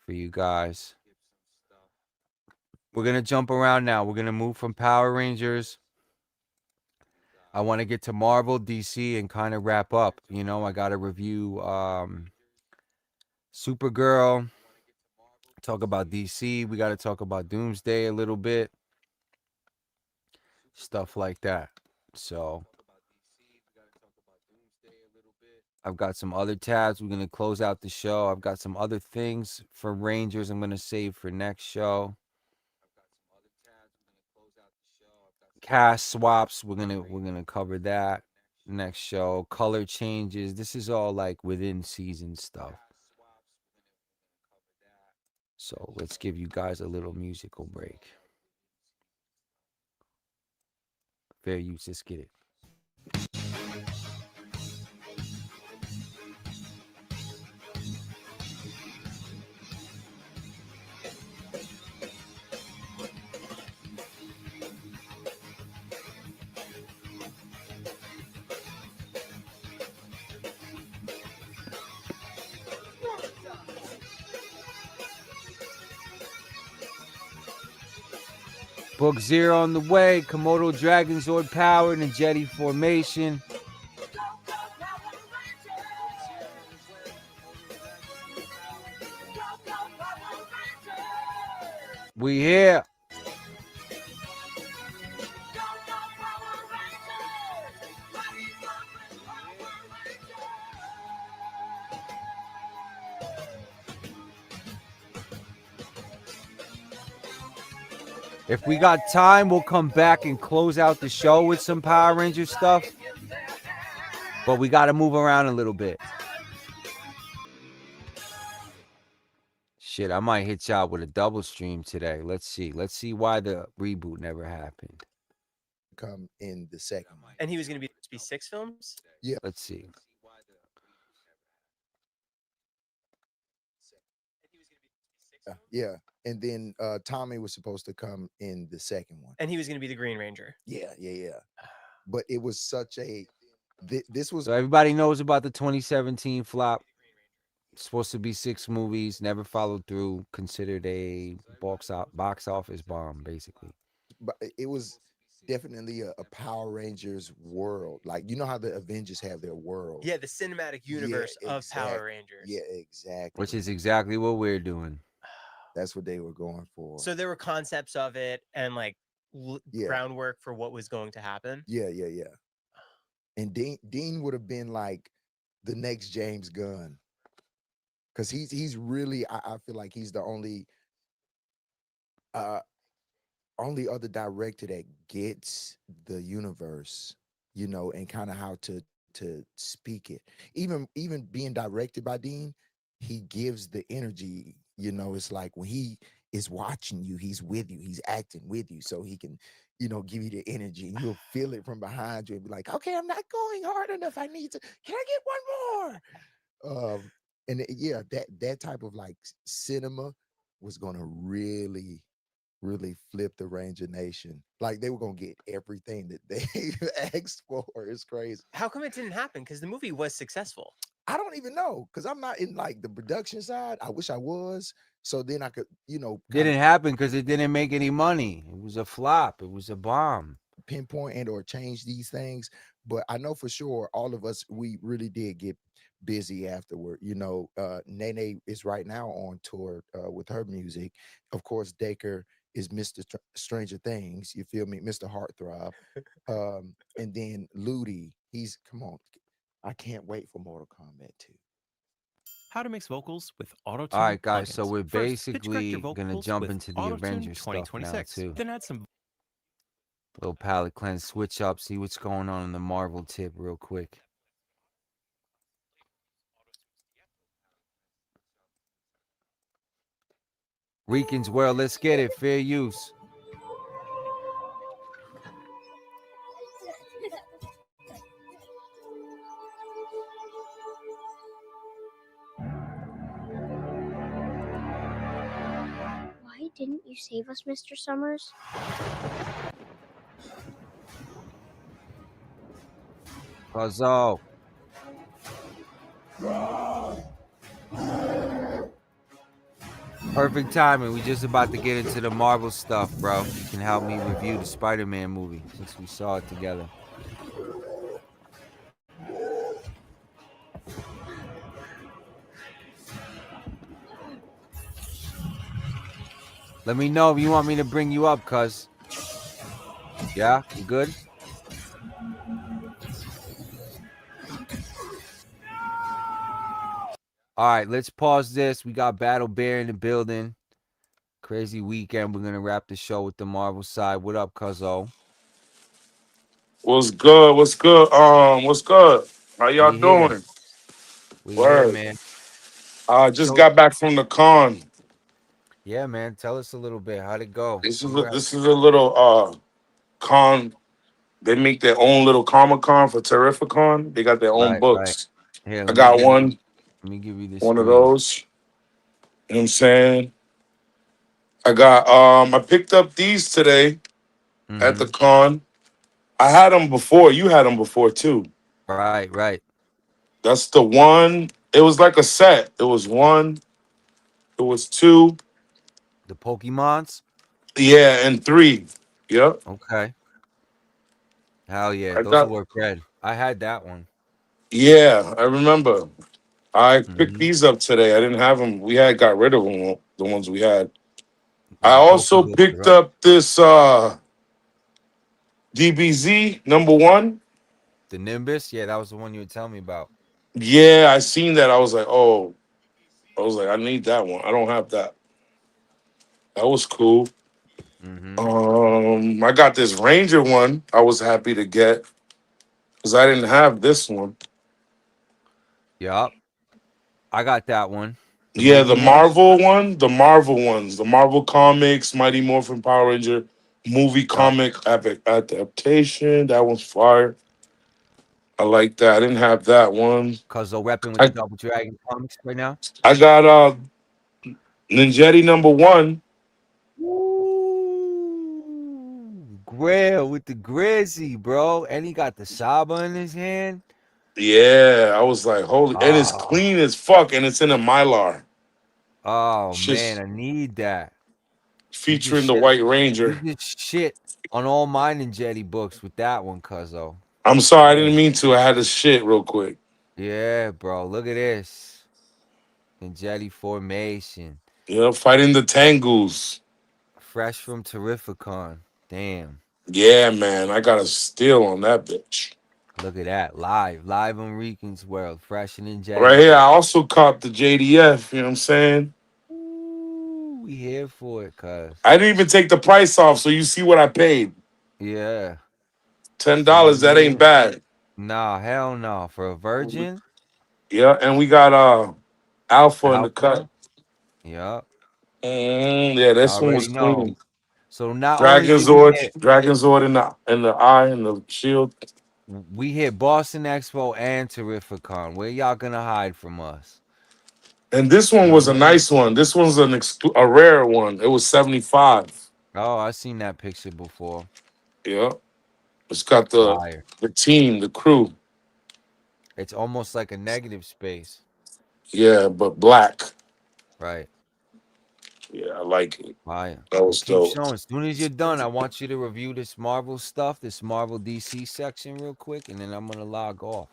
for you guys. We're gonna jump around now. We're gonna move from Power Rangers. I want to get to Marvel, DC, and kind of wrap up. I gotta review Supergirl. Talk about DC. We gotta talk about Doomsday a little bit. Stuff like that. So I've got some other tabs. We're gonna close out the show. I've got some other things for Rangers I'm gonna save for next show. Cast swaps, we're gonna cover that next show. Color changes. This is all like within season stuff. So let's give you guys a little musical break. Fair use, let's get it. Book 0 on the way. Komodo Dragon Zord power in the Jetty formation. We here. If we got time, we'll come back and close out the show with some Power Ranger stuff. But we got to move around a little bit. Shit, I might hit y'all with a double stream today. Let's see. Let's see why the reboot never happened. Come in the second one. And he was going to be 6 films? Yeah. Let's see. Yeah. And then Tommy was supposed to come in the second one. And he was going to be the Green Ranger. Yeah. But it was such a this was So everybody knows about the 2017 flop. It's supposed to be 6 movies, never followed through, considered a box office bomb, basically. But it was definitely a Power Rangers world. Like, you know how the Avengers have their world. Yeah, the cinematic universe of Power Rangers. Yeah, exactly. Which is exactly what we're doing. That's what they were going for. So there were concepts of it and like groundwork for what was going to happen. Yeah. And Dean would have been like the next James Gunn. Because he's really, I feel like he's the only other director that gets the universe, you know, and kind of how to speak it. Even being directed by Dean, he gives the energy, you know. It's like when he is watching you, he's with you, he's acting with you, so he can, you know, give you the energy, and you'll feel it from behind you and be like, okay, I'm not going hard enough, I need to, can I get one more? And yeah, that type of like cinema was gonna really flip the Ranger Nation. Like, they were gonna get everything that they asked for. It's crazy. How come it didn't happen? Because the movie was successful. I don't even know, because I'm not in like the production side. I wish I was, so then I could, you know, Didn't happen because it didn't make any money. It was a flop. It was a bomb. Pinpoint and or change these things. But I know for sure all of us, we really did get busy afterward. You know, Nene is right now on tour with her music. Of course, Dacre is Mr. Stranger Things, you feel me, Mr. Heartthrob. And then Ludi, come on, I can't wait for Mortal Kombat 2. How to mix vocals with auto-tune. All right, guys, so plugins. we're First, pitch basically correct your going to vocals jump with into the Auto-Tune Avengers stuff now, 2026. too. Then add some Little palette cleanse, switch up, see what's going on in the Marvel tip real quick. Rican's World, let's get it. Fair use. Why didn't you save us, Mr. Summers? Bozo. Perfect timing. We just about to get into the Marvel stuff, bro. You can help me review the Spider-Man movie since we saw it together. Let me know if you want me to bring you up, cuz. Yeah, you good? All right, let's pause this. We got Battle Bear in the building. Crazy weekend. We're going to wrap the show with the Marvel side. What up, cuzzo? What's good? What's good? What's good? How y'all We here. doing? We Word. here, man. I just got back from the con. Yeah, man. Tell us a little bit. How'd it go? This is a little con. They make their own little Comic-Con for Terrificon. They got their own books. Here, I got one. Let me give you this. One of those. You know what I'm saying? I got I picked up these today at the con. I had them before. You had them before too. Right. That's the one. It was like a set. It was one. It was two. The Pokemons? Yeah, and three. Yep. Okay. Hell yeah, I those are got. worth bread. I had that one. Yeah, I remember. I picked Mm-hmm. these up today. I didn't have them. We had got rid of them. The ones we had. I Yeah, both of also those picked are up. up this DBZ #1. The Nimbus, yeah, that was the one you were telling me about. Yeah, I seen that. I was like, oh, I was like, I need that one. I don't have that. That was cool. Mm-hmm. I got this Ranger one. I was happy to get because I didn't have this one. Yup. I got that one. The Yeah, the movie one? Marvel one, the Marvel ones, the Marvel Comics, Mighty Morphin Power Ranger movie Yup. comic epic adaptation. That one's fire. I like that. I didn't have that one. Cuzzo repping with the I Double Dragon comics right now. I got Ninjetti #1. Ooh, Grail with the Grizzy, bro. And he got the Saba in his hand. Yeah, I was like, holy, and it's Oh, clean as fuck, and it's in a Mylar. oh man, Just I need that. You just featuring the shit. White You Ranger. just shit on all mine and Jetty books with that one, Cuzzo. I'm sorry, I Yeah. didn't mean to. I had to shit real quick. Yeah, bro. Look at this. And Jetty formation. Yeah, fighting the Tangus. Fresh from Terrificon. Damn. Yeah, man, I got a steal on that bitch. Look at that. Live on Rican's World. Fresh and in Jetty Right here, I book. also caught the JDF. You know what I'm saying? Ooh, we here for it, cuz. I didn't even take the price off, so you see what I paid. Yeah. $10. That ain't See? bad. Nah, hell no. For a virgin, Yeah, and we got Alpha in the cut. Alpha. Yup. Yeah, I this one was already know. clean. So not only Dragon did we Zord, hit Dragon Zord in the eye and the shield. Boston Expo and Terrificon. Where y'all gonna hide from us? And this one You know was what a I mean? nice one. This one's a rare one. It was 75. Oh, I seen that picture before. Yeah, it's got Fire. the team, the crew. It's almost like a negative space. Yeah, but black. Right. Yeah, I like it. Fire. That Well, was keep dope. showing. As soon as you're done, I want you to review this Marvel stuff, this Marvel DC section real quick, and then I'm gonna log off.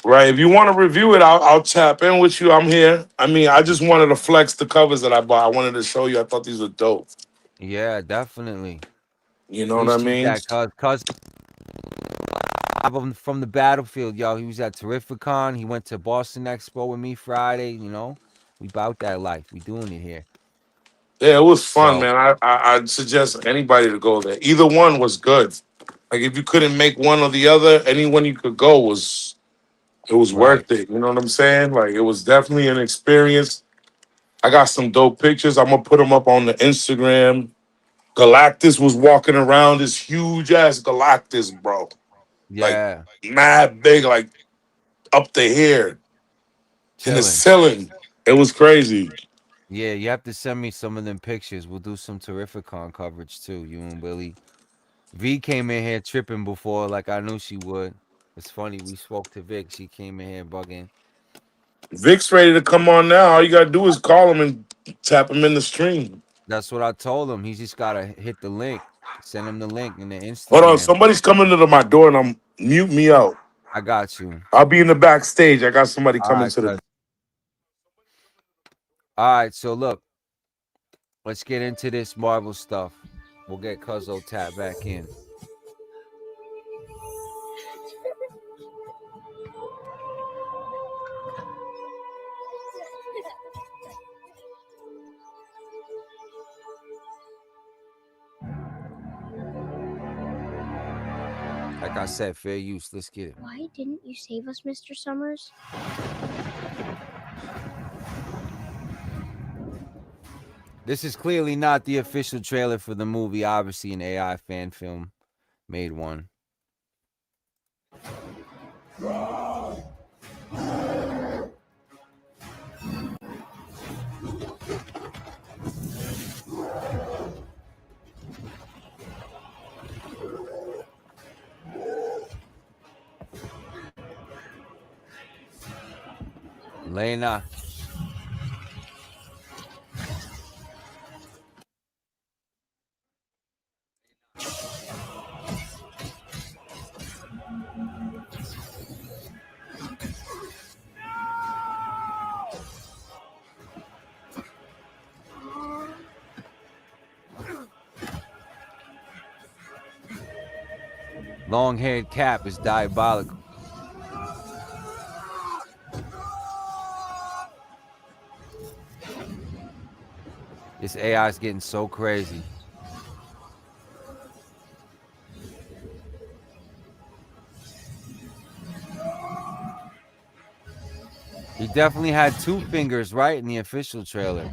Right. If you want to review it, I'll tap in with you. I'm here. I mean, I just wanted to flex the covers that I bought. I wanted to show you. I thought these were dope. Yeah, definitely. You know what I Appreciate mean? that, cuz from the battlefield, yo. He was at Terrificon. He went to Boston Expo with me Friday. You know, we bout that life. We doing it here. Yeah, it was fun, So man. I'd suggest anybody to go there. Either one was good. Like if you couldn't make one or the other, anyone you could go was it was right, worth it. You know what I'm saying? Like it was definitely an experience. I got some dope pictures. I'm gonna put them up on the Instagram. Galactus was walking around this huge ass Galactus, bro. Like yeah, mad big, like up to here in the chilling. ceiling. It was crazy. Yeah, you have to send me some of them pictures. We'll do some Terrificon coverage too. You and Willie. V came in here tripping before, like I knew she would. It's funny. We spoke to Vic. She came in here bugging. Vic's ready to come on now. All you gotta do is call him and tap him in the stream. That's what I told him. He just gotta hit the link. Send him the link in the Hold on, Instagram. somebody's coming to my door and I'm mute me out. I got you. I'll be in the backstage. I got somebody All coming right, to the. cuz. All right, so look, let's get into this Marvel stuff. We'll get Cuzzo tap back in. Like I said, fair use. Let's get it. Why didn't you save us, Mr. Summers? This is clearly not the official trailer for the movie. Obviously, an AI fan film made one. Lena. Long-haired Cap is diabolical. This AI is getting so crazy. He definitely had 2 fingers, right, in the official trailer.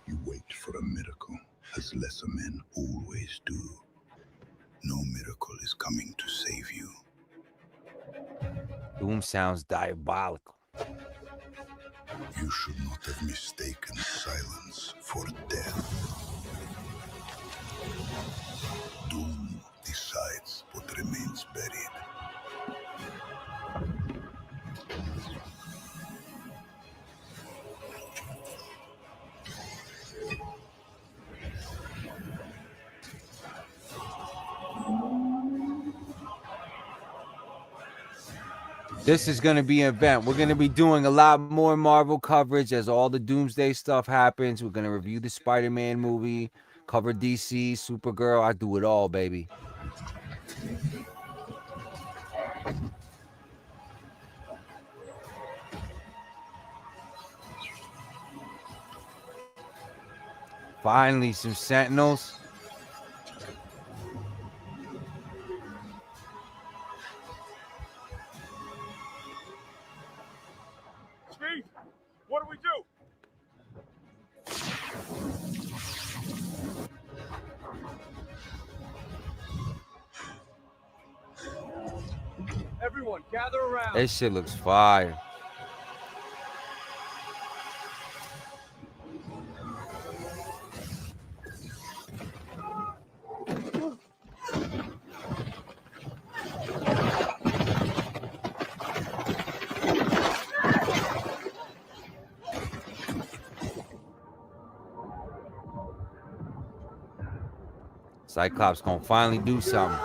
You wait for a miracle, as lesser men always do. No miracle is coming to save you. Doom sounds diabolical. You should not have mistaken silence for death. Doom decides what remains buried. This is going to be an event. We're going to be doing a lot more Marvel coverage as all the Doomsday stuff happens. We're going to review the Spider-Man movie, cover DC, Supergirl. I do it all, baby. Finally, some Sentinels. Steve, what do we do? Everyone, gather around. This shit looks fire. Cyclops gonna finally do something.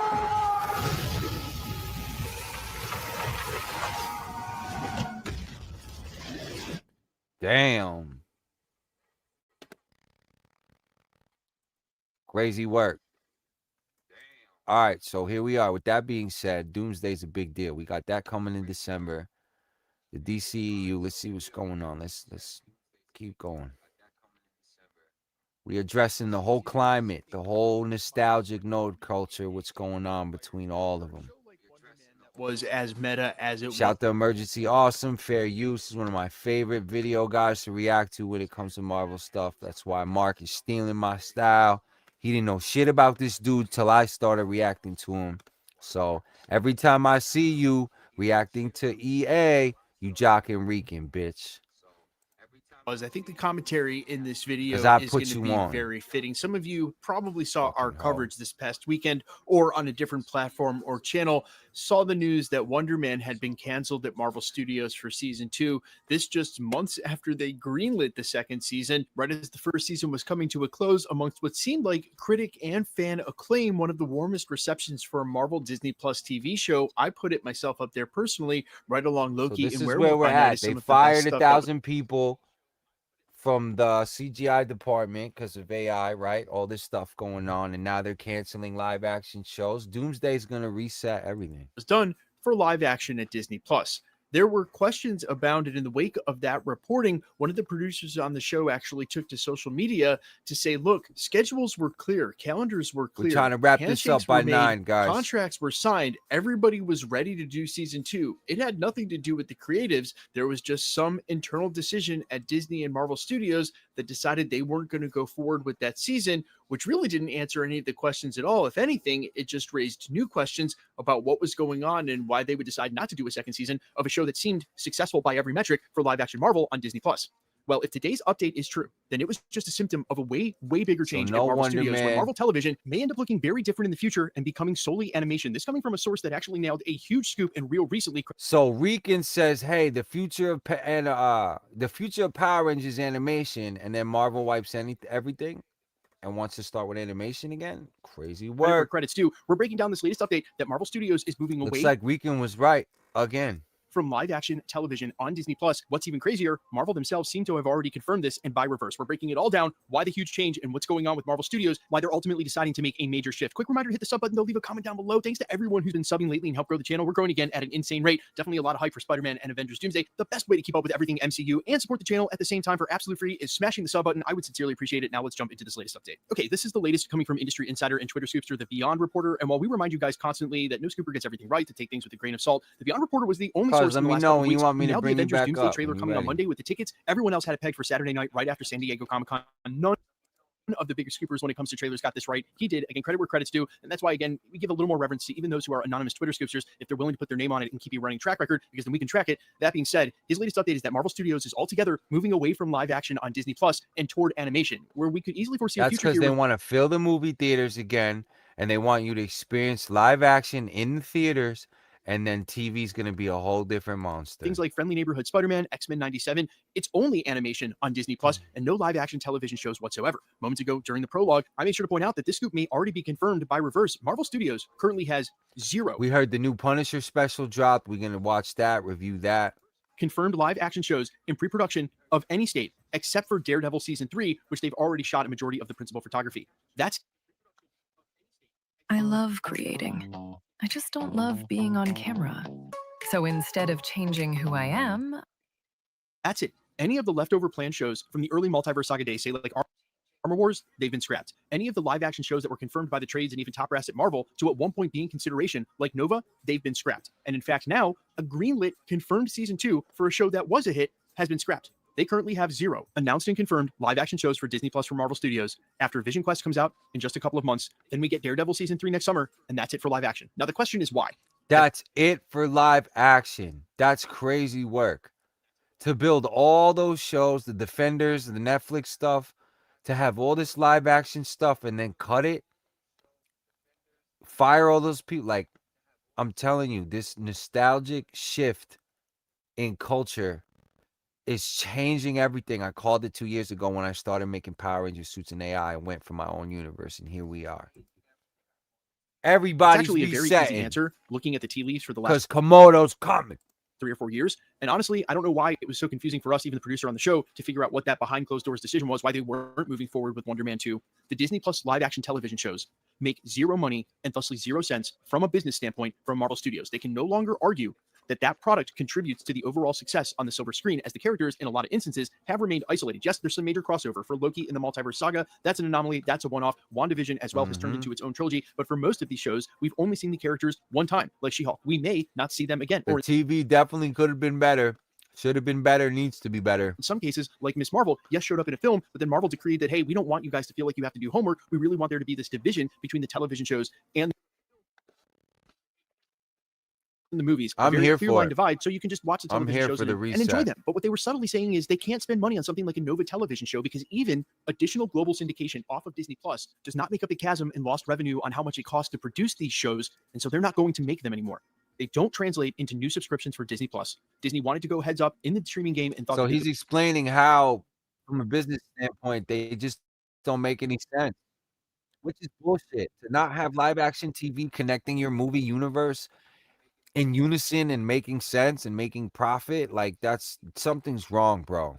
Damn. Crazy work. All right, so here we are. With that being said, Doomsday's a big deal. We got that coming in December. The DCEU, let's see what's going on. Let's keep going. We're addressing the whole climate, the whole nostalgic node culture, what's going on between all of them. Was as meta as it Shout was. to Emergency Awesome. Fair Use is one of my favorite video guys to react to when it comes to Marvel stuff. That's why Mark is stealing my style. He didn't know shit about this dude till I started reacting to him. So every time I see you reacting to EA, you jocking Rican, bitch. I think the commentary in this video I is put going to you be on. very fitting. Some of you probably saw our coverage this past weekend or on a different platform or channel, saw the news that Wonder Man had been canceled at Marvel Studios for season 2. This just months after they greenlit the second season, right as the first season was coming to a close, amongst what seemed like critic and fan acclaim, one of the warmest receptions for a Marvel Disney Plus TV show. I put it myself up there personally, right along Loki, So this and is where where we'll we're find out at. is They some of the best fired stuff 1,000 people from the CGI department because of AI, right? All this stuff going on, and now they're canceling live action shows. Doomsday is going to reset everything. was done for live action at Disney Plus. There were questions abounded in the wake of that reporting. One of the producers on the show actually took to social media to say, look, schedules were clear, calendars were clear. We're trying to wrap this up by 9, guys. Contracts were signed. Everybody was ready to do season 2. It had nothing to do with the creatives. There was just some internal decision at Disney and Marvel Studios that decided they weren't going to go forward with that season, which really didn't answer any of the questions at all. If anything, it just raised new questions about what was going on and why they would decide not to do a second season of a show that seemed successful by every metric for live action Marvel on Disney Plus. Well, if today's update is true, then it was just a symptom of a way bigger change at Marvel Studios, where Marvel Television may end up looking very different in the future and becoming solely animation. This coming from a source that actually nailed a huge scoop and real recently. So Rican says, "Hey, the future of Power Rangers animation," and then Marvel wipes everything and wants to start with animation again. Crazy Credit where work. credit's due. We're breaking down this latest update that Marvel Studios is moving Looks away. like Rican was right again. from live action television on Disney Plus. What's even crazier, Marvel themselves seem to have already confirmed this, and by reverse, we're breaking it all down, why the huge change and what's going on with Marvel Studios, why they're ultimately deciding to make a major shift. Quick reminder, hit the sub button, though, leave a comment down below. Thanks to everyone who's been subbing lately and helped grow the channel. We're growing again at an insane rate. Definitely a lot of hype for Spider-Man and Avengers Doomsday. The best way to keep up with everything MCU and support the channel at the same time for absolute free is smashing the sub button. I would sincerely appreciate it. Now let's jump into this latest update. Okay, this is the latest coming from industry insider and Twitter scoopster, the Beyond Reporter. And while we remind you guys constantly that no scooper gets everything right, to take things with a grain of salt, the Beyond Reporter was the only source in the last couple of weeks. Now the Avengers Doomsday trailer coming on Monday with the tickets. Everyone else had it pegged for Saturday night right after San Diego Comic-Con. None of the bigger scoopers when it comes to trailers got this right. He did. Again, credit where credit's due. And that's why, again, we give a little more reverence to even those who are anonymous Twitter scoopsters if they're willing to put their name on it and keep a running track record, because then we can track it. That being said, his latest update is that Marvel Studios is altogether moving away from live action on Disney Plus and toward animation, where we could easily foresee a future That's because they want to fill the movie theaters again, and they want you to experience live action in the theaters, and then TV's going to be a whole different monster. Things like Friendly Neighborhood Spider-Man, X-Men 97, it's only animation on Disney Plus and no live action television shows whatsoever. Moments ago during the prologue, I made sure to point out that this scoop may already be confirmed by reverse. Marvel Studios currently has 0. We heard the new Punisher special dropped. We're going to watch that, review that. Confirmed live action shows in pre-production of any state, except for Daredevil Season 3, which they've already shot a majority of the principal photography. That's I love creating. I just don't love being on camera. So instead of changing who I am... That's it. Any of the leftover planned shows from the early Multiverse Saga days, say like Armor Wars, they've been scrapped. Any of the live action shows that were confirmed by the trades and even top brass at Marvel to at one point be in consideration, like Nova, they've been scrapped. And in fact, now a greenlit confirmed Season 2 for a show that was a hit has been scrapped. They currently have 0 announced and confirmed live action shows for Disney Plus from Marvel Studios after Vision Quest comes out in just a couple of months. Then we get Daredevil Season 3 next summer, and that's it for live action. Now, the question is why? That's it for live action. That's crazy work. To build all those shows, the Defenders, the Netflix stuff, to have all this live action stuff and then cut it, fire all those people. Like, I'm telling you, this nostalgic shift in culture is changing everything. I called it 2 years ago when I started making Power Ranger suits in AI and went for my own universe, and here we are. Everybody's it's actually a very resetting. easy answer, looking at the tea leaves for the last because Komodo's coming. 3 or 4 years. And honestly, I don't know why it was so confusing for us, even the producer on the show, to figure out what that behind closed doors decision was, why they weren't moving forward with Wonder Man 2. The Disney Plus live action television shows make 0 money and thusly 0 cents from a business standpoint from Marvel Studios. They can no longer argue that that product contributes to the overall success on the silver screen, as the characters in a lot of instances have remained isolated. Yes, there's some major crossover for Loki in the Multiverse Saga. That's an anomaly. That's a one-off. WandaVision as well has turned into its own trilogy. But for most of these shows, we've only seen the characters one time, like She-Hulk. We may not see them again. The TV definitely could have been better. Should have been better, needs to be better. In some cases, like Miss Marvel, yes, showed up in a film, but then Marvel decreed that, hey, we don't want you guys to feel like you have to do homework. We really want there to be this division between the television shows and the movies. I'm here for it. Divide, so you can just watch the television shows and enjoy reset. them. But what they were subtly saying is they can't spend money on something like a Nova television show, because even additional global syndication off of Disney Plus does not make up the chasm in lost revenue on how much it costs to produce these shows, and so they're not going to make them anymore. They don't translate into new subscriptions for Disney Plus. Disney wanted to go heads up in the streaming game and thought. So he's explaining how, from a business standpoint, they just don't make any sense, which is bullshit. To not have live action TV connecting your movie universe in unison and making sense and making profit, like that's something's wrong, bro.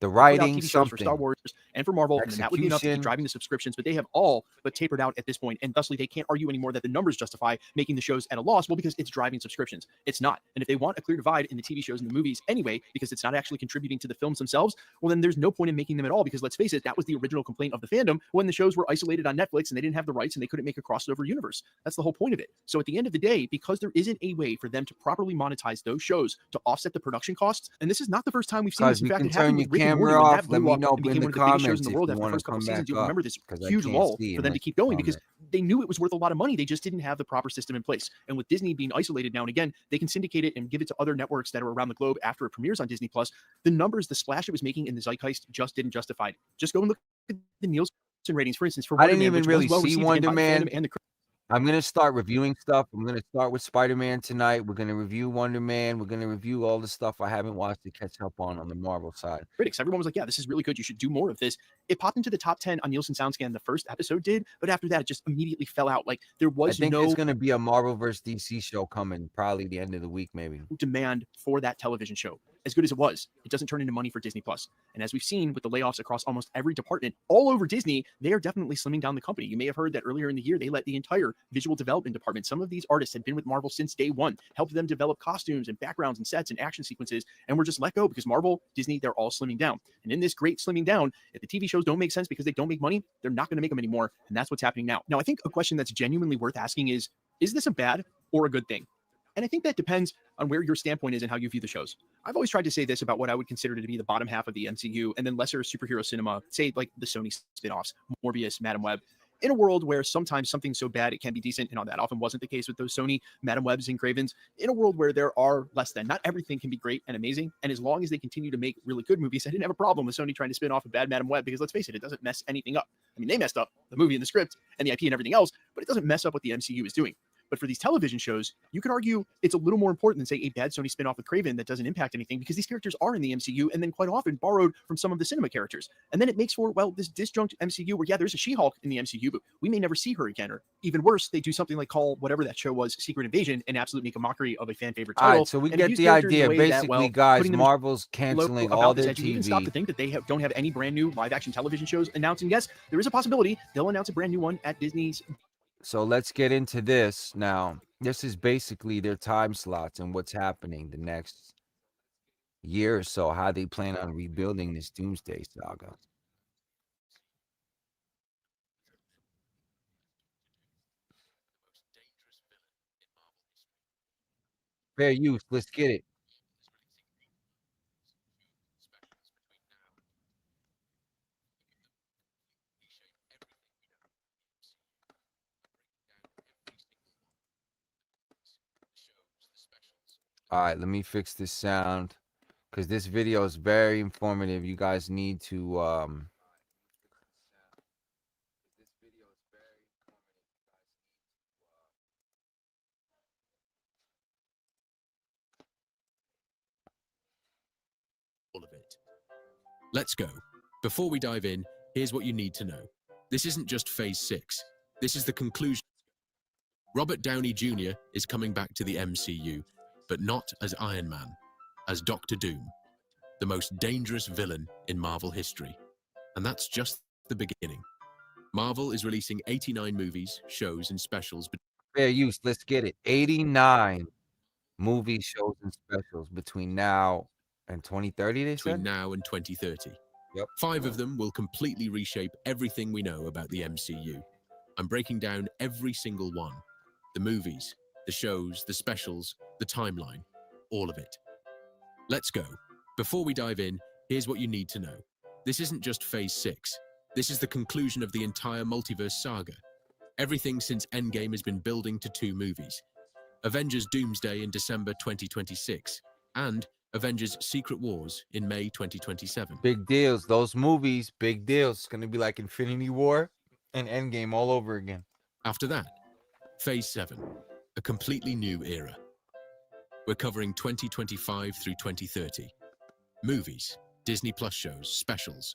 The writing, TV shows for Star Wars and for Marvel, and that would be enough to keep driving the subscriptions, but they have all but tapered out at this point, and thusly they can't argue anymore that the numbers justify making the shows at a loss. Well, because it's driving subscriptions. It's not. And if they want a clear divide in the TV shows and the movies anyway, because it's not actually contributing to the films themselves, well, then there's no point in making them at all, because let's face it, that was the original complaint of the fandom when the shows were isolated on Netflix and they didn't have the rights and they couldn't make a crossover universe. That's the whole point of it. So at the end of the day, because there isn't a way for them to properly monetize those shows to offset the production costs, and this is not the first time we've seen this. In fact, it happened with Rick and Morty when that blew up and became one of the biggest shows in the world after the first couple seasons. You'll remember this huge lull for them to keep going because they knew it was worth a lot of money. They just didn't have the proper system in place. And with Disney being isolated now and again, they can syndicate it and give it to other networks that are around the globe after it premieres on Disney Plus. The numbers, the splash it was making in the zeitgeist just didn't justify it. Just go and look at the Nielsen ratings, for instance. For I didn't even really see Wonder Man. I'm gonna start reviewing stuff. I'm gonna start with Spider-Man tonight. We're gonna review Wonder Man. We're gonna review all the stuff I haven't watched to catch up on the Marvel side. Critics, everyone was like, yeah, this is really good. You should do more of this. It popped into the top 10 on Nielsen SoundScan. The first episode did, but after that, it just immediately fell out. Like there I was think no there's gonna be a Marvel vs. DC show coming, probably the end of the week, maybe. demand for that television show. As good as it was, it doesn't turn into money for Disney Plus. And as we've seen with the layoffs across almost every department all over Disney, they are definitely slimming down the company. You may have heard that earlier in the year, they let the entire visual development department, some of these artists had been with Marvel since day one, helped them develop costumes and backgrounds and sets and action sequences, and were just let go because Marvel, Disney, they're all slimming down. And in this great slimming down, if the TV shows don't make sense because they don't make money, they're not going to make them anymore. And that's what's happening now. Now, I think a question that's genuinely worth asking is this a bad or a good thing? And I think that depends on where your standpoint is and how you view the shows. I've always tried to say this about what I would consider to be the bottom half of the MCU and then lesser superhero cinema, say like the Sony spin-offs, Morbius, Madam Web, in a world where sometimes something's so bad it can be decent, and that often wasn't the case with those Sony Madam Webs and Cravens, in a world where there are less than. Not everything can be great and amazing, and as long as they continue to make really good movies, I didn't have a problem with Sony trying to spin off a bad Madam Web, because let's face it, it doesn't mess anything up. I mean, they messed up the movie and the script and the IP and everything else, but it doesn't mess up what the MCU is doing. But for these television shows, you could argue it's a little more important than, say, a bad Sony spinoff with Craven that doesn't impact anything, because these characters are in the MCU and then quite often borrowed from some of the cinema characters. And then it makes for, well, this disjunct MCU where, yeah, there's a She-Hulk in the MCU, but we may never see her again. Or even worse, they do something like call whatever that show was Secret Invasion and absolutely make a mockery of a fan favorite title. All right, so we get the idea. Basically, guys, Marvel's canceling all their TV. You can stop to think that they don't have any brand new live-action television shows announced. And yes, there is a possibility they'll announce a brand new one at Disney's. So let's get into this now. This is basically their time slots and what's happening the next year or so, how they plan on rebuilding this Doomsday Saga. Fair use, let's get it. All right, let me fix this sound because this video is very informative. You guys need to all of it. Let's go. Before we dive in, here's what you need to know. This isn't just Phase 6. This is the conclusion. Robert Downey Jr. is coming back to the MCU, but not as Iron Man, as Doctor Doom, the most dangerous villain in Marvel history. And that's just the beginning. Marvel is releasing 89 movies, shows, and specials. Fair use, let's get it. 89 movies, shows, and specials between now and 2030, they said? Between now and 2030. Yep. 5 of them will completely reshape everything we know about the MCU. I'm breaking down every single one. The movies, the shows, the specials, the timeline, all of it. Let's go. Before we dive in, here's what you need to know. This isn't just Phase 6. This is the conclusion of the entire multiverse saga. Everything since Endgame has been building to 2 movies. Avengers Doomsday in December 2026, and Avengers Secret Wars in May 2027. Big deals. Those movies, big deals. It's going to be like Infinity War and Endgame all over again. After that, Phase 7, a completely new era. We're covering 2025 through 2030. Movies, Disney Plus shows, specials,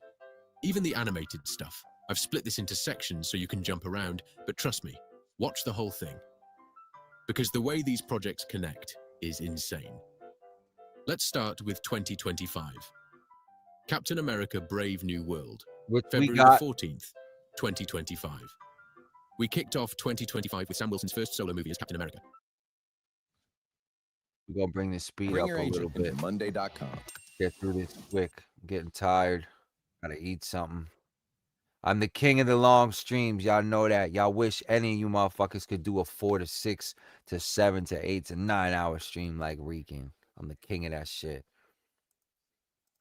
even the animated stuff. I've split this into sections so you can jump around, but trust me, watch the whole thing. Because the way these projects connect is insane. Let's start with 2025. Captain America Brave New World, February the 14th, 2025. We kicked off 2025 with Sam Wilson's first solo movie as Captain America. We're going to bring this speed up a little bit. Monday.com. Get through this quick. I'm getting tired. Gotta eat something. I'm the king of the long streams. Y'all know that. Y'all wish any of you motherfuckers could do a 4 to 6 to 7 to 8 to 9 hour stream like Rican. I'm the king of that shit.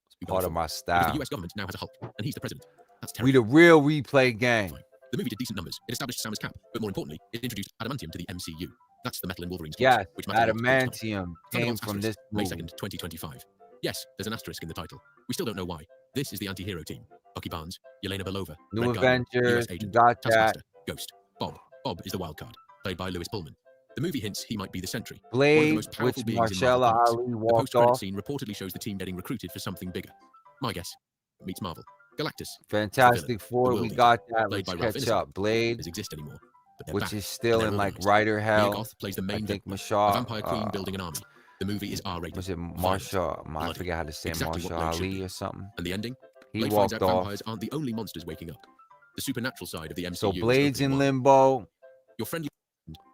It's part of my style. The US government now has a Hulk, and he's the president. That's terrible. We the real replay gang. The movie did decent numbers. It established Sam as Cap, but more importantly, it introduced adamantium to the MCU. That's the metal in Wolverine's clothes, Yeah, which adamantium came from this May movie. 2nd, 2025. Yes, there's an asterisk in the title. We still don't know why. This is the anti-hero team. Bucky Barnes, Yelena Belova, New Red Guardian, Avengers, US Agent, got that. Taskmaster, Ghost, Bob. Bob is the wild card. played by Lewis Pullman. The movie hints he might be the Sentry, one of the Blade, most which powerful beings in Marvel Marcella Comics. Ali The walked post-credit off. scene reportedly shows the team getting recruited for something bigger. My guess, meets Marvel. Galactus, Fantastic Four, the we WoRLd got Eater, that. played Let's by Ralph catch Ineson, up. Blade, doesn't exist anymore, but they're which back, is still and in they're like organized. Rider Mia Hell. Goth plays the I main think villain, a Mashal, vampire queen building an army. The movie is R-rated. was it violent, Marshall? I bloody, forget how to say exactly Marshall what Blade should Ali be. or something. And the ending? He Blade finds out walked off. vampires aren't the only monsters waking up. The supernatural side of the MCU So is Blade's opening in wide. limbo. Your friendly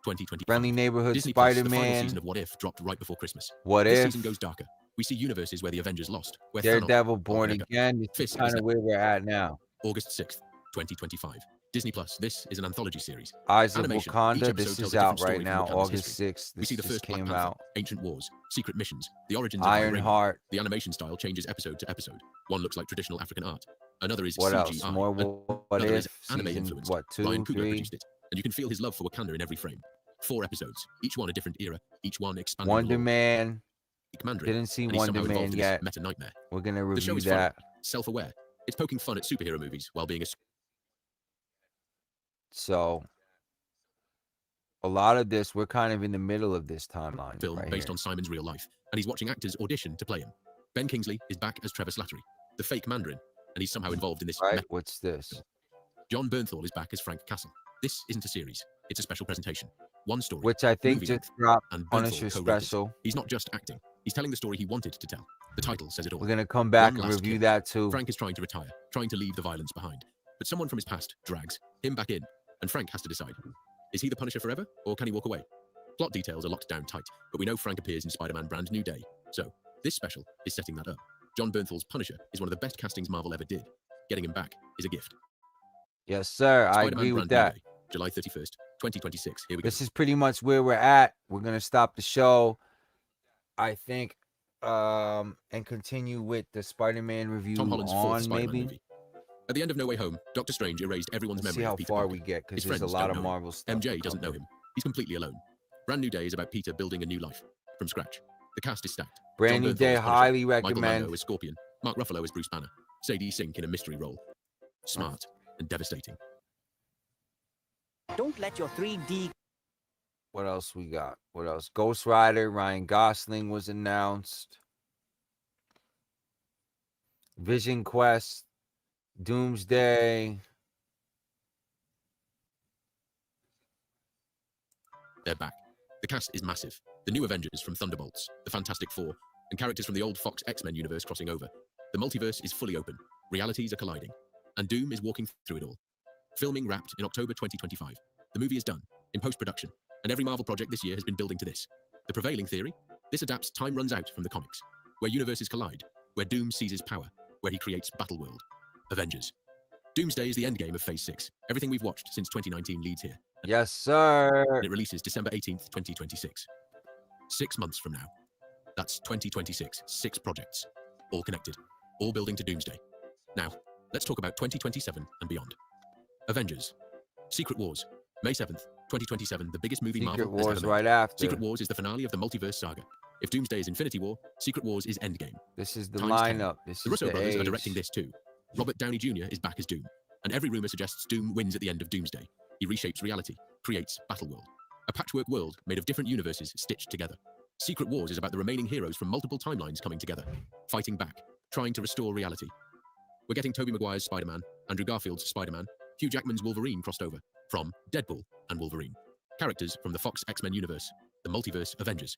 2025. Friendly Neighborhood Disney Plus, the final Spider-Man. season of What If dropped right before Christmas. What This If? season goes darker. We see universes where the Avengers lost, where Daredevil Thanos, Born Omega, Again. This is Fisk kind is of where we're at now. August 6th, 2025. Disney Plus. This is an anthology series. Eyes of Animation. Each Wakanda. episode This tells is a out different story right from now, Wakanda's August history. 6th. We This see the just first Black came Panther, out. Ancient Wars, Secret Missions, the origins of Ironheart. The animation style changes episode to episode. One looks like traditional African art. Another is What CGI. else? More What Another If? is anime Season, influenced. what, 2, Ryan Coogler 3? produced it, and you can feel his love for Wakanda in every frame. 4 episodes, each one a different era, each one expanding Wonder the lore. Man. Mandarin, Didn't see and he's Wonder somehow involved Man in yet. this meta nightmare. We're going to The show review is funny, that. self-aware. It's poking fun at superhero movies while being a So, a lot of this, we're kind of in the middle of this timeline. film right based here. on Simon's real life, and he's watching actors audition to play him. Ben Kingsley is back as Trevor Slattery, the fake Mandarin, and he's somehow involved in this. Right? What's this? John Bernthal is back as Frank Castle. This isn't a series; it's a special presentation. One story, Which I think movie just length, dropped and Punisher Bernthal co-wrote it. special. He's not just acting; he's telling the story he wanted to tell. The title says it all. We're going to come back One and last review kick. that too. Frank is trying to retire, trying to leave the violence behind. But someone from his past drags him back in, and Frank has to decide. Is he the Punisher forever, or can he walk away? Plot details are locked down tight, but we know Frank appears in Spider-Man Brand New Day. So, this special is setting that up. John Bernthal's Punisher is one of the best castings Marvel ever did. Getting him back is a gift. Yes, sir. I Spider-Man agree with Brand New that. Day, July 31st, 2026. Here we go. This is pretty much where we're at. We're going to stop the show, I think, and continue with the Spider-Man review Tom Holland's fourth on Spider-Man maybe. movie. At the end of No Way Home, Doctor Strange erased everyone's Let's see memory how of Peter far Parker. we get, because His there's a friends lot don't of know him. Marvel stuff. MJ doesn't know him. He's completely alone. Brand New Day is about Peter building a new life from scratch. The cast is stacked. Brand New John Bernthal Day, as Punisher, highly Michael recommend. Mando as Scorpion, Mark Ruffalo as Bruce Banner, Sadie Sink in a mystery role. Smart and devastating. Don't let your 3D. What else we got? What else? Ghost Rider, Ryan Gosling was announced. Vision Quest, Doomsday. They're back. The cast is massive. The new Avengers from Thunderbolts, the Fantastic Four, and characters from the old Fox X-Men universe crossing over. The multiverse is fully open. Realities are colliding. And Doom is walking through it all. Filming wrapped in October 2025. The movie is done, in post-production, and every Marvel project this year has been building to this. The prevailing theory? This adapts Time Runs Out from the comics, where universes collide, where Doom seizes power, where he creates Battleworld. Avengers. Doomsday is the endgame of Phase 6. Everything we've watched since 2019 leads here. Yes, sir. And it releases December 18th, 2026. 6 months from now. That's 2026. 6 projects. All connected. All building to Doomsday. Now, let's talk about 2027 and beyond. Avengers. Secret Wars. May 7th, 2027, the biggest movie Secret Marvel has Wars ever made. right after. Secret Wars is the finale of the multiverse saga. If Doomsday is Infinity War, Secret Wars is Endgame. This is the Times 10. lineup. This The is Russo the brothers age. are directing this too. Robert Downey Jr. is back as Doom, and every rumor suggests Doom wins at the end of Doomsday. He reshapes reality, creates Battleworld, a patchwork world made of different universes stitched together. Secret Wars is about the remaining heroes from multiple timelines coming together, fighting back, trying to restore reality. We're getting Tobey Maguire's Spider-Man, Andrew Garfield's Spider-Man, Hugh Jackman's Wolverine crossed over from Deadpool and Wolverine. Characters from the Fox X-Men universe, the multiverse Avengers.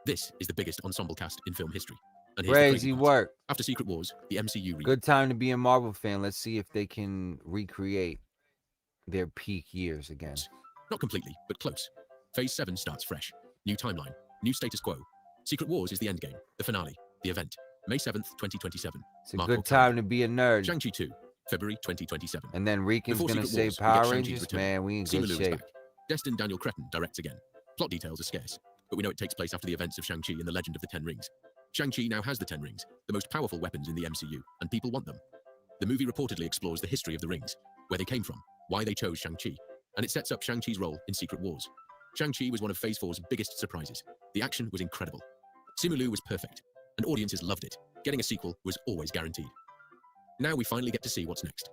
This is the biggest ensemble cast in film history. And here's the Crazy crazy part. work. After Secret Wars, the MCU Good time to be a Marvel fan. Let's see if they can recreate their peak years again. Not completely, but close. Phase 7 starts fresh. New timeline, new status quo. Secret Wars is the endgame, the finale, the event. May 7th, 2027. It's a good time to be a nerd. Shang-Chi 2, February 2027. And then Rican's Before gonna Secret say Wars, we Power get Shang-Chi's Rangers. return. Man, we in Simu good Liu is shape. back. Destined Daniel Cretton directs again. Plot details are scarce, but we know it takes place after the events of Shang-Chi and the Legend of the Ten Rings. Shang-Chi now has the Ten Rings, the most powerful weapons in the MCU, and people want them. The movie reportedly explores the history of the rings, where they came from, why they chose Shang-Chi, and it sets up Shang-Chi's role in Secret Wars. Shang-Chi was one of Phase 4's biggest surprises. The action was incredible. Simu Liu was perfect, and audiences loved it. Getting a sequel was always guaranteed. Now we finally get to see what's next.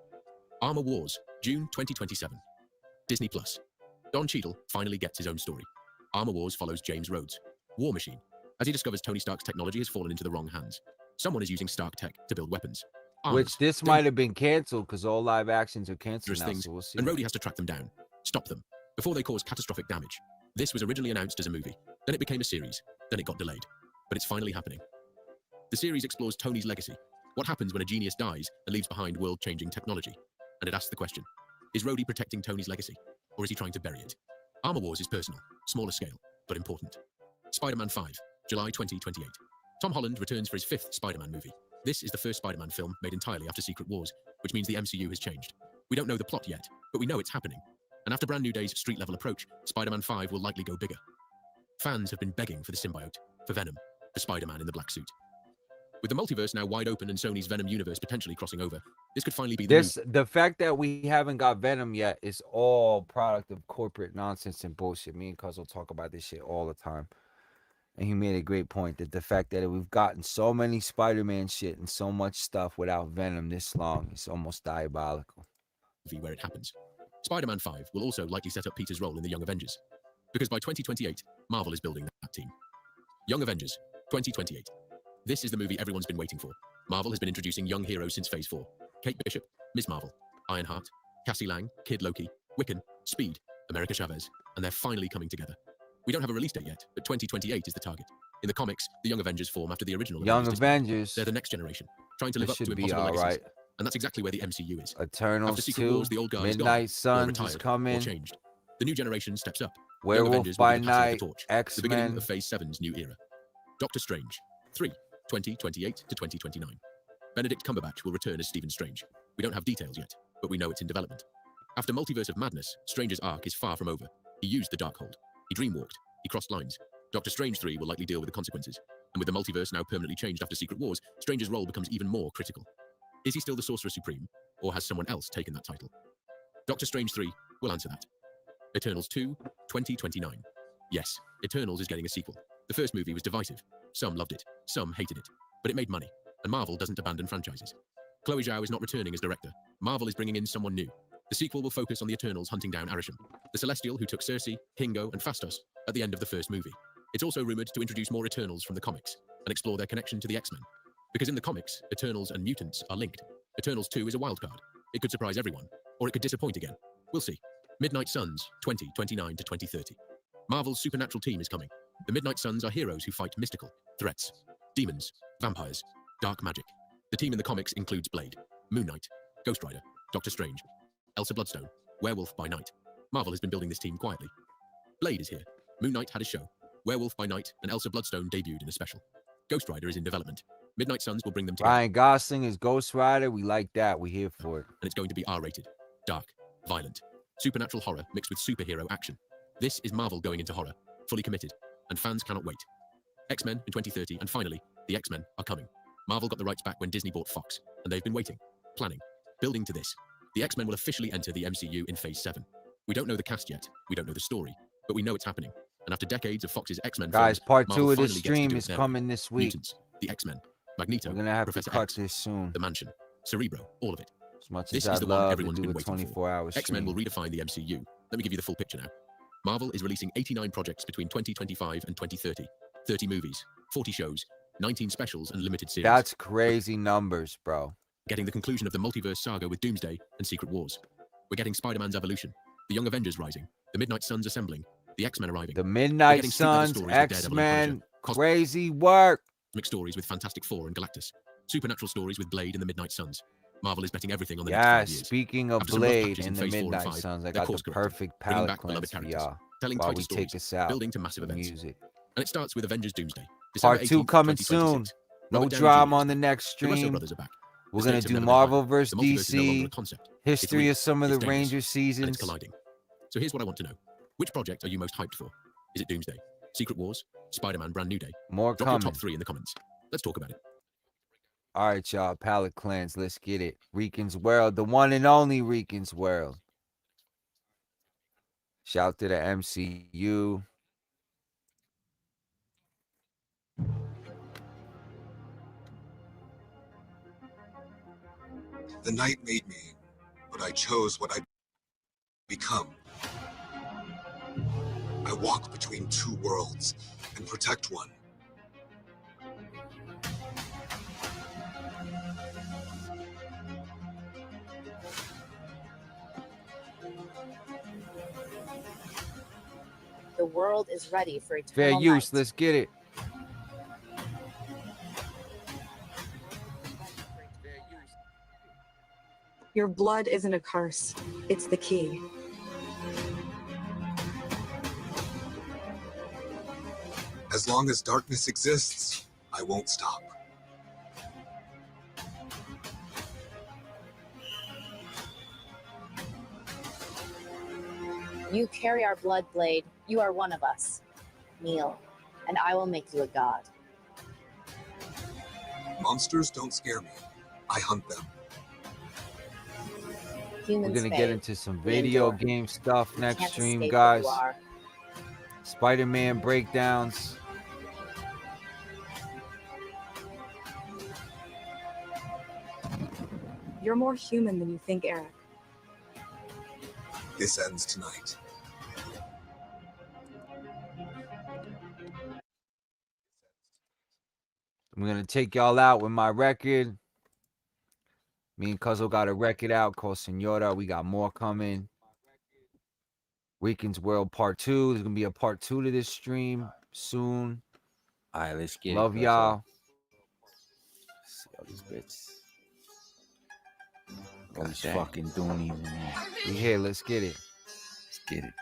Armor Wars, June 2027. Disney Plus. Don Cheadle finally gets his own story. Armor Wars follows James Rhodes, War Machine, as he discovers Tony Stark's technology has fallen into the wrong hands. Someone is using Stark tech to build weapons. Which this might have been canceled because all live actions are canceled now, things, so we'll see. and Rhodey has to track them down, stop them, before they cause catastrophic damage. This was originally announced as a movie, then it became a series, then it got delayed. But it's finally happening. The series explores Tony's legacy, what happens when a genius dies and leaves behind world-changing technology. And it asks the question, is Rhodey protecting Tony's legacy, or is he trying to bury it? Armor Wars is personal, smaller scale, but important. Spider-Man 5, July 2028. Tom Holland returns for his 5th Spider-Man movie. This is the first Spider-Man film made entirely after Secret Wars, which means the MCU has changed. We don't know the plot yet, but we know it's happening. And after Brand New Day's street-level approach, Spider-Man 5 will likely go bigger. Fans have been begging for the symbiote, for Venom, for Spider-Man in the black suit. With the multiverse now wide open and Sony's Venom universe potentially crossing over, this could finally be the fact that we haven't got Venom yet is all product of corporate nonsense and bullshit. Me and Cuz will talk about this shit all the time. And he made a great point that the fact that we've gotten so many Spider-Man shit and so much stuff without Venom this long is almost diabolical. Where it happens. Spider-Man 5 will also likely set up Peter's role in the Young Avengers, because by 2028, Marvel is building that team. Young Avengers, 2028. This is the movie everyone's been waiting for. Marvel has been introducing young heroes since Phase 4. Kate Bishop, Ms. Marvel, Ironheart, Cassie Lang, Kid Loki, Wiccan, Speed, America Chavez, and they're finally coming together. We don't have a release date yet, but 2028 is the target. In the comics, the Young Avengers form after the original Young Avengers. They're the next generation, trying to live up to should be impossible legacies. alright. And that's exactly where the MCU is. Eternals After Secret 2, Wars, the old guard is Midnight gone, Suns or is retired, coming. or changed. The new generation steps up. Young Werewolf Avengers will by be the passing of Night, the torch, the beginning X-Men. of Phase 7's new era. Doctor Strange, 3, 2028 to 2029. Benedict Cumberbatch will return as Stephen Strange. We don't have details yet, but we know it's in development. After Multiverse of Madness, Strange's arc is far from over. He used the Darkhold. He dreamwalked. He crossed lines. Doctor Strange 3 will likely deal with the consequences. And with the multiverse now permanently changed after Secret Wars, Strange's role becomes even more critical. Is he still the Sorcerer Supreme, or has someone else taken that title? Doctor Strange 3 will answer that. Eternals 2, 2029. Yes, Eternals is getting a sequel. The first movie was divisive. Some loved it, some hated it. But it made money, and Marvel doesn't abandon franchises. Chloe Zhao is not returning as director. Marvel is bringing in someone new. The sequel will focus on the Eternals hunting down Arishem, the Celestial who took Cersei, Kingo, and Phastos at the end of the first movie. It's also rumored to introduce more Eternals from the comics and explore their connection to the X-Men. Because in the comics, Eternals and mutants are linked. Eternals 2 is a wildcard. It could surprise everyone, or it could disappoint again. We'll see. Midnight Suns, 2029 to 2030. Marvel's supernatural team is coming. The Midnight Suns are heroes who fight mystical threats, demons, vampires, dark magic. The team in the comics includes Blade, Moon Knight, Ghost Rider, Doctor Strange, Elsa Bloodstone, Werewolf by Night. Marvel has been building this team quietly. Blade is here. Moon Knight had a show. Werewolf by Night and Elsa Bloodstone debuted in a special. Ghost Rider is in development. Midnight Suns will bring them together. Ryan Gosling is Ghost Rider. We like that. We're here for it. And it's going to be R-rated, dark, violent, supernatural horror mixed with superhero action. This is Marvel going into horror, fully committed, and fans cannot wait. X-Men in 2030, and finally, the X-Men are coming. Marvel got the rights back when Disney bought Fox, and they've been waiting, planning, building to this. The X-Men will officially enter the MCU in Phase 7. We don't know the cast yet, we don't know the story, but we know it's happening. And after decades of Fox's X-Men Guys, films, part Marvel 2 of this finally gets to stream do it is now. coming this week. Mutants, the X-Men, Magneto, We're gonna have Professor to cut X, this soon. the Mansion, Cerebro, all of it. As much This as is the I'd one love to everyone's do been a waiting for. 24-hour X-Men will stream. redefine the MCU. Let me give you the full picture now. Marvel is releasing 89 projects between 2025 and 2030. 30 movies, 40 shows, 19 specials, and limited series. That's crazy numbers, bro. Getting the conclusion of the multiverse saga with Doomsday and Secret Wars. We're getting Spider-Man's evolution, the Young Avengers rising, the Midnight Suns assembling, the X-Men arriving. The We're Midnight getting street-level Suns, stories with Daredevil and X-Men, Punisher, crazy work. cosmic stories with Fantastic Four and Galactus, supernatural stories with Blade and the Midnight Suns. Marvel is betting everything on the next 5 Yeah, years. speaking of After some rough Blade patches in and the Phase 4 and Midnight 5, Suns, I they're got the course-correcting, perfect bringing palette back beloved cleanse for characters, y'all telling while tighter we stories, take this out. building to massive with events. music. And it starts with Avengers Doomsday. December Part 2 18th, coming soon. 2026. No Robert Downey drama Jr. on the next The Russo stream. brothers are back. We're The gonna stakes are do never been Marvel higher. vs. The multiverse is no longer DC, a concept. It's history real. of some of It's the dangerous. Ranger And it's seasons. colliding. So here's what I want to know. Which project are you most hyped for? Is it Doomsday, Secret Wars, Spider-Man Brand New Day? More Drop your coming. top 3 in the comments. Let's talk about it. All right, y'all. Palette cleanse. Let's get it. Rican's World, the one and only Rican's World. Shout to the MCU. The night made me, but I chose what I become. I walk between two worlds and protect one. The world is ready for Fair eternal use. night. Let's get it. Your blood isn't a curse. It's the key. As long as darkness exists, I won't stop. You carry our blood blade. You are one of us. Kneel, and I will make you a god. Monsters don't scare me. I hunt them. We're gonna get into some video game stuff next Can't stream, escape guys. what you are. Spider-Man breakdowns. You're more human than you think, Eric. This ends tonight. I'm gonna take y'all out with my record. Me and Cuzzo got a record out called Senora. We got more coming. Rican's WoRLd Part 2. There's gonna be a Part 2 to this stream soon. All right, let's get Love it. y'all. See all these bitches. All these fucking doonies in there. We here. Let's get it. Let's get it.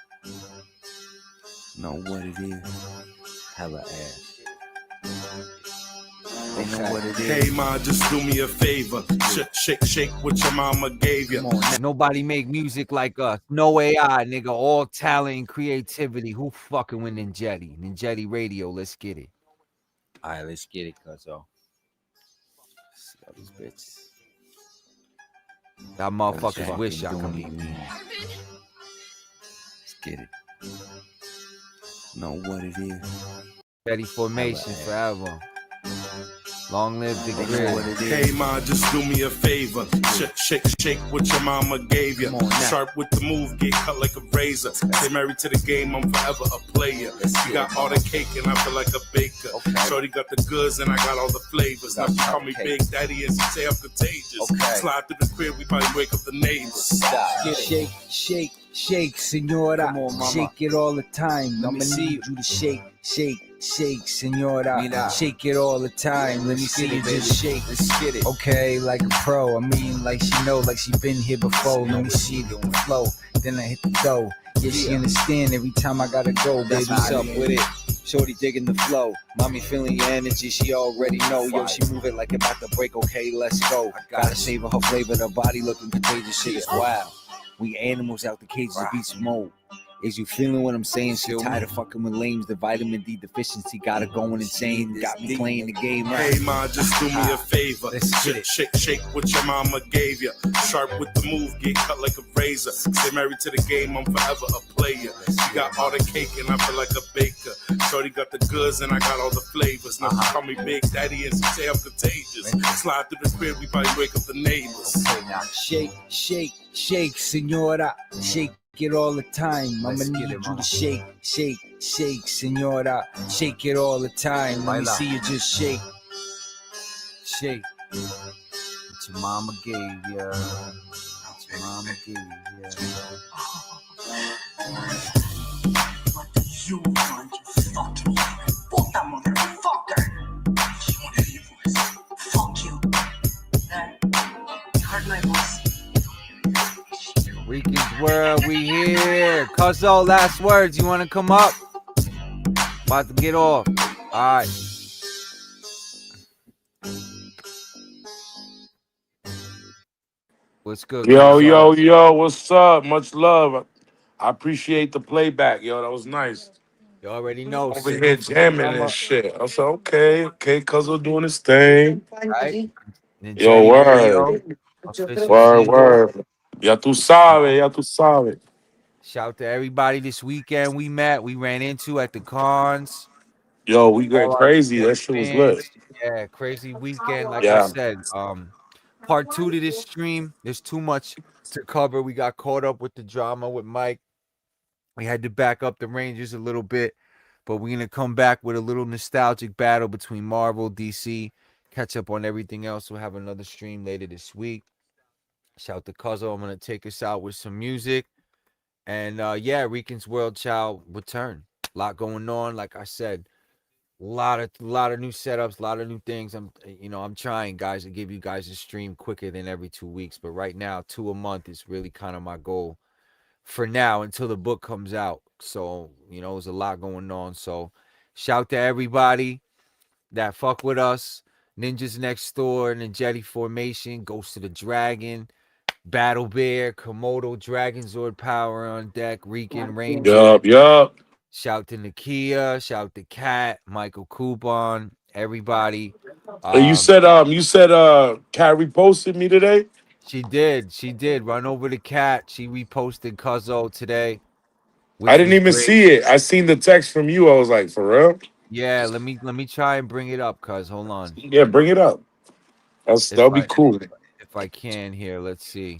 Know what it is. Hella ass. They know what it is. Hey, ma, just do me a favor. Shake what your mama gave you. Nobody make music like us. No AI, nigga. All talent and creativity. Who fucking with Ninjetti? Ninjetti Radio. Let's get it. All right, let's get it, Cuzzo. See all these bitches. Y'all motherfuckers wish y'all could be me. Let's get it. Know what it is. Ready formation forever. Long live the grid. Hey, ma, just do me a favor. Shake what your mama gave you. Sharp with the move, get cut like a razor. Stay married to the game, I'm forever a player. You got all the cake and I feel like a baker. Shorty got the goods and I got all the flavors. Now she call me Big Daddy and she say I'm contagious. Slide through the crib, we probably wake up the neighbors. Shake, senora. Come on, mama. Shake it all the time. Let me see you to shake, senora. Shake it all the time. Let me see you just shake. Let's get it. Okay, like a pro. I mean, like she know, like she been here before. Let me see the flow. Then I hit the dough. Yeah, she understand every time I gotta go, baby. What's up with it? Shorty digging the flow. Mommy feeling your energy, she already know. Yo, she move it like about to break. Okay, let's go. Gotta savor her flavor, the body looking contagious. Shit is wild. We animals out the cages of beast mode. Is you feeling what I'm saying? She tired of fucking with lames. The vitamin D deficiency got her going insane. Got me playing the game right. Hey, ma, just do me a favor. Shake what your mama gave you. Sharp with the move, get cut like a razor. Stay married to the game, I'm forever a player. You got all the cake and I feel like a baker. Shorty got the goods and I got all the flavors. Now she call me Big Daddy and she say I'm contagious. Slide through the crib, we probably wake up the neighbors. Shake, senora. Shake it all the time. I'ma need you to shake, senora. Shake it all the time. Let me see you just shake. What your mama gave ya. What your mama gave ya. What do you want, you fucking puta motherfucker? You wanna hear your voice? Fuck you. There. You heard my voice. Rican's WoRLd, we here. Cuzzo, last words. You want to come up? About to get off. All right. What's good, Cuzzo? Yo, what's up? Much love. I appreciate the playback, yo. That was nice. You already know. Over here jamming and shit. I said, okay, Cuzzo doing his thing. Right? Yo, word. Word. Ya tú sabes. Shout out to everybody this weekend we met. We ran into at the cons. Yo, we went crazy. That shit was lit. Yeah, crazy weekend. Like I said, part 2 to this stream. There's too much to cover. We got caught up with the drama with Mike. We had to back up the Rangers a little bit, but we're gonna come back with a little nostalgic battle between Marvel, DC, catch up on everything else. We'll have another stream later this week. Shout to Cuzzo. I'm gonna take us out with some music. And yeah, Rican's World shall return. A lot going on, like I said. A lot of new setups, a lot of new things. I'm trying, guys, to give you guys a stream quicker than every 2 weeks. But right now, 2 a month is really kind of my goal for now until the book comes out. So, there's a lot going on. So shout to everybody that fuck with us. Ninjas Next Door, Ninjetti Formation, Ghost of the Dragon, Battle Bear, Komodo, Dragon Zord Power on deck, Rican Ranger. Yup. Shout to Nakia, shout to Kat, Michael Coupon, everybody. You said Kat reposted me today. She did. Run over to Kat. She reposted Cuzzo today, I which didn't was even great. see it. I seen the text from you. I was like, for real? Yeah, let me try and bring it up, cuz. Hold on. Yeah, bring it up. That'll be cool. If I can here, let's see.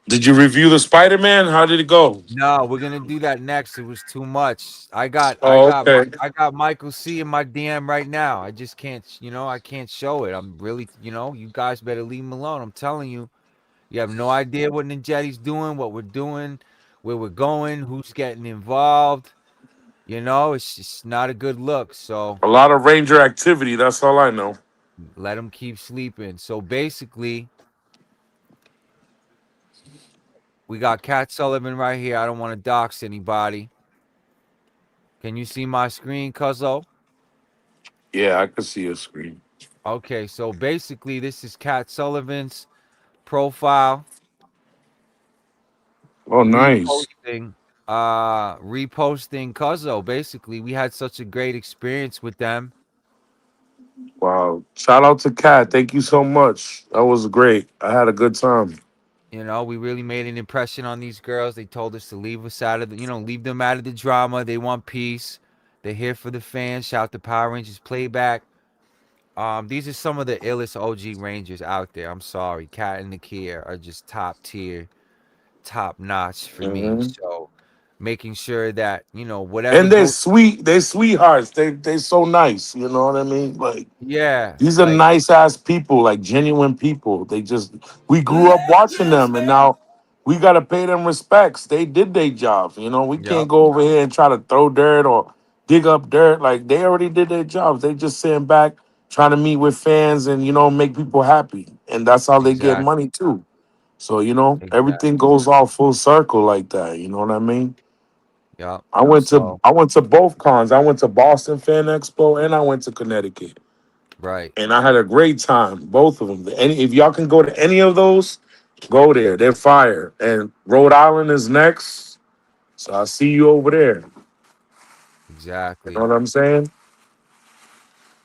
Did you review the Spider-Man? How did it go? No, we're gonna do that next. It was too much. I got Okay. Michael C in my DM right now. I just can't, I can't show it. I'm really, you guys better leave him alone. I'm telling you. You have no idea what Ninjetti's doing, what we're doing, where we're going, who's getting involved. It's just not a good look. So A lot of Ranger activity. That's all I know. let them keep sleeping. So basically, we got Cat Sullivan right here. I don't want to dox anybody. Can you see my screen, Cuzzo? Yeah, I can see your screen. Okay, so basically, this is Cat Sullivan's profile. Oh, nice. Reposting Cuzzo. Basically, we had such a great experience with them. Wow. Shout out to Kat. Thank you so much. That was great. I had a good time. We really made an impression on these girls. They told us to leave us out of leave them out of the drama. They want peace. They're here for the fans. Shout to Power Rangers Playback. These are some of the illest OG Rangers out there. I'm sorry. Kat and Nakia are just top tier, top notch for me. Mhm. So making sure that, whatever And they're goes. sweet. They're sweethearts. They so nice. You know what I mean? Like Yeah. these are Like, nice ass people, like genuine people. We grew up watching them, and now we gotta pay them respects. They did their job. We yep. can't go over here and try to throw dirt or dig up dirt. Like they already did their jobs. They just sitting back trying to meet with fans and make people happy. And that's how they get Exactly. money too. So, everything Exactly. goes all full circle like that. You know what I mean? Yep. I went to So, I went to both cons. I went to Boston Fan Expo and I went to Connecticut. right. And I had a great time, both of them. If y'all can go to any of those, go there. They're fire. And Rhode Island is next. So I'll see you over there. You know Exactly. what I'm saying?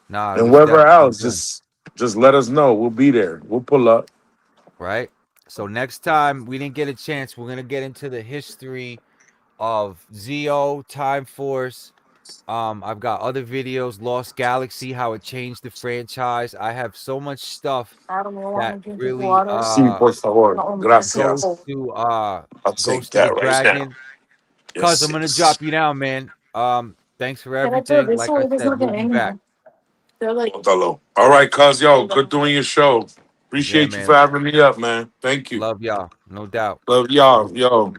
Nah, it And was wherever definitely else, good. just let us know. We'll be there. We'll pull up. Right? So next time we didn't get a chance, we're gonna get into the history of Zeo, Time Force. I've got other videos, Lost Galaxy, how it changed the franchise. I have so much stuff that really Sí, por favor. goes Gracias. to I'll take goes to the that right now. dragon. Cuz I'm Yes, gonna yes. drop you down, man. Thanks for everything. Like I said, we'll be back. Póntalo. All right, cuz, yo, good doing your show. Yeah, Appreciate you man. for having me up, man. Thank you. Love y'all. No doubt. Love y'all. Yo.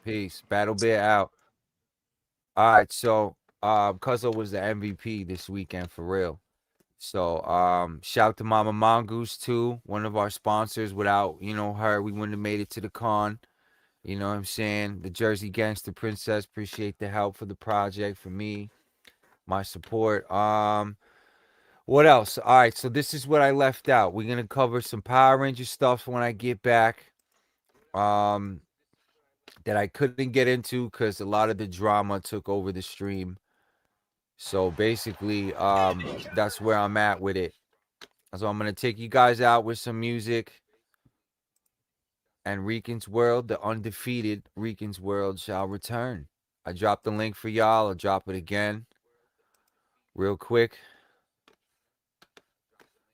Peace. Battle Bear out. All right, so Cuzzo was the MVP this weekend for real. So shout to Mama Mongoose too, one of our sponsors. Without, her, we wouldn't have made it to the con. You know what I'm saying? The Jersey Gangster Princess, appreciate the help for the project, for me, my support. What else? All right, so this is what I left out. We're gonna cover some Power Ranger stuff when I get back. That I couldn't get into because a lot of the drama took over the stream. So basically, that's where I'm at with it. So I'm gonna take you guys out with some music. And Rican's World, the undefeated Rican's World, shall return. I dropped the link for y'all. I'll drop it again real quick.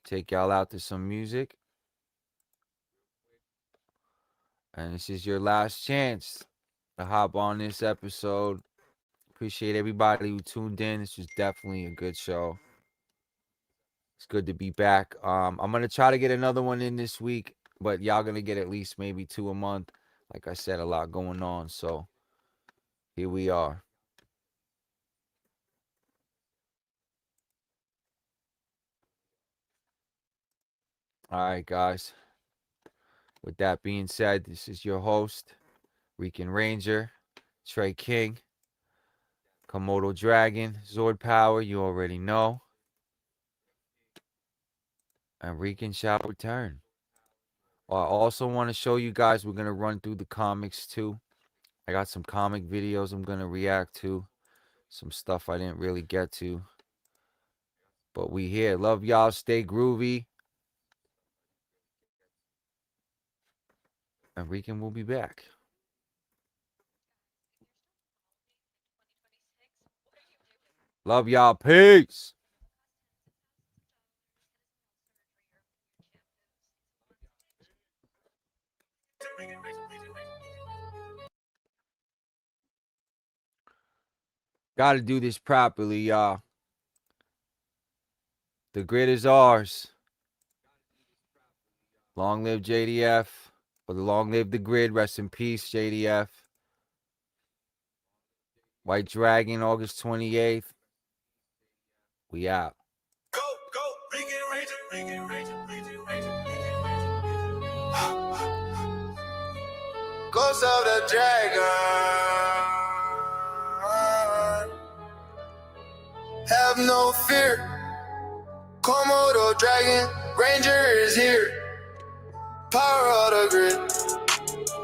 Take y'all out to some music. And this is your last chance to hop on this episode. Appreciate everybody who tuned in. This was definitely a good show. It's good to be back. I'm going to try to get another one in this week, but y'all going to get at least maybe 2 a month. Like I said, a lot going on. So here we are. All right, guys. With that being said, this is your host, Rican Ranger, Trey King, Komodo Dragon, Zord Power, you already know. And Rican shall return. I also want to show you guys, we're going to run through the comics too. I got some comic videos I'm going to react to. Some stuff I didn't really get to. But we here. Love y'all. Stay groovy. And Rican will be back. Love y'all. Peace. Got to do this properly, y'all. The grid is ours. Long live JDF. Or long live the grid. Rest in peace, JDF. White Dragon, August 28th. We out. Ghost of the Dragon. Have no fear. Komodo Dragon. Ranger is here. Power of the grid.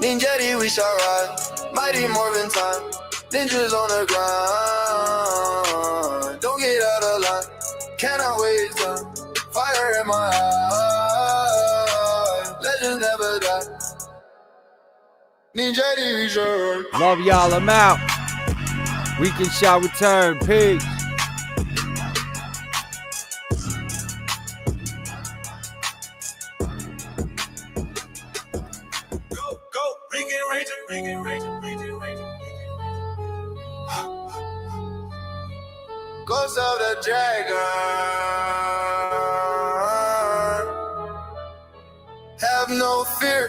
Ninja, we shall ride. Mighty Morphin time. Ninjas on the grind. Don't get out of line. Cannot waste time. Fire in my eye. Legends never die. Ninja Division. Love y'all. I'm out. Rican shall return. Peace. Ghost of the Dragon. Have no fear.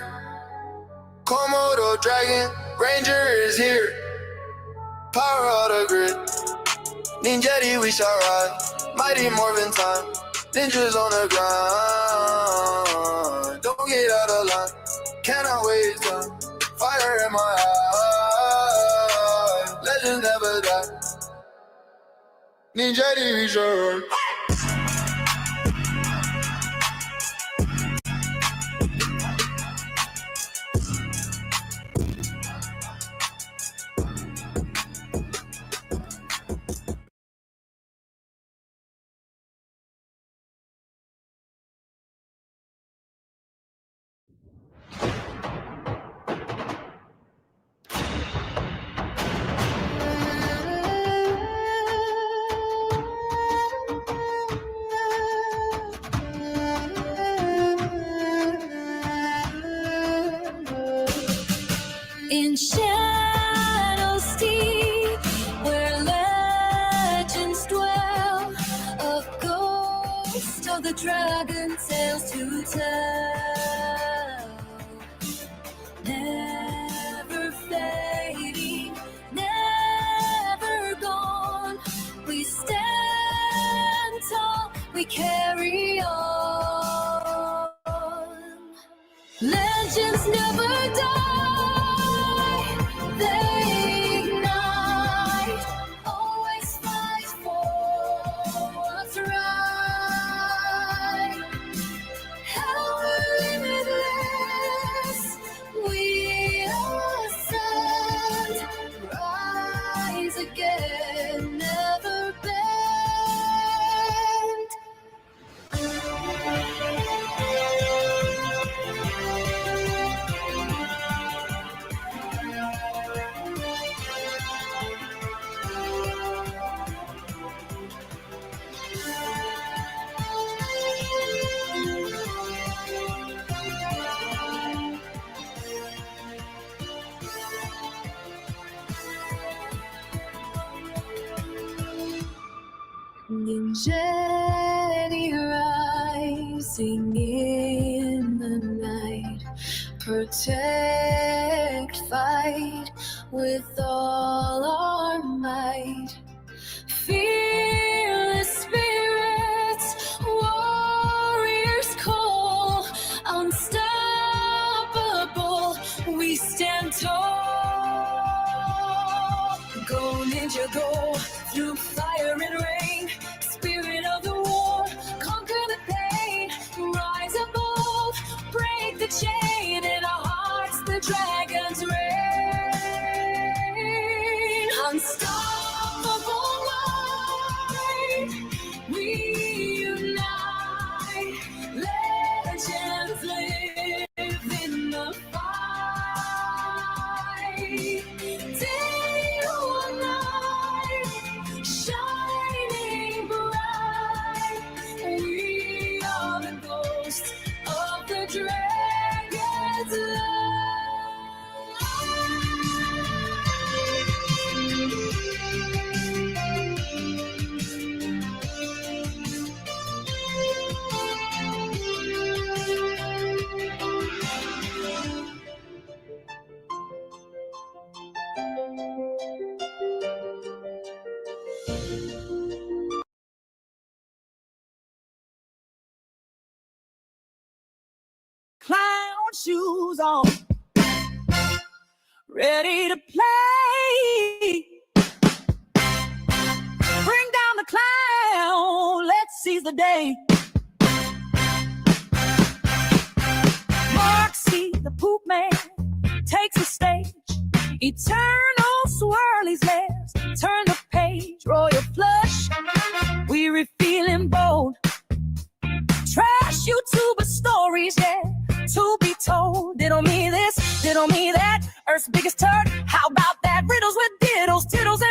Komodo Dragon. Ranger is here. Power of the grid. Ninja, we shall ride. Mighty Morphin time. Ninjas on the grind. Don't get out of line. Cannot waste time. Fire in my eye. Legends never die. Ninja Division. In shadows deep, where legends dwell, a ghost of the dragon tales to tell. Never fading, never gone. We stand tall, we carry on. Legends never die, they ignite. Always fight for what's right. Power limitless, we ascend. Rise again, never bend. Sing in the night, protect, fight with all our might. Fearless spirits, warriors call, unstoppable, we stand tall. Go ninja, go through fire and rain, spirit of the war, conquer the pain, rise above, break the chain, in our hearts the dragon's reign. Unstoppable light, we unite, legends live in the fight. Day or night, shining bright, we are the ghosts of the dragon's Clown shoes on, ready to play. Bring down the clown, let's seize the day. Marky, the poop man, takes the stage. Eternal swirlies left, turn the page. Royal flush, we revealing bold. Trash YouTuber stories, yeah, to be told. Diddle me this, diddle me that. Earth's biggest turd, how about that? Riddles with diddles, tiddles,